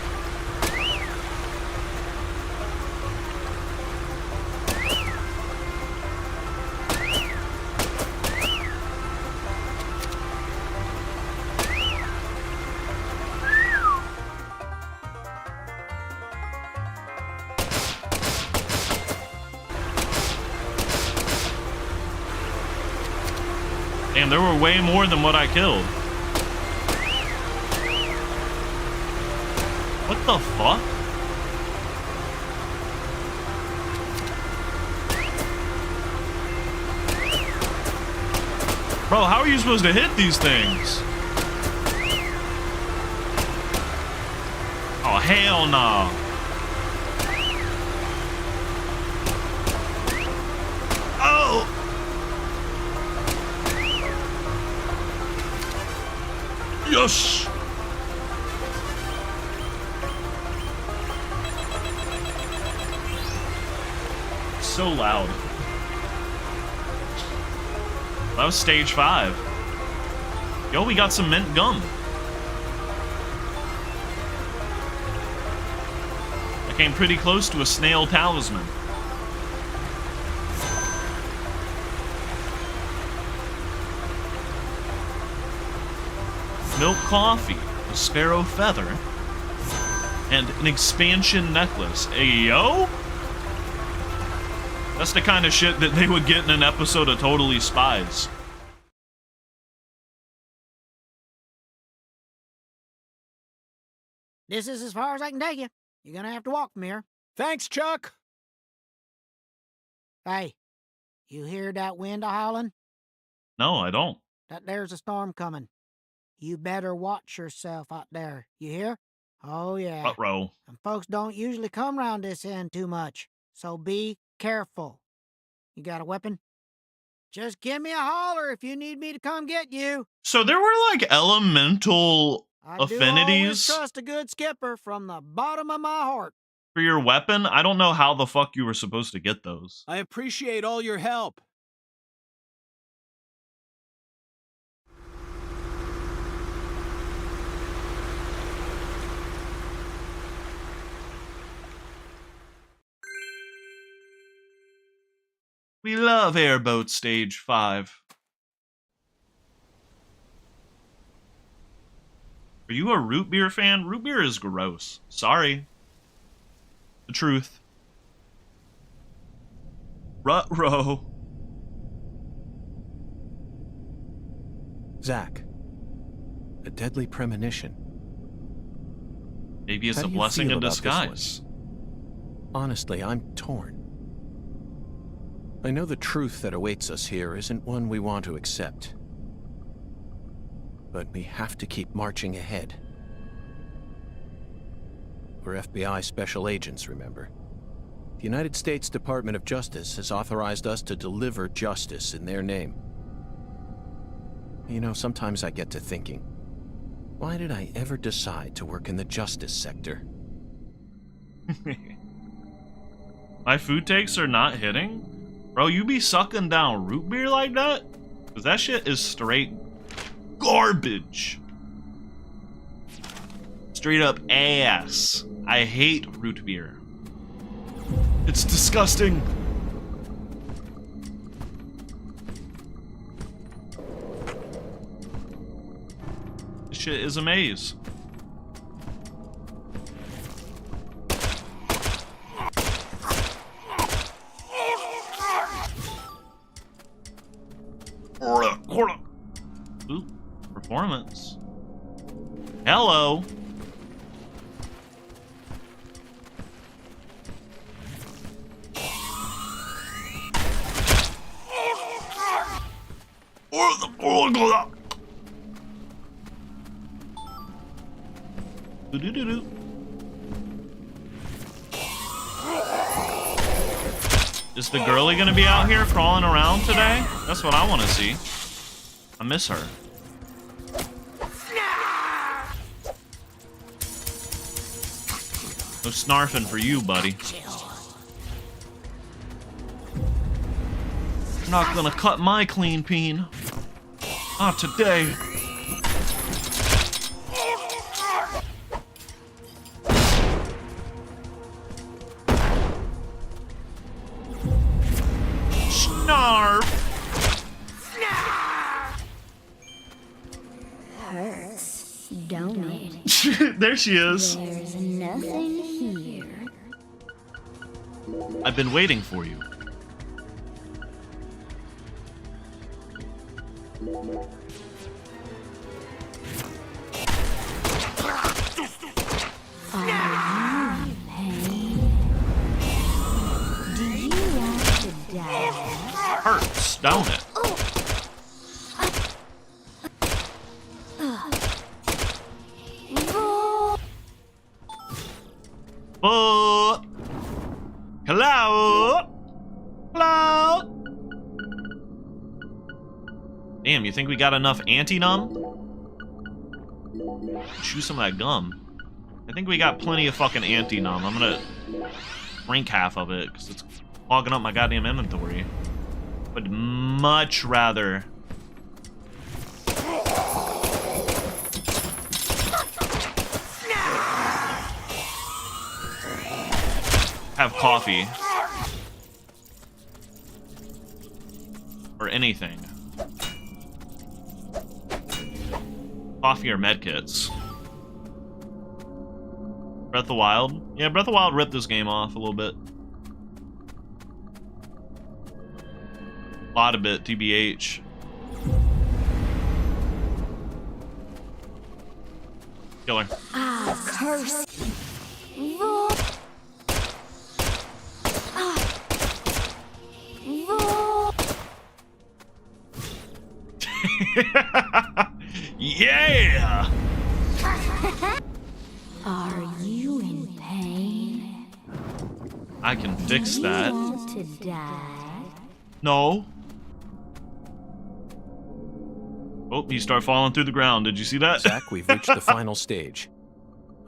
Damn, there were way more than what I killed. What the fuck? Bro, how are you supposed to hit these things? Oh, hell no. Oh! Yes! So loud. That was stage 5. Yo, we got some mint gum. I came pretty close to a snail talisman. Milk coffee, a sparrow feather, and an expansion necklace. Ayo? That's the kind of shit that they would get in an episode of Totally Spies. This is as far as I can take you. You're gonna have to walk from here. Thanks, Chuck. Hey, you hear that wind a-howling? No, I don't. That there's a storm coming. You better watch yourself out there. You hear? Oh, yeah. Uh-oh. And folks don't usually come round this end too much, so be careful. You got a weapon? Just give me a holler if you need me to come get you. So there were, like, elemental I affinities do always trust a good skipper from the bottom of my heart. for your weapon? I don't know how the fuck you were supposed to get those. I appreciate all your help. We love Airboat Stage 5. Are you a root beer fan? Root beer is gross. Sorry. The truth. Ruh-roh. Zach, a deadly premonition. Maybe it's How a do you blessing feel in about this one? disguise. Honestly, I'm torn. I know the truth that awaits us here isn't one we want to accept. But we have to keep marching ahead. We're FBI special agents, remember? The United States Department of Justice has authorized us to deliver justice in their name. You know, sometimes I get to thinking, why did I ever decide to work in the justice sector? My food takes are not hitting? Bro, you be sucking down root beer like that? Because that shit is straight garbage. Straight up ass. I hate root beer. It's disgusting. This shit is a maze. Ooh, performance. Hello. Do-do-do-do. Is the girlie gonna be out here crawling around today? That's what I want to see. I miss her. No snarfing for you, buddy. You're not gonna cut my clean peen. Not today. Snarf. Hurts, don't it? There she is. There's nothing here. I've been waiting for you. Are you in pain? Do you want to die? Hurts, don't it? Oh, hello, hello. Damn, you think we got enough anti-numb? Chew some of that gum. I think we got plenty of fucking anti-numb. I'm gonna drink half of it because it's clogging up my goddamn inventory. Would much rather have coffee or anything. Coffee or medkits. Breath of the Wild? Yeah, Breath of the Wild ripped this game off a little bit. A lot of it, TBH. Killer. Ah, curse. Yeah! Are you in pain? I can fix Do that. you want to die? No. Oh, you start falling through the ground. Did you see that? Zach, we've reached the final stage.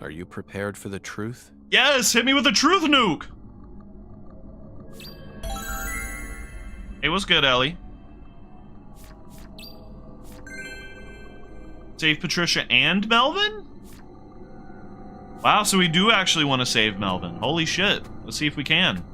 Are you prepared for the truth? Yes, hit me with a truth nuke. Hey, what's good, Ellie? Save Patricia and Melvin? Wow, so we do actually want to save Melvin. Holy shit. Let's see if we can.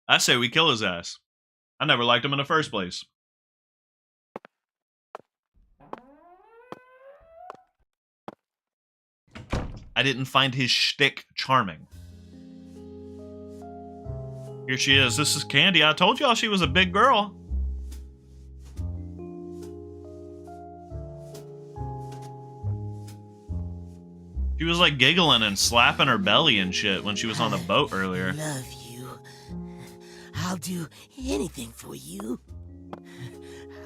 I say we kill his ass. I never liked him in the first place. I didn't find his shtick charming. Here she is. This is Candy. I told y'all she was a big girl. She was like giggling and slapping her belly and shit when she was on the boat earlier. Love you. I'll do anything for you.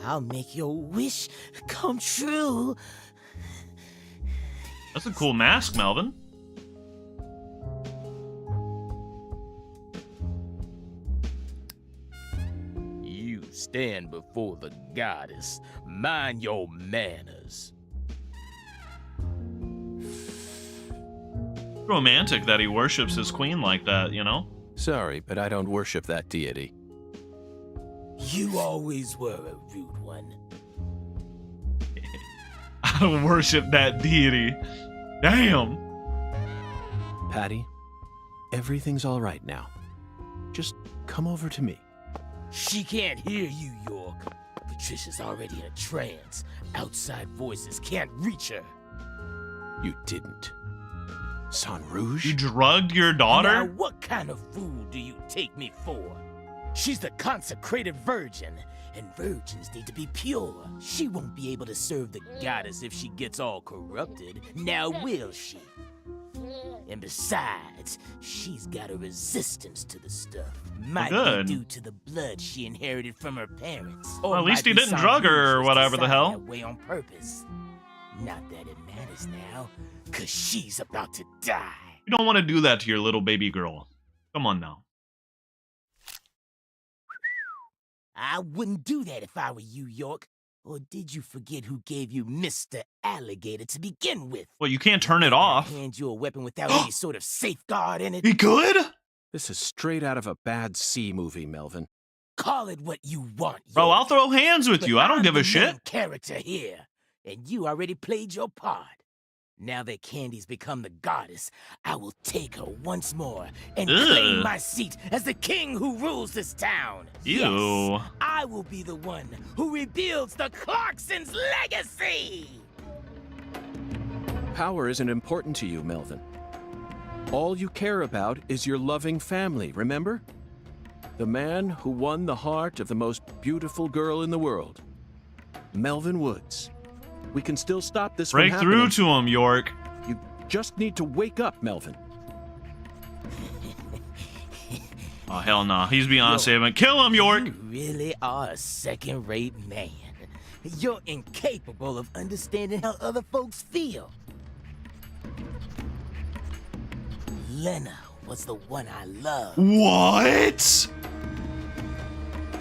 I'll make your wish come true. That's a cool mask, Melvin. Stand before the goddess. Mind your manners. Romantic that he worships his queen like that, you know? Sorry, but I don't worship that deity. You always were a rude one. I don't worship that deity. Damn. Patty, everything's all right now. Just come over to me. She can't hear you, York. Patricia's already in a trance. Outside voices can't reach her. You didn't. San Rouge? You drugged your daughter? Now, what kind of fool do you take me for? She's the consecrated virgin, and virgins need to be pure. She won't be able to serve the goddess if she gets all corrupted. Now will she? And besides, she's got a resistance to the stuff. Might be due to the blood she inherited from her parents. Well, at least he didn't drug her or whatever the hell. That way on purpose. Not that it matters now, cause she's about to die. You don't want to do that to your little baby girl. Come on now. I wouldn't do that if I were you, York. Or did you forget who gave you Mr. Alligator to begin with? Well, you can't turn it off. Hand you a weapon without any sort of safeguard in it. He could? This is straight out of a bad C movie, Melvin. Call it what you want, York. Bro, I'll throw hands with you. I don't give a shit. I'm the main character here, and you already played your part. Now that Candy's become the goddess, I will take her once more and claim my seat as the king who rules this town. Ew. Yes, I will be the one who rebuilds the Clarksons' legacy. Power isn't important to you, Melvin. All you care about is your loving family, remember? The man who won the heart of the most beautiful girl in the world. Melvin Woods. We can still stop this Break from happening. through to him, York. You just need to wake up, Melvin. Oh, hell no. He's beyond saving. Kill him, York! You really are a second-rate man. You're incapable of understanding how other folks feel. Lena was the one I loved. What?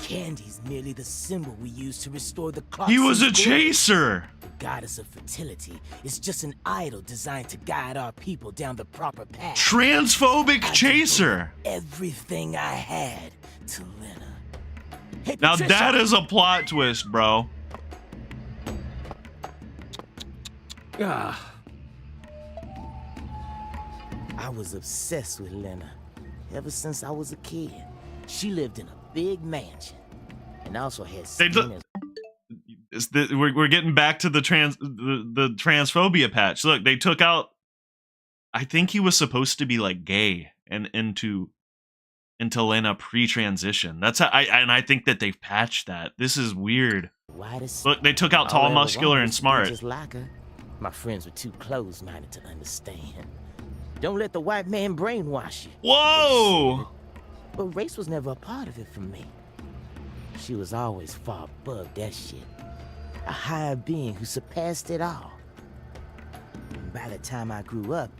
Candy's merely the symbol we use to restore the clock. He was a chaser! The goddess of fertility is just an idol designed to guide our people down the proper path. Transphobic chaser! Everything I had to Lena. Hey, now Patricia. that is a plot twist, bro. I was obsessed with Lena ever since I was a kid. She lived in a big mansion and also had we're getting back to the transphobia patch. Look, they took out. I think he was supposed to be like gay and into Lena pre-transition. That's how I think that they've patched that. This is weird. Look, they took out tall, muscular, and smart. Just like her. My friends were too close-minded to understand. Don't let the white man brainwash you. Whoa! But race was never a part of it for me. She was always far above that shit. A higher being who surpassed it all. And by the time I grew up,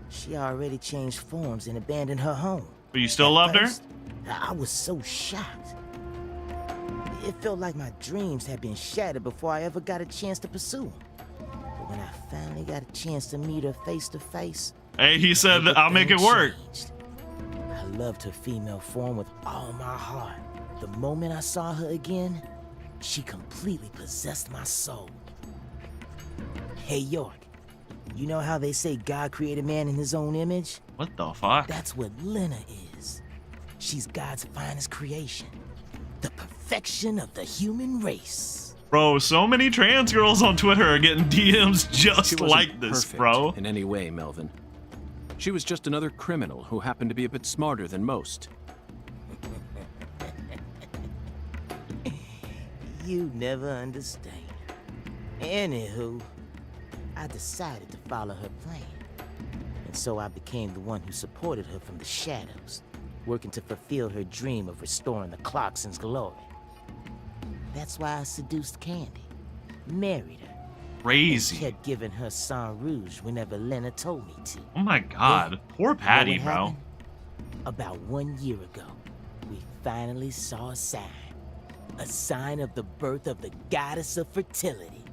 she already changed forms and abandoned her home. But you still loved her? I was so shocked. It felt like my dreams had been shattered before I ever got a chance to pursue them. But when I finally got a chance to meet her face to face, hey, he said, I'll make it work. I loved her female form with all my heart. The moment I saw her again, she completely possessed my soul. Hey, York, you know how they say God created man in his own image? What the fuck? That's what Lena is. She's God's finest creation. The perfection of the human race. Bro, so many trans girls on Twitter are getting DMs just like this, perfect bro. In any way, Melvin. She was just another criminal who happened to be a bit smarter than most. You never understand. Anywho, I decided to follow her plan. And so I became the one who supported her from the shadows, working to fulfill her dream of restoring the Clarksons' glory. That's why I seduced Candy, married her. Crazy. And kept giving her San Rouge whenever Lena told me to. Oh my god. Then, poor Patty, you know what bro. happened? About 1 year ago, we finally saw a sign. A sign of the birth of the goddess of fertility.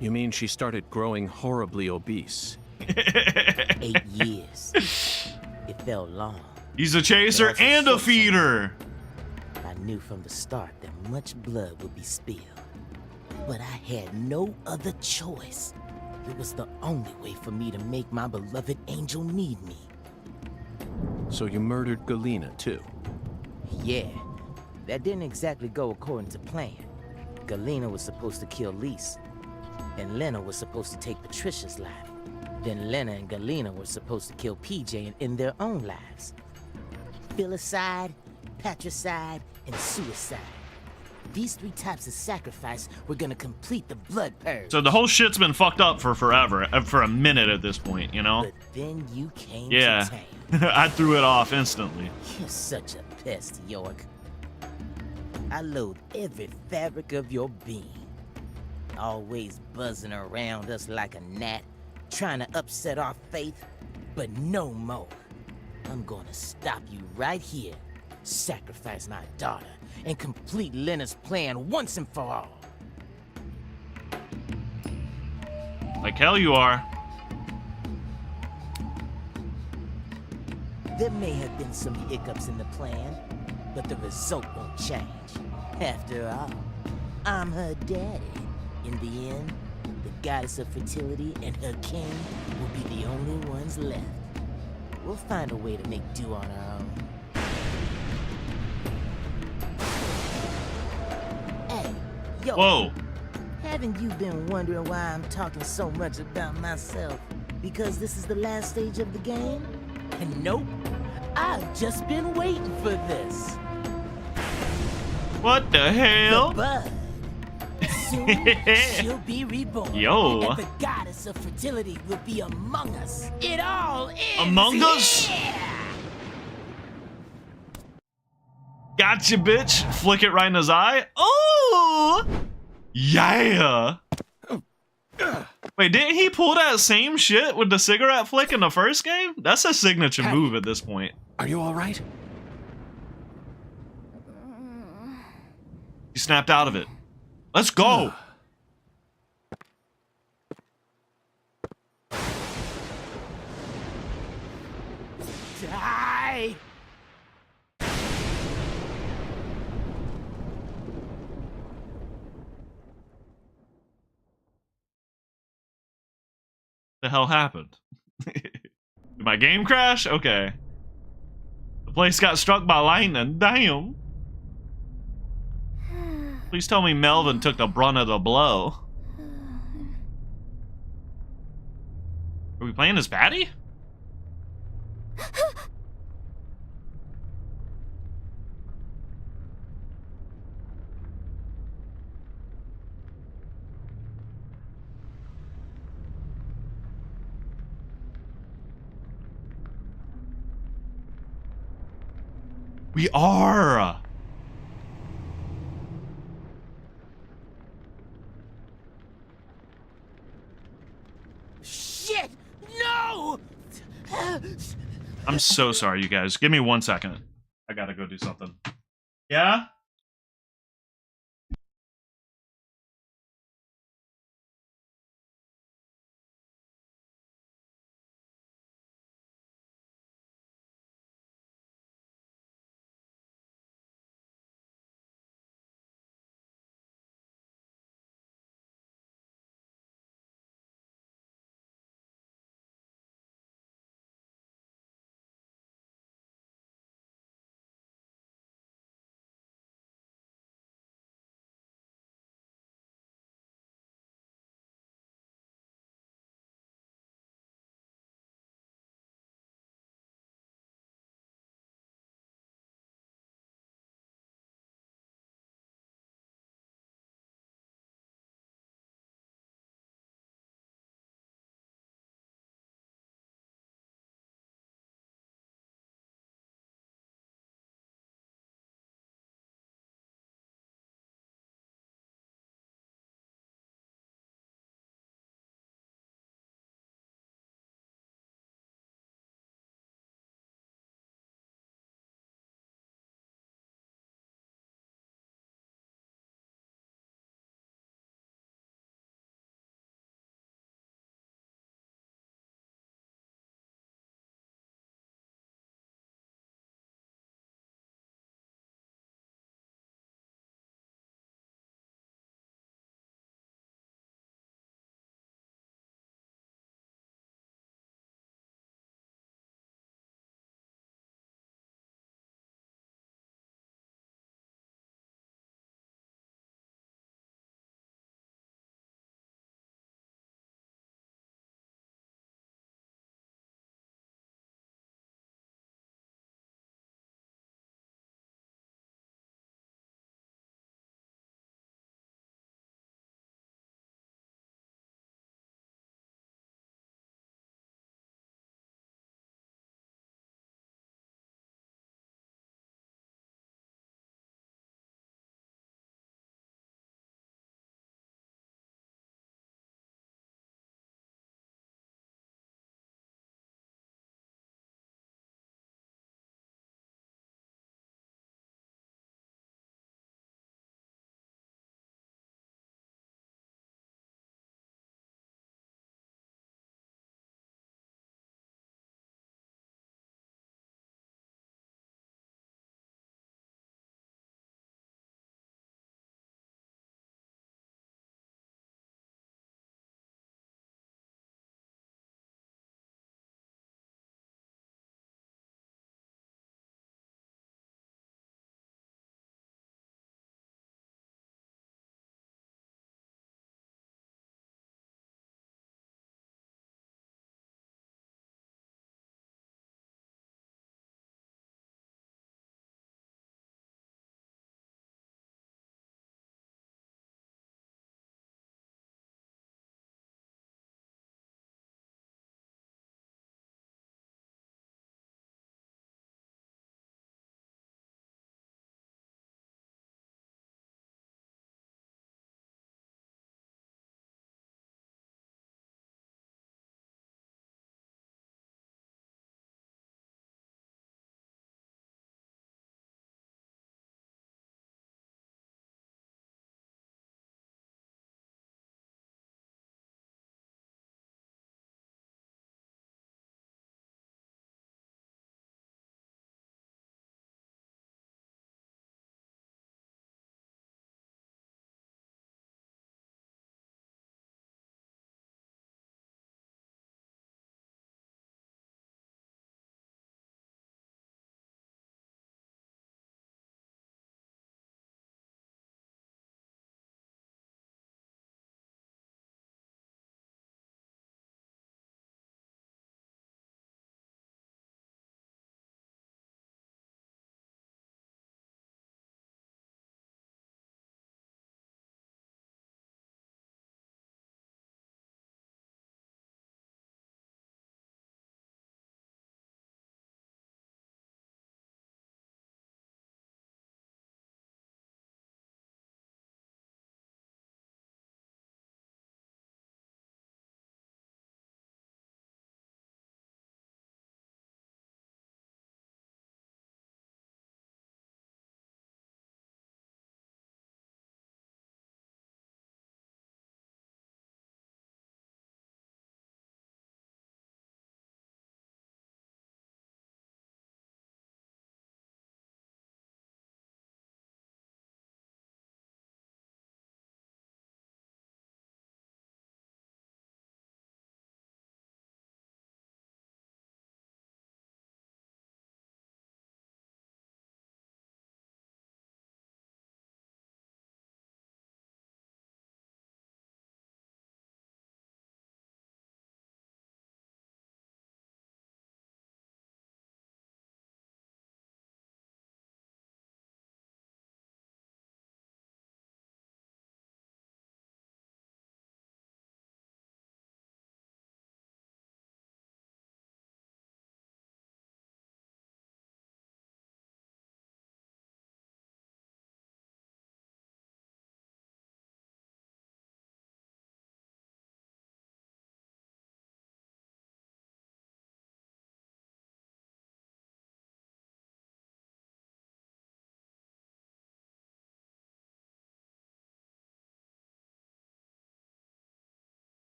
You mean she started growing horribly obese? 8 years. It felt long. He's a chaser and a feeder. I knew from the start that much blood would be spilled. But I had no other choice. It was the only way for me to make my beloved angel need me. So you murdered Galena, too? Yeah, that didn't exactly go according to plan. Galena was supposed to kill Lise, and Lena was supposed to take Patricia's life. Then Lena and Galena were supposed to kill PJ and end their own lives. Filicide, patricide, and suicide. These 3 types of sacrifice were gonna complete the blood purge. So the whole shit's been fucked up for forever, for a minute at this point, you know? But then you came to town. I threw it off instantly. You're such a pest, York. I loathe every fabric of your being. Always buzzing around us like a gnat, trying to upset our faith, but no more. I'm gonna stop you right here, sacrifice my daughter, and complete Lena's plan once and for all. Like hell you are. There may have been some hiccups in the plan, but the result won't change. After all, I'm her daddy. In the end, the goddess of fertility and her king will be the only ones left. We'll find a way to make do on our own. Hey, yo. Whoa. Haven't you been wondering why I'm talking so much about myself? Because this is the last stage of the game? And nope, I've just been waiting for this. What the hell? The bud. Soon she'll be reborn. Yo. And the goddess of fertility will be among us. It all is Among us? here. Gotcha, bitch. Flick it right in his eye. Oh! Yeah! Wait, didn't he pull that same shit with the cigarette flick in the first game? That's a signature move at this point. Are you all right? He snapped out of it. Let's go! Die! The hell happened? Did my game crash? Okay. The place got struck by lightning. Damn. Please tell me Melvin took the brunt of the blow. Are we playing as Patty? We are! Shit! No! I'm so sorry, you guys. Give me 1 second. I gotta go do something. Yeah?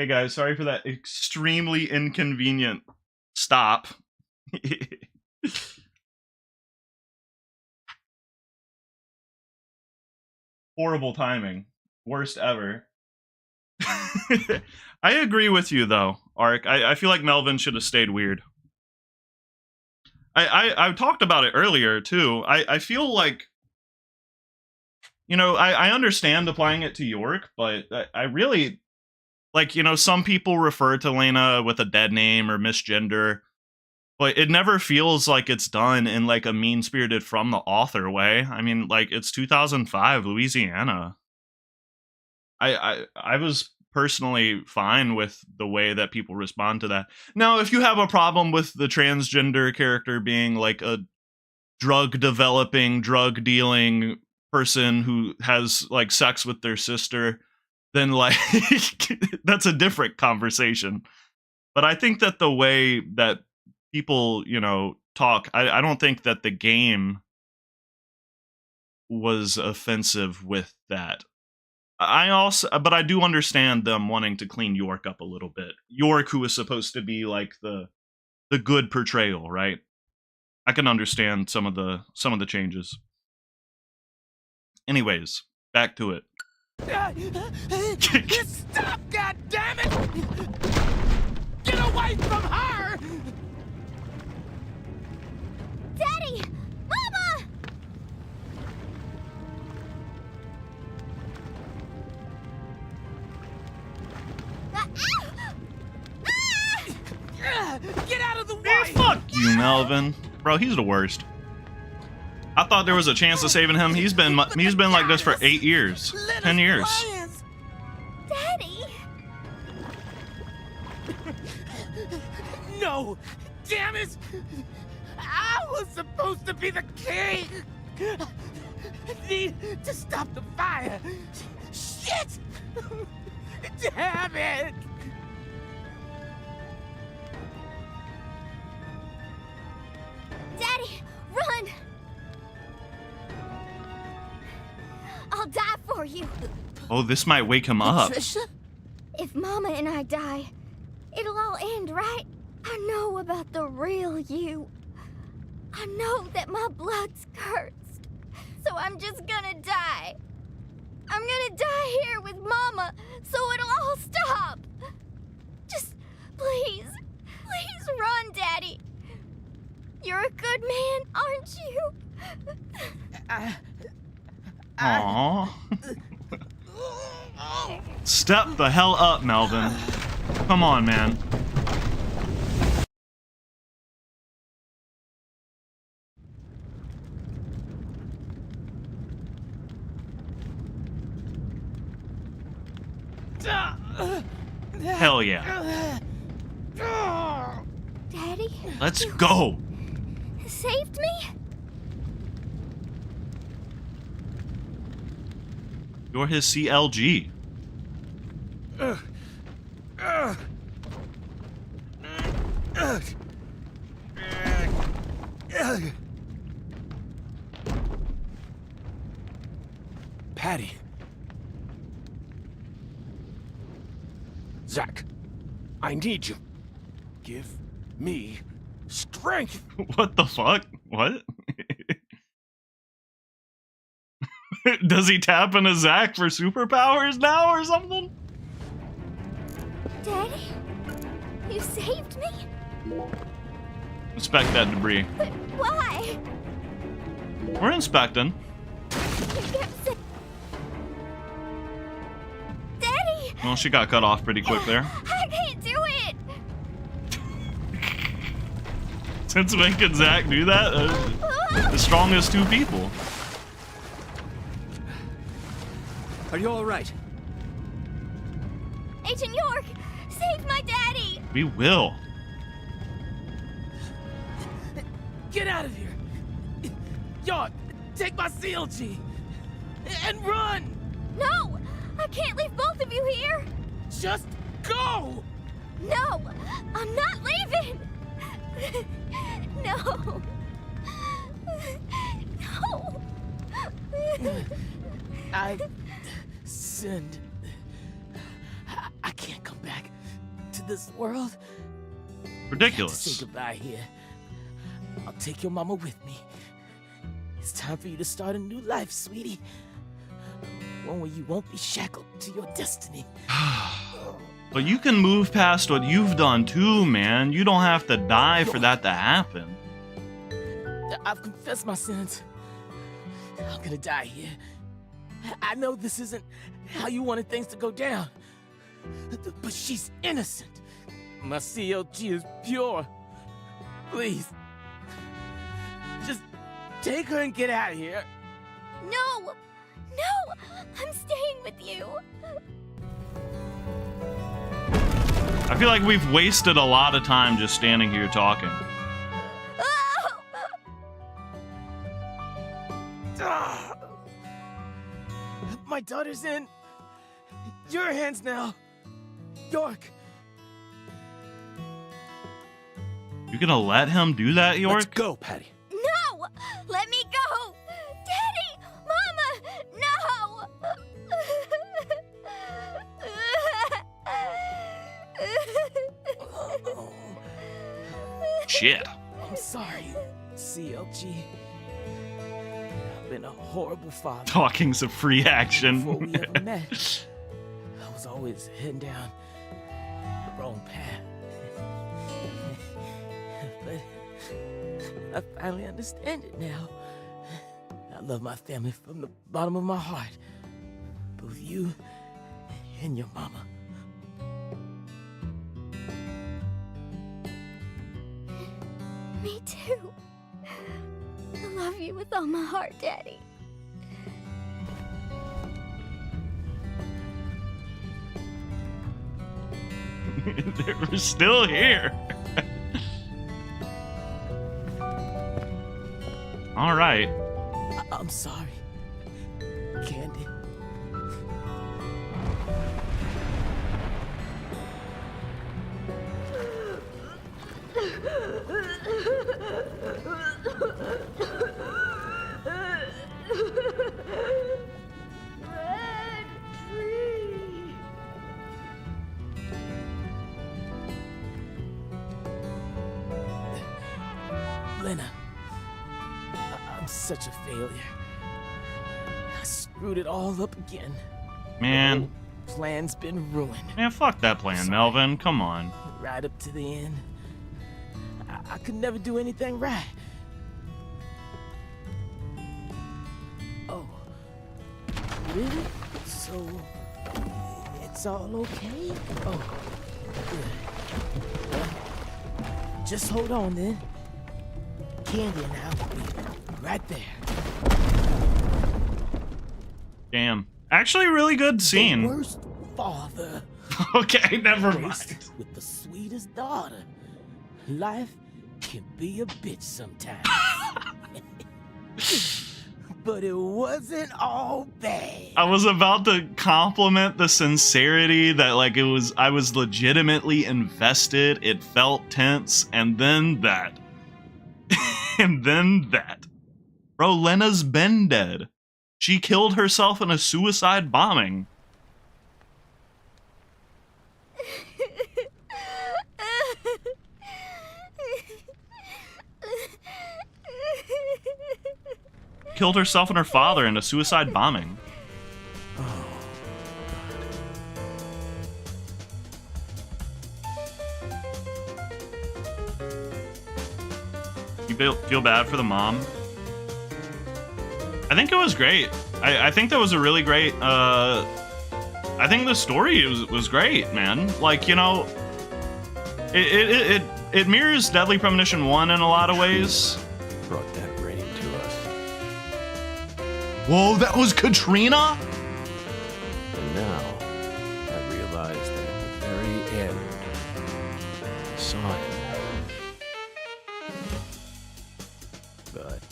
Hey guys, sorry for that extremely inconvenient stop. Horrible timing. Worst ever. I agree with you though, Ark. I feel like Melvin should have stayed weird. I talked about it earlier too. I feel like, you know, I understand applying it to York, but I really, like, you know, some people refer to Lena with a dead name or misgender, but it never feels like it's done in like a mean-spirited from the author way. I mean, like, it's 2005 Louisiana. I was personally fine with the way that people respond to that. Now, if you have a problem with the transgender character being like a drug developing, drug dealing person who has like sex with their sister, then like that's a different conversation. But I think that the way that people, you know, talk, I don't think that the game was offensive with that. But I do understand them wanting to clean York up a little bit. York, who is supposed to be like the good portrayal, right? I can understand some of the changes. Anyways, back to it. Stop, goddammit! Get away from her! Daddy! Mama! Get out of the way! Fuck you, Melvin. Bro, he's the worst. I thought there was a chance of saving him. He's been like this for 8 years, 10 years. Daddy! No! Damn it! I was supposed to be the king! Need to stop the fire! Shit! Damn it! Daddy, run! I'll die for you. Oh, this might wake him up. Patricia? If Mama and I die, it'll all end, right? I know about the real you. I know that my blood's cursed. So I'm just gonna die. I'm gonna die here with Mama, so it'll all stop. Just please run, Daddy. You're a good man, aren't you? Aww. Step the hell up, Melvin. Come on, man. Hell yeah. Daddy? Let's go. Saved me? You're his CLG. Patty. Zach, I need you. Give me strength. What the fuck? What? Does he tap into Zach for superpowers now or something? Daddy? You saved me? Inspect that debris. But why? We're inspecting. Daddy! Well, she got cut off pretty quick there. I can't do it! Since when can Zach do that? The strongest two people. Are you all right? Agent York, save my daddy! We will. Get out of here! York, take my CLG! And run! No! I can't leave both of you here! Just go! No! I'm not leaving! No! No! I sinned. I can't come back. this world. Ridiculous. Say goodbye here. I'll take your mama with me. It's time for you to start a new life, sweetie. One where you won't be shackled to your destiny. But you can move past what you've done too, man. You don't have to die for that to happen. I've confessed my sins. I'm gonna die here. I know this isn't how you wanted things to go down, but she's innocent. My CLG is pure. Please, just take her and get out of here. No! No! I'm staying with you! I feel like we've wasted a lot of time just standing here talking. My daughter's in your hands now, York. You gonna let him do that, York? Let's go, Patty. No! Let me go! Daddy! Mama! No! Shit. I'm sorry, CLG. I've been a horrible father. Talking's a free action. Before we ever met, I was always heading down the wrong path. But I finally understand it now. I love my family from the bottom of my heart. Both you and your mama. Me too. I love you with all my heart, Daddy. We're still here. All right. I'm sorry, Candy. Lena, I'm such a failure. I screwed it all up again. Man. The plan's been ruined. Man, fuck that plan, Melvin. Come on. Right up to the end. I could never do anything right. Oh. Really? So, it's all okay? Oh, good. Well, just hold on then. Candy and I will be right there. Damn. Actually, really good scene. The worst father. Okay, never mind. With the sweetest daughter. Life can be a bitch sometimes. But it wasn't all bad. I was about to compliment the sincerity that, like, I was legitimately invested. It felt tense, and then that. And then that. Bro, Lena's been dead. She killed herself in a suicide bombing. Killed herself and her father in a suicide bombing. You feel bad for the mom? I think it was great. I think that was a really great, I think the story was great, man. Like, you know, it mirrors Deadly Premonition 1 in a lot of ways. Brought that rating to us. Whoa, that was Katrina? And now, I realize that at the very end, I saw him. But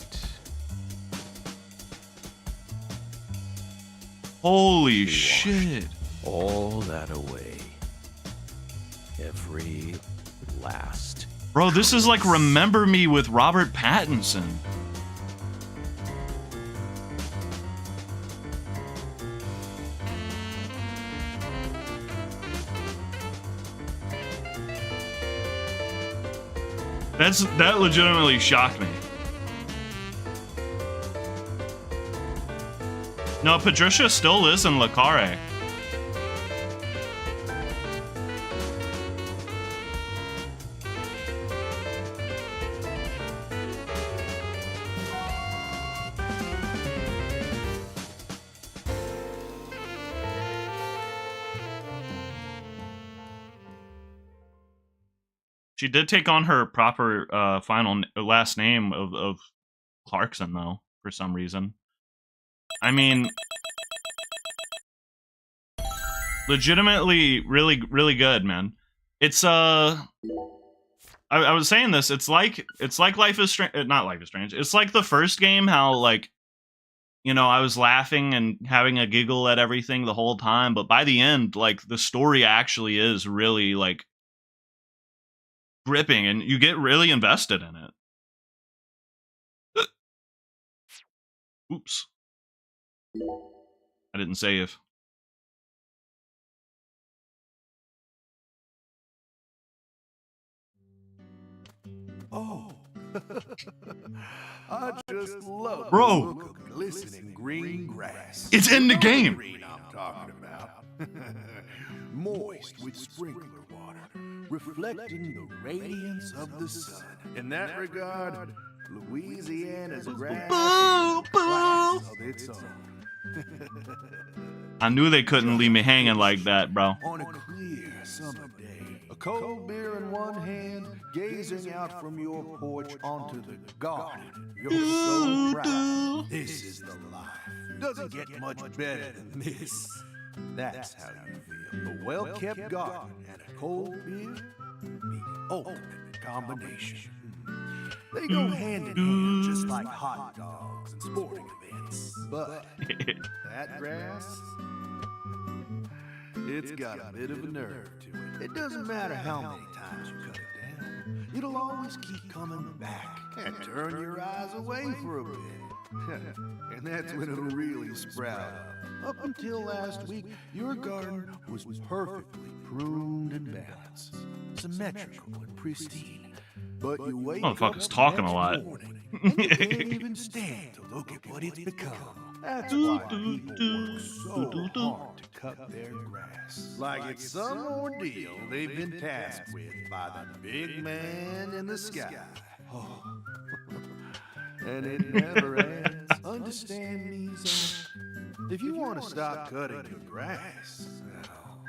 holy shit. All that away. Every last. Bro, this is like Remember Me with Robert Pattinson. That legitimately shocked me. No, Patricia still lives in Le Carre. She did take on her proper last name of Clarkson, though, for some reason. I mean, legitimately really, really good, man. It's I was saying this, it's like Life is Strange, not Life is Strange. It's like the first game, how, like, you know, I was laughing and having a giggle at everything the whole time, but by the end, like, the story actually is really, like, gripping, and you get really invested in it. Oops. I didn't save. Oh, I just love Bro. the look of glistening green grass. It's in the You know game. green I'm talking about. Moist with sprinkler water, reflecting the radiance of the sun. In that regard, Louisiana's grass is a class of its own. I knew they couldn't leave me hanging like that, bro. On a clear summer day, a cold beer in one hand, gazing out from your porch onto the garden. You're so proud. This is the life. Doesn't get much better than this. That's how you feel. A well-kept garden and a cold beer, the ultimate combination. They go hand in hand, just like hot dogs and sporting events. But that grass, it's got a bit of a nerve to it. It doesn't matter how many times you cut it down. It'll always keep coming back and turn your eyes away for a bit. And that's when it'll really sprout up. Up until last week, your garden was perfectly pruned and balanced, symmetrical and pristine. But you wake up Motherfucker's talking a lot. morning, and you can't even stand to look at what it's become. That's why people work so hard to cut their grass. Like it's some ordeal they've been tasked with by the big man in the sky. Oh. And it never ends. Understand me, Zach? If you want to stop cutting your grass, well,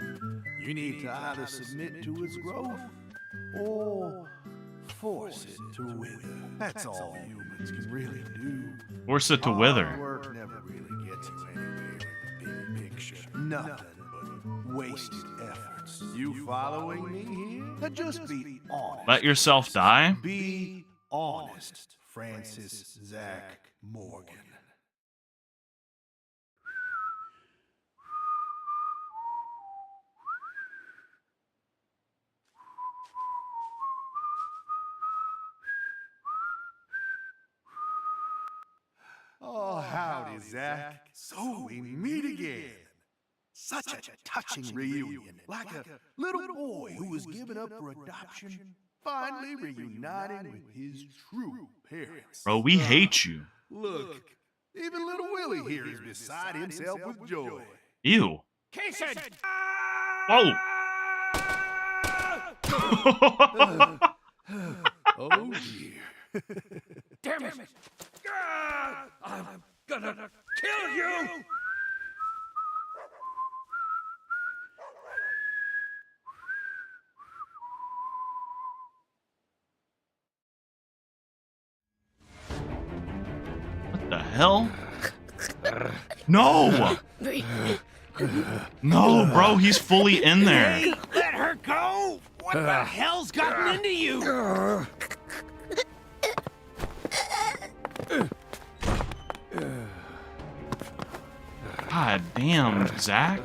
you need to either submit to its growth or force it to wither. That's all humans can really do. Force it to Hard wither. work never really gets you anywhere in the big picture. Nothing but wasted efforts. You following me here? Now just be honest. Let yourself die? Be honest, Francis Zach Morgan. Oh, howdy, Zach. So we meet again. Such a touching reunion. Like a little boy who was given up for adoption, finally reuniting with his true parents. Bro, we hate you. Look, even little Willie here is beside himself with joy. Ew. Kiss it! Oh. Oh, dear. Damn it! I'm gonna kill you! What the hell? No! No, bro, he's fully in there. Hey, let her go! What the hell's gotten into you? God damn, Zach.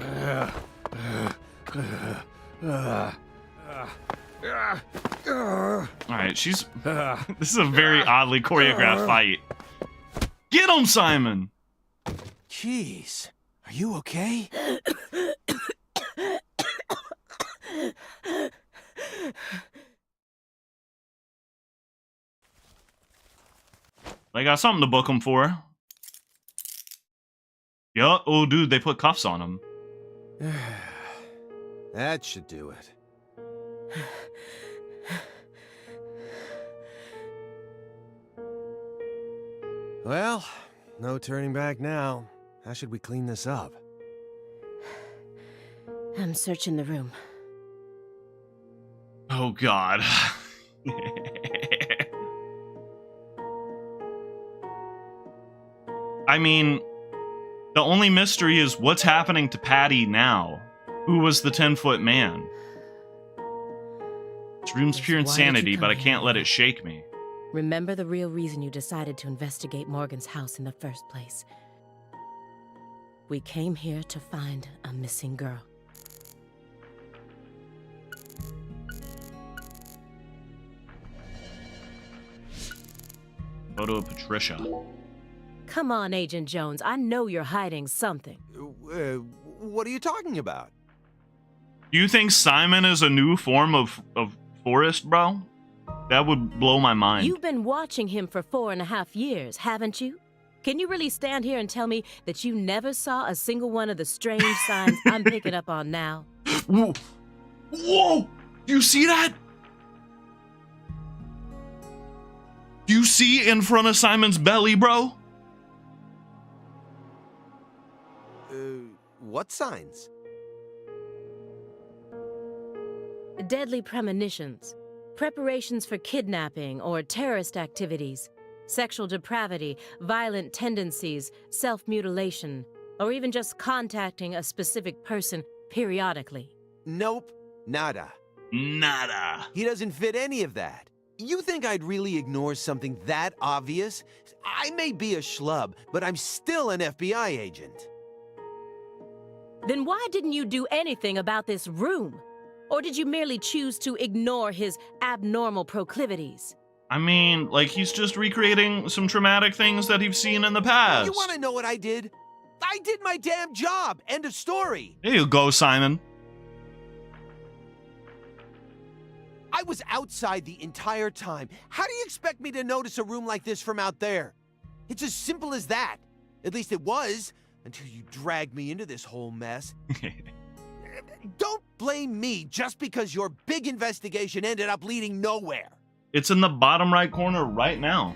Alright, she's... This is a very oddly choreographed fight. Get him, Simon! Jeez, are you okay? They got something to book him for. Yeah. Oh, dude, they put cuffs on him. That should do it. Well, no turning back now. How should we clean this up? I'm searching the room. Oh, God. I mean, the only mystery is what's happening to Patty now. Who was the 10-foot man? This room's pure insanity, but I can't let it shake me. Remember the real reason you decided to investigate Morgan's house in the first place. We came here to find a missing girl. Photo of Patricia. Come on, Agent Jones. I know you're hiding something. What are you talking about? Do you think Simon is a new form of Forrest, bro? That would blow my mind. You've been watching him for 4.5 years, haven't you? Can you really stand here and tell me that you never saw a single one of the strange signs I'm picking up on now? Whoa! Whoa! Do you see that? Do you see in front of Simon's belly, bro? What signs? Deadly premonitions. Preparations for kidnapping or terrorist activities. Sexual depravity, violent tendencies, self-mutilation, or even just contacting a specific person periodically. Nope. Nada. Nada. He doesn't fit any of that. You think I'd really ignore something that obvious? I may be a schlub, but I'm still an FBI agent. Then why didn't you do anything about this room? Or did you merely choose to ignore his abnormal proclivities? I mean, like, he's just recreating some traumatic things that he's seen in the past. You want to know what I did? I did my damn job. End of story. There you go, Simon. I was outside the entire time. How do you expect me to notice a room like this from out there? It's as simple as that. At least it was, until you dragged me into this whole mess. Don't blame me just because your big investigation ended up leading nowhere. It's in the bottom right corner right now.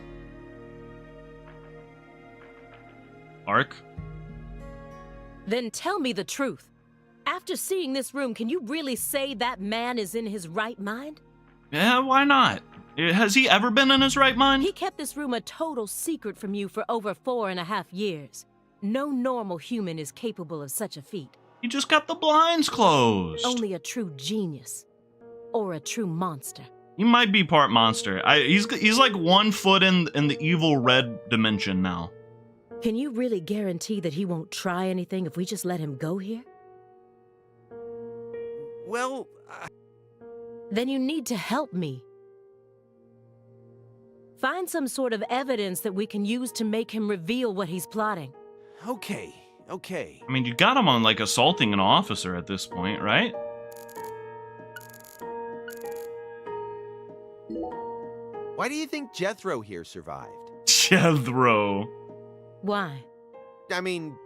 Ark? Then tell me the truth. After seeing this room, can you really say that man is in his right mind? Yeah, why not? Has he ever been in his right mind? He kept this room a total secret from you for over 4.5 years. No normal human is capable of such a feat. He just got the blinds closed. Only a true genius. Or a true monster. He might be part monster. He's like 1 foot in the evil red dimension now. Can you really guarantee that he won't try anything if we just let him go here? Well, Then you need to help me. Find some sort of evidence that we can use to make him reveal what he's plotting. Okay. I mean, you got him on, like, assaulting an officer at this point, right? Why do you think Jethro here survived? Jethro. Why? I mean,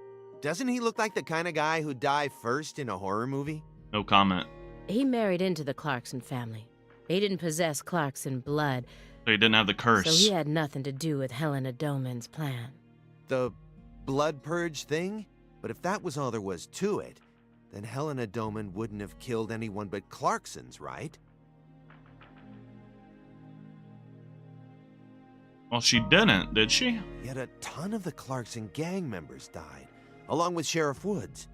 doesn't he look like the kind of guy who'd die first in a horror movie? No comment. He married into the Clarkson family. He didn't possess Clarkson blood. So he didn't have the curse. So he had nothing to do with Helena Doman's plan. The blood purge thing? But if that was all there was to it, then Helena Doman wouldn't have killed anyone but Clarksons, right? Well, she didn't, did she? Yet a ton of the Clarkson gang members died, along with Sheriff Woods.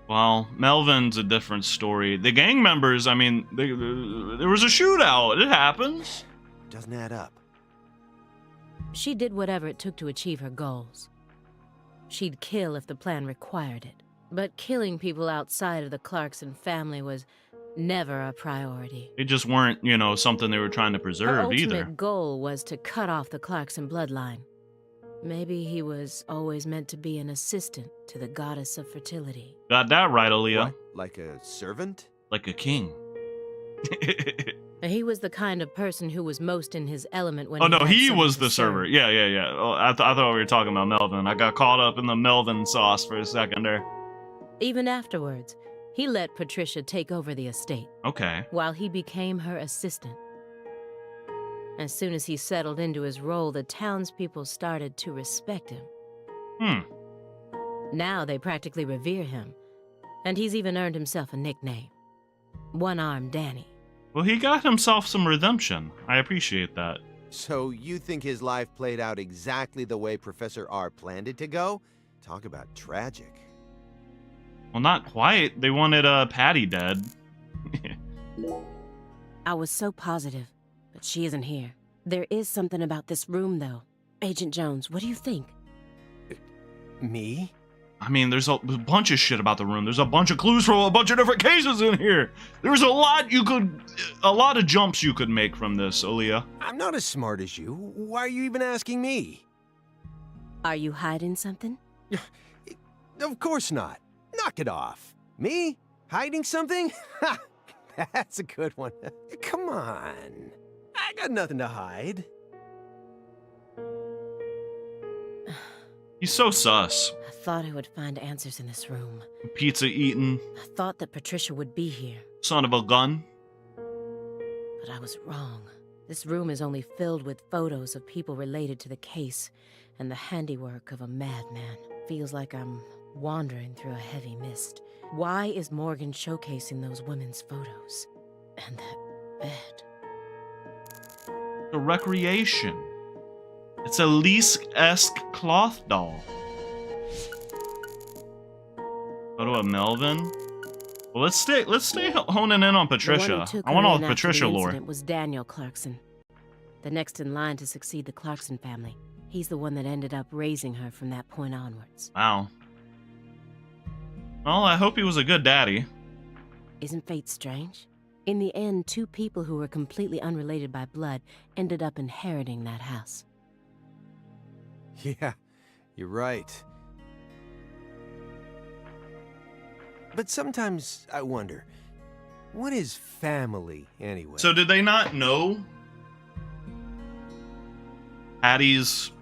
Well, Melvin's a different story. The gang members, I mean, there was a shootout. It happens. Doesn't add up. She did whatever it took to achieve her goals. She'd kill if the plan required it. But killing people outside of the Clarkson family was never a priority. They just weren't, you know, something they were trying to Her preserve ultimate either. goal was to cut off the Clarkson bloodline. Maybe he was always meant to be an assistant to the goddess of fertility. Got that right, Aaliyah. What? Like a servant? Like a king. He was the kind of person who was most in his element when Oh no, had he someone was to the server. serve. Yeah. Oh, I thought we were talking about Melvin. I got caught up in the Melvin sauce for a second there. Even afterwards, he let Patricia take over the estate. Okay. While he became her assistant. As soon as he settled into his role, the townspeople started to respect him. Now they practically revere him, and he's even earned himself a nickname. One-Armed Danny. Well, he got himself some redemption. I appreciate that. So you think his life played out exactly the way Professor R planned it to go? Talk about tragic. Well, not quite. They wanted Patty dead. I was so positive, but she isn't here. There is something about this room, though. Agent Jones, what do you think? Me? I mean, there's a bunch of shit about the room. There's a bunch of clues for a bunch of different cases in here. There's a lot of jumps you could make from this, Aaliyah. I'm not as smart as you. Why are you even asking me? Are you hiding something? Of course not. Knock it off. Me? Hiding something? Ha! That's a good one. Come on. I got nothing to hide. He's so sus. I thought I would find answers in this room. Pizza eating. I thought that Patricia would be here. Son of a gun. But I was wrong. This room is only filled with photos of people related to the case and the handiwork of a madman. Feels like I'm wandering through a heavy mist. Why is Morgan showcasing those women's photos? And that bed? The recreation. It's a Leask-esque cloth doll. Photo of Melvin. Well, let's stay honing in on Patricia. I want all the Patricia lore. It was Daniel Clarkson, the next in line to succeed the Clarkson family. He's the one that ended up raising her from that point onwards. Wow. Well, I hope he was a good daddy. Isn't fate strange? In the end, two people who were completely unrelated by blood ended up inheriting that house. Yeah, you're right. But sometimes I wonder, what is family anyway? So did they not know Patty's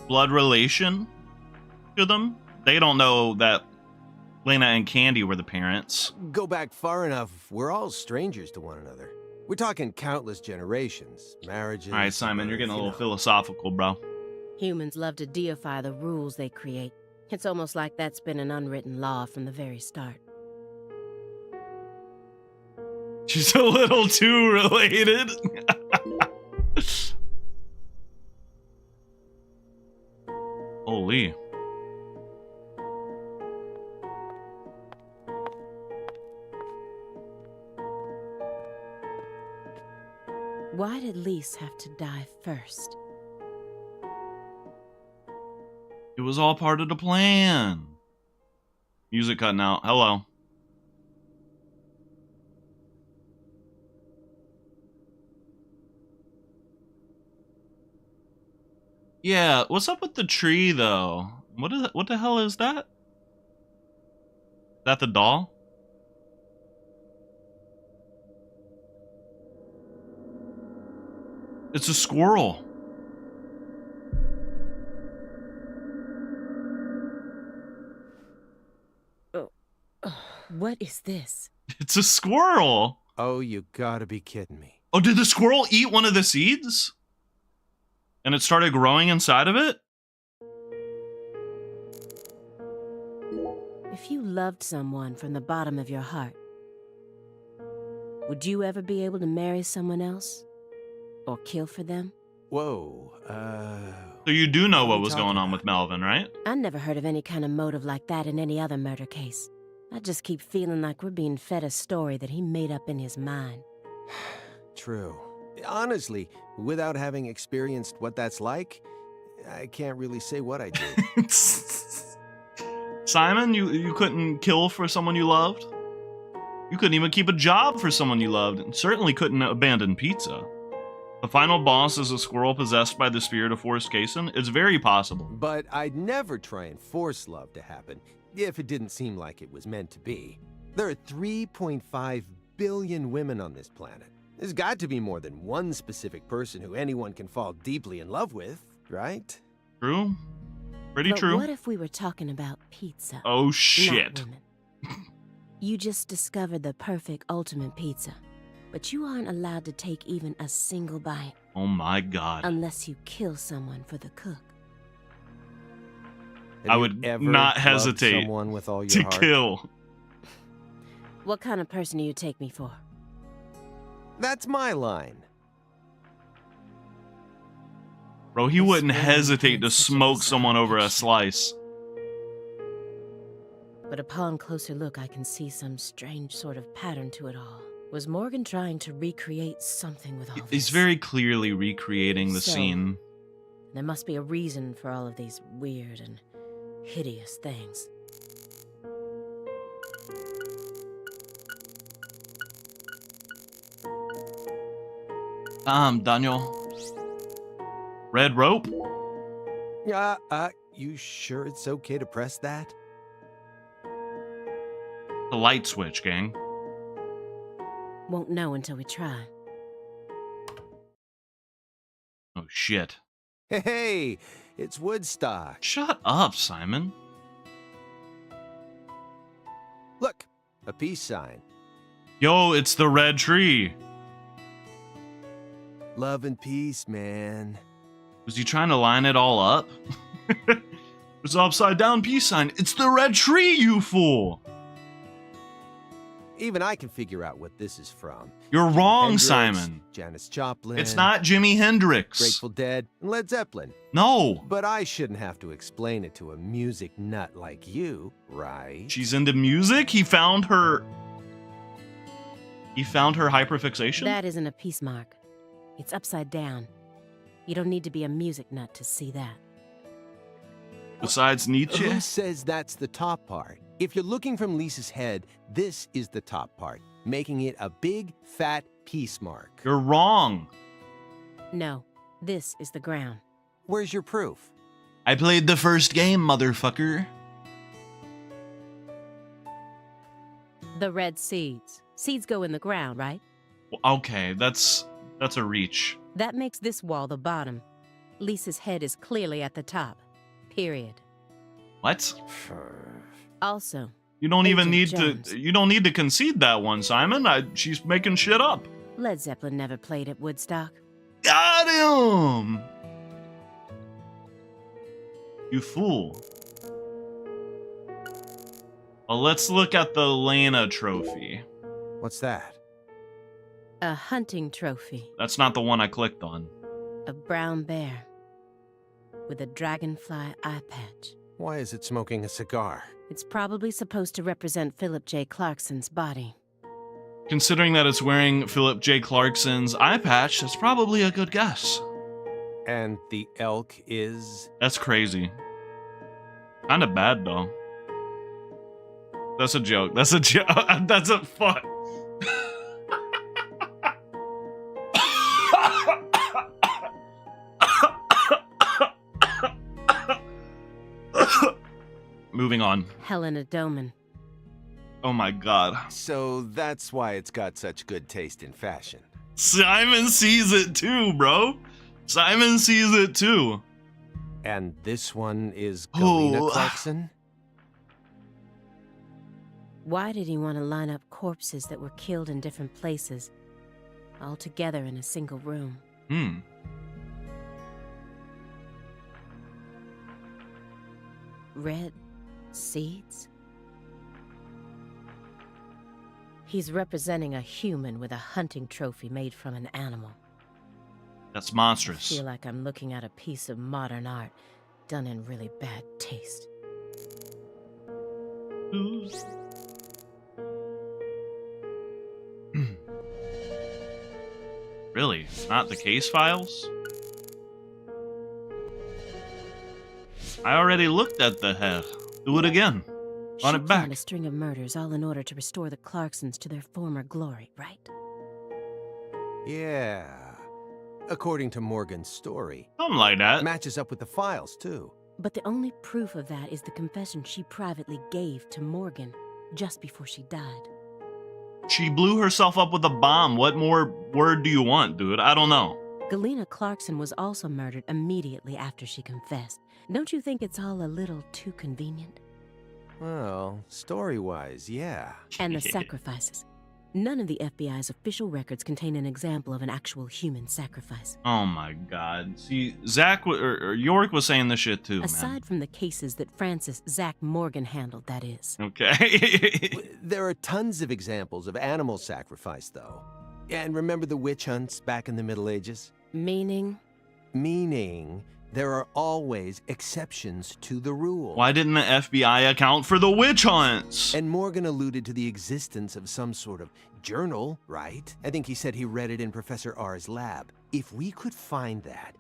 blood relation to them? They don't know that Lena and Candy were the parents. Go back far enough, we're all strangers to one another. We're talking countless generations, marriages... All right, Simon, you're getting a little philosophical, bro. Humans love to deify the rules they create. It's almost like that's been an unwritten law from the very start. She's a little too related. Holy. Why did Lise have to die first? It was all part of the plan. Music cutting out. Hello. Yeah, what's up with the tree though? What the hell is that? Is that the doll? It's a squirrel. What is this? It's a squirrel. Oh, you gotta be kidding me. Oh, did the squirrel eat one of the seeds? And it started growing inside of it? If you loved someone from the bottom of your heart, would you ever be able to marry someone else? Or kill for them? Whoa, So you do know what was going on with Melvin, right? I never heard of any kind of motive like that in any other murder case. I just keep feeling like we're being fed a story that he made up in his mind. True. Honestly, without having experienced what that's like, I can't really say what I did. Simon, you couldn't kill for someone you loved? You couldn't even keep a job for someone you loved, and certainly couldn't abandon pizza. The final boss is a squirrel possessed by the spirit of Forrest Cason. It's very possible. But I'd never try and force love to happen, if it didn't seem like it was meant to be. There are 3.5 billion women on this planet. There's got to be more than one specific person who anyone can fall deeply in love with, right? True. Pretty but true. What if we were talking about pizza? Oh, shit. Not women. You just discovered the perfect ultimate pizza, but you aren't allowed to take even a single bite. Oh my god. Unless you kill someone for the cook. I would not hesitate someone with all your to heart? kill. What kind of person do you take me for? That's my line. Bro, he wouldn't hesitate to smoke someone over a slice. But upon closer look, I can see some strange sort of pattern to it all. Was Morgan trying to recreate something with all this? He's very clearly recreating the scene. There must be a reason for all of these weird and hideous things. Daniel. Red rope? You sure it's okay to press that? The light switch, gang. Won't know until we try. Oh, shit. Hey, it's Woodstock. Shut up, Simon. Look, a peace sign. Yo, it's the red tree. Love and peace, man. Was he trying to line it all up? It's an upside down peace sign. It's the red tree, you fool. Even I can figure out what this is from. You're wrong, Hendrix, Simon. Janis Joplin. It's not Jimi Hendrix. Grateful Dead and Led Zeppelin. No. But I shouldn't have to explain it to a music nut like you, right? She's into music? He found her hyperfixation? That isn't a peace mark. It's upside down. You don't need to be a music nut to see that. Besides Nietzsche? Who says that's the top part? If you're looking from Lisa's head, this is the top part, making it a big, fat peace mark. You're wrong. No, this is the ground. Where's your proof? I played the first game, motherfucker. The red seeds. Seeds go in the ground, right? Okay, that's a reach. That makes this wall the bottom. Lisa's head is clearly at the top. Period. What? Also, You don't even need Jones. to. You don't need to concede that one, Simon. She's making shit up. Led Zeppelin never played at Woodstock. Got him. You fool. Well, let's look at the Lena trophy. What's that? A hunting trophy. That's not the one I clicked on. A brown bear with a dragonfly eye patch. Why is it smoking a cigar? It's probably supposed to represent Philip J. Clarkson's body. Considering that it's wearing Philip J. Clarkson's eye patch, that's probably a good guess. And the elk is? That's crazy. Kinda bad, though. That's a joke. That's a joke. That's a fuck. Moving on. Helena Doman. Oh my god. So that's why it's got such good taste in fashion. Simon sees it too, bro. Simon sees it too. And this one is Galena Oh. Clarkson? Why did he want to line up corpses that were killed in different places, all together in a single room? Red seeds? He's representing a human with a hunting trophy made from an animal. That's I monstrous. feel like I'm looking at a piece of modern art done in really bad taste. Really? Not the case files? I already looked at the head. Do it again. Run She it back. planned a string of murders all in order to restore the Clarksons to their former glory, right? Yeah. According to Morgan's story. Something like that. Matches up with the files, too. But the only proof of that is the confession she privately gave to Morgan. just before she died. She blew herself up with a bomb. What more word do you want, dude? I don't know. Galena Clarkson was also murdered immediately after she confessed. Don't you think it's all a little too convenient? Well, story-wise, yeah. And the sacrifices. None of the FBI's official records contain an example of an actual human sacrifice. Oh my God. See, Zach or York was saying this shit too, Aside from the cases that Francis Zach Morgan handled, that is. Okay. There are tons of examples of animal sacrifice, though. And remember the witch hunts back in the Middle Ages? Meaning? Meaning, there are always exceptions to the rule. Why didn't the FBI account for the witch hunts? And Morgan alluded to the existence of some sort of journal, right? I think he said he read it in Professor R's lab. If we could find that,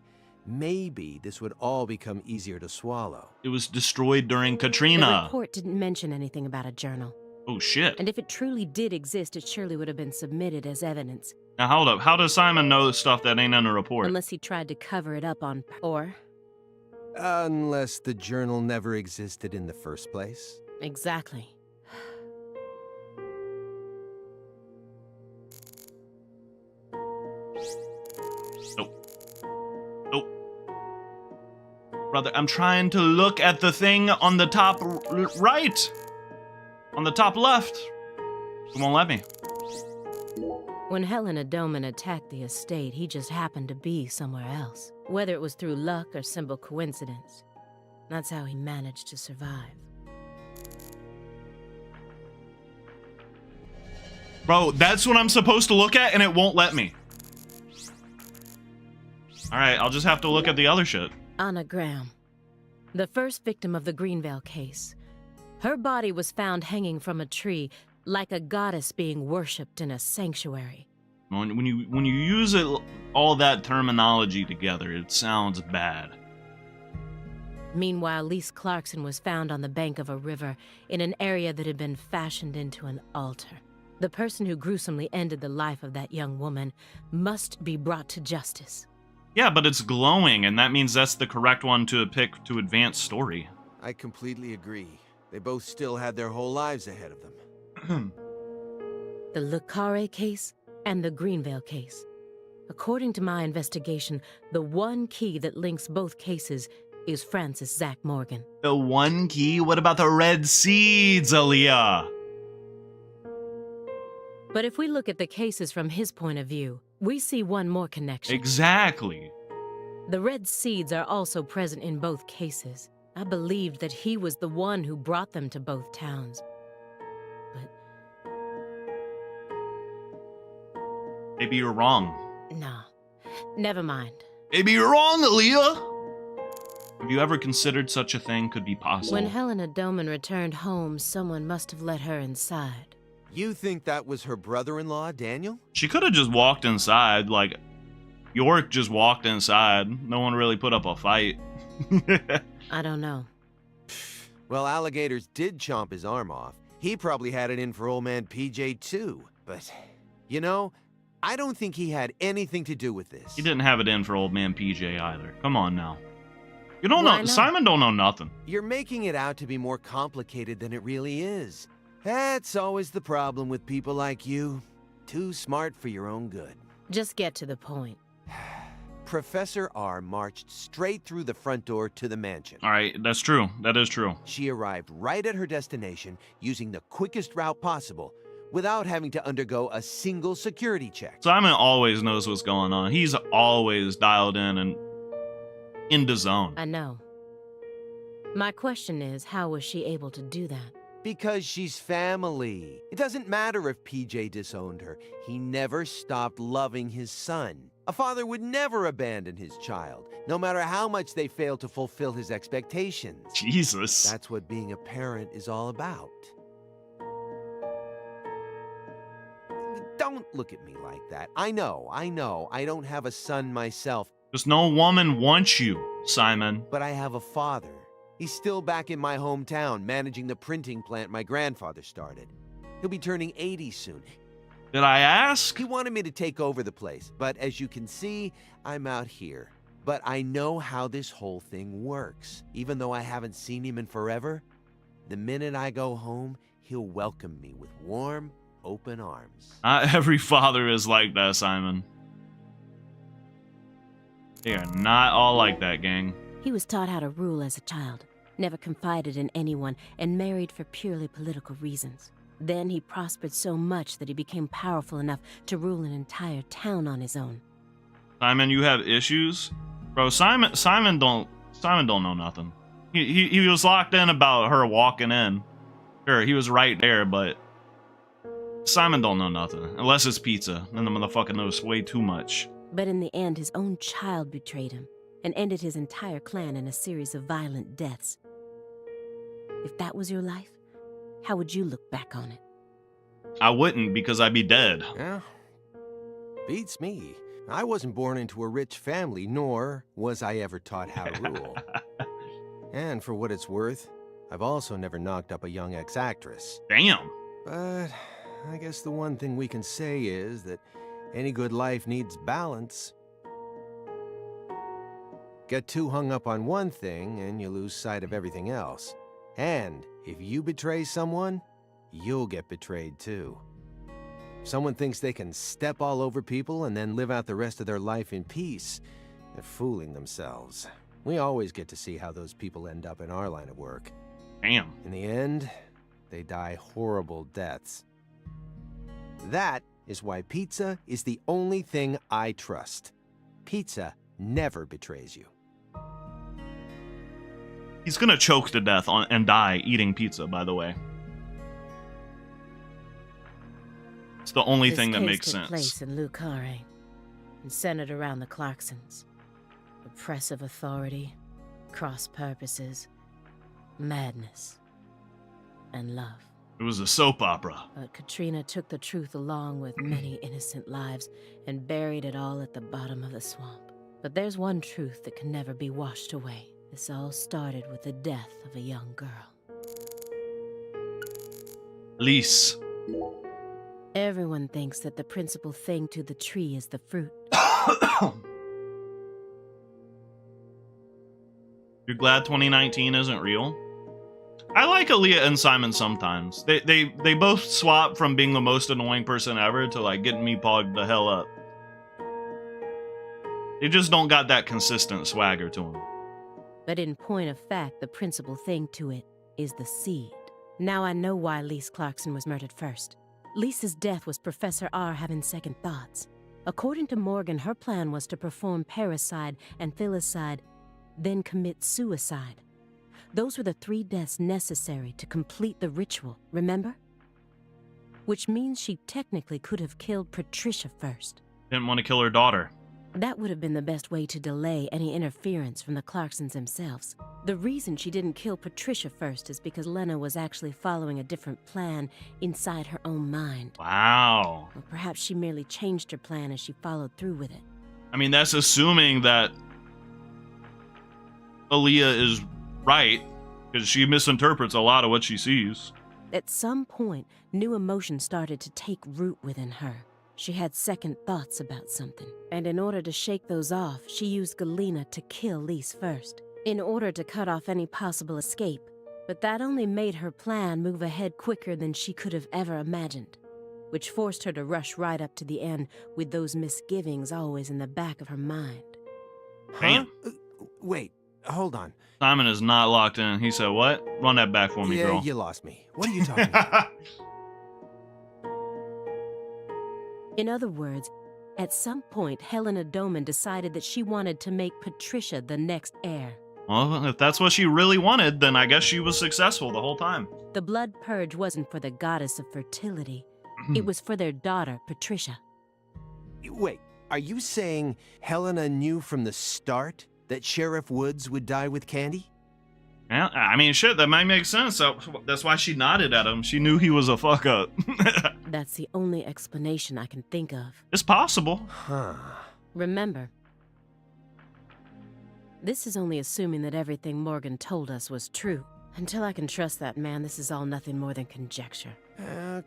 maybe this would all become easier to swallow. It was destroyed during Katrina. The report didn't mention anything about a journal. Oh, shit. And if it truly did exist, it surely would have been submitted as evidence. Now, hold up. How does Simon know stuff that ain't in the report? Unless he tried to cover it up on... Or? Unless the journal never existed in the first place. Exactly. Nope. Brother, I'm trying to look at the thing on the top right. On the top left. It won't let me. When Helena Doman attacked the estate, he just happened to be somewhere else. Whether it was through luck or simple coincidence, that's how he managed to survive. Bro, that's what I'm supposed to look at and it won't let me. Alright, I'll just have to look at the other shit. Anna Graham, the first victim of the Greenvale case. Her body was found hanging from a tree, like a goddess being worshipped in a sanctuary. When you use it, all that terminology together, it sounds bad. Meanwhile, Lise Clarkson was found on the bank of a river in an area that had been fashioned into an altar. The person who gruesomely ended the life of that young woman must be brought to justice. Yeah, but it's glowing, and that means that's the correct one to pick to advance story. I completely agree. They both still had their whole lives ahead of them. The Le Carré case and the Greenvale case. According to my investigation, the one key that links both cases is Francis Zach Morgan. The one key? What about the red seeds, Aaliyah? But if we look at the cases from his point of view, we see one more connection. Exactly. The red seeds are also present in both cases. I believed that he was the one who brought them to both towns. Maybe you're wrong. No, never mind. Maybe you're wrong, Aaliyah! Have you ever considered such a thing could be possible? When Helena Doman returned home, someone must have let her inside. You think that was her brother-in-law, Daniel? She could have just walked inside, like, York just walked inside. No one really put up a fight. I don't know. Well, alligators did chomp his arm off. He probably had it in for old man PJ too. But, you know, I don't think he had anything to do with this. He didn't have it in for old man PJ either. Come on now. You don't Why know. not? Simon don't know nothing. You're making it out to be more complicated than it really is. That's always the problem with people like you. Too smart for your own good. Just get to the point. Professor R marched straight through the front door to the mansion. All right, that's true. That is true. She arrived right at her destination using the quickest route possible without having to undergo a single security check. Simon always knows what's going on. He's always dialed in and in the zone. I know. My question is, how was she able to do that? Because she's family. It doesn't matter if PJ disowned her. He never stopped loving his son. A father would never abandon his child, no matter how much they fail to fulfill his expectations. Jesus. That's what being a parent is all about. Don't look at me like that. I know. I don't have a son myself. Just no woman wants you, Simon. But I have a father. He's still back in my hometown, managing the printing plant my grandfather started. He'll be turning 80 soon. Did I ask? He wanted me to take over the place, but as you can see, I'm out here. But I know how this whole thing works. Even though I haven't seen him in forever, the minute I go home, he'll welcome me with warm, open arms. Not every father is like that, Simon. They are not all like that, gang. He was taught how to rule as a child, never confided in anyone, and married for purely political reasons. Then he prospered so much that he became powerful enough to rule an entire town on his own. Simon, you have issues? Bro, Simon don't know nothing. He was locked in about her walking in. Sure, he was right there, but Simon don't know nothing. Unless it's pizza. Then the motherfucker knows way too much. But in the end, his own child betrayed him and ended his entire clan in a series of violent deaths. If that was your life, how would you look back on it? I wouldn't, because I'd be dead. Yeah. Beats me. I wasn't born into a rich family, nor was I ever taught how to rule. And for what it's worth, I've also never knocked up a young ex-actress. Damn. But I guess the one thing we can say is that any good life needs balance. Get too hung up on one thing and you lose sight of everything else. And if you betray someone, you'll get betrayed too. If someone thinks they can step all over people and then live out the rest of their life in peace, they're fooling themselves. We always get to see how those people end up in our line of work. Damn. In the end, they die horrible deaths. That is why pizza is the only thing I trust. Pizza never betrays you. He's gonna choke to death and die eating pizza, by the way. It's the only thing that makes sense. This case took place in Lucare and centered around the Clarksons. Oppressive authority, cross purposes, madness, and love. It was a soap opera. But Katrina took the truth along with many innocent lives and buried it all at the bottom of the swamp. But there's one truth that can never be washed away. This all started with the death of a young girl. Lise. Everyone thinks that the principal thing to the tree is the fruit. You're glad 2019 isn't real? I like Aaliyah and Simon sometimes. They both swap from being the most annoying person ever to like getting me pogged the hell up. They just don't got that consistent swagger to them. But in point of fact, the principal thing to it is the seed. Now I know why Lise Clarkson was murdered first. Lisa's death was Professor R having second thoughts. According to Morgan, her plan was to perform parricide and filicide, then commit suicide. Those were the 3 deaths necessary to complete the ritual, remember? Which means she technically could have killed Patricia first. Didn't want to kill her daughter. That would have been the best way to delay any interference from the Clarksons themselves. The reason she didn't kill Patricia first is because Lena was actually following a different plan inside her own mind. Wow. Or perhaps she merely changed her plan as she followed through with it. I mean, that's assuming that Aaliyah is right, because she misinterprets a lot of what she sees. At some point, new emotions started to take root within her. She had second thoughts about something, and in order to shake those off, she used Galena to kill Lise first, in order to cut off any possible escape. But that only made her plan move ahead quicker than she could have ever imagined, which forced her to rush right up to the end with those misgivings always in the back of her mind. Damn. Wait, hold on. Simon is not locked in. He said, what? Run that back for me, girl. Yeah, you lost me. What are you talking about? In other words, at some point, Helena Doman decided that she wanted to make Patricia the next heir. Well, if that's what she really wanted, then I guess she was successful the whole time. The blood purge wasn't for the goddess of fertility. It was for their daughter, Patricia. Wait, are you saying Helena knew from the start that Sheriff Woods would die with Candy? Yeah, I mean, shit, that might make sense. So that's why she nodded at him. She knew he was a fuck up. That's the only explanation I can think of. It's possible. Huh. Remember, this is only assuming that everything Morgan told us was true. Until I can trust that man, this is all nothing more than conjecture.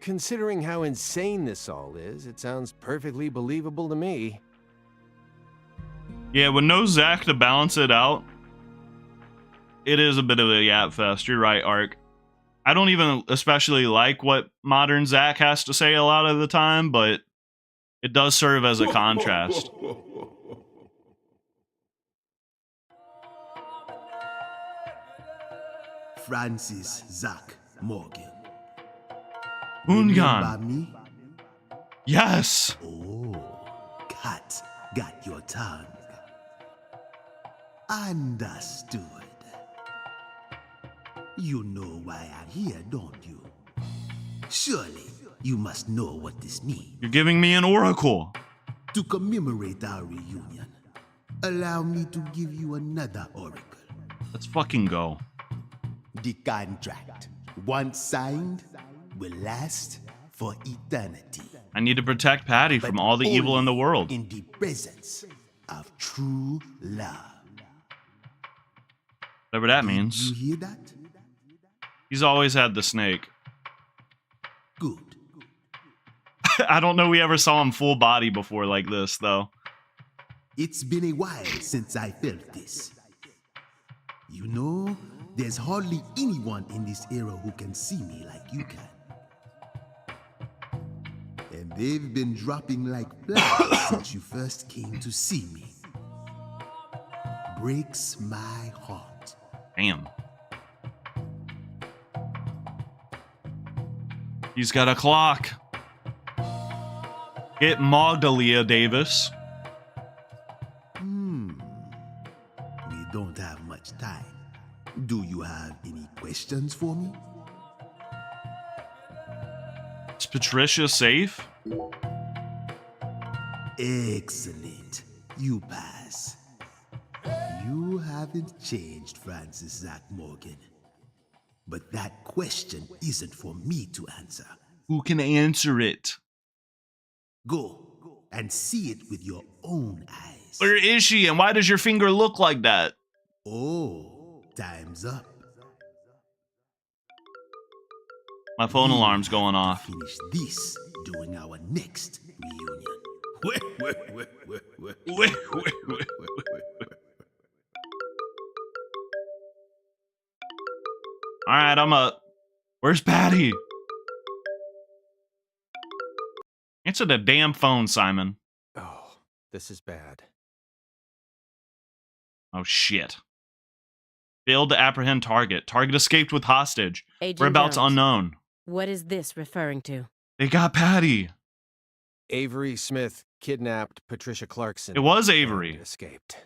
Considering how insane this all is, it sounds perfectly believable to me. Yeah, with no Zach to balance it out, it is a bit of a yap fest. You're right, Ark. I don't even especially like what modern Zach has to say a lot of the time, but it does serve as a contrast. Francis Zach Morgan. Ungan. Remember me? Yes. Oh, cat got your tongue. Understood. You know why I'm here, don't you? Surely you must know what this means. You're giving me an oracle. To commemorate our reunion, allow me to give you another oracle. Let's fucking go. The contract, once signed, will last for eternity. I need to protect Patty from all the evil in the world. In the presence of true love. Whatever that means. You hear that? He's always had the snake. Good. I don't know we ever saw him full body before like this, though. It's been a while since I felt this. You know, there's hardly anyone in this era who can see me like you can. And they've been dropping like flies since you first came to see me. Breaks my heart. Damn. He's got a clock. Get Magdalia Davis. We don't have much time. Do you have any questions for me? Is Patricia safe? Excellent. You pass. You haven't changed, Francis Zach Morgan. But that question isn't for me to answer. Who can answer it? Go and see it with your own eyes. Where is she, and why does your finger look like that? Oh, time's up. My phone alarm's going off. Finish this during our next reunion. All right, I'm up. Where's Patty? Answer the damn phone, Simon. Oh, this is bad. Oh, shit. Failed to apprehend target. Target escaped with hostage. Agent Whereabouts Jones. unknown. What is this referring to? They got Patty. Avery Smith kidnapped Patricia Clarkson. It was Avery. And escaped.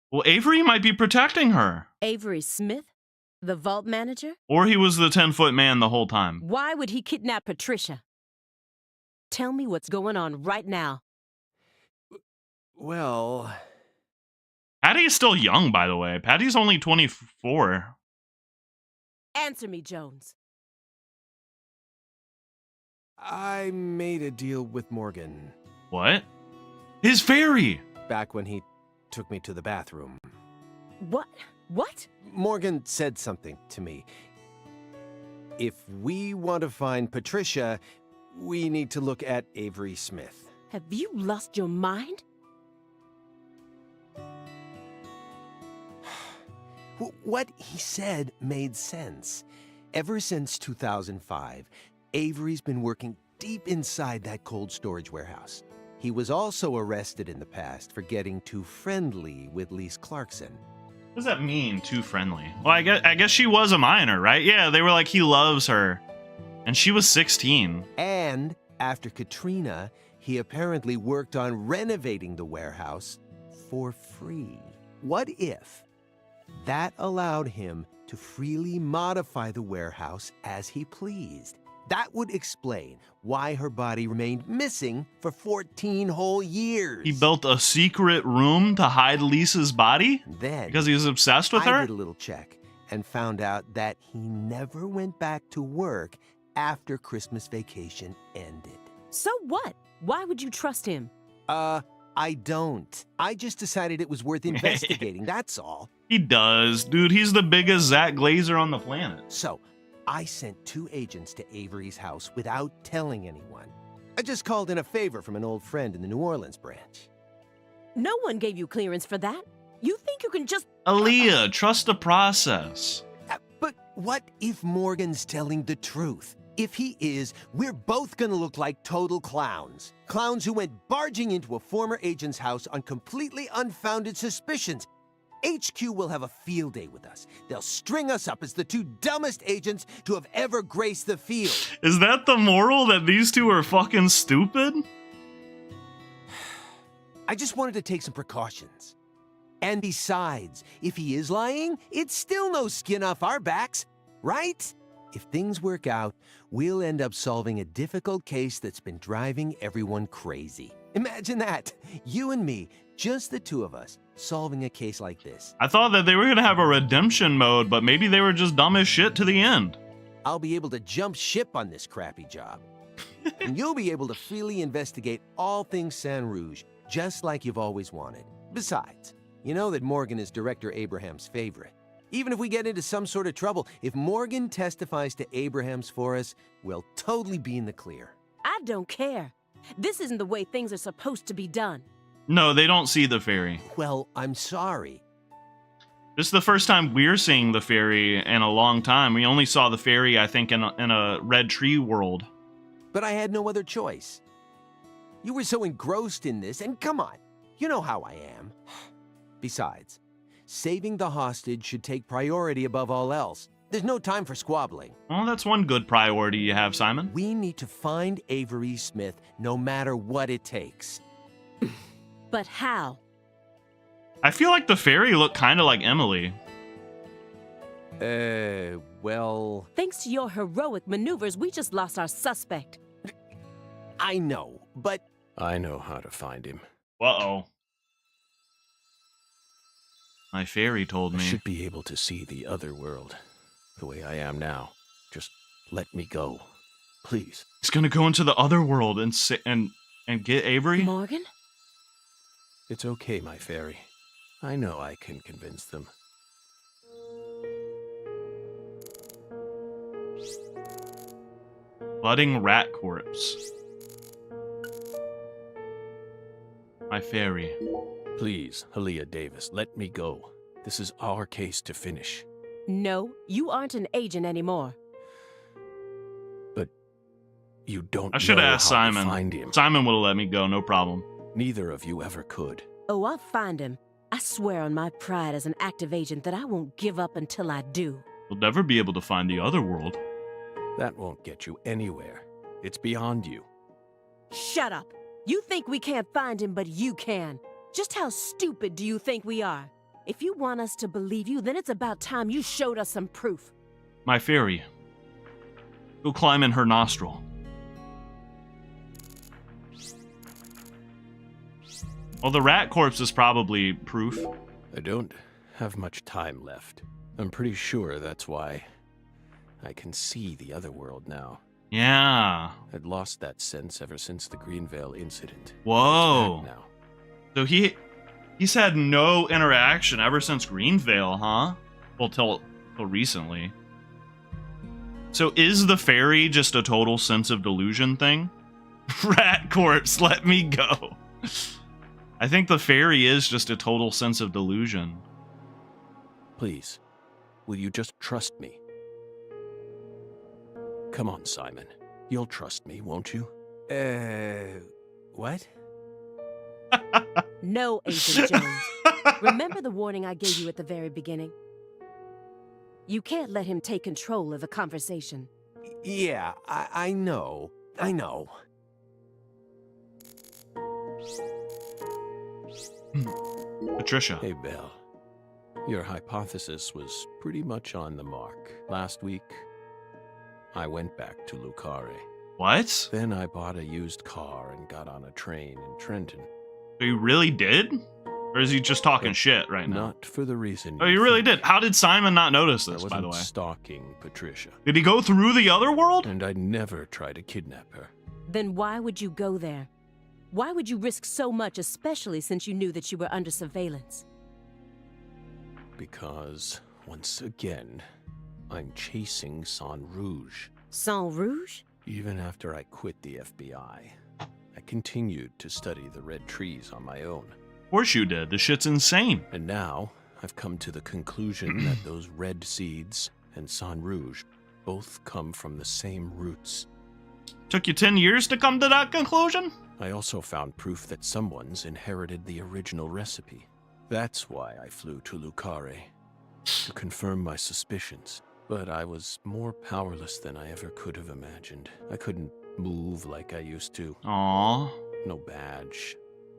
Well, Avery might be protecting her. Avery Smith? The vault manager? Or he was the 10-foot man the whole time. Why would he kidnap Patricia? Tell me what's going on right now. Well... Patty is still young, by the way. Patty's only 24. Answer me, Jones. I made a deal with Morgan. What? His fairy! Back when he took me to the bathroom. What? What? Morgan said something to me. If we want to find Patricia, we need to look at Avery Smith. Have you lost your mind? What he said made sense. Ever since 2005, Avery's been working deep inside that cold storage warehouse. He was also arrested in the past for getting too friendly with Lise Clarkson. What does that mean, too friendly? Well, I guess she was a minor, right? Yeah, they were like, he loves her. And she was 16. And after Katrina, he apparently worked on renovating the warehouse for free. What if that allowed him to freely modify the warehouse as he pleased? That would explain why her body remained missing for 14 whole years. He built a secret room to hide Lisa's body? Then, because he was obsessed with her? I did a little check and found out that he never went back to work after Christmas vacation ended. So what? Why would you trust him? I don't. I just decided it was worth investigating, that's all. He does. Dude, he's the biggest Zach Glazer on the planet. So, I sent 2 agents to Avery's house without telling anyone. I just called in a favor from an old friend in the New Orleans branch. No one gave you clearance for that. You think you can just... Aaliyah, trust the process. What if Morgan's telling the truth? If he is, we're both gonna look like total clowns. Clowns who went barging into a former agent's house on completely unfounded suspicions. HQ will have a field day with us. They'll string us up as the two dumbest agents to have ever graced the field. Is that the moral, that these two are fucking stupid? I just wanted to take some precautions. And besides, if he is lying, it's still no skin off our backs, right? If things work out, we'll end up solving a difficult case that's been driving everyone crazy. Imagine that. You and me, just the two of us, solving a case like this. I thought that they were gonna have a redemption mode, but maybe they were just dumb as shit to the end. I'll be able to jump ship on this crappy job. And you'll be able to freely investigate all things San Rouge, just like you've always wanted. Besides, you know that Morgan is Director Abraham's favorite. Even if we get into some sort of trouble, if Morgan testifies to Abraham's for us, we'll totally be in the clear. I don't care. This isn't the way things are supposed to be done. No, they don't see the fairy. Well, I'm sorry. This is the first time we're seeing the fairy in a long time. We only saw the fairy, I think, in a Red Tree world. But I had no other choice. You were so engrossed in this, and come on, you know how I am. Besides, saving the hostage should take priority above all else. There's no time for squabbling. Well, that's one good priority you have, Simon. We need to find Avery Smith no matter what it takes. But how? I feel like the fairy looked kind of like Emily. Well... Thanks to your heroic maneuvers, we just lost our suspect. I know, but... I know how to find him. Uh-oh. My fairy told me. I should be able to see the other world the way I am now. Just let me go. Please. He's gonna go into the other world and get Avery? Morgan? It's okay, my fairy. I know I can convince them. Budding rat corpse. My fairy. Please, Aaliyah Davis, let me go. This is our case to finish. No, you aren't an agent anymore. But you don't I should know have asked how to Simon. find him. Simon would have let me go, no problem. Neither of you ever could. Oh, I'll find him. I swear on my pride as an active agent that I won't give up until I do. We'll never be able to find the other world. That won't get you anywhere. It's beyond you. Shut up. You think we can't find him, but you can. Just how stupid do you think we are? If you want us to believe you, then it's about time you showed us some proof. My fairy. Go climb in her nostril. Well, the rat corpse is probably proof. I don't have much time left. I'm pretty sure that's why I can see the other world now. Yeah. I'd lost that sense ever since the Greenvale incident. Whoa. It's back now. So he's had no interaction ever since Greenvale, huh? Well, till recently. So is the fairy just a total sense of delusion thing? Rat corpse, let me go. I think the fairy is just a total sense of delusion. Please, will you just trust me? Come on, Simon. You'll trust me, won't you? What? No, Agent Jones. Remember the warning I gave you at the very beginning? You can't let him take control of the conversation. Yeah, I know. I know. Patricia. Hey, Belle. Your hypothesis was pretty much on the mark. Last week, I went back to Lucare. What? Then I bought a used car and got on a train in Trenton. So you really did? Or is he just talking shit right now? Not for the reason Oh, you really did. How did Simon not notice this, I by the way? wasn't stalking Patricia. Did he go through the other world? And I'd never try to kidnap her. Then why would you go there? Why would you risk so much, especially since you knew that you were under surveillance? Because, once again, I'm chasing San Rouge. San Rouge? Even after I quit the FBI, I continued to study the red trees on my own. Of course you did. This shit's insane. And now, I've come to the conclusion that those red seeds and Sang Rouge both come from the same roots. Took you 10 years to come to that conclusion? I also found proof that someone's inherited the original recipe. That's why I flew to Lucare, to confirm my suspicions. But I was more powerless than I ever could have imagined. I couldn't move like I used to. Aww. No badge,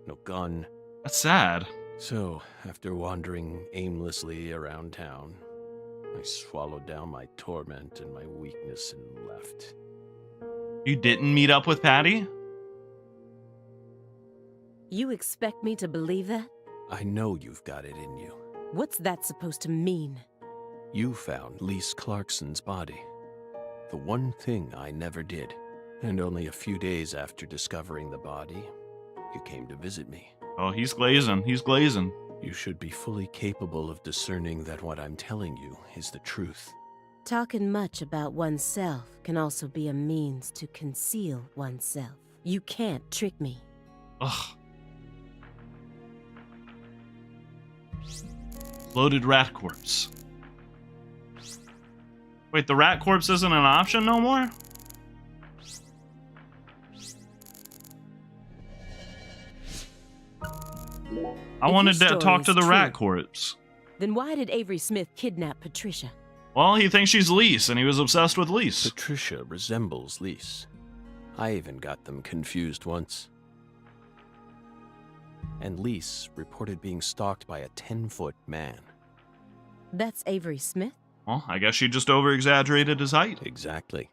no gun. That's sad. So, after wandering aimlessly around town, I swallowed down my torment and my weakness and left. You didn't meet up with Patty? You expect me to believe that? I know you've got it in you. What's that supposed to mean? You found Lise Clarkson's body. The one thing I never did. And only a few days after discovering the body, you came to visit me. Oh, he's glazing. He's glazing. You should be fully capable of discerning that what I'm telling you is the truth. Talking much about oneself can also be a means to conceal oneself. You can't trick me. Ugh. Loaded rat corpse. Wait, the rat corpse isn't an option no more? I wanted to talk to the rat corpse. Then why did Avery Smith kidnap Patricia? Well, he thinks she's Lise, and he was obsessed with Lise. Patricia resembles Lise. I even got them confused once. And Lise reported being stalked by a 10-foot man. That's Avery Smith? Well, I guess she just over-exaggerated his height. Exactly.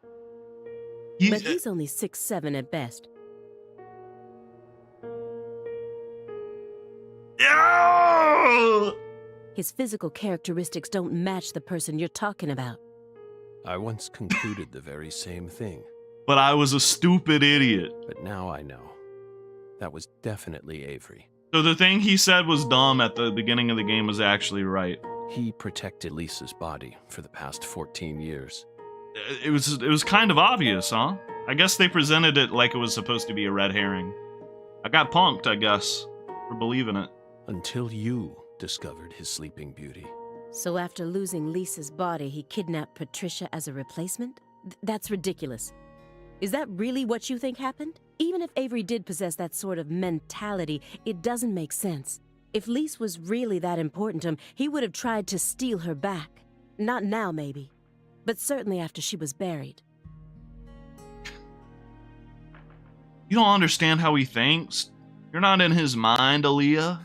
But he's only 6'7" at best. His physical characteristics don't match the person you're talking about. I once concluded the very same thing. But I was a stupid idiot. But now I know. That was definitely Avery. So the thing he said was dumb at the beginning of the game was actually right. He protected Lisa's body for the past 14 years. It was kind of obvious, huh? I guess they presented it like it was supposed to be a red herring. I got punked, I guess, for believing it. Until you discovered his sleeping beauty. So after losing Lisa's body, he kidnapped Patricia as a replacement? That's ridiculous. Is that really what you think happened? Even if Avery did possess that sort of mentality, it doesn't make sense. If Lise was really that important to him, he would have tried to steal her back. Not now, maybe, but certainly after she was buried. You don't understand how he thinks. You're not in his mind, Aaliyah.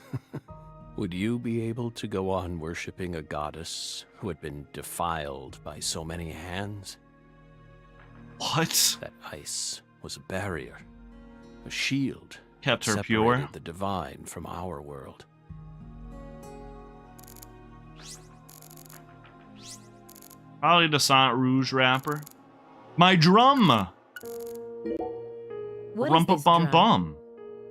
Would you be able to go on worshipping a goddess who had been defiled by so many hands? What? That ice was a barrier, a shield. Kept her separated pure? The divine from our world. Probably the Sang Rouge rapper. My drum! What Rumpa is this bum drum? bum.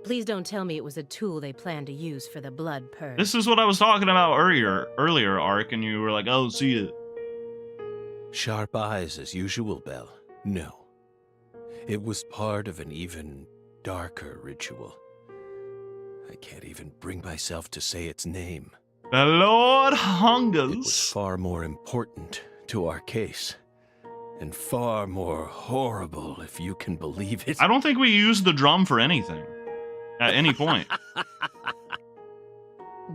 Please don't tell me it was a tool they planned to use for the blood purge. This is what I was talking about earlier, Ark, and you were like, oh, see it. Sharp eyes as usual, Belle. No. It was part of an even darker ritual. I can't even bring myself to say its name. The Lord It was Hungers. far more important to our case. And far more horrible, if you can believe it. I don't think we used the drum for anything. At any point. He's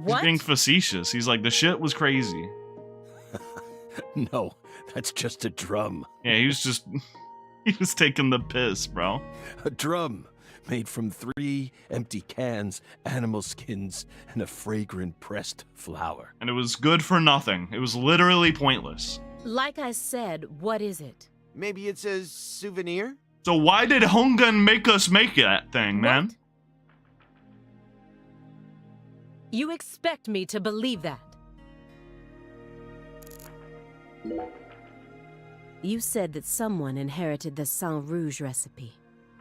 What? being facetious. He's like, the shit was crazy. No, that's just a drum. Yeah, he was just... He was taking the piss, bro. A drum made from 3 empty cans, animal skins, and a fragrant pressed flower. And it was good for nothing. It was literally pointless. Like I said, what is it? Maybe it's a souvenir? So why did Hungan make us make that thing, man? You expect me to believe that? You said that someone inherited the Sang Rouge recipe.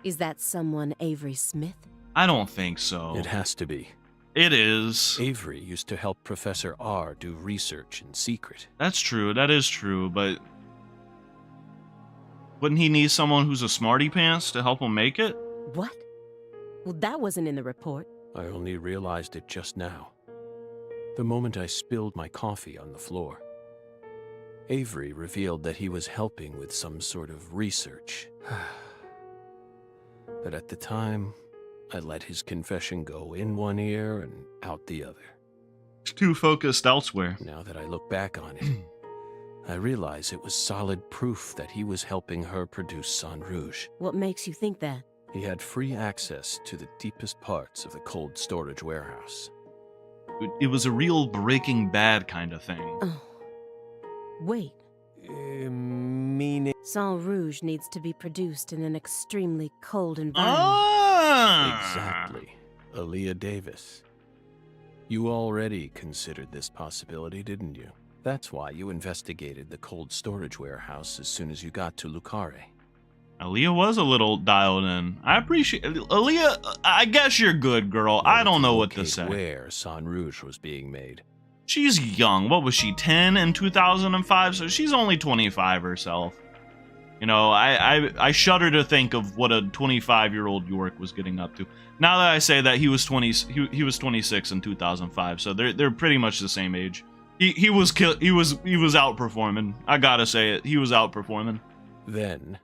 Is that someone Avery Smith? I don't think so. It has to be. It is. Avery used to help Professor R do research in secret. That's true. That is true, but... Wouldn't he need someone who's a smarty pants to help him make it? What? Well, that wasn't in the report. I only realized it just now. The moment I spilled my coffee on the floor. Avery revealed that he was helping with some sort of research. But at the time, I let his confession go in one ear and out the other. Too focused elsewhere. Now that I look back on it, I realize it was solid proof that he was helping her produce Sang Rouge. What makes you think that? He had free access to the deepest parts of the cold storage warehouse. It was a real Breaking Bad kind of thing. Oh. Wait. Meaning? Sang Rouge needs to be produced in an extremely cold environment. Exactly. Aaliyah Davis. You already considered this possibility, didn't you? That's why you investigated the cold storage warehouse as soon as you got to Lucare. Aaliyah was a little dialed in. I appreciate Aaliyah. I guess you're good, girl. I don't know what to say. Where Sang Rouge was being made. She's young. What was she, 10 in 2005? So she's only 25 herself. You know, I shudder to think of what a 25-year-old York was getting up to. Now that I say that, he was 26 in 2005, so they're pretty much the same age. He was outperforming. I gotta say it. He was outperforming. Then,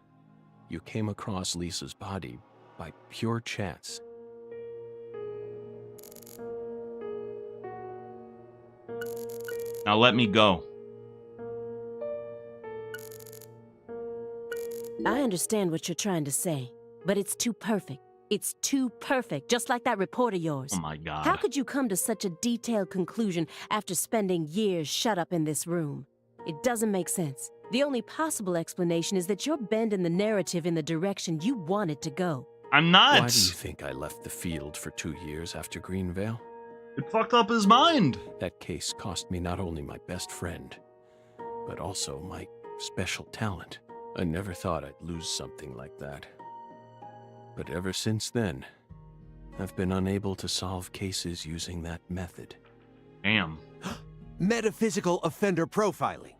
you came across Lisa's body by pure chance. Now let me go. I understand what you're trying to say, but it's too perfect. It's too perfect, just like that report of yours. Oh my God. How could you come to such a detailed conclusion after spending years shut up in this room? It doesn't make sense. The only possible explanation is that you're bending the narrative in the direction you want it to go. I'm not. Why do you think I left the field for 2 years after Greenvale? It fucked up his mind. That case cost me not only my best friend, but also my special talent. I never thought I'd lose something like that. But ever since then, I've been unable to solve cases using that method. Damn. Metaphysical offender profiling.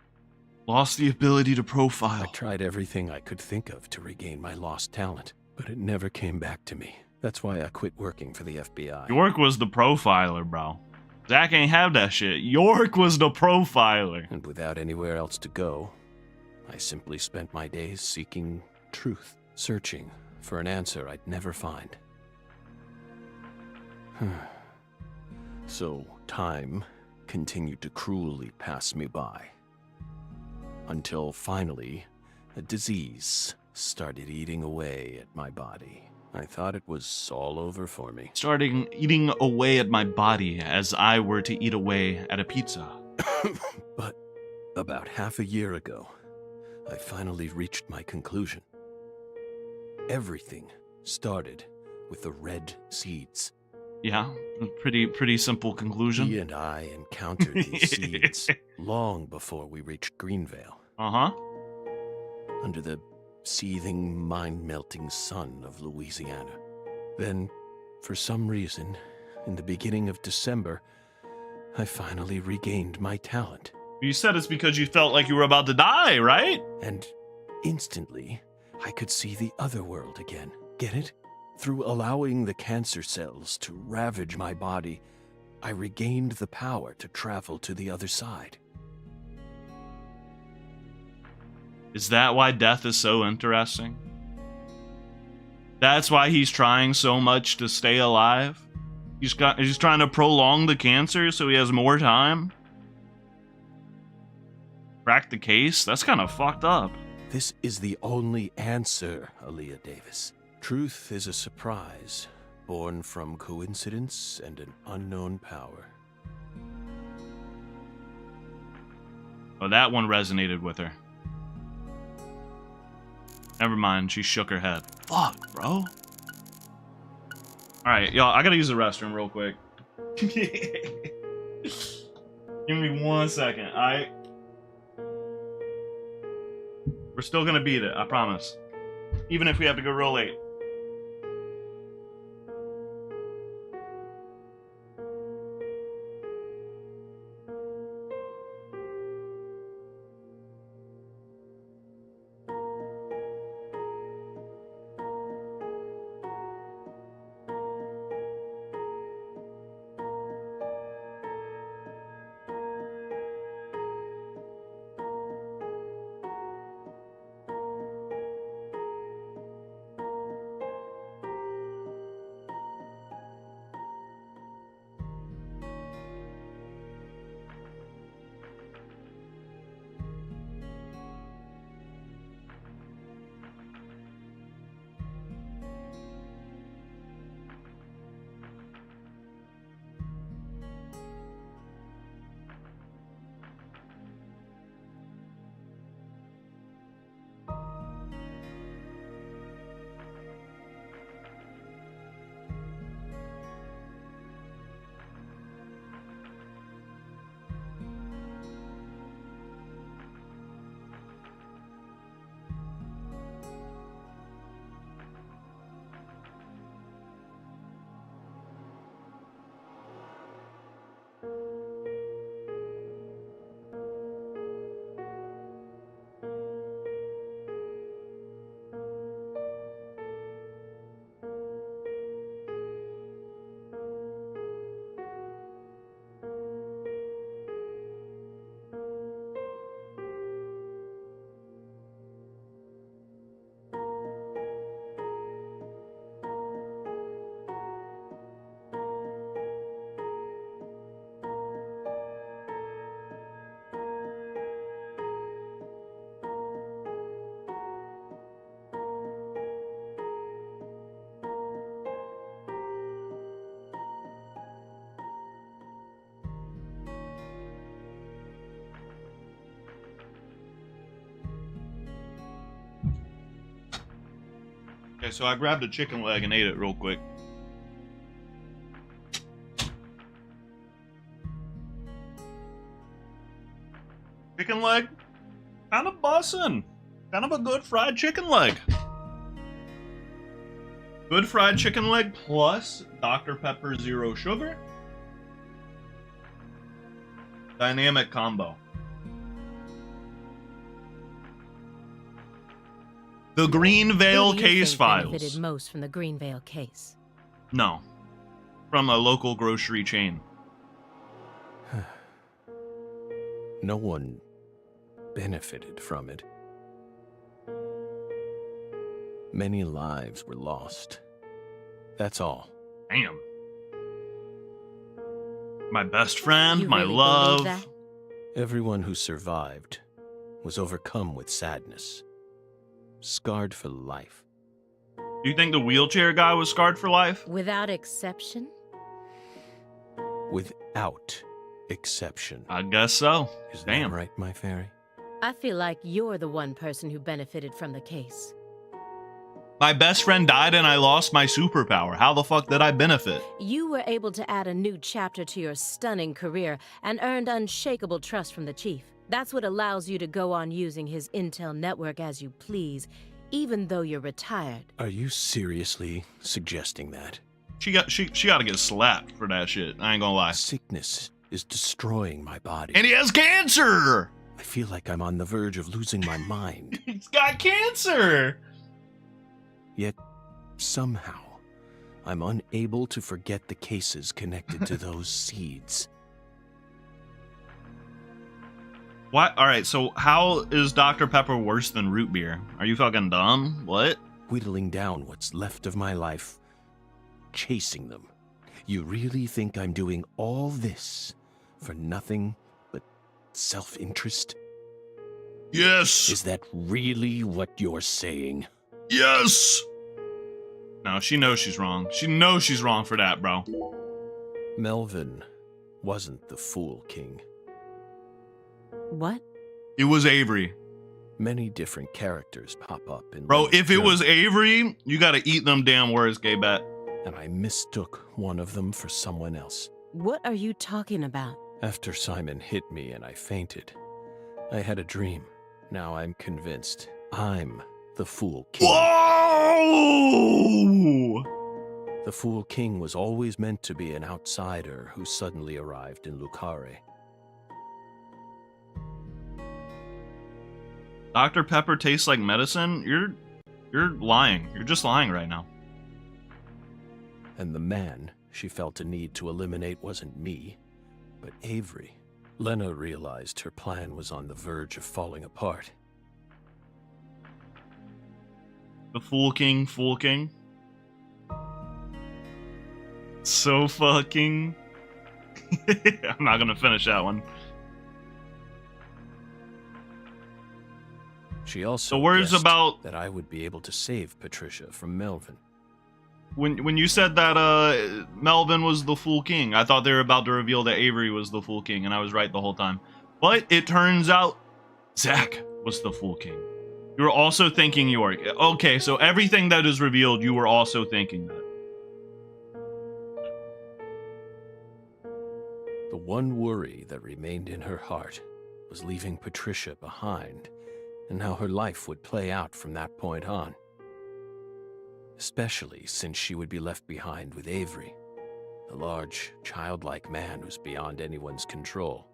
Lost the ability to profile. I tried everything I could think of to regain my lost talent, but it never came back to me. That's why I quit working for the FBI. York was the profiler, bro. Zach ain't have that shit. York was the profiler. And without anywhere else to go, I simply spent my days seeking truth, searching for an answer I'd never find. So time continued to cruelly pass me by. Until finally, a disease started eating away at my body. I thought it was all over for me. Starting eating away at my body as I were to eat away at a pizza. But about half a year ago, I finally reached my conclusion. Everything started with the red seeds. Yeah, pretty simple conclusion. He and I encountered these seeds long before we reached Greenvale. Uh-huh. Under the seething, mind-melting sun of Louisiana. Then, for some reason, in the beginning of December, I finally regained my talent. You said it's because you felt like you were about to die, right? And instantly, I could see the other world again. Get it? Through allowing the cancer cells to ravage my body, I regained the power to travel to the other side. Is that why death is so interesting? That's why he's trying so much to stay alive? He's trying to prolong the cancer so he has more time? Crack the case? That's kind of fucked up. This is the only answer, Aaliyah Davis. Truth is a surprise, born from coincidence and an unknown power. Oh, that one resonated with her. Never mind, she shook her head. Fuck, bro. Alright, y'all, I gotta use the restroom real quick. Give me 1 second, alright? We're still gonna beat it, I promise. Even if we have to go real late. Okay, so I grabbed a chicken leg and ate it real quick. Chicken leg, kind of bussin'. Kind of a good fried chicken leg. Good fried chicken leg plus Dr. Pepper Zero Sugar. Dynamic combo. The Greenvale Who do you Case think Files. benefited most from the Greenvale case? No. From a local grocery chain. No one benefited from it. Many lives were lost. That's all. Damn. My best friend, You my really love. believe that? Everyone who survived was overcome with sadness, scarred for life. Do you think the wheelchair guy was scarred for life? Without exception? Without exception. I guess so. Is Damn. that right, my fairy? I feel like you're the one person who benefited from the case. My best friend died and I lost my superpower. How the fuck did I benefit? You were able to add a new chapter to your stunning career and earned unshakable trust from the chief. That's what allows you to go on using his intel network as you please, even though you're retired. Are you seriously suggesting that? She got to get slapped for that shit. I ain't gonna lie. Sickness is destroying my body. And he has cancer! I feel like I'm on the verge of losing my mind. He's got cancer! Yet, somehow, I'm unable to forget the cases connected to those seeds. What? Alright, so how is Dr. Pepper worse than root beer? Are you fucking dumb? What? Whittling down what's left of my life, chasing them. You really think I'm doing all this for nothing but self-interest? Yes! Is that really what you're saying? Yes! No, she knows she's wrong. She knows she's wrong for that, bro. Melvin wasn't the Fool King. What? It was Avery. Many different characters pop up in Bro, Leonard's if it journal, was Avery, you gotta eat them damn words, gay bat. and I mistook one of them for someone else. What are you talking about? After Simon hit me and I fainted, I had a dream. Now I'm convinced I'm the Fool King. Whoa! The Fool King was always meant to be an outsider who suddenly arrived in Lucare. Dr. Pepper tastes like medicine? You're lying. You're just lying right now. And the man she felt a need to eliminate wasn't me, but Avery. Lena realized her plan was on the verge of falling apart. The Fool King, Fool King. So fucking... I'm not gonna finish that one. She also The words guessed about... that I would be able to save Patricia from Melvin. When you said that Melvin was the Fool King, I thought they were about to reveal that Avery was the Fool King, and I was right the whole time. But it turns out Zach was the Fool King. You were also thinking York. Okay, so everything that is revealed, you were also thinking that. The one worry that remained in her heart was leaving Patricia behind, and how her life would play out from that point on. Especially since she would be left behind with Avery, the large, childlike man who's beyond anyone's control.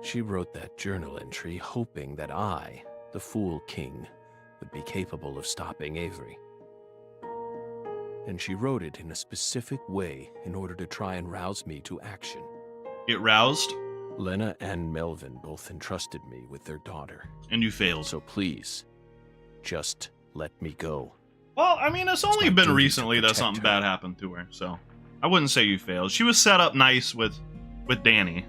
She wrote that journal entry hoping that I, the Fool King, would be capable of stopping Avery. And she wrote it in a specific way in order to try and rouse me to action. Get roused? Lena and Melvin both entrusted me with their daughter. And you failed. So please, just let me go. Well, I mean, it's only been recently that something bad happened to her, so I wouldn't say you failed. She was set up nice with Danny.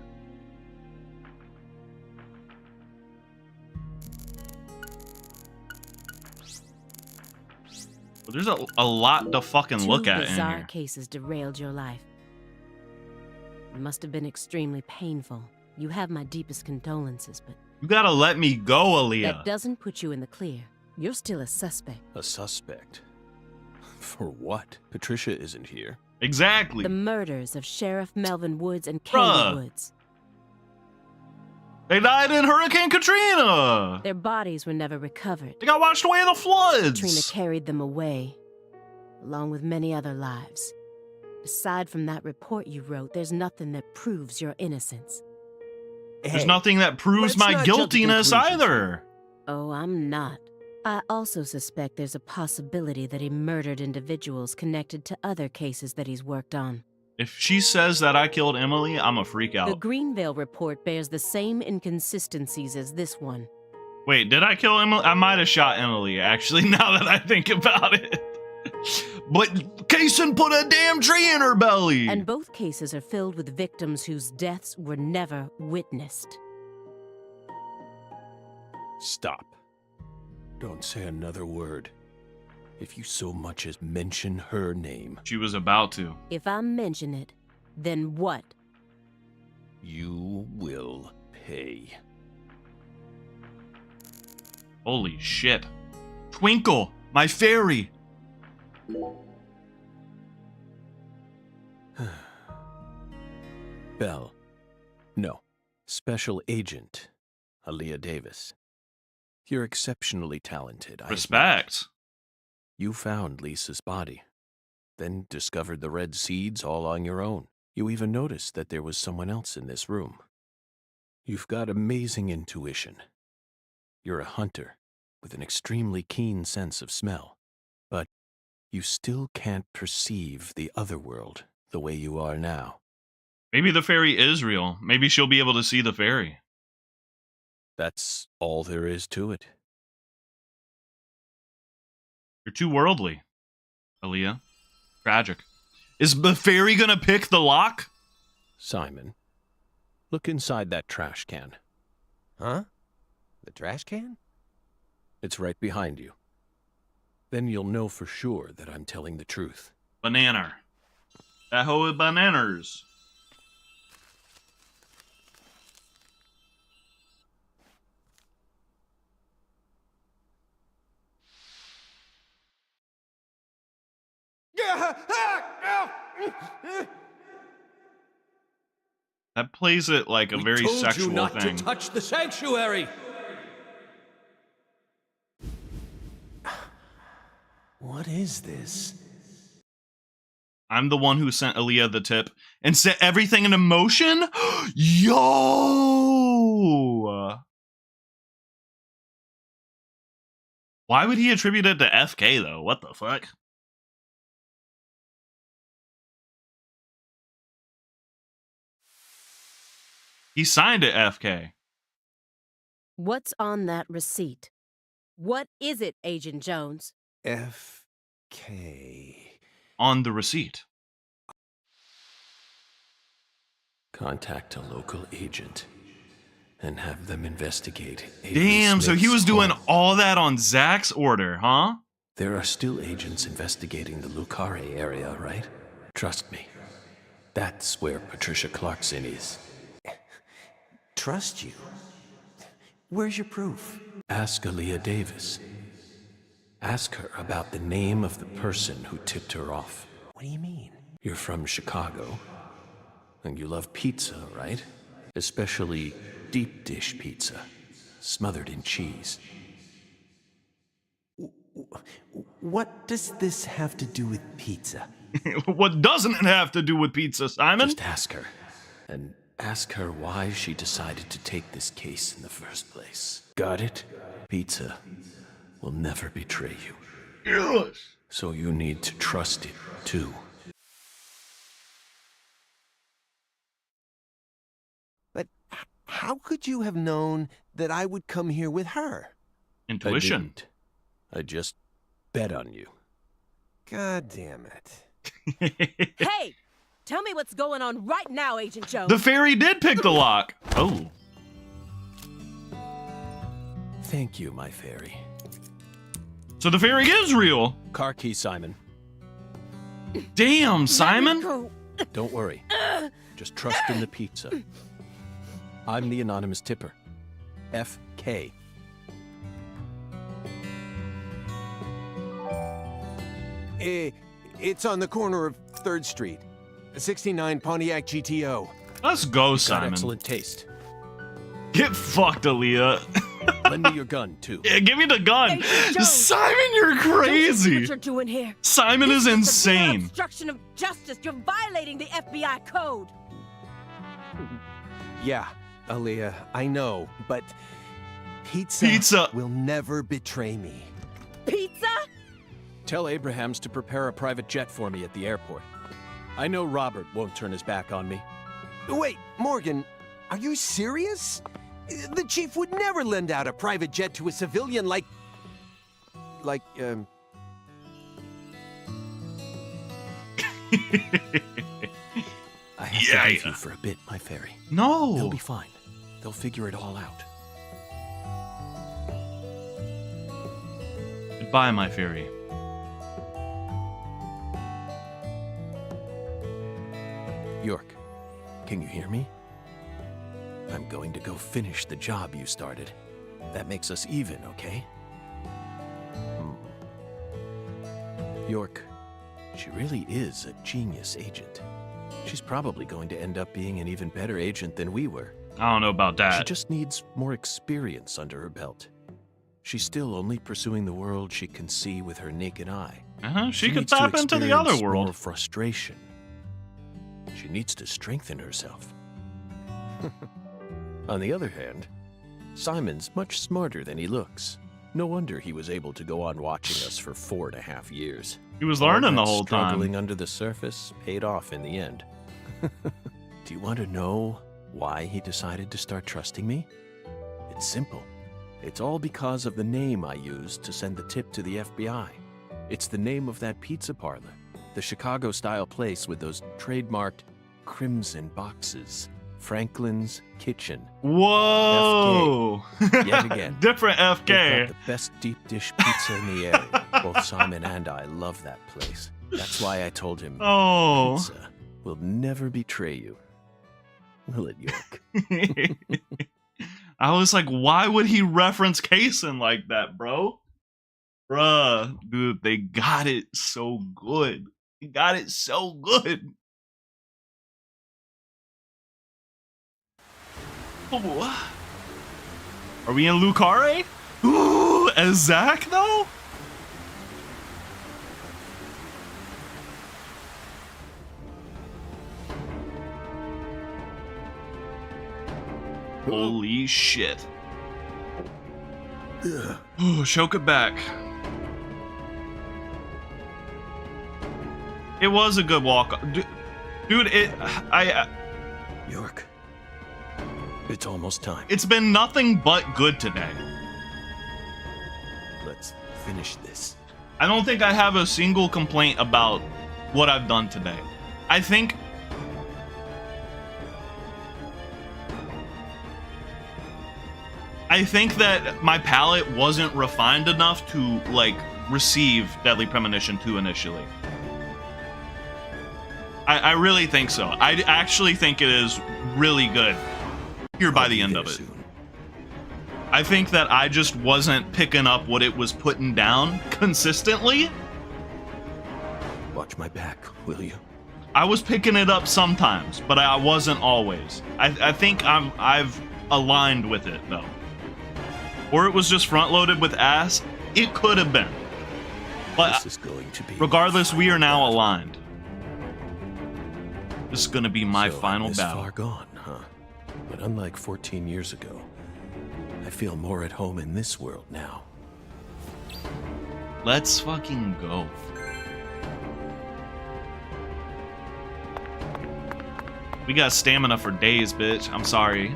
But there's a lot to fucking look at in bizarre here. cases derailed your life. It must have been extremely painful. You have my deepest condolences, but... You gotta let me go, Aaliyah. That doesn't put you in the clear. You're still a suspect. A suspect? For what? Patricia isn't here. Exactly. The murders of Sheriff Melvin Woods and Bruh. Candy Woods. They died in Hurricane Katrina. Their bodies were never recovered. They got washed away in the floods. Katrina carried them away, along with many other lives. Aside from that report you wrote, there's nothing that proves your innocence. There's nothing that proves my guiltiness either. Oh, I'm not. I also suspect there's a possibility that he murdered individuals connected to other cases that he's worked on. If she says that I killed Emily, I'm a freak The out. Greenvale report bears the same inconsistencies as this one. Wait, did I kill Emily? I might have shot Emily, actually, now that I think about it. But Kaysen put a damn tree in her belly. And both cases are filled with victims whose deaths were never witnessed. Stop. Don't say another word. If you so much as mention her name. She was about to. If I mention it, then what? You will pay. Holy shit. Twinkle, my fairy. Belle. No. Special Agent Aaliyah Davis. You're exceptionally talented. Respect. You found Lisa's body, then discovered the red seeds all on your own. You even noticed that there was someone else in this room. You've got amazing intuition. You're a hunter with an extremely keen sense of smell, but you still can't perceive the other world the way you are now. Maybe the fairy is real. Maybe she'll be able to see the fairy. That's all there is to it. You're too worldly, Aaliyah. Tragic. Is the fairy gonna pick the lock? Simon, look inside that trash can. Huh? The trash can? It's right behind you. Then you'll know for sure that I'm telling the truth. Banana. That hoe is bananas. That plays it like a very sexual thing. To touch the sanctuary. What is this? I'm the one who sent Aaliyah the tip and set everything into motion? Yo! Why would he attribute it to FK, though? What the fuck? He signed it FK. What's on that receipt? What is it, Agent Jones? FK. On the receipt. Contact a local agent and have them investigate. Damn, so he was doing all that on Zach's order, huh? There are still agents investigating the Lucare area, right? Trust me. That's where Patricia Clarkson is. Trust you? Where's your proof? Ask Aaliyah Davis. Ask her about the name of the person who tipped her off. What do you mean? You're from Chicago, and you love pizza, right? Especially deep dish pizza, smothered in cheese. What does this have to do with pizza? What doesn't it have to do with pizza, Simon? Just ask her, and ask her why she decided to take this case in the first place. Got it? Pizza will never betray you. Yes. So you need to trust it, too. But how could you have known that I would come here with her? Intuition. I just bet on you. God damn it. Hey! Tell me what's going on right now, Agent Jones. The fairy did pick the lock. Oh. Thank you, my fairy. So the fairy is real. Car key, Simon. Damn, Simon. Don't worry. Just trust in the pizza. I'm the anonymous tipper. FK. It's on the corner of 3rd Street. 69 Pontiac GTO. Let's go, You've got Simon. excellent taste. Get fucked, Aaliyah. Lend me your gun, too. Yeah, give me the gun. Hey, Joe. Simon, you're Don't you see crazy. what you're doing here? Simon is This insane. obstruction of justice. You're violating the FBI code. Yeah, Aaliyah, I know, but pizza will never betray me. Pizza? Tell Abrahams to prepare a private jet for me at the airport. I know Robert won't turn his back on me. Wait, Morgan, are you serious? The chief would never lend out a private jet to a civilian like... I have to leave you for a bit, my fairy. No. They'll be fine. They'll figure it all out. Goodbye, my fairy. York, can you hear me? I'm going to go finish the job you started. That makes us even, okay? York, she really is a genius agent. She's probably going to end up being an even better agent than we were. I don't know about that. She just needs more experience under her belt. She's still only pursuing the world she can see with her naked eye. She could needs to tap into the other experience world. More frustration. She needs to strengthen herself. On the other hand, Simon's much smarter than he looks. No wonder he was able to go on watching us for 4.5 years. He was All learning that the whole time. Struggling under the surface paid off in the end. Do you want to know why he decided to start trusting me? It's simple. It's all because of the name I used to send the tip to the FBI. It's the name of that pizza parlor, the Chicago-style place with those trademarked crimson boxes. Franklin's Kitchen. Whoa! FK. Yet again. Different FK. They've got the best deep dish pizza in the area. Both Simon and I love that place. That's why I told him, Oh. pizza will never betray you. Will it, York? I was like, why would he reference Kaysen like that, bro? Bruh, dude, they got it so good. They got it so good. Oh. Are we in Lucare? Ooh, as Zach, though? Holy shit. Oh, choke it back. It was a good walk. Dude, York, it's almost time. It's been nothing but good today. Let's finish this. I don't think I have a single complaint about what I've done today. I think that my palate wasn't refined enough to, like, receive Deadly Premonition 2 initially. I really think so. I actually think it is really good here by the end of it. I think that I just wasn't picking up what it was putting down consistently. Watch my back, will you? I was picking it up sometimes, but I wasn't always. I think I've aligned with it, though. Or it was just front-loaded with ass. It could have been. But this is going to be regardless, we are now aligned. This is going to be my final this battle. Far gone, huh? But unlike 14 years ago, I feel more at home in this world now. Let's fucking go. We got stamina for days, bitch. I'm sorry.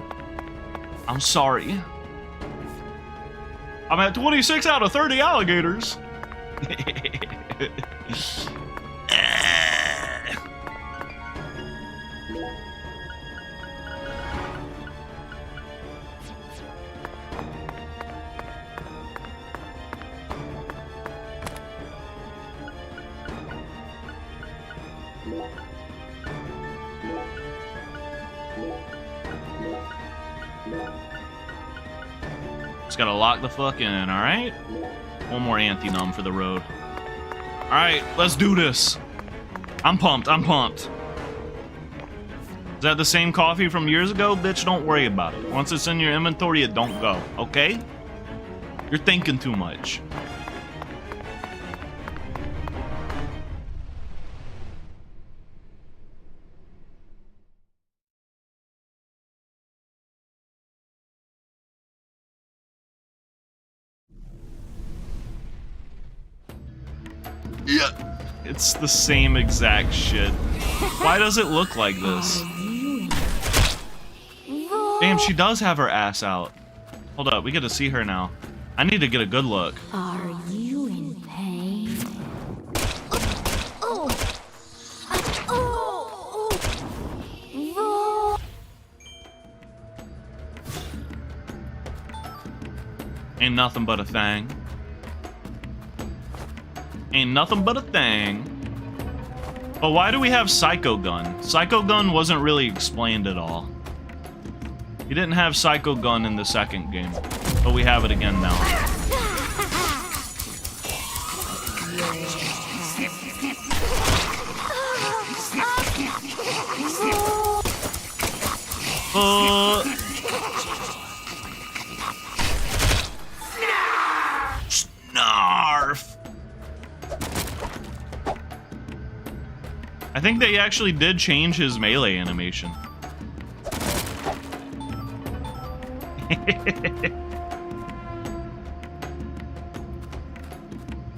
I'm sorry. I'm at 26 out of 30 alligators. Just gotta lock the fuck in, alright? One more anti-numb for the road. Alright, let's do this. I'm pumped, I'm pumped. Is that the same coffee from years ago? Bitch, don't worry about it. Once it's in your inventory, it don't go, okay? You're thinking too much. Yeah, it's the same exact shit. Why does it look like this? Damn, she does have her ass out. Hold up, we get to see her now. I need to get a good look. Are you in pain? Ain't nothing but a thing. Ain't nothing but a thing. But why do we have Psycho Gun? Psycho Gun wasn't really explained at all. You didn't have Psycho Gun in the second game, but we have it again now. Snarf. I think they actually did change his melee animation.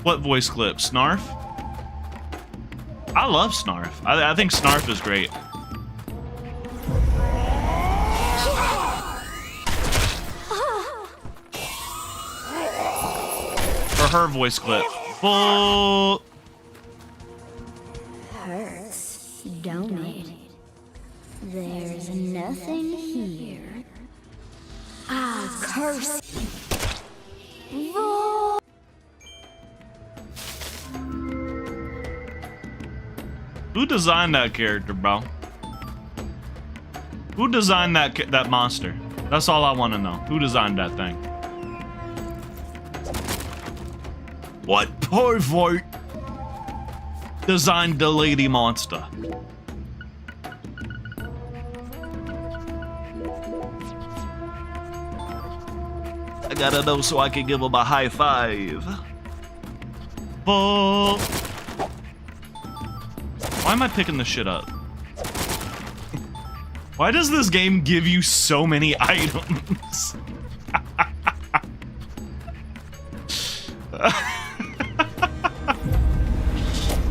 What voice clip? Snarf? I love Snarf. I think Snarf is great. For her voice clip. Bull. Hurts, don't it? There's nothing here. I'll curse you. Who designed that character, bro? Who designed that monster? That's all I want to know. Who designed that thing? What pervert designed the lady monster? I gotta know so I can give him a high five. Bull. Why am I picking this shit up? Why does this game give you so many items?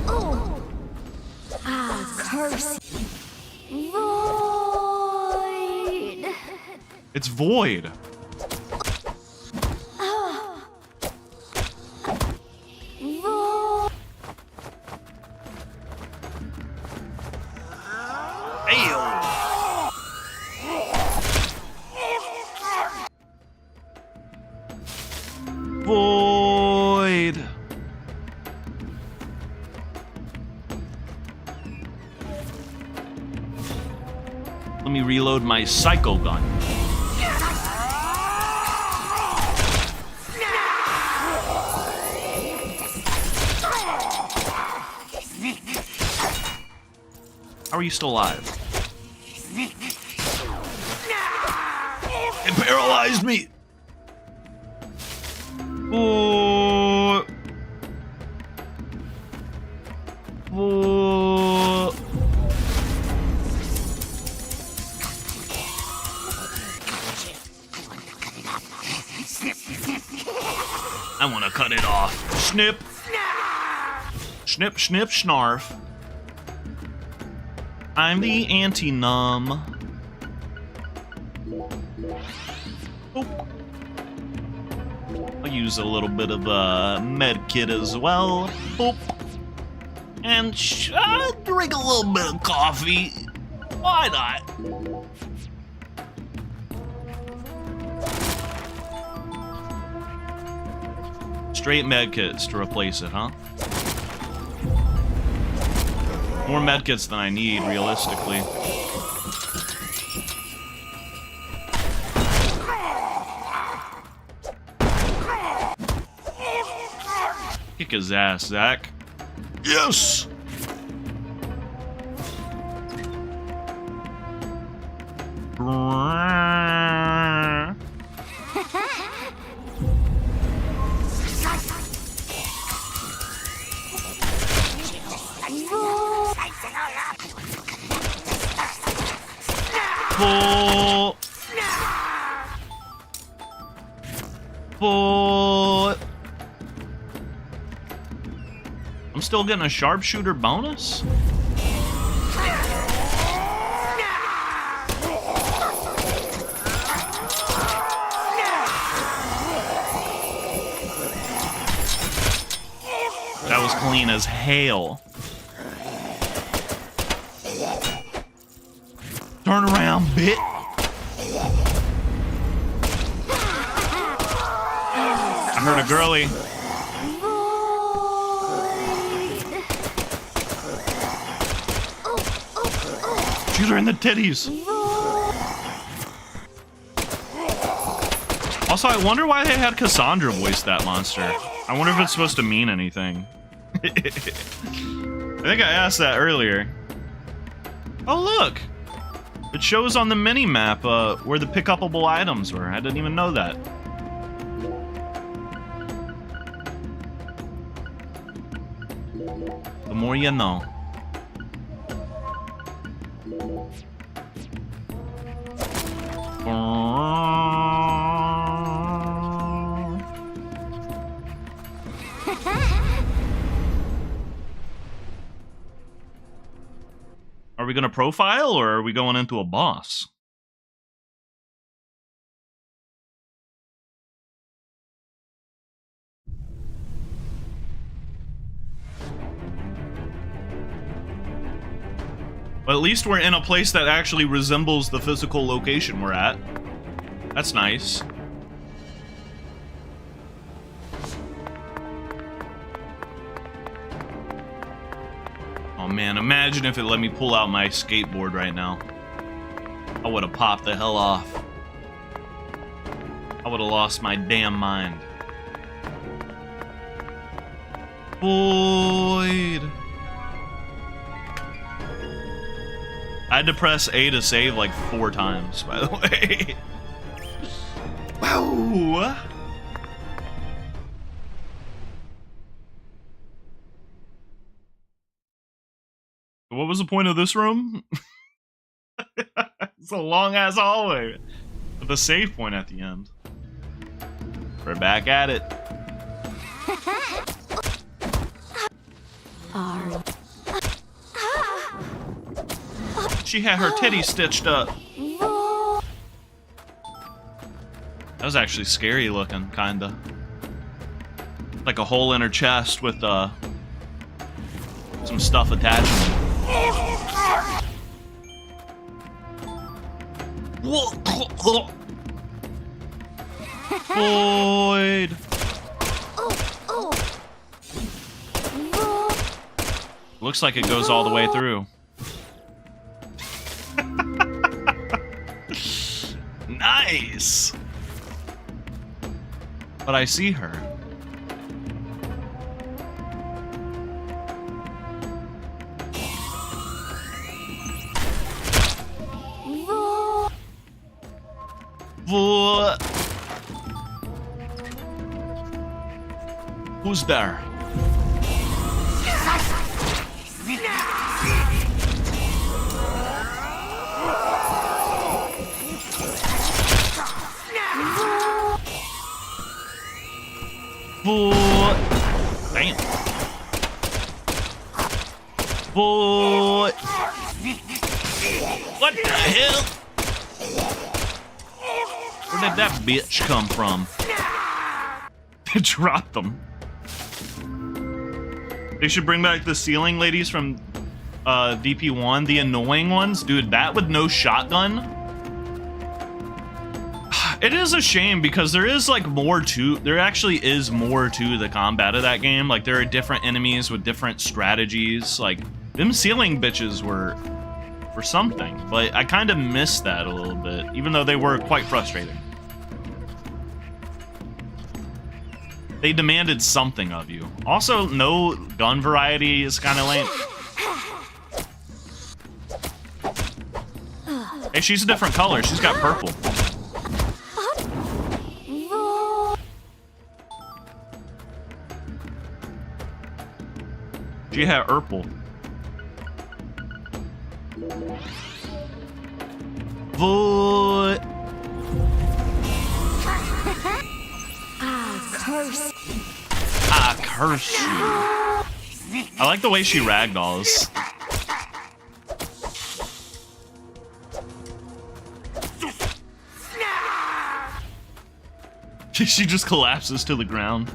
Oh, I'll curse void. It's void. Void. Let me reload my Psycho Gun. How are you still alive? It paralyzed me. Oh. Oh. I want to cut it off. Snip. Snip, snip, snarf. I'm the anti-numb. Oh. I'll use a little bit of med kit as well. Boop. And drink a little bit of coffee. Why not? Straight med kits to replace it, huh? More med kits than I need, realistically. Kick his ass, Zach. Yes! Full. I'm still getting a sharpshooter bonus? That was clean as hail. Turn around, bitch. I heard a girly. Shoot her in the titties. Also, I wonder why they had Cassandra voice that monster. I wonder if it's supposed to mean anything. I think I asked that earlier. Oh, look. It shows on the mini-map where the pick-upable items were. I didn't even know that. The more you know. Are we going to profile, or are we going into a boss? But at least we're in a place that actually resembles the physical location we're at. That's nice. Oh man, imagine if it let me pull out my skateboard right now. I would have popped the hell off. I would have lost my damn mind. Boyd. I had to press A to save like 4 times, by the way. Wow. What was the point of this room? It's a long-ass hallway with a save point at the end. We're back at it. She had her titty stitched up. That was actually scary looking, kinda. Like a hole in her chest with some stuff attached to it. Boyd. Looks like it goes all the way through. Nice. But I see her. Who's there? Damn. Boy. What the hell? Where did that bitch come from? It dropped them. They should bring back the ceiling ladies from DP1, the annoying ones. Dude, that with no shotgun. It is a shame because there is like more to, there actually is more to the combat of that game. Like there are different enemies with different strategies. Like them ceiling bitches were something, but I kind of missed that a little bit, even though they were quite frustrating. They demanded something of you. Also, no gun variety is kind of lame. Hey, she's a different color. She's got purple. She had purple. What? I curse you. I like the way she ragdolls. She just collapses to the ground.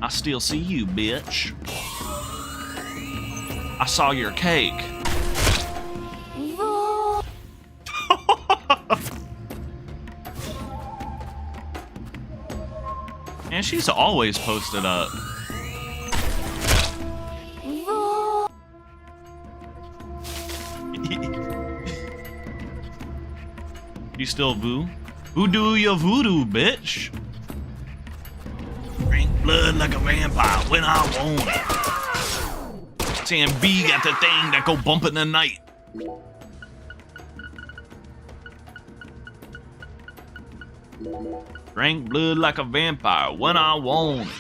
I still see you, bitch. I saw your cake. And she's always posted up. You still boo? Voodoo your voodoo, bitch. Drink blood like a vampire when I want it. Saying B got the thing that go bump in the night. Drink blood like a vampire when I want it.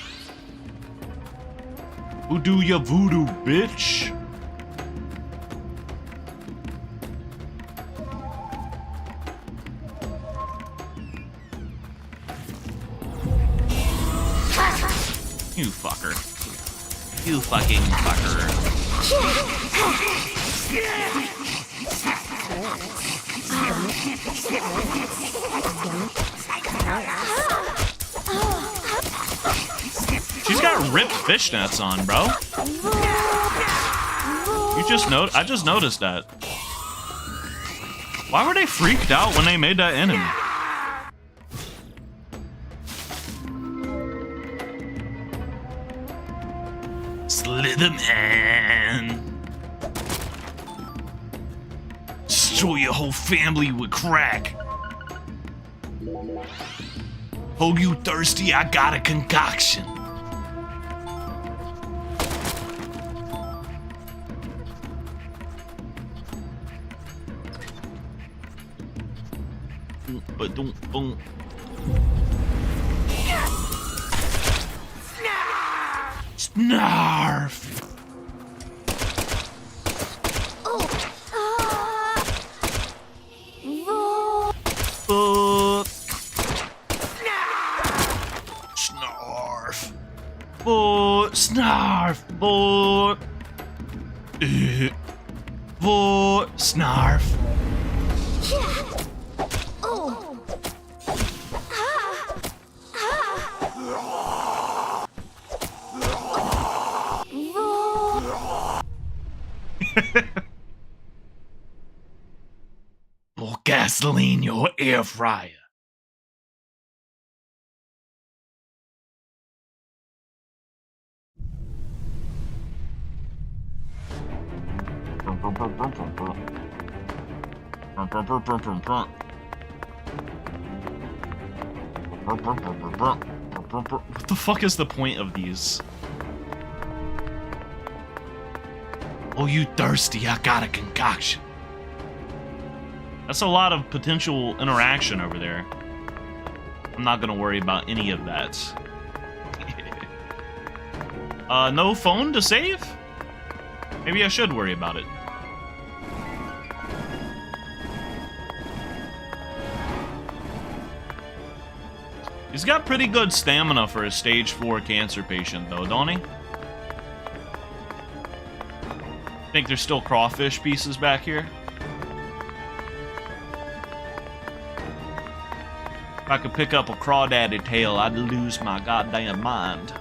Voodoo your voodoo, bitch. You fucker. You fucking fucker. She's got ripped fishnets on, bro. I just noticed that. Why were they freaked out when they made that enemy? Slitherman. Destroy your whole family with crack. Oh, you thirsty? I got a concoction. Boom. Snarf! Snarf! Snarf! Snarf! Pour gasoline your air fryer. What the fuck is the point of these? Oh, you thirsty? I got a concoction. That's a lot of potential interaction over there. I'm not gonna worry about any of that. No phone to save? Maybe I should worry about it. He's got pretty good stamina for a stage 4 cancer patient, though, don't he? Think there's still crawfish pieces back here? If I could pick up a crawdaddy tail, I'd lose my goddamn mind.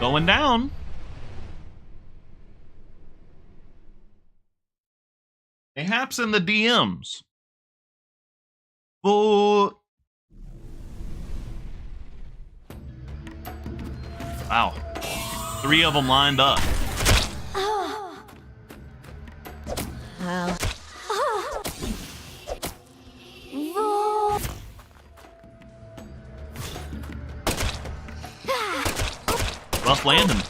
Going down. Perhaps in the DMs. Oh. Wow. 3 of them lined up. soft landing.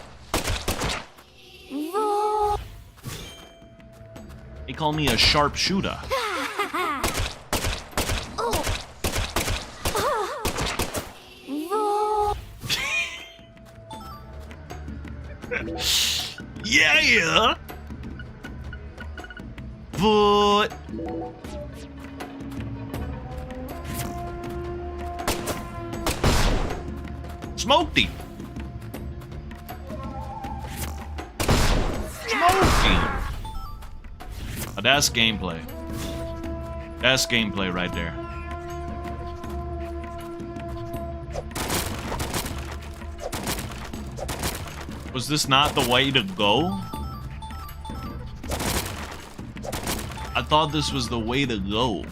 They call me a sharpshooter. Yeah. But smoked him. Oh, that's gameplay. That's gameplay right there. Was this not the way to go? I thought this was the way to go.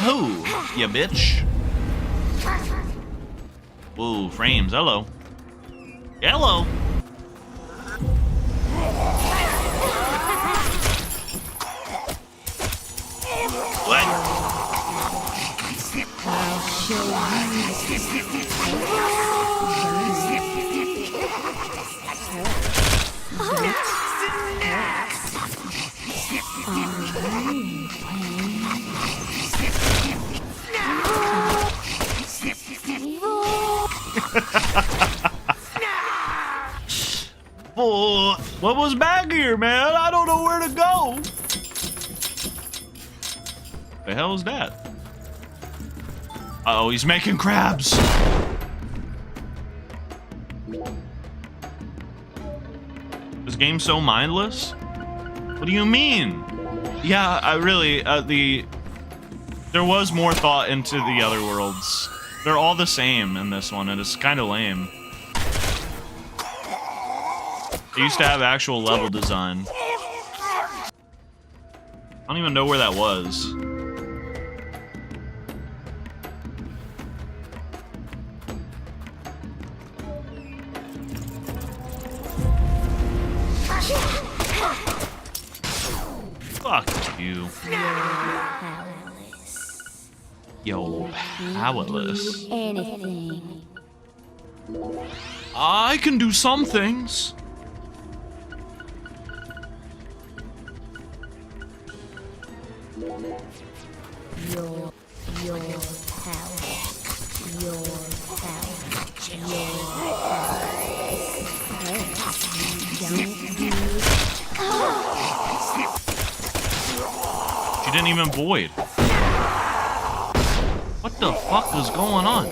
Oh, you bitch. Whoa, frames, hello. Hello. What? I'll show Oh, what was back here, man? I don't know where to go. The hell is that? Uh-oh, he's making crabs. This game's so mindless? What do you mean? Yeah, I really, there was more thought into the other worlds. They're all the same in this one, and it's kind of lame. They used to have actual level design. I don't even know where that was. Fuck you. Yo, powerless. anything. I can do some things. Your power. Your power. She didn't even void. What the fuck was going on?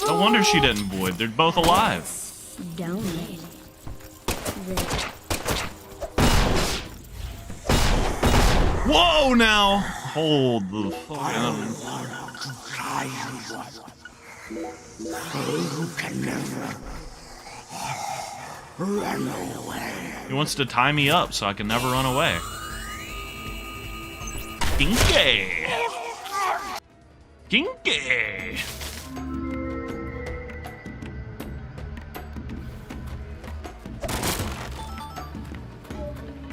No wonder she didn't void. They're both alive. Don't. Whoa, now! Hold the fuck on. You can never run away. He wants to tie me up so I can never run away. Kinky! Kinky!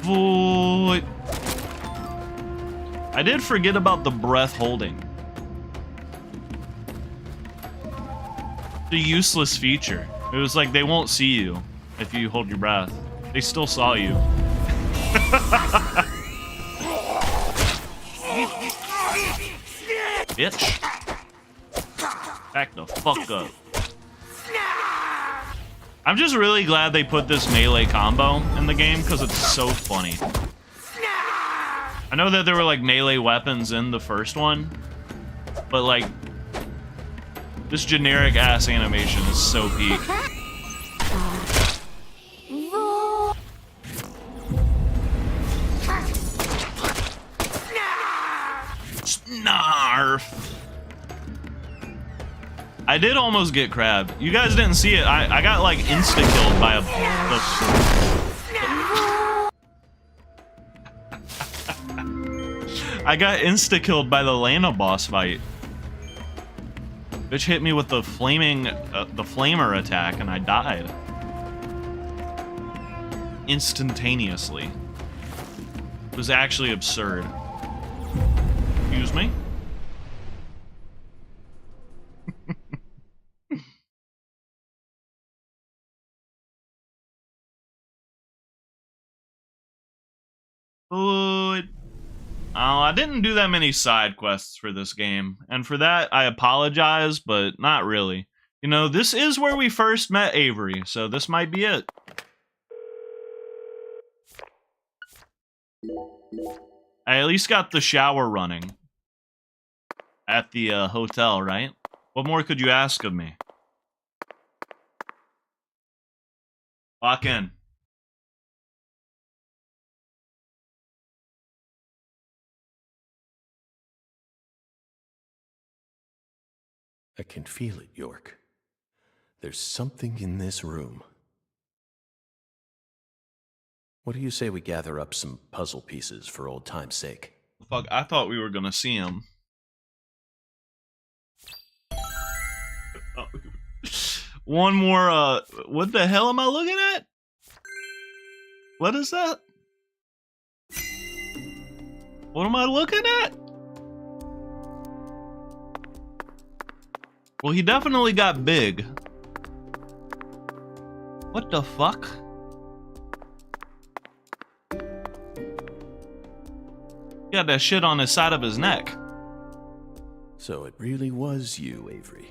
Void. I did forget about the breath holding. The useless feature. It was like they won't see you if you hold your breath. They still saw you. Bitch. Back the fuck up. I'm just really glad they put this melee combo in the game because it's so funny. I know that there were like melee weapons in the first one, but like this generic ass animation is so peak. Snarf. I did almost get crabbed. You guys didn't see it. I got like insta-killed by a... I got insta-killed by the Lana boss fight. Bitch hit me with the flaming... the flamer attack and I died. Instantaneously. It was actually absurd. Excuse me? Food. Oh, I didn't do that many side quests for this game, and for that I apologize, but not really. You know, this is where we first met Avery, so this might be it. I at least got the shower running at the hotel, right? What more could you ask of me? Walk in. I can feel it, York. There's something in this room. What do you say we gather up some puzzle pieces for old time's sake? Fuck, I thought we were gonna see him. One more, what the hell am I looking at? What is that? What am I looking at? Well, he definitely got big. What the fuck? He got that shit on the side of his neck. So it really was you, Avery.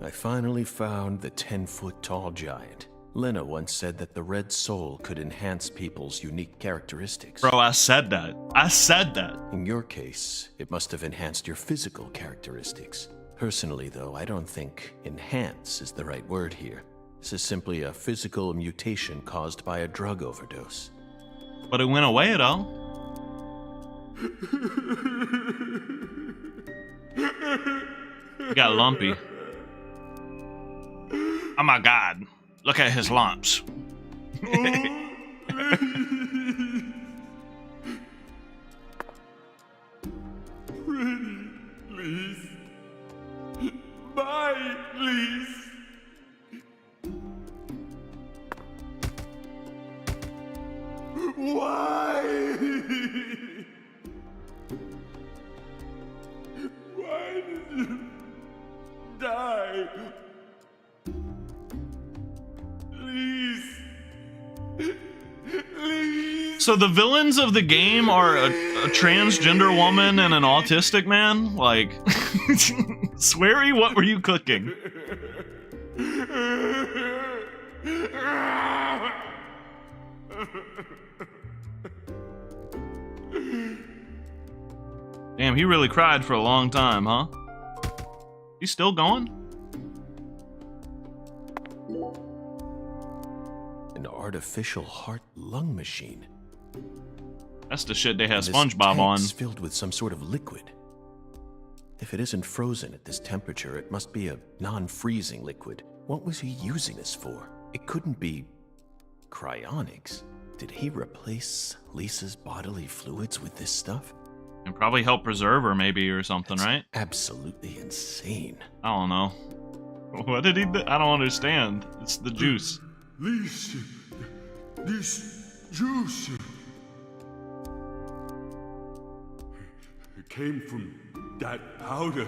I finally found the 10-foot-tall giant. Lena once said that the red soul could enhance people's unique characteristics. Bro, I said that. I said that. In your case, it must have enhanced your physical characteristics. Personally, though, I don't think enhance is the right word here. This is simply a physical mutation caused by a drug overdose. But it went away, though. He got lumpy. Oh my god. Look at his lumps. Pretty, please. Bye, please. Why? Why did you die? Please. Please. So the villains of the game are a transgender woman and an autistic man? Like, Sweary, what were you cooking? Damn, he really cried for a long time, huh? He's still going? An artificial heart-lung machine. That's the shit they had This SpongeBob on. tank's filled with some sort of liquid. If it isn't frozen at this temperature, it must be a non-freezing liquid. What was he using this for? It couldn't be cryonics. Did he replace Lisa's bodily fluids with this stuff? And probably help preserve her, maybe, or something, right? Absolutely insane. I don't know. What did he do? I don't understand. It's the juice. Lisa, this juice. It came from that powder.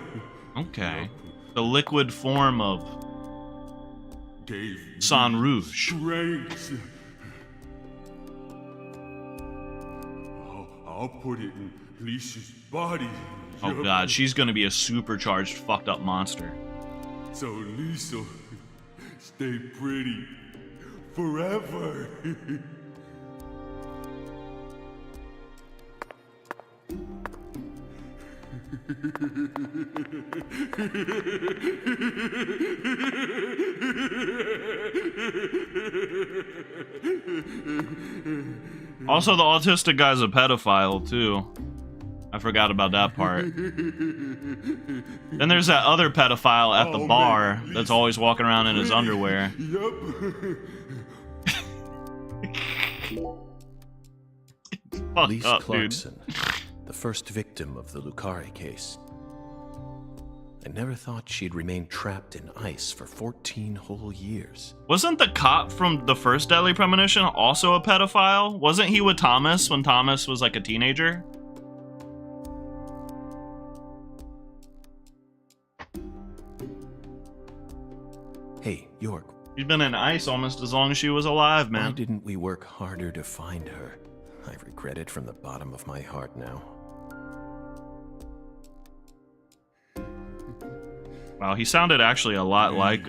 Okay. The liquid form of Gave San Rouge. Strength. I'll put it in Lisa's body. Oh god, she's gonna be a supercharged, fucked up monster. So Lisa, stay pretty forever. Also, the autistic guy's a pedophile, too. I forgot about that part. Then there's that other pedophile at the bar that's always walking around in his underwear. Lise up, Clarkson, the first victim of the Lucari case. I never thought she'd remain trapped in ice for 14 whole years. Wasn't the cop from the first Deadly Premonition also a pedophile? Wasn't he with Thomas when Thomas was like a teenager? Hey, York. She's been in ice almost as long as she was alive, man. Why didn't we work harder to find her? I regret it from the bottom of my heart now. Wow, he sounded actually a lot like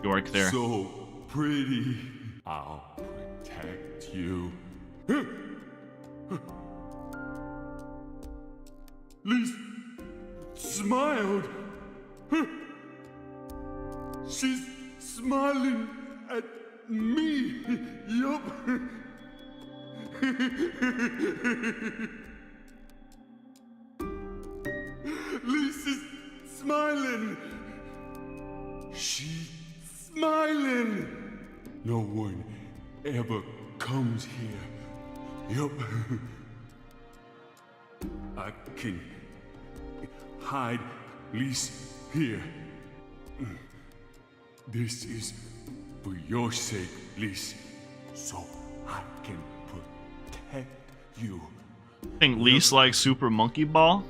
York there. So pretty. I'll protect you. Lise smiled. She's smiling at me. Yup. Lisa's smiling. She's smiling. No one ever comes here. Yup. I can hide Lisa here. This is for your sake, Lisa, so I can protect you. I think Lise likes Super Monkey Ball.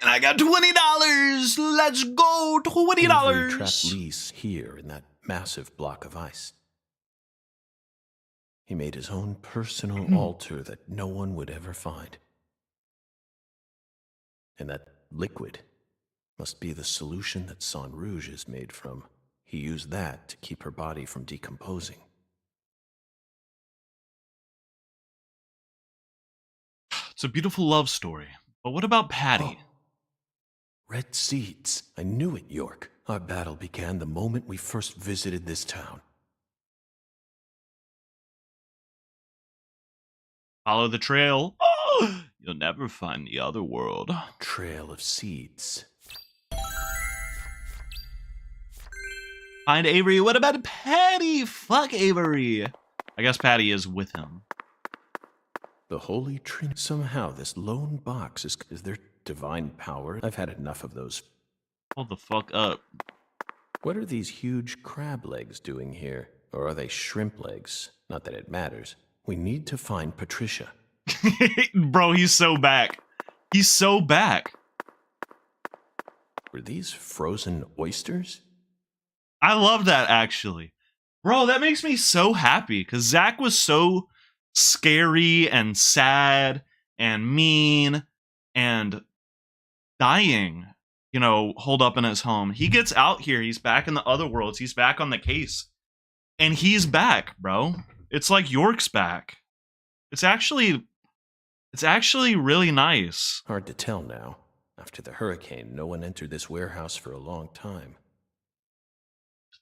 And I got $20. Let's go, $20. Avery trapped Lise here in that massive block of ice. He made his own personal altar that no one would ever find. And that liquid must be the solution that Saint Rouge is made from. He used that to keep her body from decomposing. It's a beautiful love story. But what about Patty? Oh. Red seeds. I knew it, York. Our battle began the moment we first visited this town. Follow the trail. Oh, you'll never find the other world. Trail of seeds. Find Avery. What about Patty? Fuck Avery. I guess Patty is with him. The Holy Trinity. Somehow this lone box is there divine power? I've had enough of those. Hold the fuck up. What are these huge crab legs doing here? Or are they shrimp legs? Not that it matters. We need to find Patricia. Bro, he's so back. He's so back. Were these frozen oysters? I love that, actually. Bro, that makes me so happy, because Zach was so scary and sad and mean and dying, you know, holed up in his home. He gets out here. He's back in the other worlds. He's back on the case. And he's back, bro. It's like York's back. It's actually really nice. Hard to tell now. After the hurricane, no one entered this warehouse for a long time.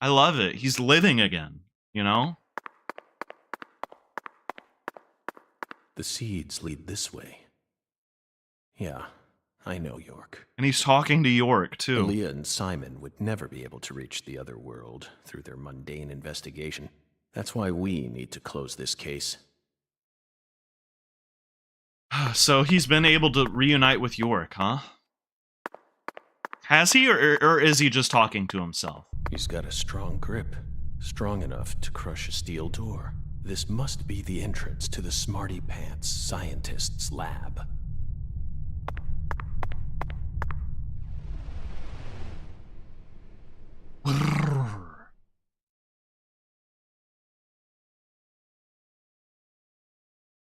I love it. He's living again, you know? The seeds lead this way. Yeah, I know York. And he's talking to York, too. Aaliyah and Simon would never be able to reach the other world through their mundane investigation. That's why we need to close this case. So he's been able to reunite with York, huh? Has he, or is he just talking to himself? He's got a strong grip, strong enough to crush a steel door. This must be the entrance to the Smarty Pants scientist's lab.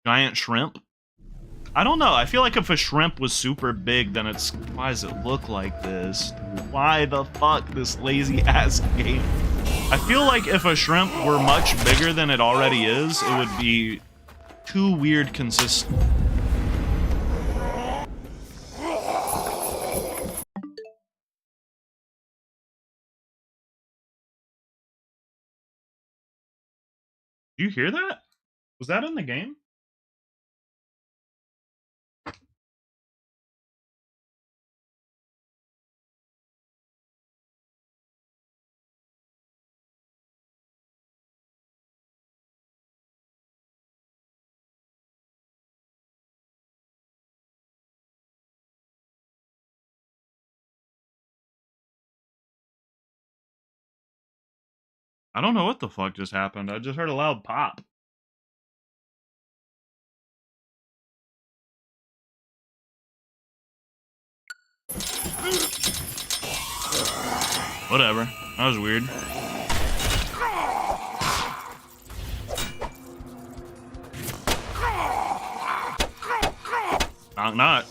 Giant shrimp? I don't know. I feel like if a shrimp was super big, then it's... Why does it look like this? Why the fuck this lazy ass game? I feel like if a shrimp were much bigger than it already is, it would be too weird consistent. Do you hear that? Was that in the game? I don't know what the fuck just happened. I just heard a loud pop. Whatever. That was weird. Knock, knock.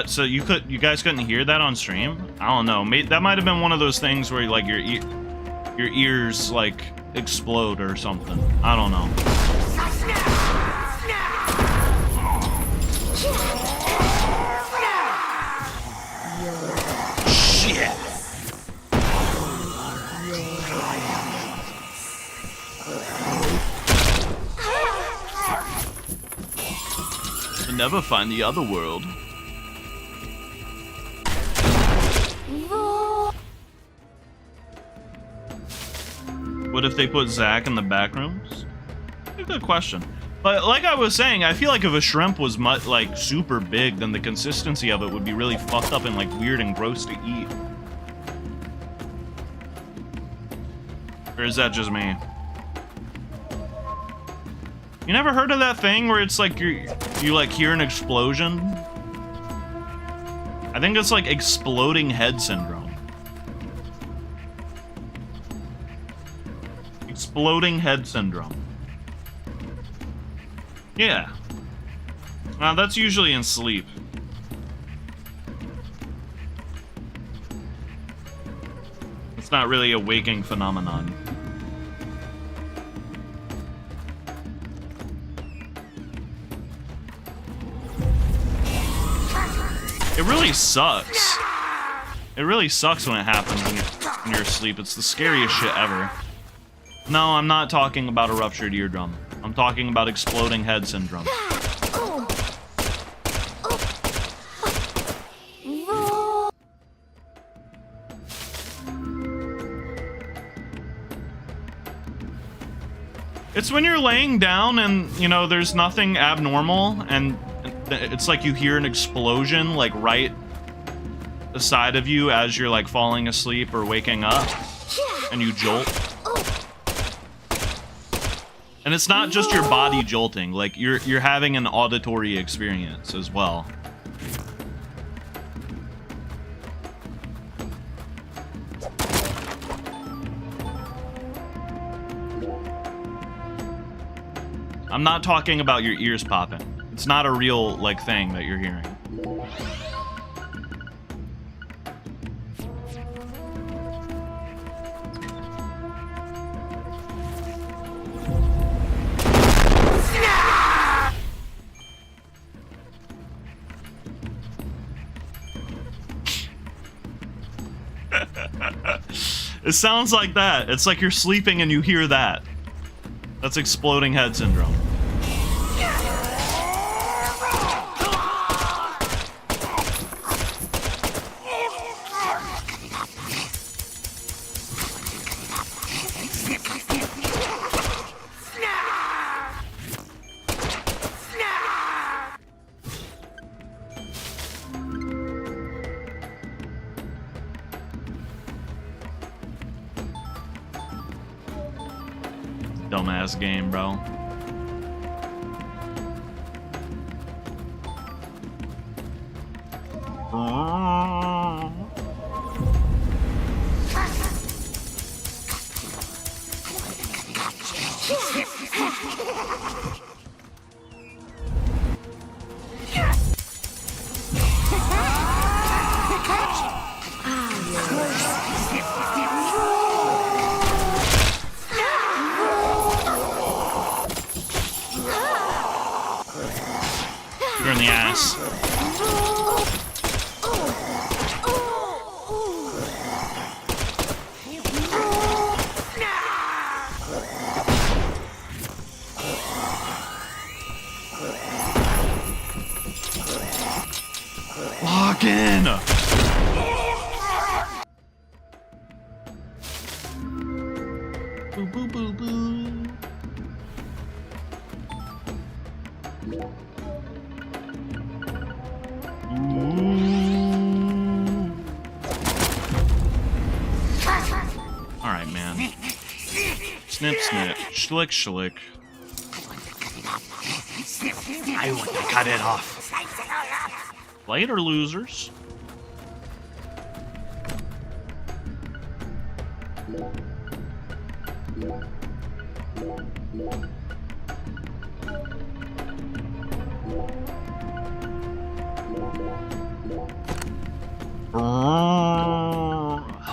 So you guys couldn't hear that on stream? I don't know. That might have been one of those things where like your ears like explode or something. I don't know. Shit. You'll never find the other world. What if they put Zach in the back rooms? A good question. But like I was saying, I feel like if a shrimp was like super big, then the consistency of it would be really fucked up and like weird and gross to eat. Or is that just me? You never heard of that thing where it's like you like hear an explosion? I think it's like exploding head syndrome. Exploding head syndrome. Yeah. That's usually in sleep. It's not really a waking phenomenon. It really sucks. It really sucks when it happens when you're asleep. It's the scariest shit ever. No, I'm not talking about a ruptured eardrum. I'm talking about exploding head syndrome. It's when you're laying down and, you know, there's nothing abnormal and it's like you hear an explosion like right beside of you as you're like falling asleep or waking up and you jolt. And it's not just your body jolting, like you're having an auditory experience as well. I'm not talking about your ears popping. It's not a real like thing that you're hearing. It sounds like that. It's like you're sleeping and you hear that. That's exploding head syndrome. Dumbass game, bro. You're in the ass. Lock in. Boo boo boo boo. Ooh. man. Snip, snip. Schlick, schlick. I want to cut it off. Later, losers.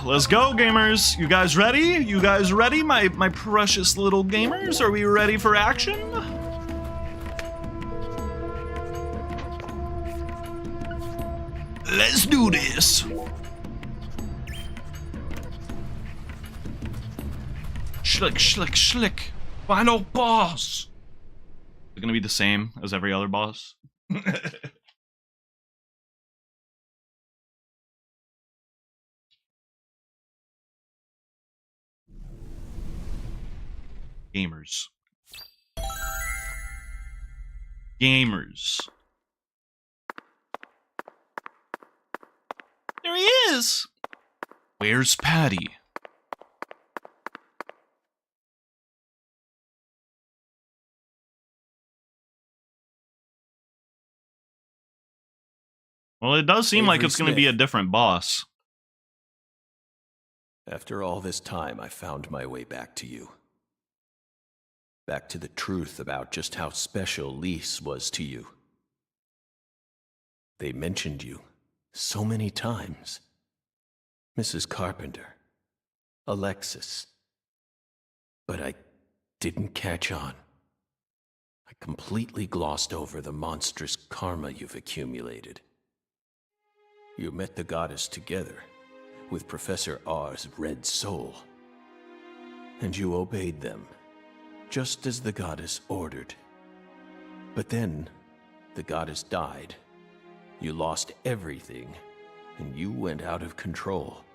Let's go, gamers. You guys ready? You guys ready? My precious little gamers? Are we ready for action? Let's do this. Schlick, schlick, schlick. Final boss. Is it gonna be the same as every other boss? Gamers. Gamers. There he is! Where's Patty? Well, it does seem like Avery it's going to be a Smith. different boss. After all this time, I found my way back to you. Back to the truth about just how special Lise was to you. They mentioned you so many times. Mrs. Carpenter, Alexis. But I didn't catch on. I completely glossed over the monstrous karma you've accumulated. You met the goddess together with Professor R's red soul. And you obeyed them, just as the goddess ordered. But then, the goddess died. You lost everything, and you went out of control.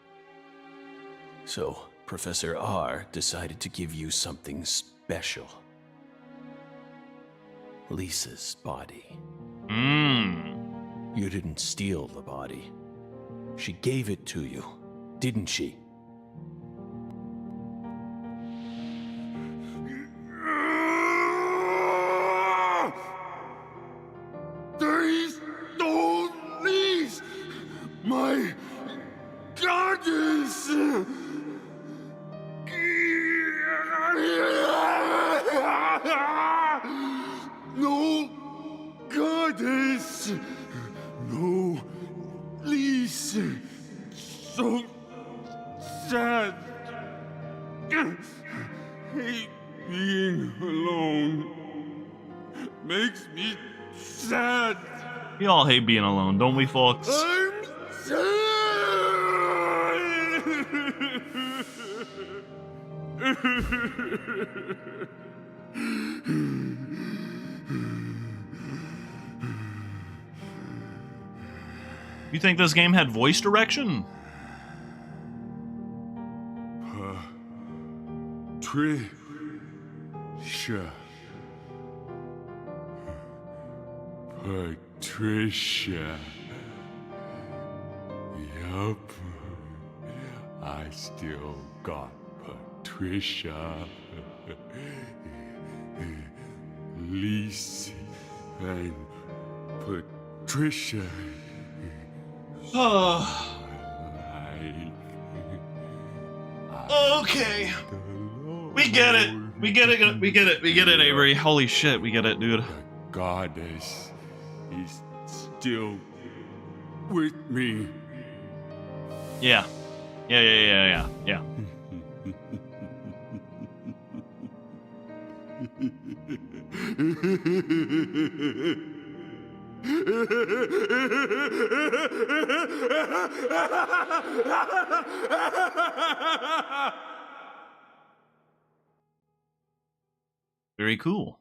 So, Professor R decided to give you something special. Lisa's body. You didn't steal the body. She gave it to you, didn't she? They stole Lise, my goddess. No goddess, no Lise. So sad. Hate being alone. Makes me sad. We all hate being alone, don't we, folks? I'm You think this game had voice direction? Patricia. Patricia. Yup. I still got Patricia. Lise and Patricia. Oh. Okay. We get it. We get it. We get it. We get it, Avery. Holy shit, we get it, dude. Goddess is still with me. Yeah. Yeah. Very cool.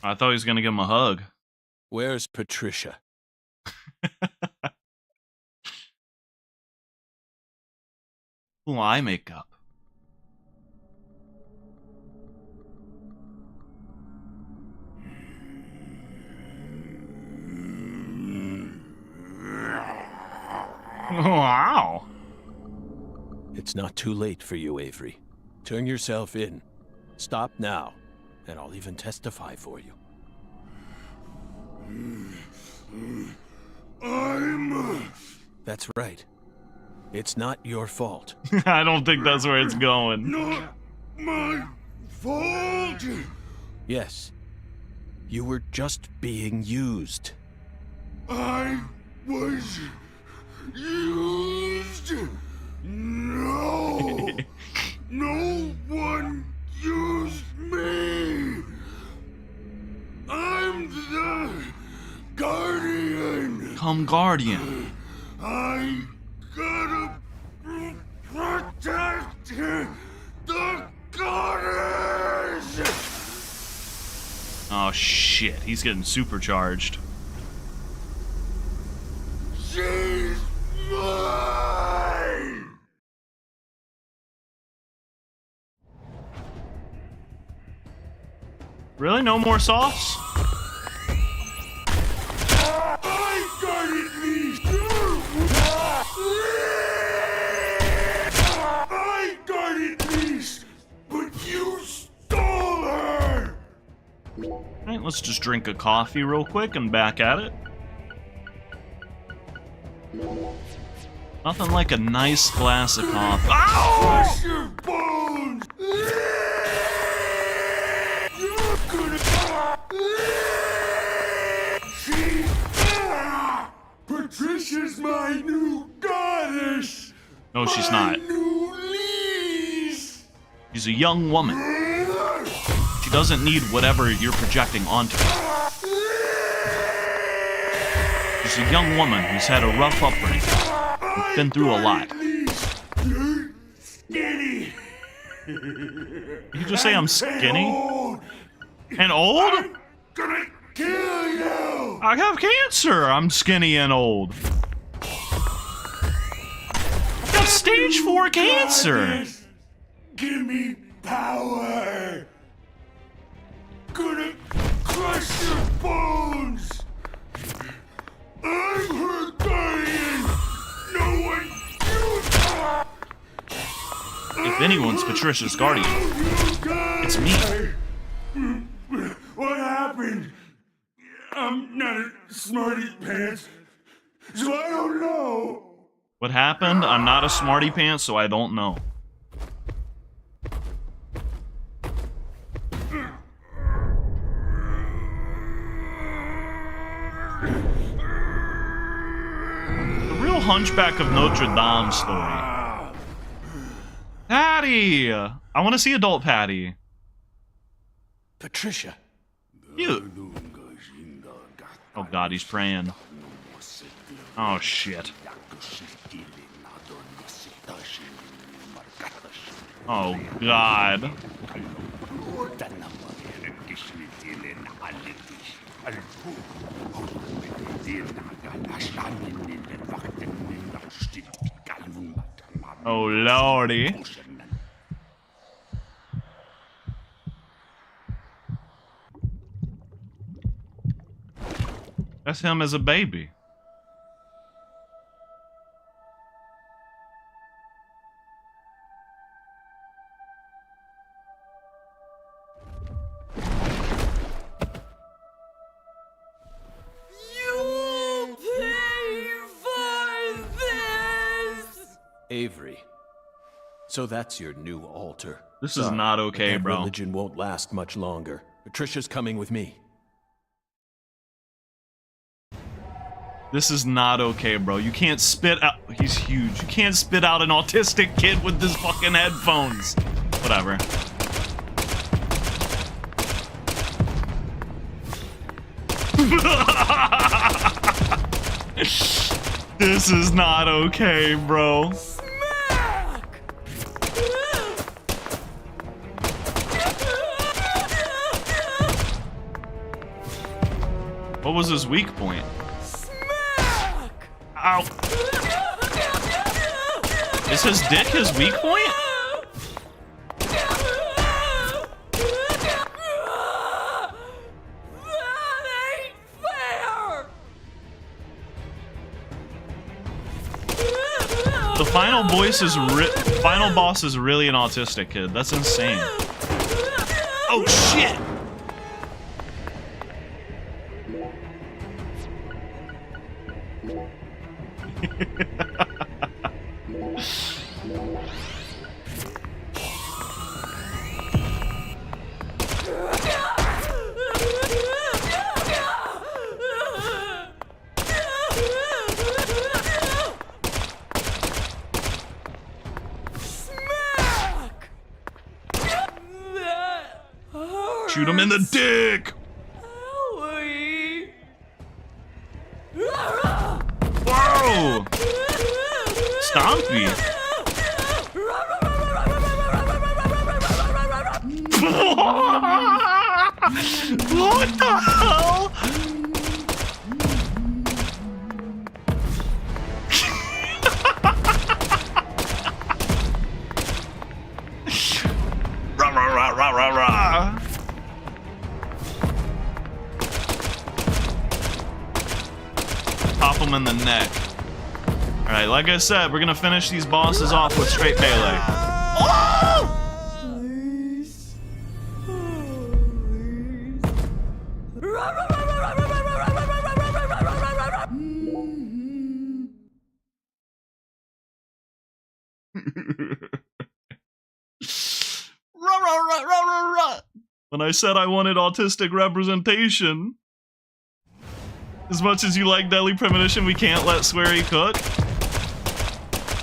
I thought he was gonna give him a hug. Where's Patricia? Ooh, eye makeup. Wow. It's not too late for you, Avery. Turn yourself in. Stop now, and I'll even testify for you. That's right. It's not your fault. I don't think that's where it's going. Not my fault. Yes. You were just being used. I was used. No. No one used me. I'm the guardian. Come guardian. I gotta protect the goddess. Oh shit, he's getting supercharged. She's mine. Really? No more sauce? I guarded these. I guarded these, but you stole her. Alright, let's just drink a coffee real quick and back at it. Nothing like a nice glass of coffee. Crush your bones. You're gonna. Patricia's my new goddess. No, she's not. New lease. She's a young woman. She doesn't need whatever you're projecting onto her. She's a young woman who's had a rough upbringing. Who's been through a lot. You're skinny. You just say I'm skinny? And old? I'm gonna kill you. I have cancer. I'm skinny and old. I've got stage 4 cancer. Goddess, give me power. Gonna crush your bones. I'm her guardian. No one If anyone's Patricia's guardian, it's me. What happened? I'm not a smarty pants, so I don't know. What happened? I'm not a smarty pants, so I don't know. The real Hunchback of Notre Dame story. Patty! I want to see adult Patty. Patricia. You. Oh god, he's praying. Oh shit. Oh god. Oh lordy. That's him as a baby. You pay for this! Avery. So that's your new altar. This is not okay, that bro. Religion won't last much longer. Patricia's coming with me. This is not okay, bro. You can't spit out. He's huge. You can't spit out an autistic kid with his fucking headphones. Whatever. This is not okay, bro. What was his weak point? Ow. Is his dick his weak point? That ain't fair! The final final boss is really an autistic kid. That's insane. Oh shit! Shoot him in the dick! Whoa! Stompy! What the hell? Rah, rah, rah, rah, rah, rah. Pop him in the neck. Alright, like I said, we're gonna finish these bosses off with straight melee. Oh! When I said I wanted autistic representation. As much as you like Deadly Premonition, we can't let Sweary cook.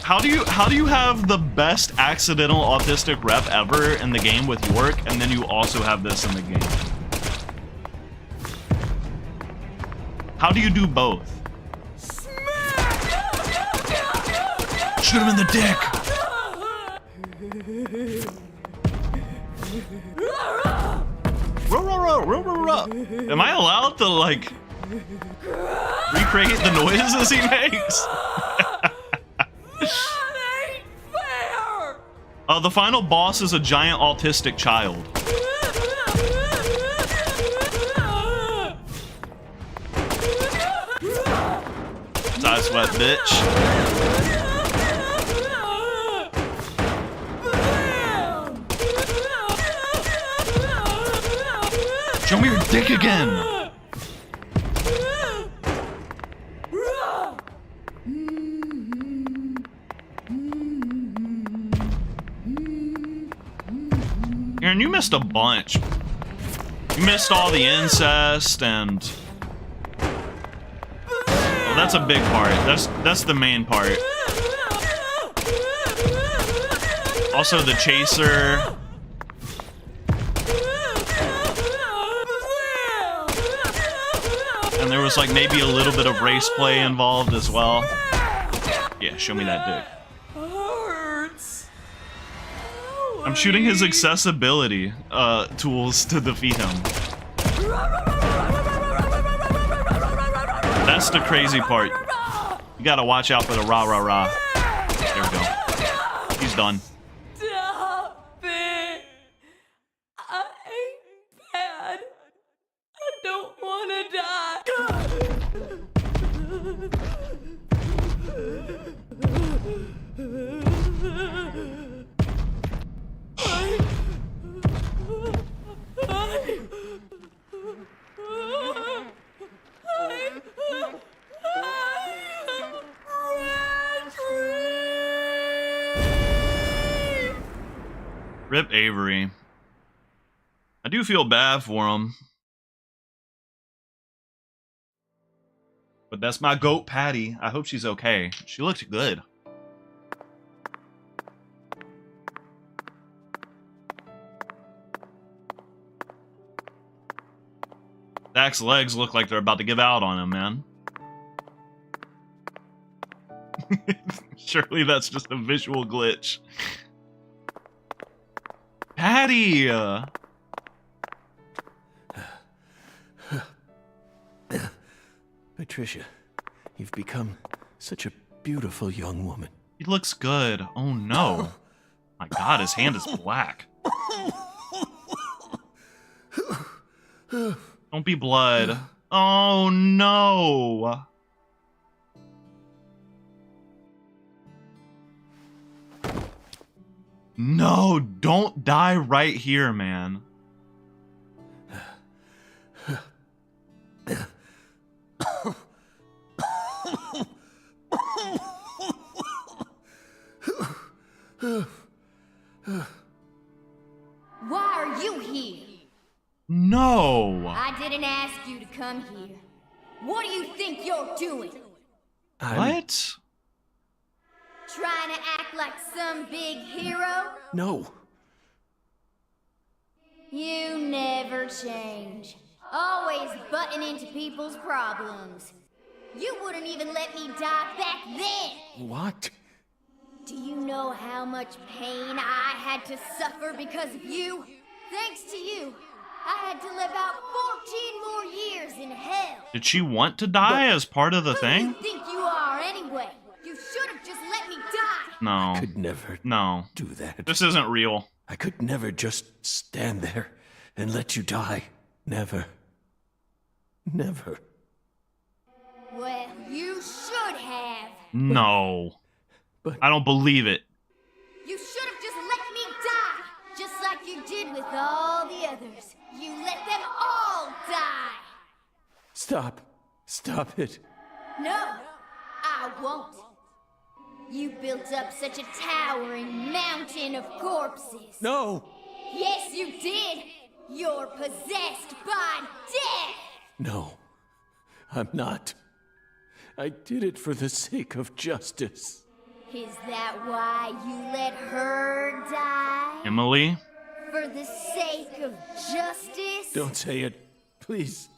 How do you have the best accidental autistic rep ever in the game with York, and then you also have this in the game? How do you do both? Shoot him in the dick! Am I allowed to, like, recreate the noises he makes? Oh, the final boss is a giant autistic child. Side sweat, bitch. Show me your dick again! Aaron, you missed a bunch. You missed all the incest and... Well, that's a big part. That's the main part. Also the chaser. And there was like maybe a little bit of race play involved as well. Yeah, show me that dick. I'm shooting his accessibility tools to defeat him. That's the crazy part. You gotta watch out for the rah rah rah. There we go. He's done. Stop it! I ain't bad. I don't want to Rip Avery. I do feel bad for him. But that's my goat, Patty. I hope she's okay. She looked good. Dak's legs look like they're about to give out on him, man. Surely that's just a visual glitch. Patty! Patricia, you've become such a beautiful young woman. He looks good. Oh no. My god, his hand is black. Don't be blood. Oh no. No, don't die right here, man. Why are you here? No. I didn't ask you to come here. What do you think you're doing? What? Trying to act like some big hero? No. You never change. Always butting into people's problems. You wouldn't even let me die back then! What? Do you know how much pain I had to suffer because of you? Thanks to you, I had to live out 14 more years in hell. Did she want to die as part of the thing? Who do you think you are anyway? You should have just let me die! No. I could never do that. This isn't real. I could never just stand there and let you die. Never. Never. Well, you should have. No. I don't believe it. You should have just let me die, just like you did with all the others. You let them all die. Stop. Stop it. No, I won't. You built up such a towering mountain of corpses. No. Yes, you did. You're possessed by death. No. I'm not. I did it for the sake of justice. Is that why you let her die? Emily? For the sake of justice? Don't say it. Please.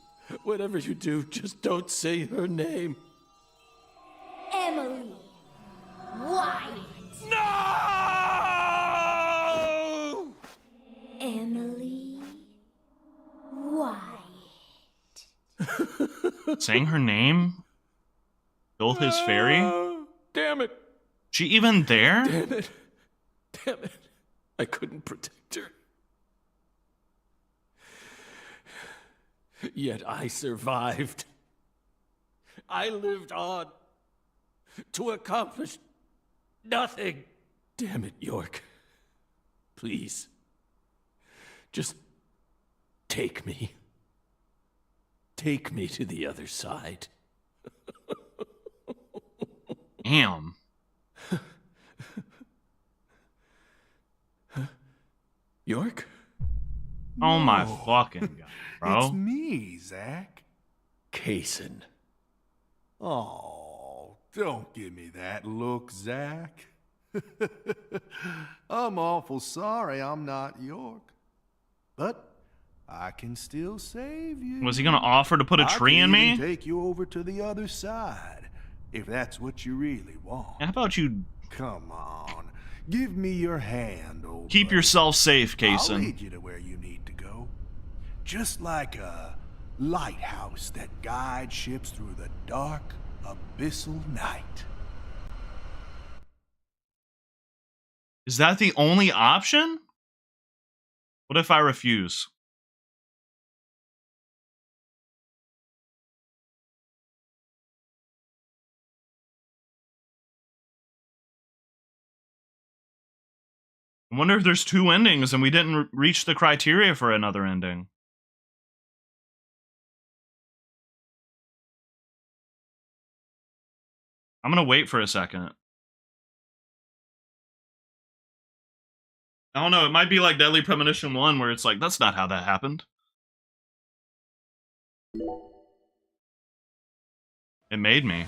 Whatever you do, just don't say her name. Emily Wyatt. No! Emily Wyatt. Saying her name? Killed his fairy? Damn it. She even there? Damn it. Damn it. I couldn't protect her. Yet I survived. I lived on to accomplish nothing. Damn it, York. Please. Just take me. Take me to the other side. Damn. York? Oh my fucking god, bro. It's me, Zach. Kaysen. Oh, don't give me that look, Zach. I'm awful sorry I'm not York. But I can still save you. Was he gonna offer to put a tree in I me? can even take you over to the other side, if that's what you really want. How about you Come on. Give me your hand, old keep buddy. yourself safe, I'll Kaysen? lead you to where you need to go. Just like a lighthouse that guides ships through the dark, abyssal night. Is that the only option? What if I refuse? I wonder if there's two endings and we didn't reach the criteria for another ending. I'm gonna wait for a second. I don't know, it might be like Deadly Premonition 1 where it's like, that's not how that happened. It made me.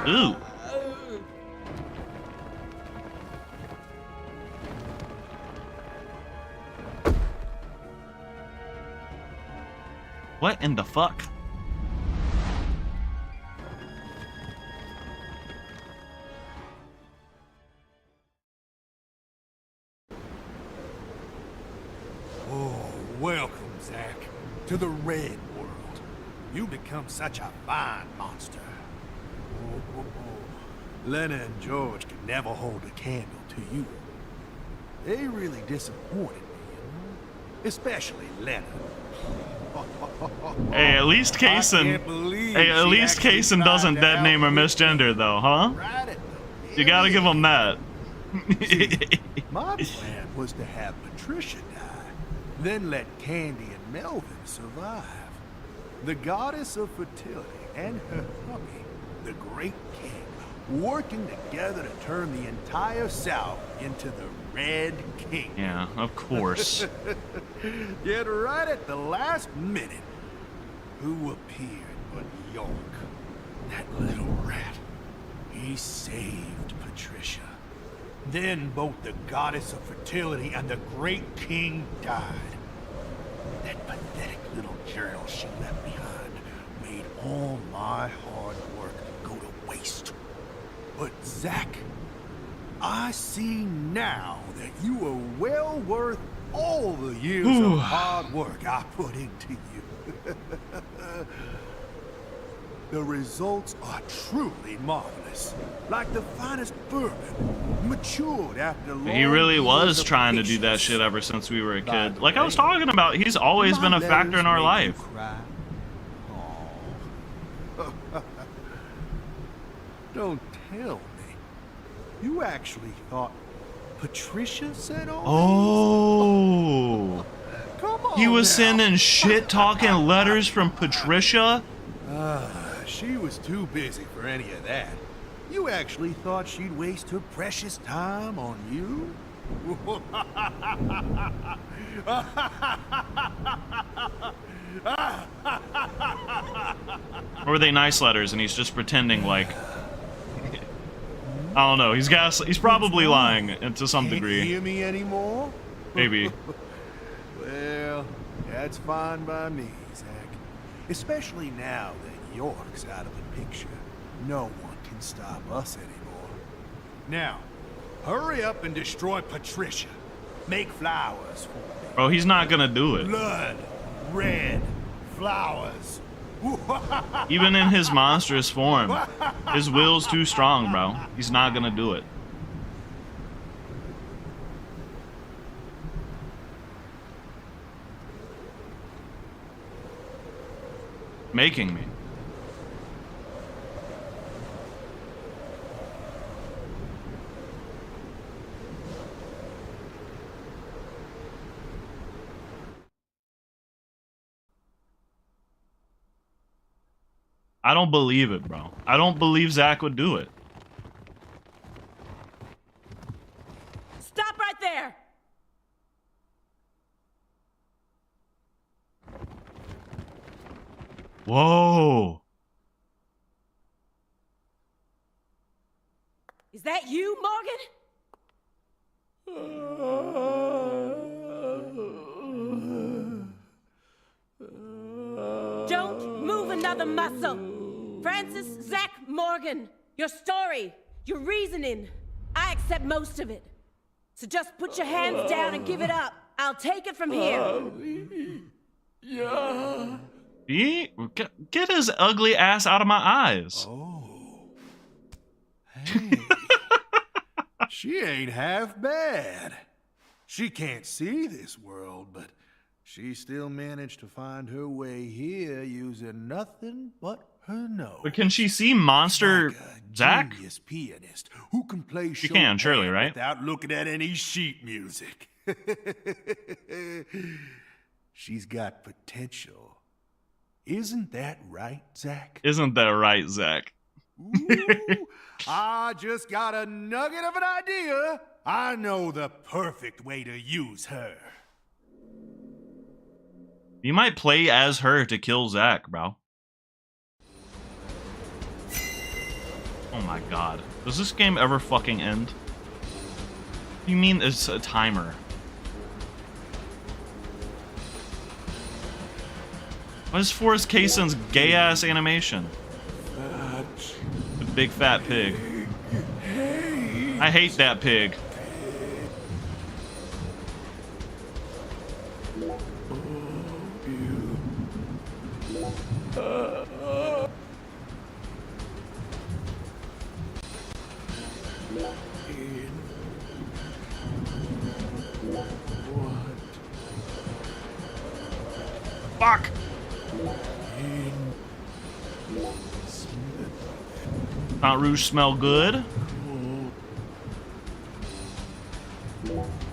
Ooh. What in the fuck? Oh, welcome, Zach, to the Red World. You become such a fine monster. Lena and George could never hold a candle to you. They really disappointed me, especially Lena. Hey, at least Kaysen. Hey, at least Kaysen doesn't dead name or misgender though, huh? You gotta give him that. My plan was to have Patricia die, then let Candy and Melvin survive. The goddess of fertility and her hubby, the Great King, working together to turn the entire South into the Red King. Yeah, of course. Yet right at the last minute, who appeared but York? That little rat. He saved Patricia. Then both the goddess of fertility and the Great King died. That pathetic little journal she left behind made all my hard work go to waste. But Zack, I see now that you are well worth all the years of hard work I put into you. The results are truly marvelous. Like the finest bourbon, matured after long He really was years of trying to do that shit ever since we were a kid. Like I was talking about, he's always been a factor in our life. Don't tell me. You actually thought Patricia said all Oh. He was sending shit-talking letters from Patricia? She was too busy for any of that. You actually thought she'd waste her precious time on you? Or were they nice letters and he's just pretending like... I don't know, he's probably lying to some degree. Can't hear me anymore? Maybe. Well, that's fine by me, Zack. Especially now that York's out of the picture. No one can stop us anymore. Now, hurry up and destroy Patricia. Make flowers for me. Bro, he's not gonna do it. Blood, red, flowers. Even in his monstrous form, his will's too strong, bro. He's not gonna do it. Making me. I don't believe it, bro. I don't believe Zack would do it. Stop right there! Whoa. Is that you, Morgan? Don't move another muscle. Francis Zack Morgan, your story, your reasoning, I accept most of it. So just put your hands down and give it up. I'll take it from here. Yeah. Get his ugly ass out of my eyes. Oh. Hey. She ain't half bad. She can't see this world, but she still managed to find her way here using nothing but her nose. But can she see Monster Zack? Genius pianist who can play She can, surely, right? without looking at any sheet music. She's got potential. Isn't that right, Zack? Isn't that right, Zack? Ooh, I just got a nugget of an idea. I know the perfect way to use her. You might play as her to kill Zack, bro. Oh my god. Does this game ever fucking end? What do you mean it's a timer? What is Forrest Kaysen's gay-ass animation? The big fat pig. I hate that pig. Fuck! Not Rouge smell good?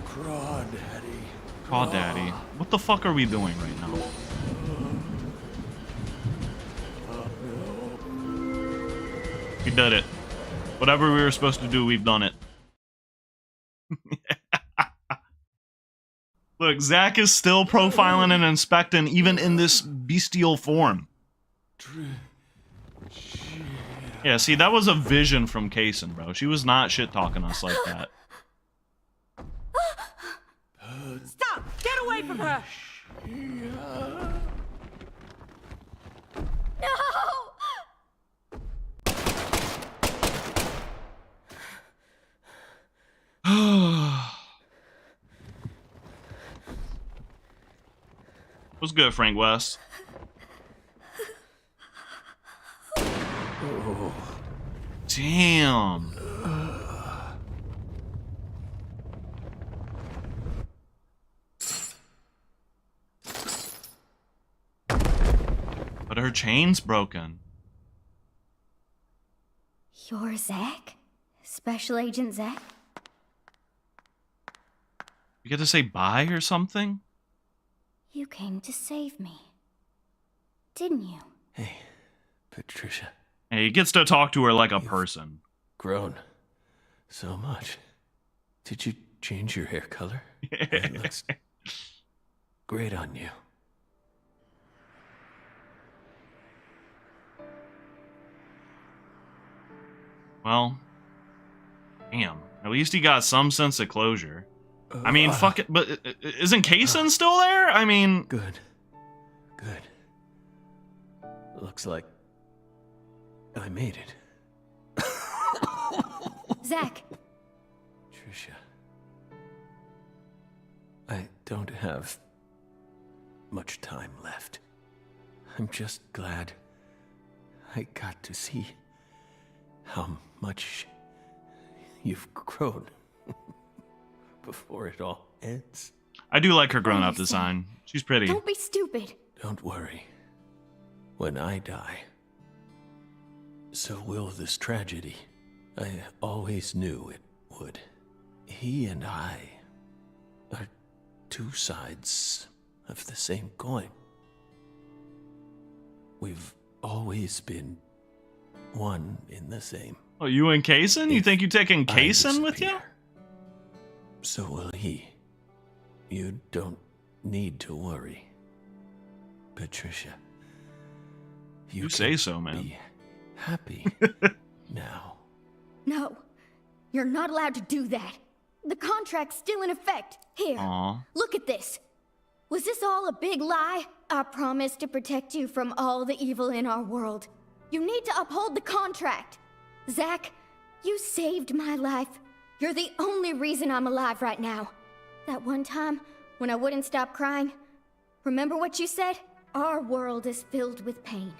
Crawdaddy. Crawdaddy. What the fuck are we doing right now? We did it. Whatever we were supposed to do, we've done it. Look, Zach is still profiling and inspecting even in this bestial form. Yeah, see, that was a vision from Kaysen, bro. She was not shit-talking us like that. Stop! Get away from her! No! What's good, Frank West? Oh. Damn. But her chain's broken. You're Zach? Special Agent Zach? You get to say bye or something? You came to save me. Didn't you? Hey, Patricia. Hey, he gets to talk to her like a person. Grown so much. Did you change your hair color? It looks great on you. Well, damn. At least he got some sense of closure. I mean, fuck it, but isn't Kaysen still there? I mean... Good. Looks like I made it. Zach! Tricia. I don't have much time left. I'm just glad I got to see how much you've grown before it all ends. I do like her grown-up design. She's pretty. Don't be stupid. Don't worry. When I die, so will this tragedy. I always knew it would. He and I are two sides of the same coin. We've always been one in the same. Oh, you and Kaysen? You think you're taking Kaysen with you? So will he. You don't need to worry. Patricia. You say so, man. Be happy now. No, you're not allowed to do that. The contract's still in effect. Here, Aww. Look at this. Was this all a big lie? I promised to protect you from all the evil in our world. You need to uphold the contract. Zach, you saved my life. You're the only reason I'm alive right now. That one time when I wouldn't stop crying, remember what you said? Our world is filled with pain.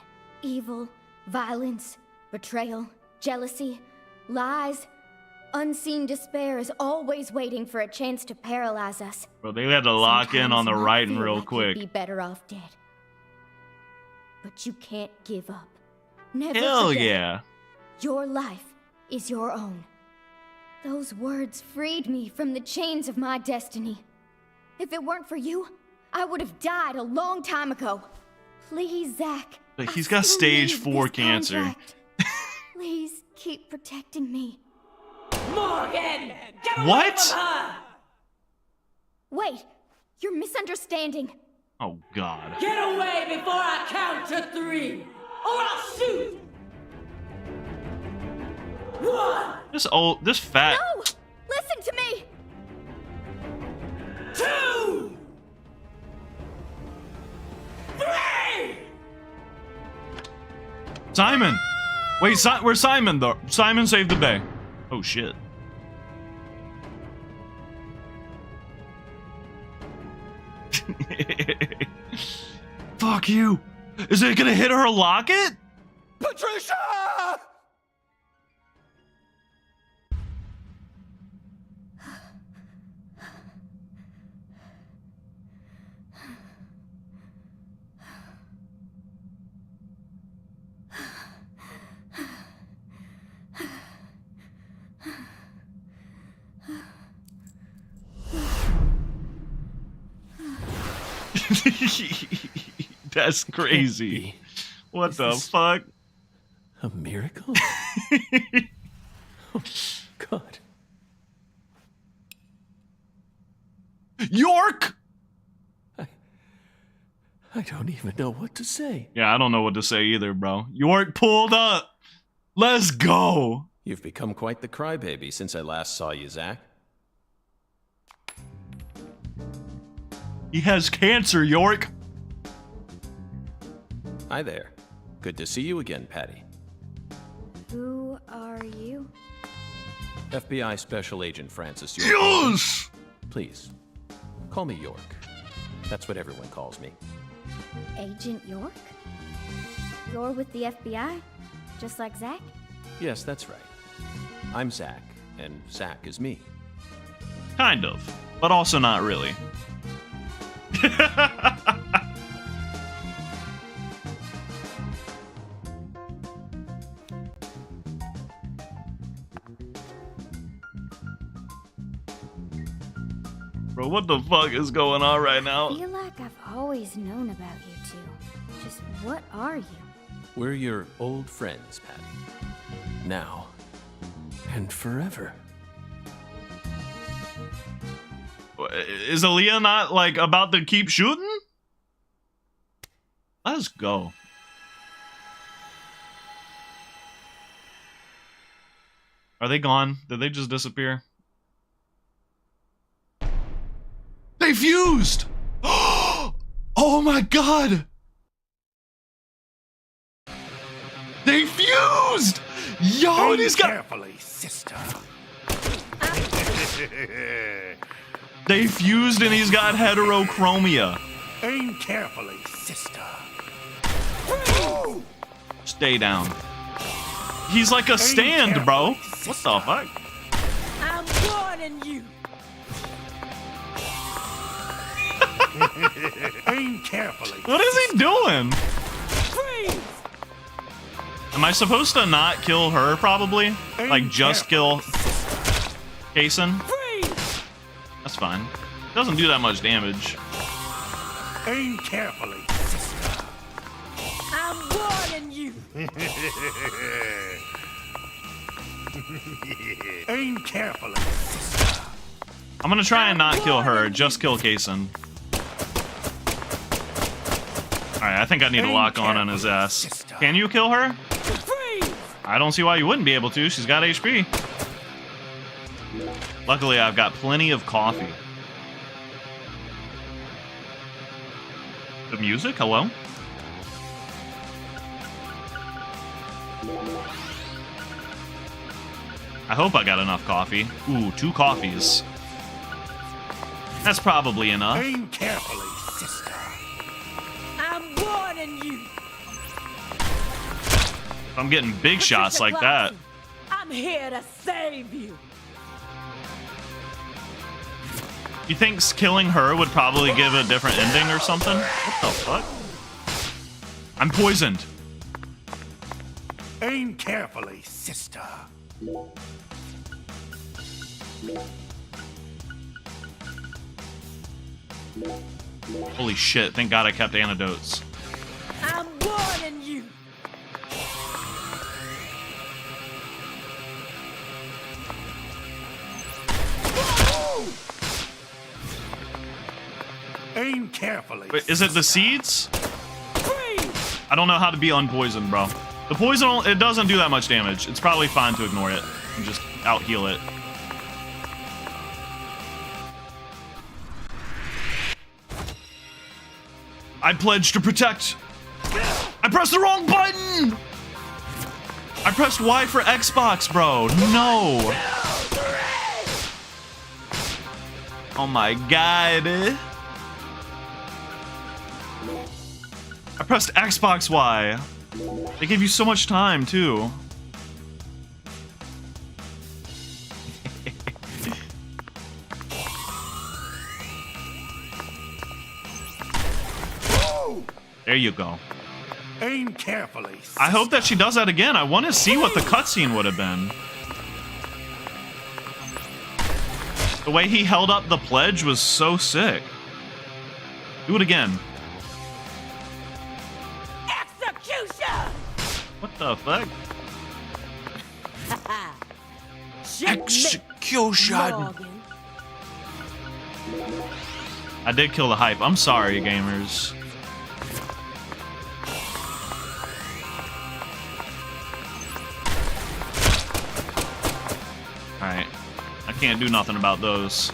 Evil, violence, betrayal, jealousy, lies. Unseen despair is always waiting for a chance to paralyze us. Bro, they had to lock in on the Sometimes you writing feel real like quick. You'd be better off dead. But you can't give up. Never Hell forget. yeah. Your life is your own. Those words freed me from the chains of my destiny. If it weren't for you, I would have died a long time ago. Please, Zach. But he's got stage 4 cancer. Contract. Please keep protecting me. Morgan! Get away What? from her! Wait, you're misunderstanding. Oh, God. Get away before I count to 3, or I'll shoot! 1! This fat... No! Listen to me! 2! 3! Simon! Wait, where's Simon, though? Simon saved the day. Oh, shit. Fuck you! Is it gonna hit her locket? Patricia! That's crazy. What the fuck? A miracle? Oh, God. York! I don't even know what to say. Yeah, I don't know what to say either, bro. York pulled up. Let's go. You've become quite the crybaby since I last saw you, Zach. He has cancer, York. Hi there. Good to see you again, Patty. Who are you? FBI Special Agent Francis York. Yes! Please, call me York. That's what everyone calls me. Agent York? You're with the FBI? Just like Zach? Yes, that's right. I'm Zach, and Zach is me. Kind of, but also not really. Bro, what the fuck is going on right now? I feel like I've always known about you two. Just what are you? We're your old friends, Patty. Now and forever. Is Aaliyah not, like, about to keep shooting? Let's go. Are they gone? Did they just disappear? They fused! Oh my god! They fused! Yo, and he's got... Carefully, sister. They fused and he's got heterochromia. Aim carefully, sister. Stay down. He's like a stand, bro. What the fuck? I'm warning you. Aim carefully. What is he doing? Freeze! Am I supposed to not kill her, probably? Like, just kill Kason? That's fine. Doesn't do that much damage. Aim carefully, sister. I'm warning you. Aim carefully, sister. I'm gonna try and not kill her, just kill Kason. Alright, I think I need to lock on his ass. Can you kill her? I don't see why you wouldn't be able to. She's got HP. Luckily, I've got plenty of coffee. The music? Hello? I hope I got enough coffee. Ooh, 2 coffees. That's probably enough. Aim carefully, sister. I'm warning you. I'm getting big shots like that. I'm here to save you. You think killing her would probably give a different ending or something? What the fuck? I'm poisoned. Aim carefully, sister. Holy shit, thank God I kept antidotes. I'm warning you. Aim carefully. Wait, is it the seeds? I don't know how to be unpoisoned, bro. The poison, it doesn't do that much damage. It's probably fine to ignore it and just out-heal it. I pledge to protect. I pressed the wrong button! I pressed Y for Xbox, bro. No. Oh my god. I pressed Xbox Y. They gave you so much time, too. There you go. Aim carefully. I hope that she does that again. I want to see what the cutscene would have been. The way he held up the pledge was so sick. Do it again. Execution! What the fuck? Execution! I did kill the hype. I'm sorry, gamers. Alright. I can't do nothing about those.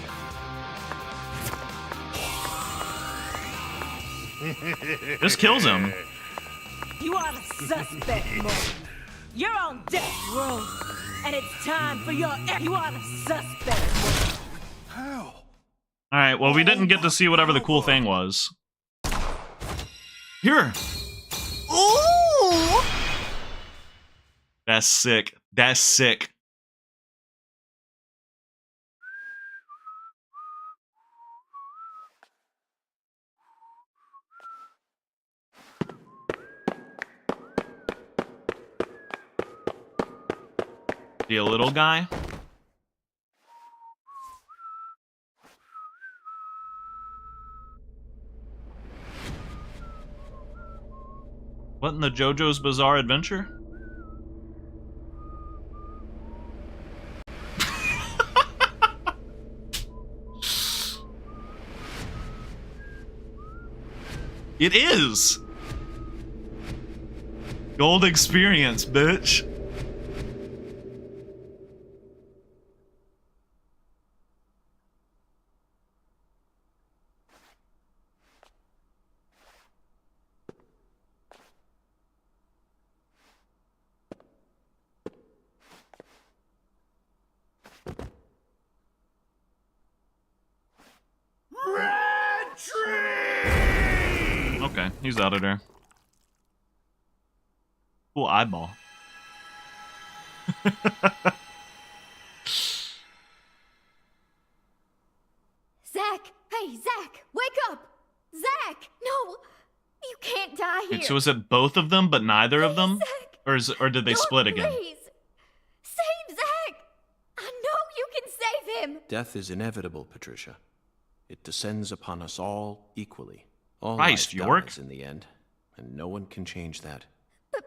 This kills him. You are the suspect, Mo. You're on death row. And it's time for your... You are the suspect, Mo. How? Alright, well, we didn't get to see whatever the cool thing was. Here! Ooh! That's sick. That's sick. Be a little guy? What in the JoJo's Bizarre Adventure? It is! Gold experience, bitch. Okay, he's out of there. Cool eyeball. Zach! Hey, Zach! Wake up! Zach! No! You can't die here! Wait, so is it both of them, but neither of them? Zach! Or did they split again? Please! Save Zach! I know you can save him! Death is inevitable, Patricia. It descends upon us all equally. All Christ, life York. dies in the end, and no one can change that. But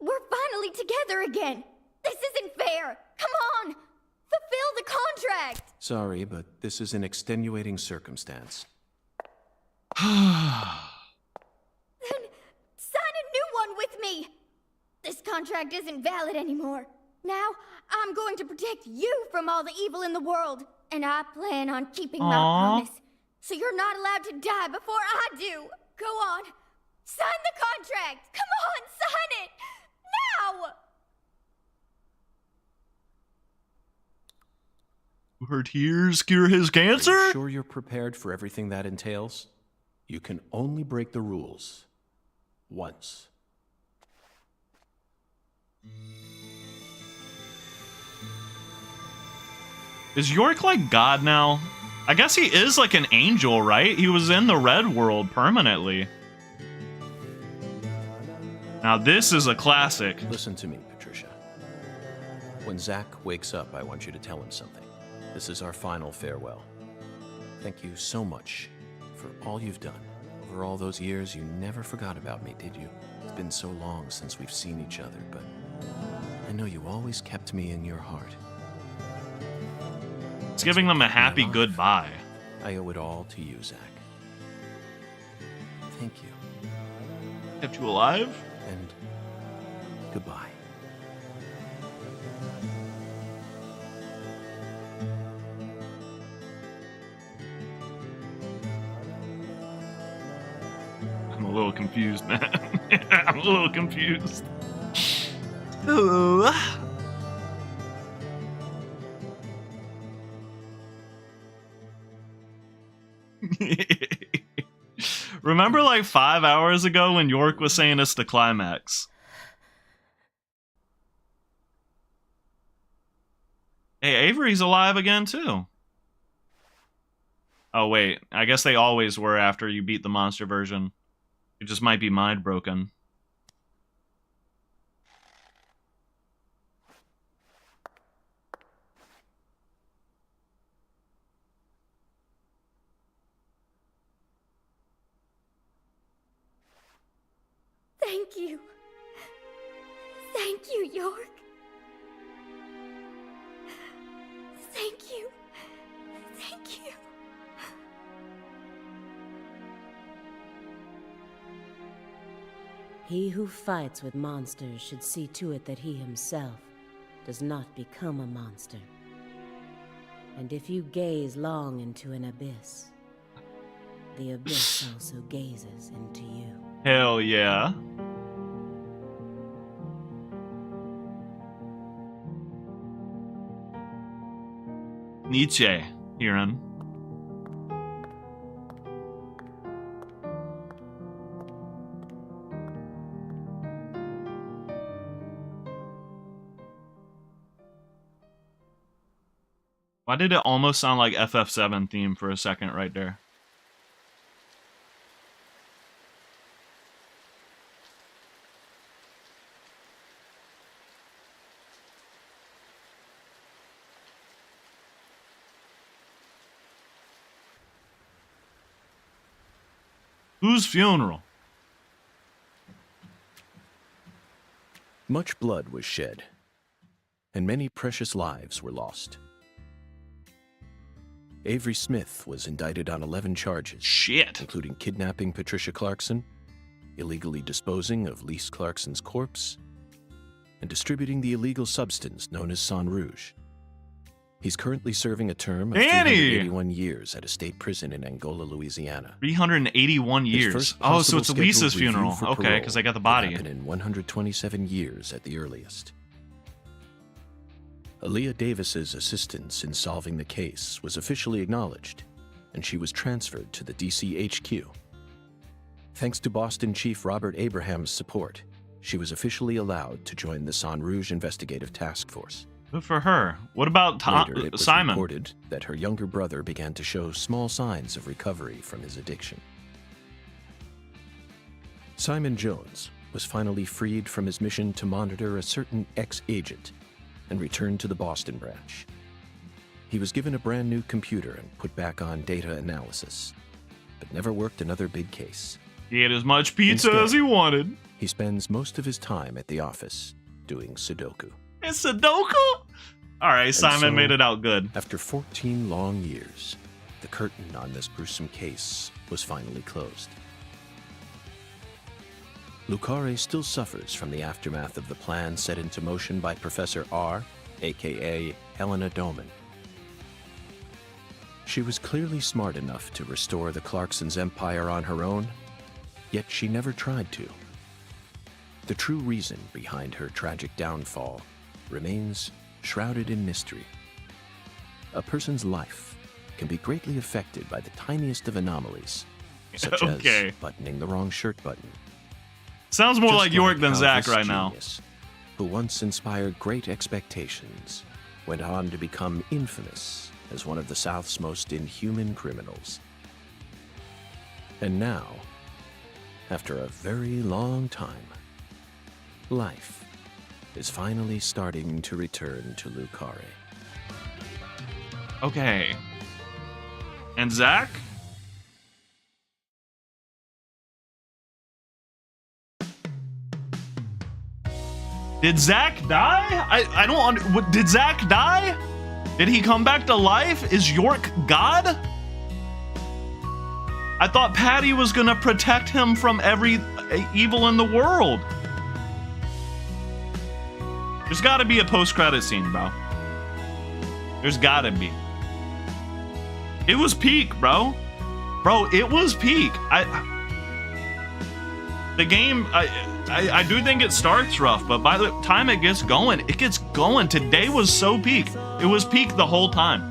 we're finally together again! This isn't fair! Come on! Fulfill the contract! Sorry, but this is an extenuating circumstance. Then sign a new one with me! This contract isn't valid anymore. Now, I'm going to protect you from all the evil in the world, and I plan on keeping my promise. So you're not allowed to die before I do. Go on. Sign the contract. Come on, sign it. Now! Her tears cure his cancer? Are you sure you're prepared for everything that entails? You can only break the rules once. Is York like God now? I guess he is like an angel, right? He was in the red world permanently. Now this is a classic. Listen to me, Patricia. When Zach wakes up, I want you to tell him something. This is our final farewell. Thank you so much for all you've done. Over all those years, you never forgot about me, did you? It's been so long since we've seen each other, but I know you always kept me in your heart. It's giving them a happy goodbye. I owe it all to you, Zach. Thank you. Kept you alive? And goodbye. I'm a little confused, man. I'm a little confused. Ooh. Remember like 5 hours ago when York was saying it's the climax? Hey, Avery's alive again too. Oh wait, I guess they always were after you beat the monster version. It just might be mind broken. Thank you. Thank you, York. Thank you. Thank you. He who fights with monsters should see to it that he himself does not become a monster. And if you gaze long into an abyss, the abyss also gazes into you. Hell yeah. Nietzsche, Kieran. Why did it almost sound like FF7 theme for a second right there? Whose funeral? Much blood was shed, and many precious lives were lost. Avery Smith was indicted on 11 charges. Shit. Including kidnapping Patricia Clarkson, illegally disposing of Lise Clarkson's corpse, and distributing the illegal substance known as Sang Rouge. He's currently serving a term of 381 years at a state prison in Angola, Louisiana. 381 years. Oh, so it's Lisa's funeral. Okay, because I got the body. Happened in 127 years at the earliest. Aaliyah Davis's assistance in solving the case was officially acknowledged, and she was transferred to the DC HQ. Thanks to Boston Chief Robert Abraham's support, she was officially allowed to join the Sang Rouge Investigative Task Force. Good for her. What about Later, it was Simon? reported that her younger brother began to show small signs of recovery from his addiction. Simon Jones was finally freed from his mission to monitor a certain ex-agent and returned to the Boston branch. He was given a brand new computer and put back on data analysis, but never worked another big case. He ate as much pizza Instead, as he wanted. He spends most of his time at the office doing Sudoku. It's Sudoku? Alright, Simon made it out good. After 14 long years, the curtain on this gruesome case was finally closed. Lucare still suffers from the aftermath of the plan set into motion by Professor R, aka Helena Doman. She was clearly smart enough to restore the Clarksons' empire on her own, yet she never tried to. The true reason behind her tragic downfall remains shrouded in mystery. A person's life can be greatly affected by the tiniest of anomalies, such as buttoning the wrong shirt button. Sounds more Just like York than how Zach this right now. genius, who once inspired great expectations, went on to become infamous as one of the South's most inhuman criminals. And now, after a very long time, life is finally starting to return to Lucare. Okay. And Zach? Did Zach die? I don't did Zach die? Did he come back to life? Is York God? I thought Patty was gonna protect him from every evil in the world. There's gotta be a post-credit scene, bro. There's gotta be. It was peak, bro. Bro, it was peak. The game, I do think it starts rough, but by the time it gets going, Today was so peak. It was peak the whole time.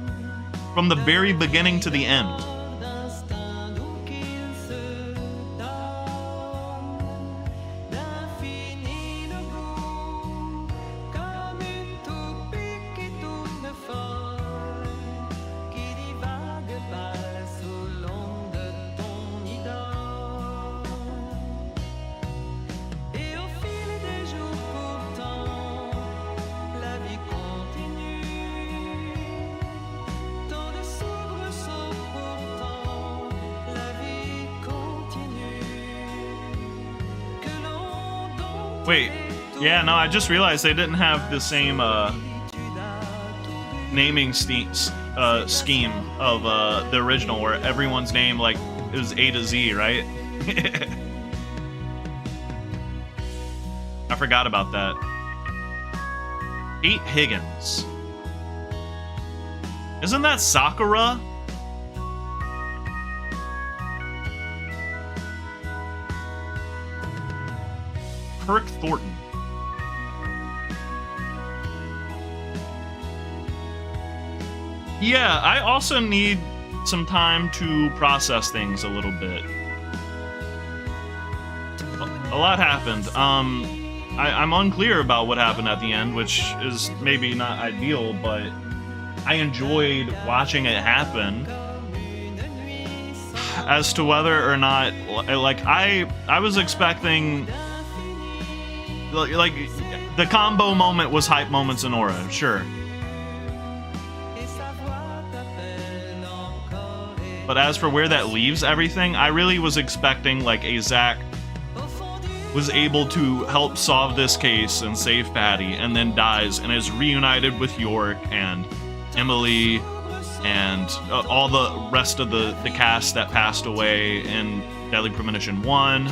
From the very beginning to the end. Wait, yeah, no, I just realized they didn't have the same naming scheme of the original, where everyone's name like is A to Z, right? I forgot about that. Kate Higgins. Isn't that Sakura? Kirk Thornton. Yeah, I also need some time to process things a little bit. A lot happened. I'm unclear about what happened at the end, which is maybe not ideal, but I enjoyed watching it happen. As to whether or not, like, I was expecting, like, the combo moment was hype moments in Aura, sure. But as for where that leaves everything, I really was expecting, like, a Zack was able to help solve this case and save Patty, and then dies and is reunited with York and Emily and all the rest of the cast that passed away in Deadly Premonition 1.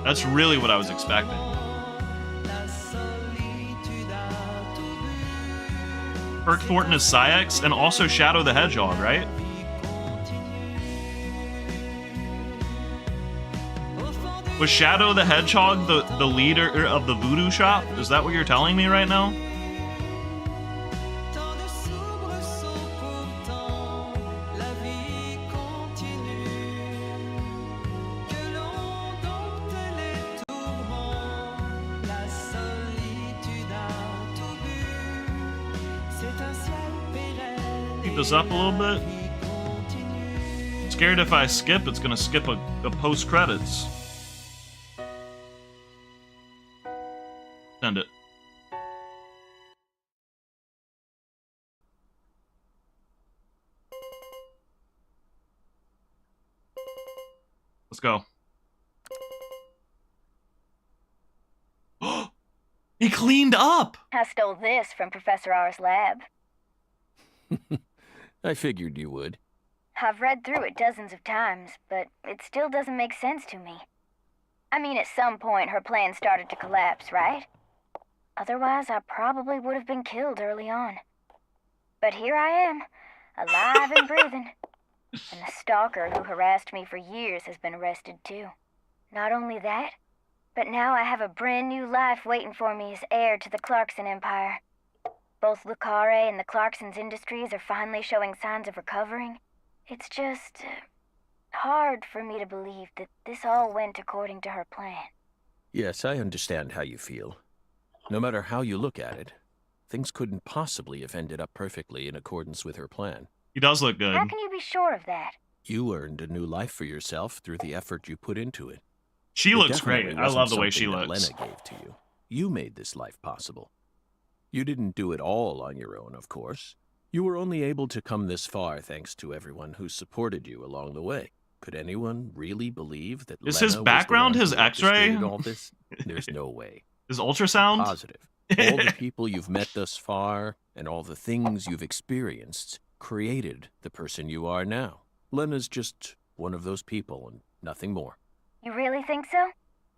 That's really what I was expecting. Kirk Thornton is Syx and also Shadow the Hedgehog, right? Was Shadow the Hedgehog the leader of the voodoo shop? Is that what you're telling me right now? Keep this up a little bit. Scared if I skip, it's gonna skip a post-credits. Send it. Let's go. He cleaned up! I stole this from Professor R's lab. I figured you would. I've read through it dozens of times, but it still doesn't make sense to me. I mean, at some point her plan started to collapse, right? Otherwise, I probably would have been killed early on. But here I am, alive and breathing. And the stalker who harassed me for years has been arrested too. Not only that, but now I have a brand new life waiting for me as heir to the Clarkson Empire. Both Lucare and the Clarkson's industries are finally showing signs of recovering. It's just hard for me to believe that this all went according to her plan. Yes, I understand how you feel. No matter how you look at it, things couldn't possibly have ended up perfectly in accordance with her plan. He does look good. How can you be sure of that? You earned a new life for yourself through the effort you put into it. She It looks definitely great. I wasn't love the way she something that looks. Lena gave to you. You made this life possible. You didn't do it all on your own, of course. You were only able to come this far thanks to everyone who supported you along the way. Could anyone really believe that Is Lena his was the background one his who X-ray? orchestrated all this? There's no way. His ultrasound? I'm positive. All the people you've met thus far, and all the things you've experienced, created the person you are now. Lena's just one of those people, and nothing more. You really think so?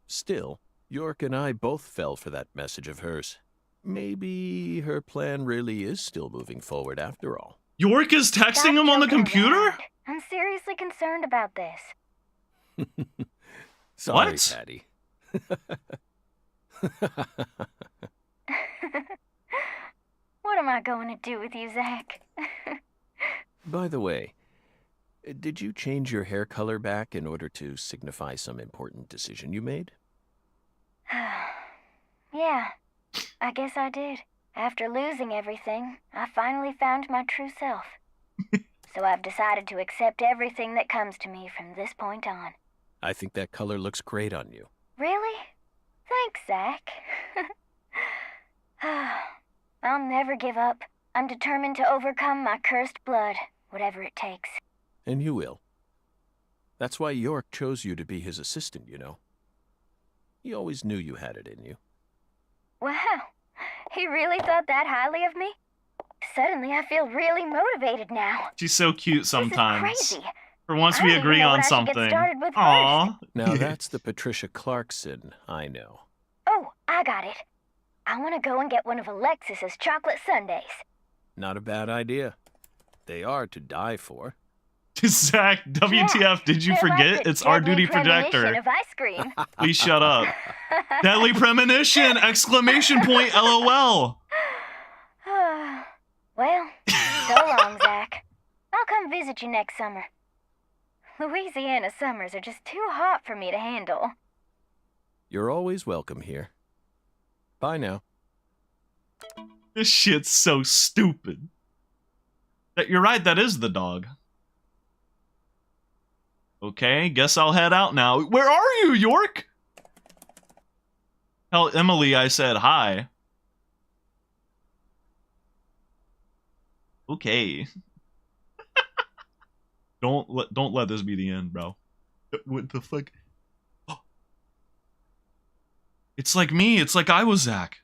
Still, York and I both fell for that message of hers. Maybe her plan really is still moving forward after all. York is texting him on the computer? I'm seriously concerned about this. Sorry, What? Patty. What am I going to do with you, Zack? By the way, did you change your hair color back in order to signify some important decision you made? Yeah, I guess I did. After losing everything, I finally found my true self. So I've decided to accept everything that comes to me from this point on. I think that color looks great on you. Really? Thanks, Zack. I'll never give up. I'm determined to overcome my cursed blood, whatever it takes. And you will. That's why York chose you to be his assistant, you know. He always knew you had it in you. Wow, he really thought that highly of me? Suddenly I feel really motivated now. She's so cute sometimes. This is crazy. For once I we don't even agree know on what I should something. get started with Aww. Now that's the Patricia Clarkson I know. Oh, I got it. I want to go and get one of Alexis's chocolate sundaes. Not a bad idea. They are to die for. Zach, WTF, did you They're forget? like the It's our deadly duty projector. premonition of ice cream. Please shut up. Deadly premonition! Exclamation point, LOL. Well, so long, Zach. I'll come visit you next summer. Louisiana summers are just too hot for me to handle. You're always welcome here. Bye now. This shit's so stupid. You're right, that is the dog. Okay, guess I'll head out now. Where are you, York? Tell Emily I said hi. Okay. Don't let this be the end, bro. What the fuck? It's like me. It's like I was Zach.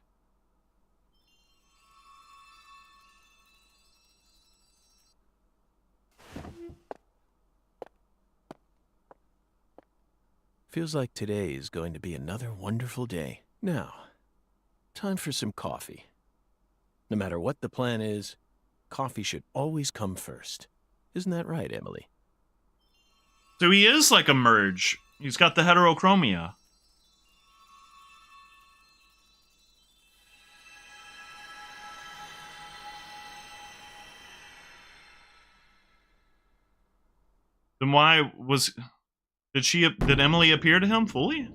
Feels like today is going to be another wonderful day. Now, time for some coffee. No matter what the plan is, coffee should always come first. Isn't that right, Emily? So he is like a merge. He's got the heterochromia. Then why was... Did Emily appear to him fully?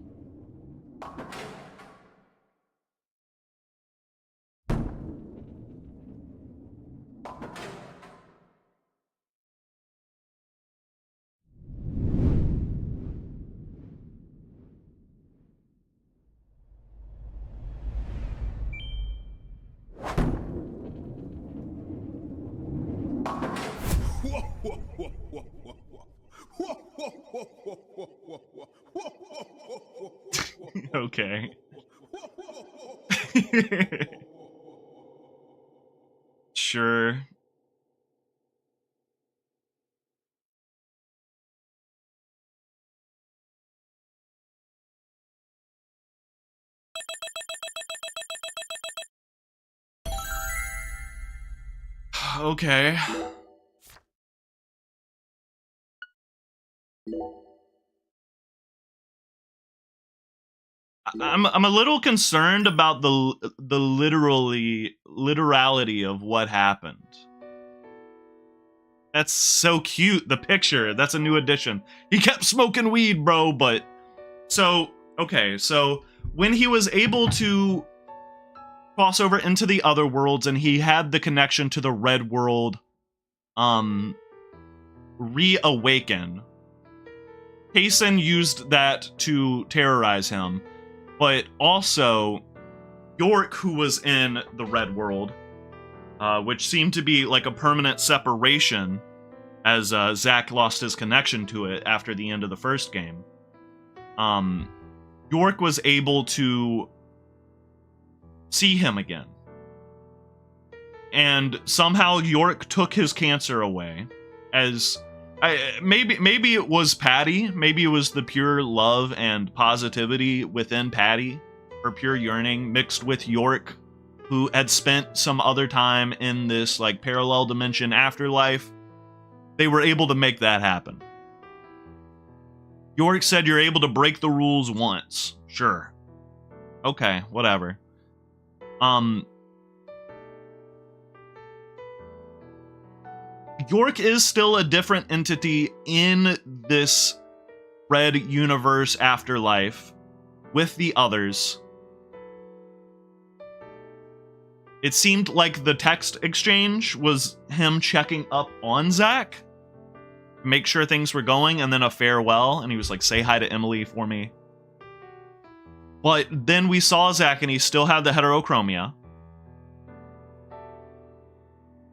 Okay. Sure. Okay. I'm a little concerned about the literality of what happened. That's so cute, the picture. That's a new addition. He kept smoking weed, bro, but... So, okay, so when he was able to cross over into the other worlds and he had the connection to the red world reawaken, Payson used that to terrorize him. But also, York, who was in the red world, which seemed to be like a permanent separation as Zach lost his connection to it after the end of the first game. York was able to see him again. And somehow York took his cancer away. As maybe it was Patty. Maybe it was the pure love and positivity within Patty, or pure yearning, mixed with York, who had spent some other time in this like parallel dimension afterlife. They were able to make that happen. York said you're able to break the rules once. Sure. Okay, whatever. York is still a different entity in this red universe afterlife with the others. It seemed like the text exchange was him checking up on Zach, make sure things were going, and then a farewell, and he was like, say hi to Emily for me. But then we saw Zach and he still had the heterochromia.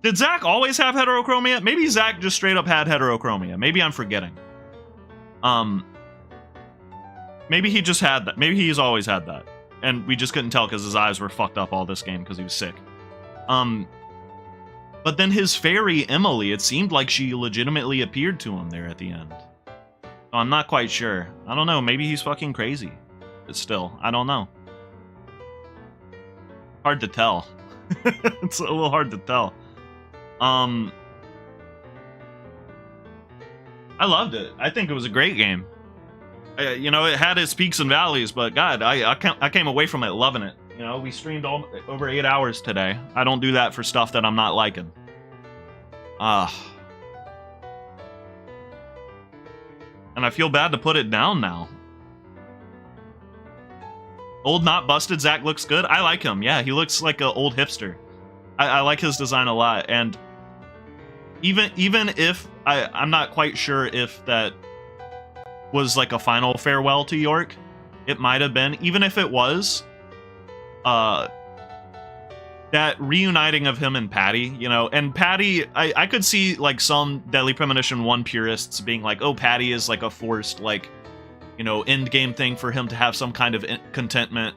Did Zach always have heterochromia? Maybe Zach just straight up had heterochromia. Maybe I'm forgetting. Maybe he just had that. Maybe he's always had that. And we just couldn't tell because his eyes were fucked up all this game because he was sick. But then his fairy, Emily, it seemed like she legitimately appeared to him there at the end. So I'm not quite sure. I don't know. Maybe he's fucking crazy. But still, I don't know. Hard to tell. It's a little hard to tell. I loved it. I think it was a great game. You know, it had its peaks and valleys, but God, I came away from it loving it. You know, we streamed over 8 hours today. I don't do that for stuff that I'm not liking. And I feel bad to put it down now. Old Not Busted Zach looks good. I like him. Yeah, he looks like an old hipster. I like his design a lot. And even if I'm not quite sure if that was like a final farewell to York. It might have been. Even if it was, that reuniting of him and Patty, you know, and Patty, I could see like some Deadly Premonition 1 purists being like, oh, Patty is like a forced, like, you know, end game thing for him to have some kind of contentment.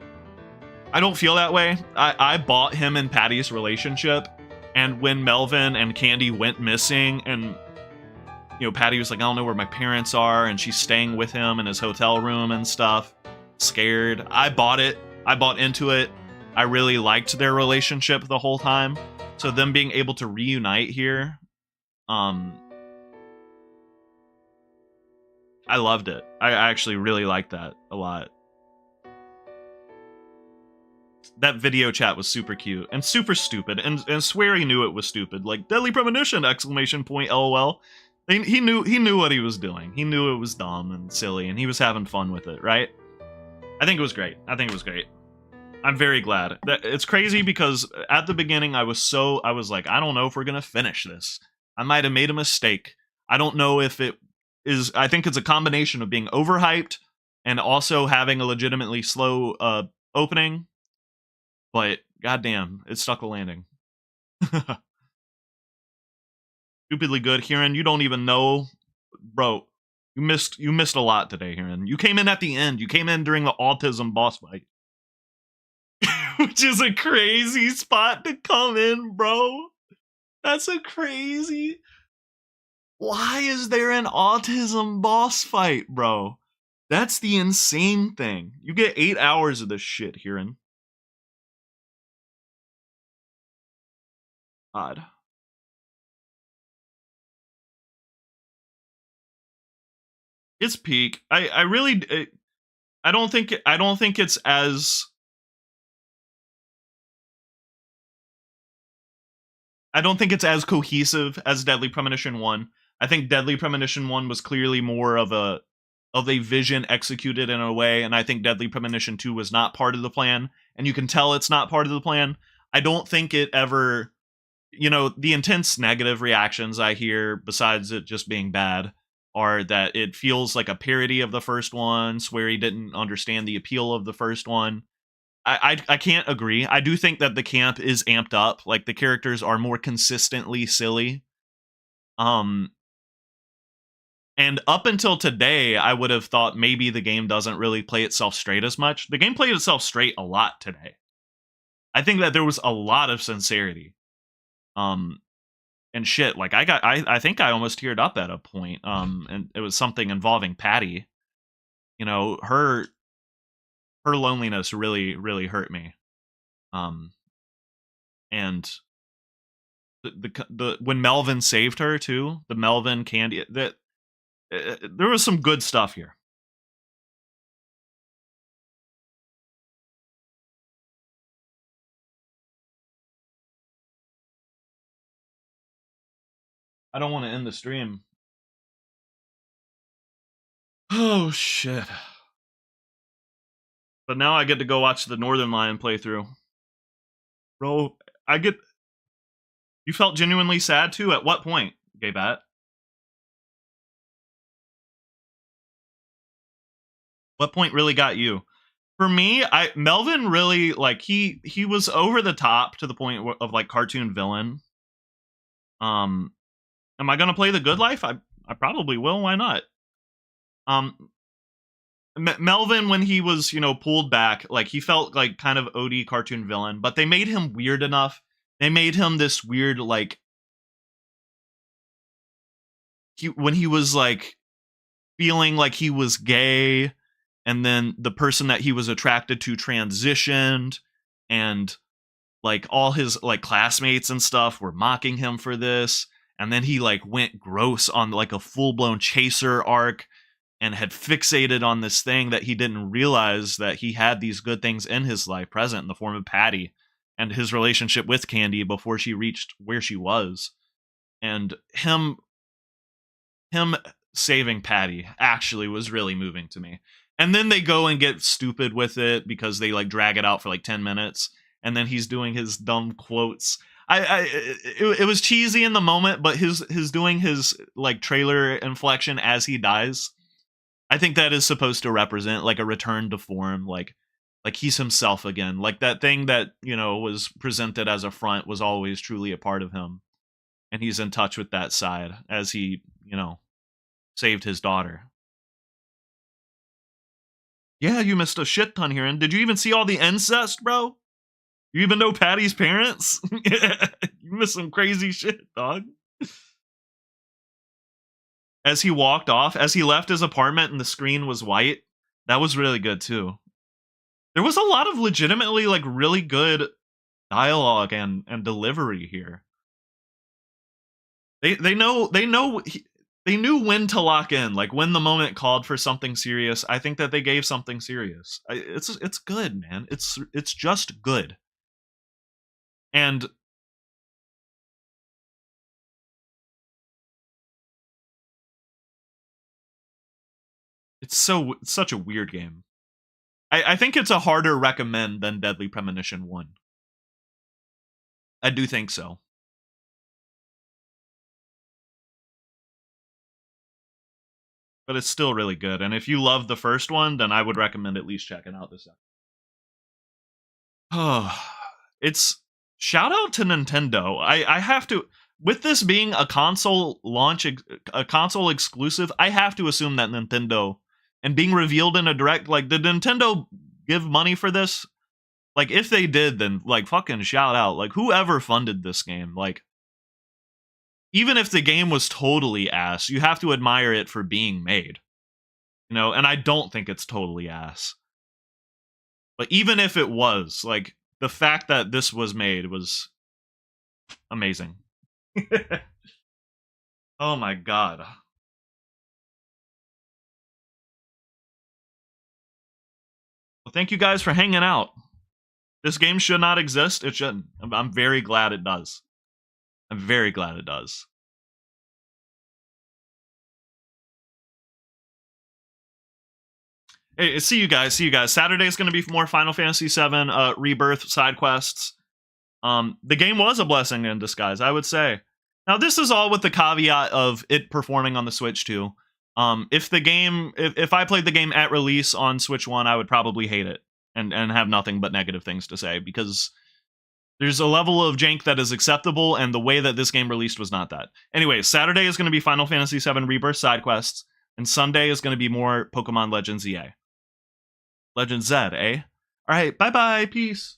I don't feel that way. I bought him and Patty's relationship, and when Melvin and Candy went missing, and you know, Patty was like, I don't know where my parents are, and she's staying with him in his hotel room and stuff, scared. I bought it. I bought into it. I really liked their relationship the whole time. So them being able to reunite here, I loved it. I actually really liked that a lot. That video chat was super cute and super stupid, and swear he knew it was stupid. Like, Deadly Premonition! Exclamation point, LOL. He knew what he was doing. He knew it was dumb and silly, and he was having fun with it, right? I think it was great. I'm very glad. It's crazy because at the beginning I was like, I don't know if we're gonna finish this. I might have made a mistake. I don't know if it is. I think it's a combination of being overhyped and also having a legitimately slow opening. But goddamn, it stuck a landing. Stupidly good, Hiran. You don't even know, bro. You missed a lot today, Hiran. You came in at the end. You came in during the autism boss fight, which is a crazy spot to come in, bro. That's a crazy. Why is there an autism boss fight, bro? That's the insane thing. You get 8 hours of this shit, Hiran. Odd. It's peak. I really I don't think it's as cohesive as Deadly Premonition 1. I think Deadly Premonition 1 was clearly more of a vision executed in a way, and I think Deadly Premonition 2 was not part of the plan, and you can tell it's not part of the plan. I don't think it ever, you know, the intense negative reactions I hear, besides it just being bad, are that it feels like a parody of the first one, swear he didn't understand the appeal of the first one. I can't agree. I do think that the camp is amped up. Like, the characters are more consistently silly. And up until today, I would have thought maybe the game doesn't really play itself straight as much. The game played itself straight a lot today. I think that there was a lot of sincerity. And shit, like I think I almost teared up at a point. And it was something involving Patty. You know, her loneliness really, really hurt me. And the when Melvin saved her too, the Melvin Candy, that there was some good stuff here. I don't want to end the stream. Oh, shit. But now I get to go watch the Northern Lion playthrough. Bro, You felt genuinely sad too? At what point, Gay Bat? What point really got you? For me, Melvin really, like, he was over the top to the point of, like, cartoon villain. Am I gonna play The Good Life? I probably will. Why not? Melvin, when he was, pulled back, like, he felt like kind of OD cartoon villain, but they made him weird enough. They made him this weird, like, when he was, like, feeling like he was gay, and then the person that he was attracted to transitioned, and, like, all his, like, classmates and stuff were mocking him for this, and then he, like, went gross on, like, a full-blown chaser arc, and had fixated on this thing that he didn't realize that he had these good things in his life present in the form of Patty and his relationship with Candy before she reached where she was. And him saving Patty actually was really moving to me. And then they go and get stupid with it because they like drag it out for like 10 minutes. And then he's doing his dumb quotes. It was cheesy in the moment, but his doing his like trailer inflection as he dies, I think that is supposed to represent like a return to form, like he's himself again. Like that thing that, was presented as a front was always truly a part of him. And he's in touch with that side as he, saved his daughter. Yeah, you missed a shit ton here. And did you even see all the incest, bro? You even know Patty's parents? You missed some crazy shit, dog. As he walked off, as he left his apartment and the screen was white, that was really good too. There was a lot of legitimately like really good dialogue and delivery here. They knew when to lock in, like when the moment called for something serious. I think that they gave something serious. It's good, man. It's just good. And it's such a weird game. I think it's a harder recommend than Deadly Premonition 1. I do think so. But it's still really good. And if you love the first one, then I would recommend at least checking out this. Oh, it's shout out to Nintendo. I have to, with this being a console launch, a console exclusive, I have to assume that Nintendo, and being revealed in a direct, like, did Nintendo give money for this? Like, if they did, then, like, fucking shout out. Like, whoever funded this game, like, even if the game was totally ass, you have to admire it for being made. And I don't think it's totally ass. But even if it was, like, the fact that this was made was amazing. Oh my god. Well, thank you guys for hanging out. This game should not exist. It shouldn't. I'm very glad it does. I'm very glad it does. Hey, see you guys. Saturday is going to be more Final Fantasy VII Rebirth side quests. The game was a blessing in disguise, I would say. Now, this is all with the caveat of it performing on the Switch too. If I played the game at release on Switch 1, I would probably hate it and have nothing but negative things to say, because there's a level of jank that is acceptable, and the way that this game released was not that. Anyway, Saturday is going to be Final Fantasy VII Rebirth side quests, and Sunday is going to be more Pokemon Legends EA. Legends Z, eh? Alright, bye-bye, peace.